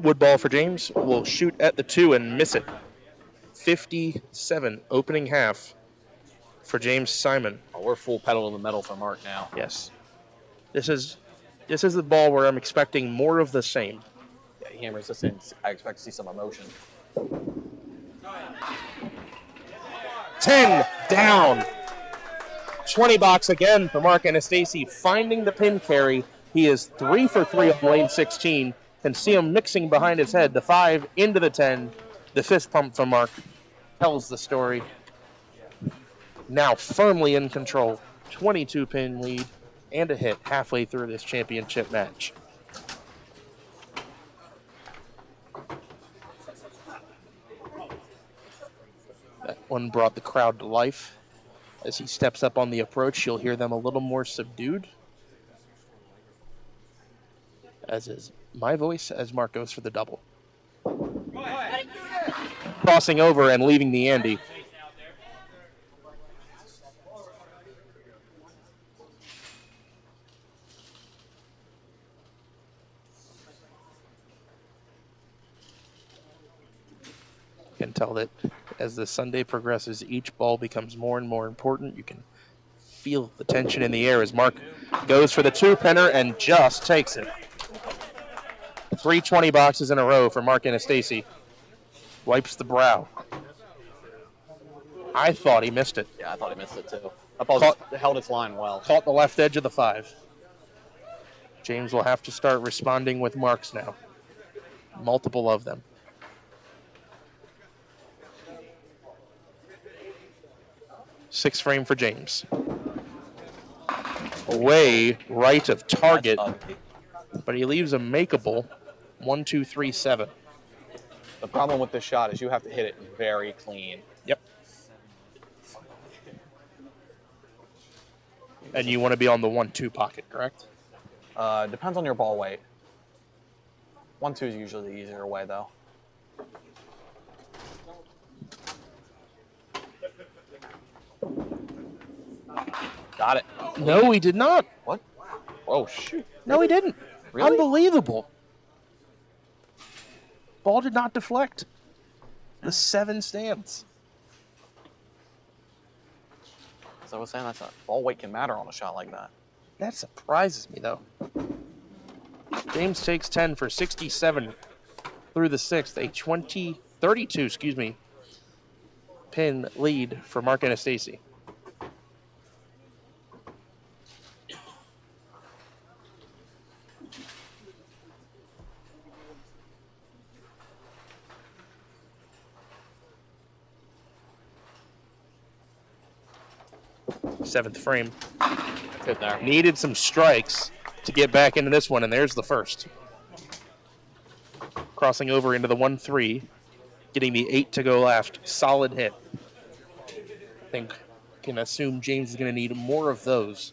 Wood ball for James. Will shoot at the 2 and miss it. 57 opening half for James Simon. Oh, we're full pedal to the metal for Mark now. Yes. This is the ball where I'm expecting more of the same. Yeah, he hammers this in. I expect to see some emotion. 10 down. 20 box again for Mark Anastasi, finding the pin carry. He is 3 for 3 on lane 16. Can see him mixing behind his head. The 5 into the 10. The fist pump from Mark tells the story. Now firmly in control. 22 pin lead and a hit halfway through this championship match. That one brought the crowd to life. As he steps up on the approach, you'll hear them a little more subdued. As is my voice as Mark goes for the double. Crossing over and leaving the Andy. Can tell that as the Sunday progresses, each ball becomes more and more important. You can feel the tension in the air as Mark goes for the 2-pinner and just takes it. 320 boxes in a row for Mark Anastasi. Wipes the brow. I thought he missed it. Yeah, I thought he missed it too. That ball held its line well. Caught the left edge of the 5. James will have to start responding with marks now. Multiple of them. Sixth frame for James. Way right of target, but he leaves a makeable 1, 2, 3, 7. The problem with this shot is you have to hit it very clean. Yep. And you want to be on the 1-2 pocket, correct? Depends on your ball weight. 1-2 is usually the easier way, though. Got it. No, he did not. What? Oh, shoot. No, he didn't. Really? Unbelievable. Ball did not deflect. The 7 stands. So I was saying ball weight can matter on a shot like that. That surprises me, though. James takes 10 for 67 through the 6th. A 32 pin lead for Mark Anastasi. Seventh frame. Good there. Needed some strikes to get back into this one, and there's the first. Crossing over into the 1-3, getting the 8 to go left. Solid hit. I think can assume James is going to need more of those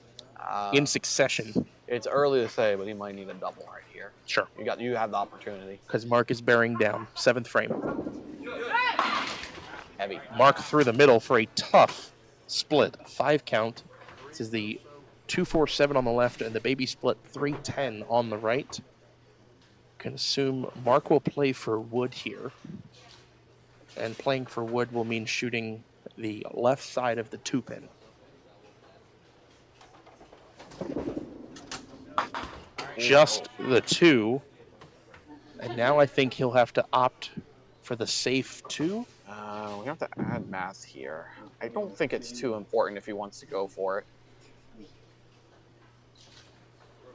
in succession. It's early to say, but he might need a double right here. Sure. You have the opportunity. Because Mark is bearing down. 7th frame. Heavy. Mark through the middle for a tough split. 5 count. This is the 2-4-7 on the left and the baby split 3-10 on the right. Can assume Mark will play for wood here. And playing for wood will mean shooting the left side of the 2-pin. Just the 2. And now I think he'll have to opt for the safe 2. We have to add math here. I don't think it's too important if he wants to go for it.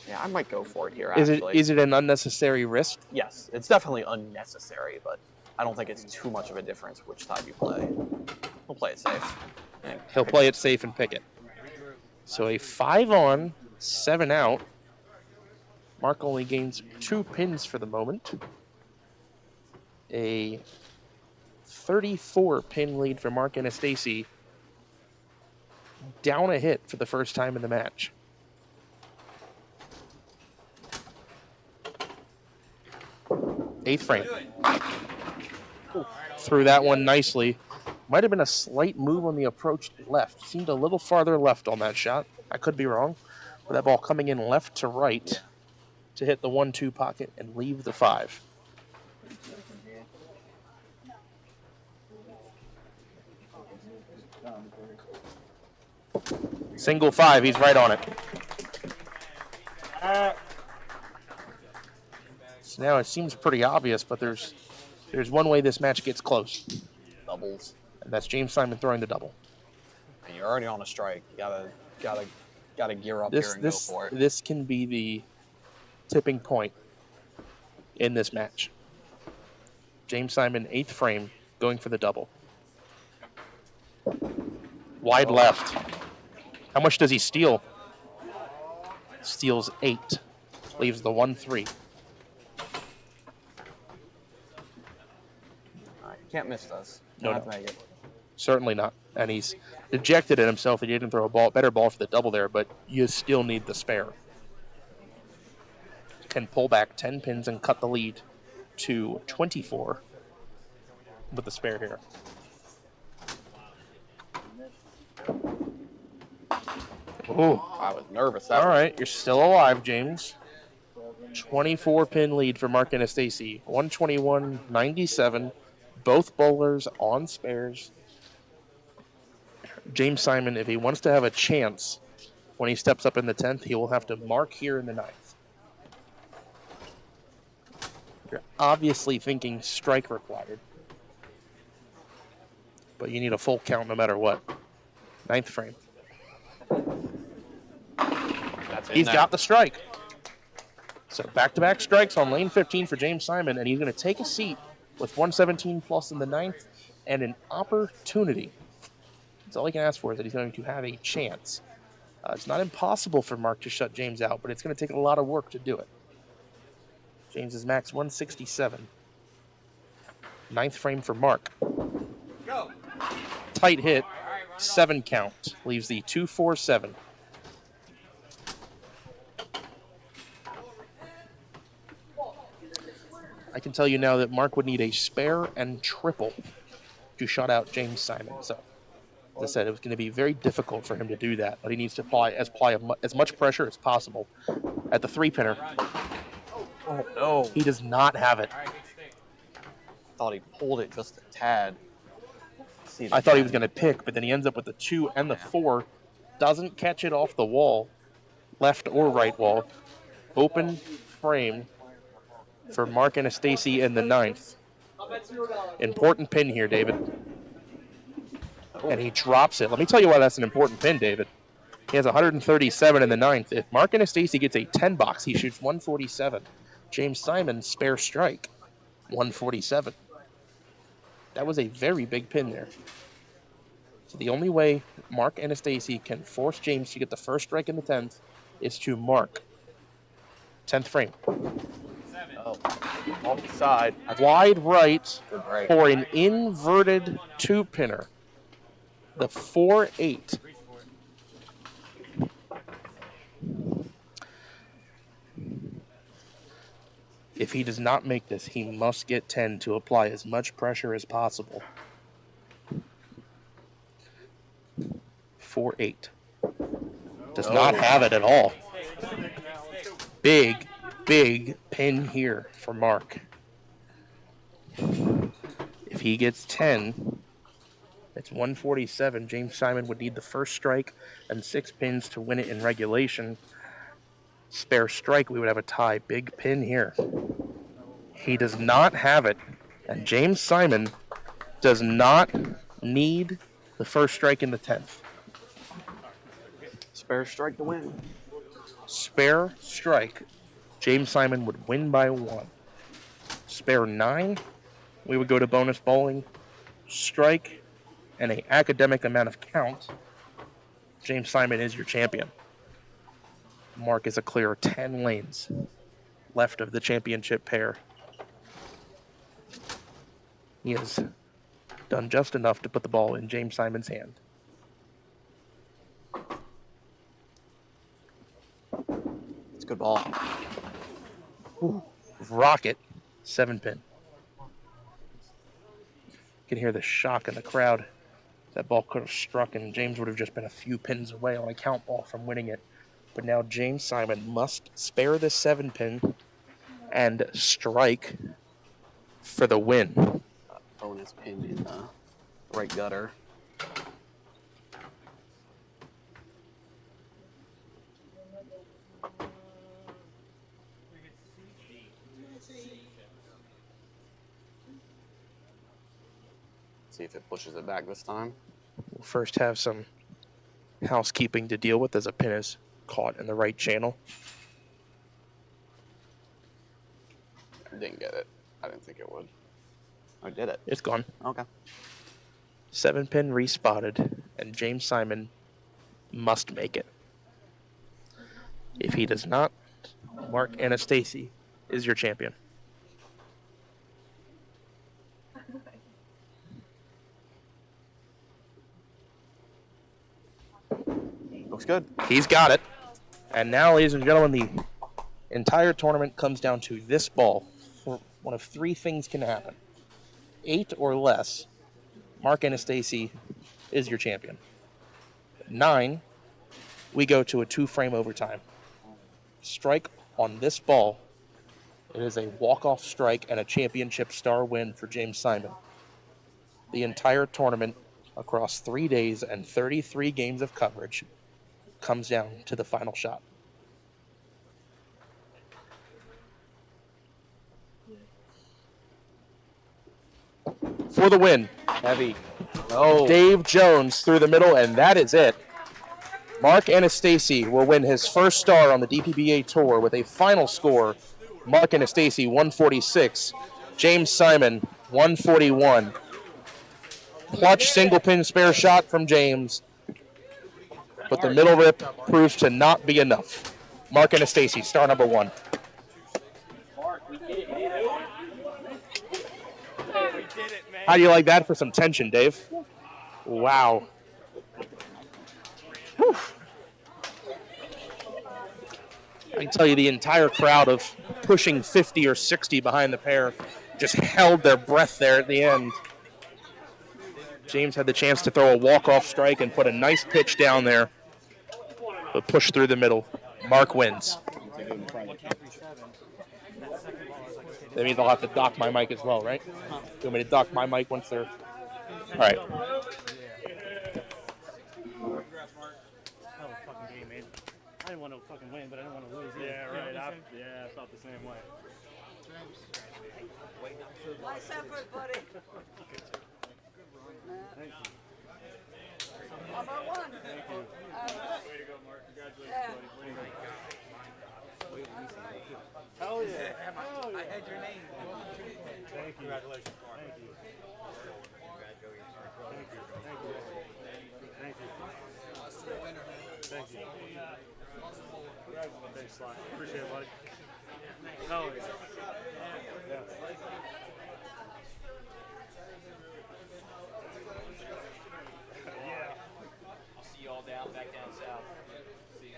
Yeah, I might go for it here, actually. Is it an unnecessary risk? Yes, it's definitely unnecessary, but I don't think it's too much of a difference which side you play. We'll play it safe. He'll play it safe and pick it. So a 5 on, 7 out. Mark only gains 2 pins for the moment. A 34 pin lead for Mark Anastasi. Down a hit for the first time in the match. 8th frame. Threw that one nicely. Might have been a slight move on the approach left. Seemed a little farther left on that shot. I could be wrong. But that ball coming in left to right to hit the 1-2 pocket and leave the 5. Single 5, he's right on it. So now it seems pretty obvious, but there's one way this match gets close. Doubles. And that's James Simon throwing the double. And you're already on a strike. You gotta gear up here and go for it. This can be the tipping point in this match. James Simon, 8th frame, going for the double. Wide left. How much does he steal? Steals 8. Leaves the 1-3. Can't miss this. No. Have to make it. Certainly not. And he's dejected at himself that he didn't throw a better ball for the double there, but you still need the spare. Can pull back 10 pins and cut the lead to 24 with the spare here. Ooh, I was nervous. All right, you're still alive, James. 24-pin lead for Mark Anastasi. 121.97. Both bowlers on spares. James Simon, if he wants to have a chance when he steps up in the 10th, he will have to mark here in the 9th. You're obviously thinking strike required, but you need a full count no matter what. 9th frame. He's got the strike. So back-to-back strikes on lane 15 for James Simon, and he's going to take a seat with 117 plus in the 9th and an opportunity. That's all he can ask for, is that he's going to have a chance. It's not impossible for Mark to shut James out, but it's going to take a lot of work to do it. James is max 167. 9th frame for Mark. Go. Tight hit. 7 count. Leaves the 2-4-7. I can tell you now that Mark would need a spare and triple to shut out James Simon. So, as I said, it was going to be very difficult for him to do that, but he needs to apply as much pressure as possible at the 3-pinner. Oh, no. He does not have it. Thought he pulled it just a tad. I thought he was going to pick, but then he ends up with the 2 and the 4. Doesn't catch it off the wall, left or right wall. Open frame for Mark Anastasi in the 9th. Important pin here, David. And he drops it. Let me tell you why that's an important pin, David. He has 137 in the 9th. If Mark Anastasi gets a 10 box, he shoots 147. James Simon, spare strike, 147. That was a very big pin there. So the only way Mark Anastasi can force James to get the first strike in the 10th is to mark. 10th frame. Oh, off the side. Wide right Right. for an inverted 2-pinner. The 4-8. If he does not make this, he must get 10 to apply as much pressure as possible. 4-8. Does not have it at all. Big pin here for Mark. If he gets 10, it's 147. James Simon would need the first strike and 6 pins to win it in regulation. Spare strike, we would have a tie. Big pin here. He does not have it, and James Simon does not need the first strike in the 10th. Spare strike to win. Spare strike, James Simon would win by 1. Spare 9, we would go to bonus bowling. Strike and an academic amount of count. James Simon is your champion. Mark is a clear 10 lanes left of the championship pair. He has done just enough to put the ball in James Simon's hand. It's a good ball. Ooh. Rocket 7-pin. You can hear the shock in the crowd. That ball could have struck, and James would have just been a few pins away on a count ball from winning it. But now James Simon must spare the 7-pin and strike for the win. Bonus pin in the right gutter. See if it pushes it back this time. We'll first have some housekeeping to deal with as a pin is caught in the right channel. Didn't get it. I didn't think it would. I did it. It's gone. Okay. 7-pin respotted, and James Simon must make it. If he does not, Mark Anastasi is your champion. Looks good. He's got it. And now, ladies and gentlemen, the entire tournament comes down to this ball. One of three things can happen. 8 or less, Mark Anastasi is your champion. 9, we go to a 2-frame overtime. Strike on this ball. It is a walk-off strike and a championship star win for James Simon. The entire tournament, across 3 days and 33 games of coverage, comes down to the final shot. For the win. Heavy. Oh. Dave Jones through the middle, and that is it. Mark Anastasi will win his first star on the DPBA Tour with a final score. Mark Anastasi, 146. James Simon, 141. Clutch single pin spare shot from James. But the middle rip proves to not be enough. Mark Anastasi, star number 1. How do you like that for some tension, Dave? Wow. Whew. I can tell you the entire crowd of pushing 50 or 60 behind the pair just held their breath there at the end. James had the chance to throw a walk-off strike and put a nice pitch down there, but pushed through the middle. Mark wins. That means I'll have to dock my mic as well, right? You want me to dock my mic once they're... All right. Hell of a fucking game, man. I didn't want to fucking win, but I didn't want to lose either. Yeah, right. I felt the same way. Nice effort, buddy. Thank you. How about one? Thank you. Way to go, Mark. Congratulations, buddy. Way to go. Hell yeah. Hell yeah. I had your name. Thank you. Congratulations, Mark. Thank you. Thank you. Thank you. Thank you. Thank you. Thanks, Sly. Appreciate it, buddy. Hell yeah. Yeah. Yeah. I'll see you all back down south. See you.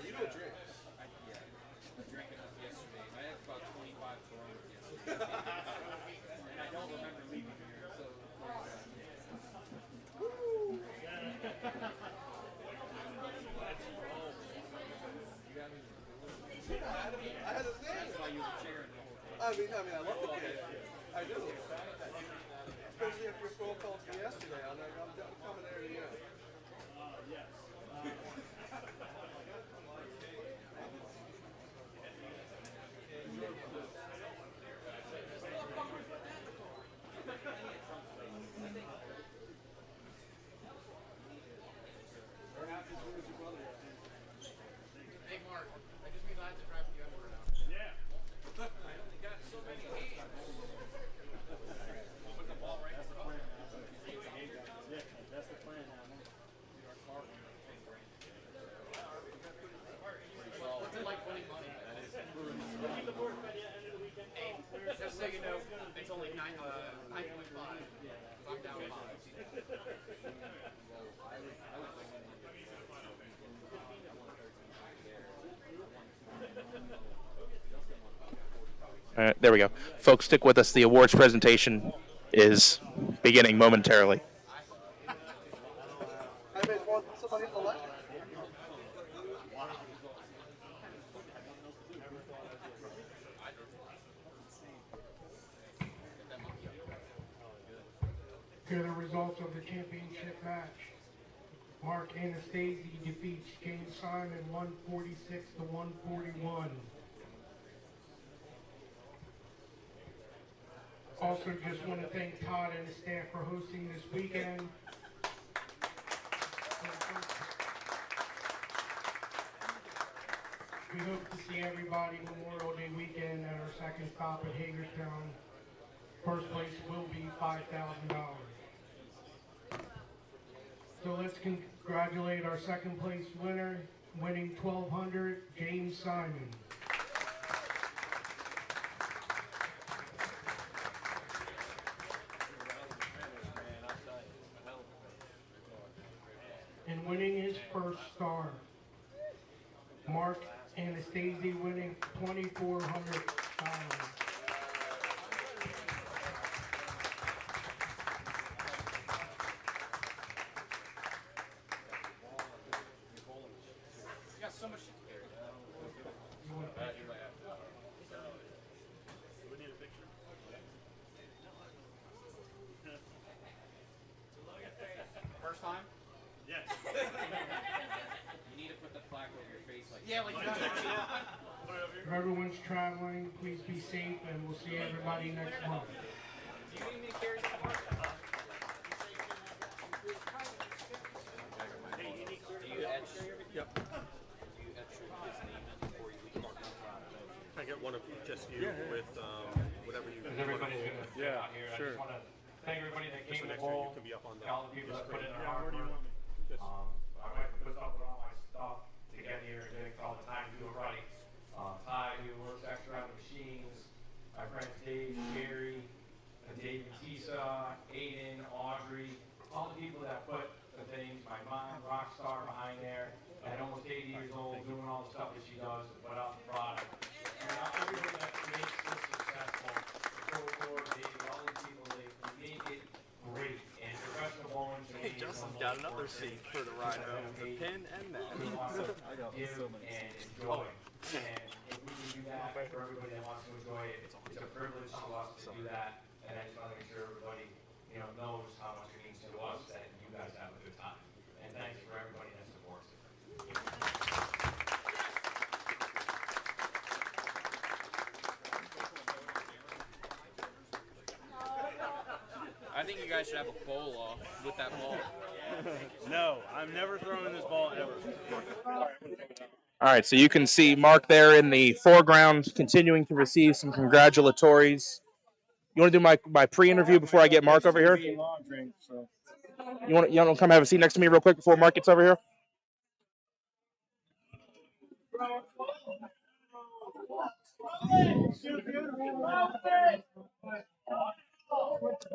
You don't drink. I drank enough yesterday. I had about 25 Coronas yesterday. And I don't remember leaving here, so... I had a thing. That's why you were cheering the whole time. I love the kid. I do. Especially after a phone call to me yesterday. I'm coming there to you. Yes. Hey, Mark. I just realized to drive the underwear now. Yeah. I only got so many games. Put the ball right in the Yeah, that's the plan now, man. so you know, it's only 9.5. I'm down 5. All right, there we go. Folks, stick with us. The awards presentation is beginning momentarily. Here are the results of the championship match. Mark Anastasi defeats James Simon 146 to 141. Also, just want to thank Todd and his staff for hosting this weekend. We hope to see everybody Memorial Day weekend at our second stop at Hagerstown. First place will be $5,000. So let's congratulate our second place winner, winning 1,200, James Simon. And winning his first star, Mark Anastasi winning $2,400. First time? Yes. You need to put the plaque over your face like yeah, like that. If everyone's traveling, please be safe, and we'll see everybody next month. Do you need me to carry that part? Do you etch? Yep. Do you etch his name in before you leave? Can I get one of just you with whatever you want? Everybody's going to Yeah, out here. I sure. just want to thank everybody that came to the Next week bowl. you can be up on the All the people that put in their Yeah, hard where do you work. want me? My wife puts up with all my stuff to get here and takes all the time to do it right. Ty, who works extra on the machines. My friends Dave, Jerry, Dave Batista, Aiden, Audrey, all the people that put the things. My mom, rock star behind there, at almost 80 years old, doing all the stuff that she does to put out the product. And everybody that makes this successful, David, all these people, they make it great. And professional bowling to me Hey, Justin's got another seat for the ride home. The pin and that. I got so many. And enjoy. And if we can do that for everybody that wants to enjoy it, it's a privilege to us to do that. And I just want to make sure everybody, knows how much it means to us that you guys have a good time. And thanks for everybody that supports it. I think you guys should have a bowl off with that ball. No, I'm never throwing this ball ever. All right, so you can see Mark there in the foreground continuing to receive some congratulatories. You want to do my pre-interview before I get Mark over here? You want to come have a seat next to me real quick before Mark gets over here?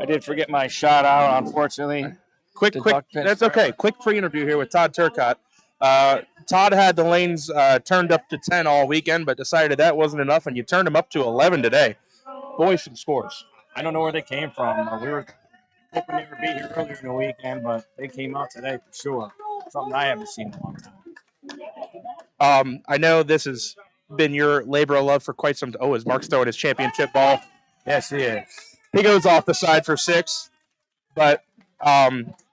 I did forget my shout out, unfortunately. Quick, that's okay. Quick pre-interview here with Todd Turcotte. Todd had the lanes turned up to 10 all weekend, but decided that wasn't enough, and you turned them up to 11 today. Boy, some scores. I don't know where they came from. We were hoping they would be here earlier in the weekend, but they came out today for sure. Something I haven't seen in a long time. I know this has been your labor of love for quite some time. Oh, is Mark throwing his championship ball? Yes, he is. He goes off the side for 6, but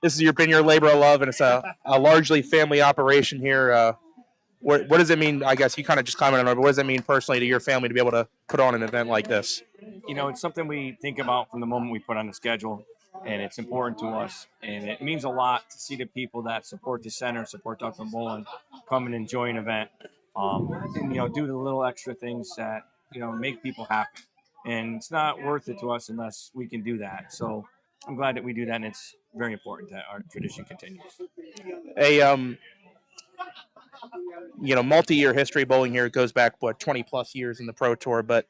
this has been your labor of love, and it's a largely family operation here. What does it mean? I guess you kind of just commented on it, but what does it mean personally to your family to be able to put on an event like this? It's something we think about from the moment we put on the schedule, and it's important to us. And it means a lot to see the people that support the center, support Duckpin Bowling, come and enjoy an event, and do the little extra things that make people happy. And it's not worth it to us unless we can do that. So I'm glad that we do that, and it's very important that our tradition continues. multi-year history. Bowling here goes back 20 plus years in the Pro Tour, but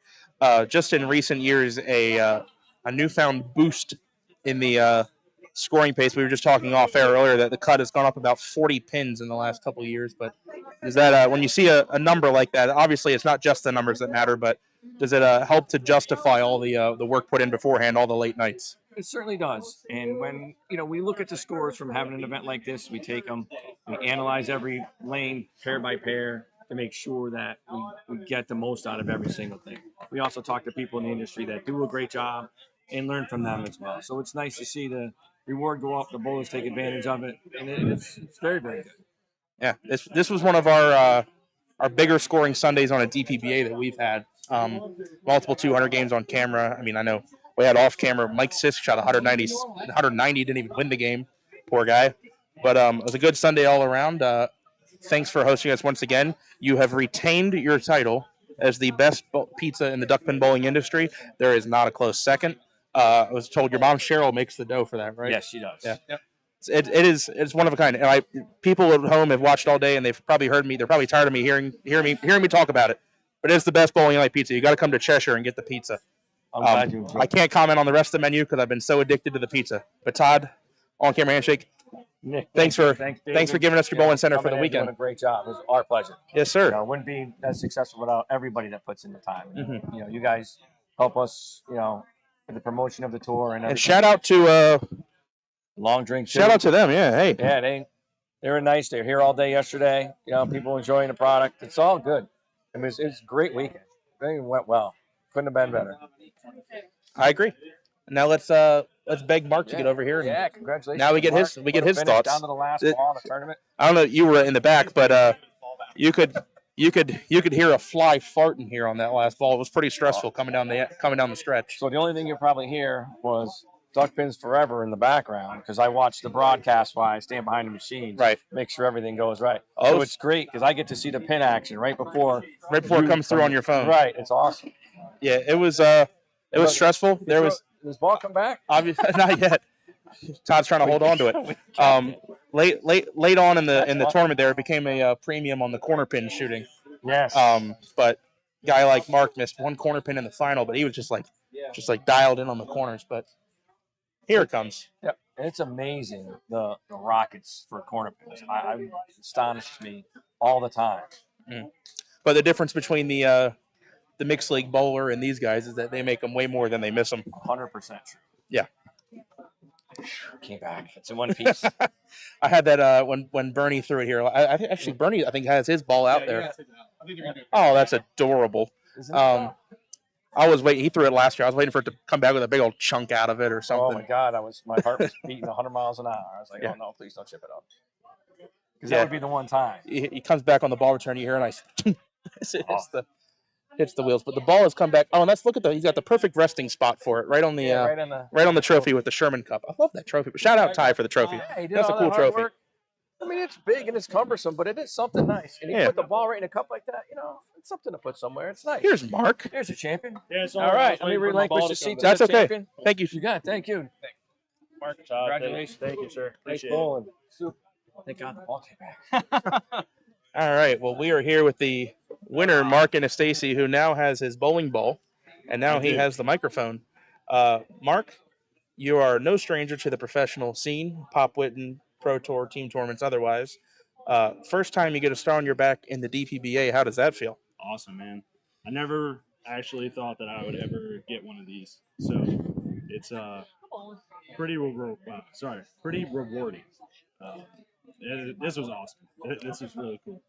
just in recent years, a newfound boost in the scoring pace. We were just talking off air earlier that the cut has gone up about 40 pins in the last couple of years. But is that when you see a number like that? Obviously, it's not just the numbers that matter, but does it help to justify all the work put in beforehand, all the late nights? It certainly does. And when we look at the scores from having an event like this, we take them, we analyze every lane pair by pair to make sure that we get the most out of every single thing. We also talk to people in the industry that do a great job and learn from them as well. So it's nice to see the reward go up, the bowlers take advantage of it, and it's very, very good. Yeah, this was one of our bigger scoring Sundays on a DPBA that we've had. Multiple 200 games on camera. I mean, I know we had off camera. Mike Sisk shot 190, didn't even win the game. Poor guy. But it was a good Sunday all around. Thanks for hosting us once again. You have retained your title as the best pizza in the duckpin bowling industry. There is not a close second. I was told your mom Cheryl makes the dough for that, right? Yes, she does. Yeah. Yep. It's one of a kind. And people at home have watched all day and they've probably heard me. They're probably tired of me hearing me talk about it. But it's the best bowling alley pizza. You got to come to Cheshire and get the pizza. I'm glad you enjoyed I can't comment on the rest of the menu because I've been so addicted to the pizza. But Todd, on camera handshake. Nick, thanks for David, giving us your bowling center for the coming in, weekend. doing a great job. It was our pleasure. Yes, sir. It wouldn't be as successful without everybody that puts in the time. Mhm. You guys help us, with the promotion of the tour and everything. And shout out to Long Drink. Shout out to them. Yeah. Hey. Yeah, they were nice. They were here all day yesterday. People enjoying the product. It's all good. I mean, it's a great weekend. Everything went well. Couldn't have been better. I agree. Now let's beg Mark to get over here. Yeah, congratulations. Now we get Mark. his Finish thoughts. down to the last ball in the tournament. I don't know. You were in the back, but you could hear a fly farting here on that last ball. It was pretty stressful coming down the stretch. So the only thing you probably hear was Duck Pins Forever in the background because I watch the broadcast while I stand behind the machines. Right. Make sure everything goes right. Oh. So it's great because I get to see the pin action right before it comes through on your phone. Right. It's awesome. Yeah, it was stressful. Does ball come back? Obviously not yet. Todd's trying to hold on to it. Late on in the tournament there, it became a premium on the corner pin shooting. Yes. But guy like Mark missed one corner pin in the final, but he was just like dialed in on the corners. But here it comes. Yep. And it's amazing the rockets for corner pins. I astonishes me all the time. Mm. But the difference between the mixed league bowler and these guys is that they make them way more than they miss them. 100% true. Yeah. Came back. It's in one piece. I had that when Bernie threw it here. Actually Bernie I think has his ball out there. Oh, that's adorable. I was waiting. He threw it last year. I was waiting for it to come back with a big old chunk out of it or something. Oh my God! My heart was beating 100 miles an hour. I was like, oh no, please don't chip it up. Because that would be the one time. He comes back on the ball return. You hear a nice hits the wheels, but the ball has come back. Oh, and he's got the perfect resting spot for it, right on the trophy with the Sherman Cup. I love that trophy. But shout out Ty for the trophy. Yeah, he did That's a all cool that hard trophy. work. I mean, it's big and it's cumbersome, but it is something nice. And you put the ball right in a cup like that, it's something to put somewhere. It's nice. Here's Mark. Here's a champion. Yeah, it's all right. Let me relinquish the seat to That's the okay. champion. Thank you. You got it. Thank you. Mark, Todd, Congratulations. Thank you, sir. Nice Appreciate bowling. it. Thank God the ball came back. All right. Well, we are here with the winner, Mark Anastasi, who now has his bowling ball, and now he has the microphone. Mark, you are no stranger to the professional scene, Pop Witten, Pro Tour, team tournaments, otherwise. First time you get a star on your back in the DPBA, how does that feel? Awesome, man. I never actually thought that I would ever get one of these, so it's pretty rewarding. This was awesome. This is really cool.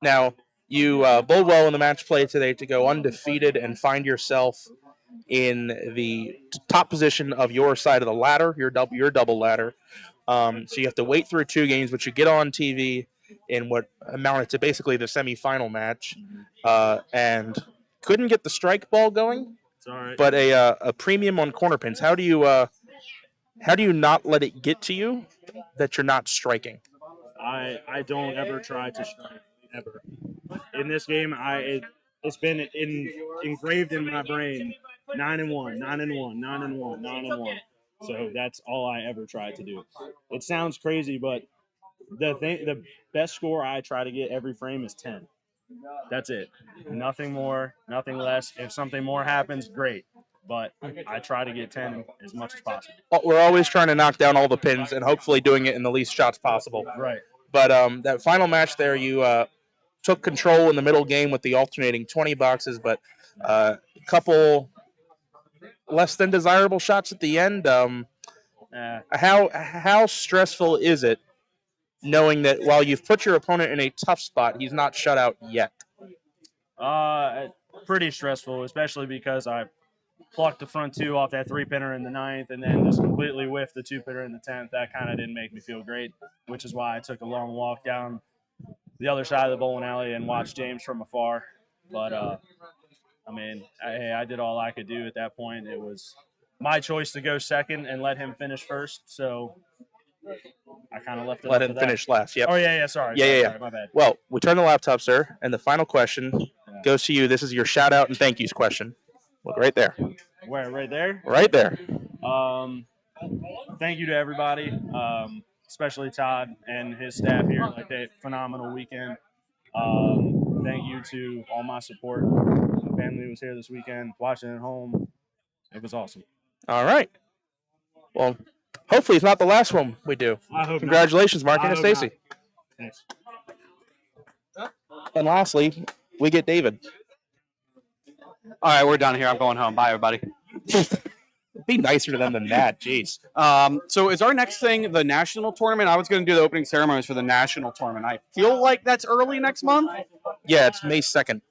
Now, you bowled well in the match play today to go undefeated and find yourself in the top position of your side of the ladder, your double ladder. So you have to wait through 2 games, but you get on TV in what amounted to basically the semifinal match, and couldn't get the strike ball going. It's all right. But a premium on corner pins. How do you not let it get to you that you're not striking? I don't ever try to strike ever. In this game, it's been engraved in my brain. 9-1, 9-1, 9-1, 9-1. So that's all I ever try to do. It sounds crazy, but The best score I try to get every frame is 10. That's it. Nothing more, nothing less. If something more happens, great. But I try to get 10 as much as possible. We're always trying to knock down all the pins and hopefully doing it in the least shots possible. Right. But that final match there, you took control in the middle game with the alternating 20 boxes, but a couple less than desirable shots at the end. How stressful is it knowing that while you've put your opponent in a tough spot, he's not shut out yet? Pretty stressful, especially because I plucked the front two off that 3-pinner in the 9th and then just completely whiffed the 2-pinner in the 10th. That kind of didn't make me feel great, which is why I took a long walk down the other side of the bowling alley and watched James from afar. But, I mean, I did all I could do at that point. It was my choice to go second and let him finish first, so I kind of left it Let up him to that. finish last. Yep. Oh, yeah, sorry. Yeah. Sorry, my bad. Well, we turn the laptop, sir, and the final question goes to you. This is your shout-out and thank yous question. Look right there. Where? Right there? Right there. Thank you to everybody, especially Todd and his staff here. Like, they had a phenomenal weekend. Thank you to all my support. My family was here this weekend, watching at home. It was awesome. All right. Well, hopefully it's not the last one we do. I hope Congratulations, not. Mark and I hope Stacy. not. Thanks. And lastly, we get David. All right, we're done here. I'm going home. Bye, everybody. Be nicer to them than that. Jeez. So is our next thing the national tournament? I was going to do the opening ceremonies for the national tournament. I feel like that's early next month. Yeah, it's May 2nd.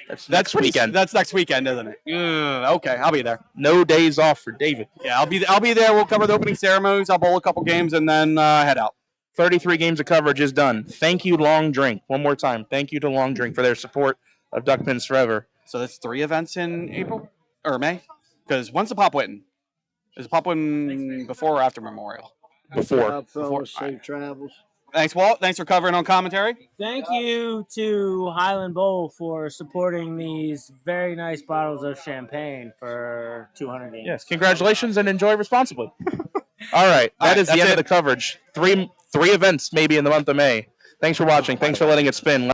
That's next weekend. That's next weekend, isn't it? Okay, I'll be there. No days off for David. Yeah, I'll be there. We'll cover the opening ceremonies. I'll bowl a couple games and then head out. 33 games of coverage is done. Thank you, Long Drink. One more time. Thank you to Long Drink for their support of Duck Pins Forever. So that's 3 events in April or May? Because when's the Pop Witten? Is the Pop Witten before or after Memorial? Before. Safe travels. Thanks, Walt. Thanks for covering on commentary. Thank you to Highland Bowl for supporting these very nice bottles of champagne for 200 games. Yes, congratulations and enjoy responsibly. All right, that is the end of the coverage. Three events maybe in the month of May. Thanks for watching. Thanks for letting it spin.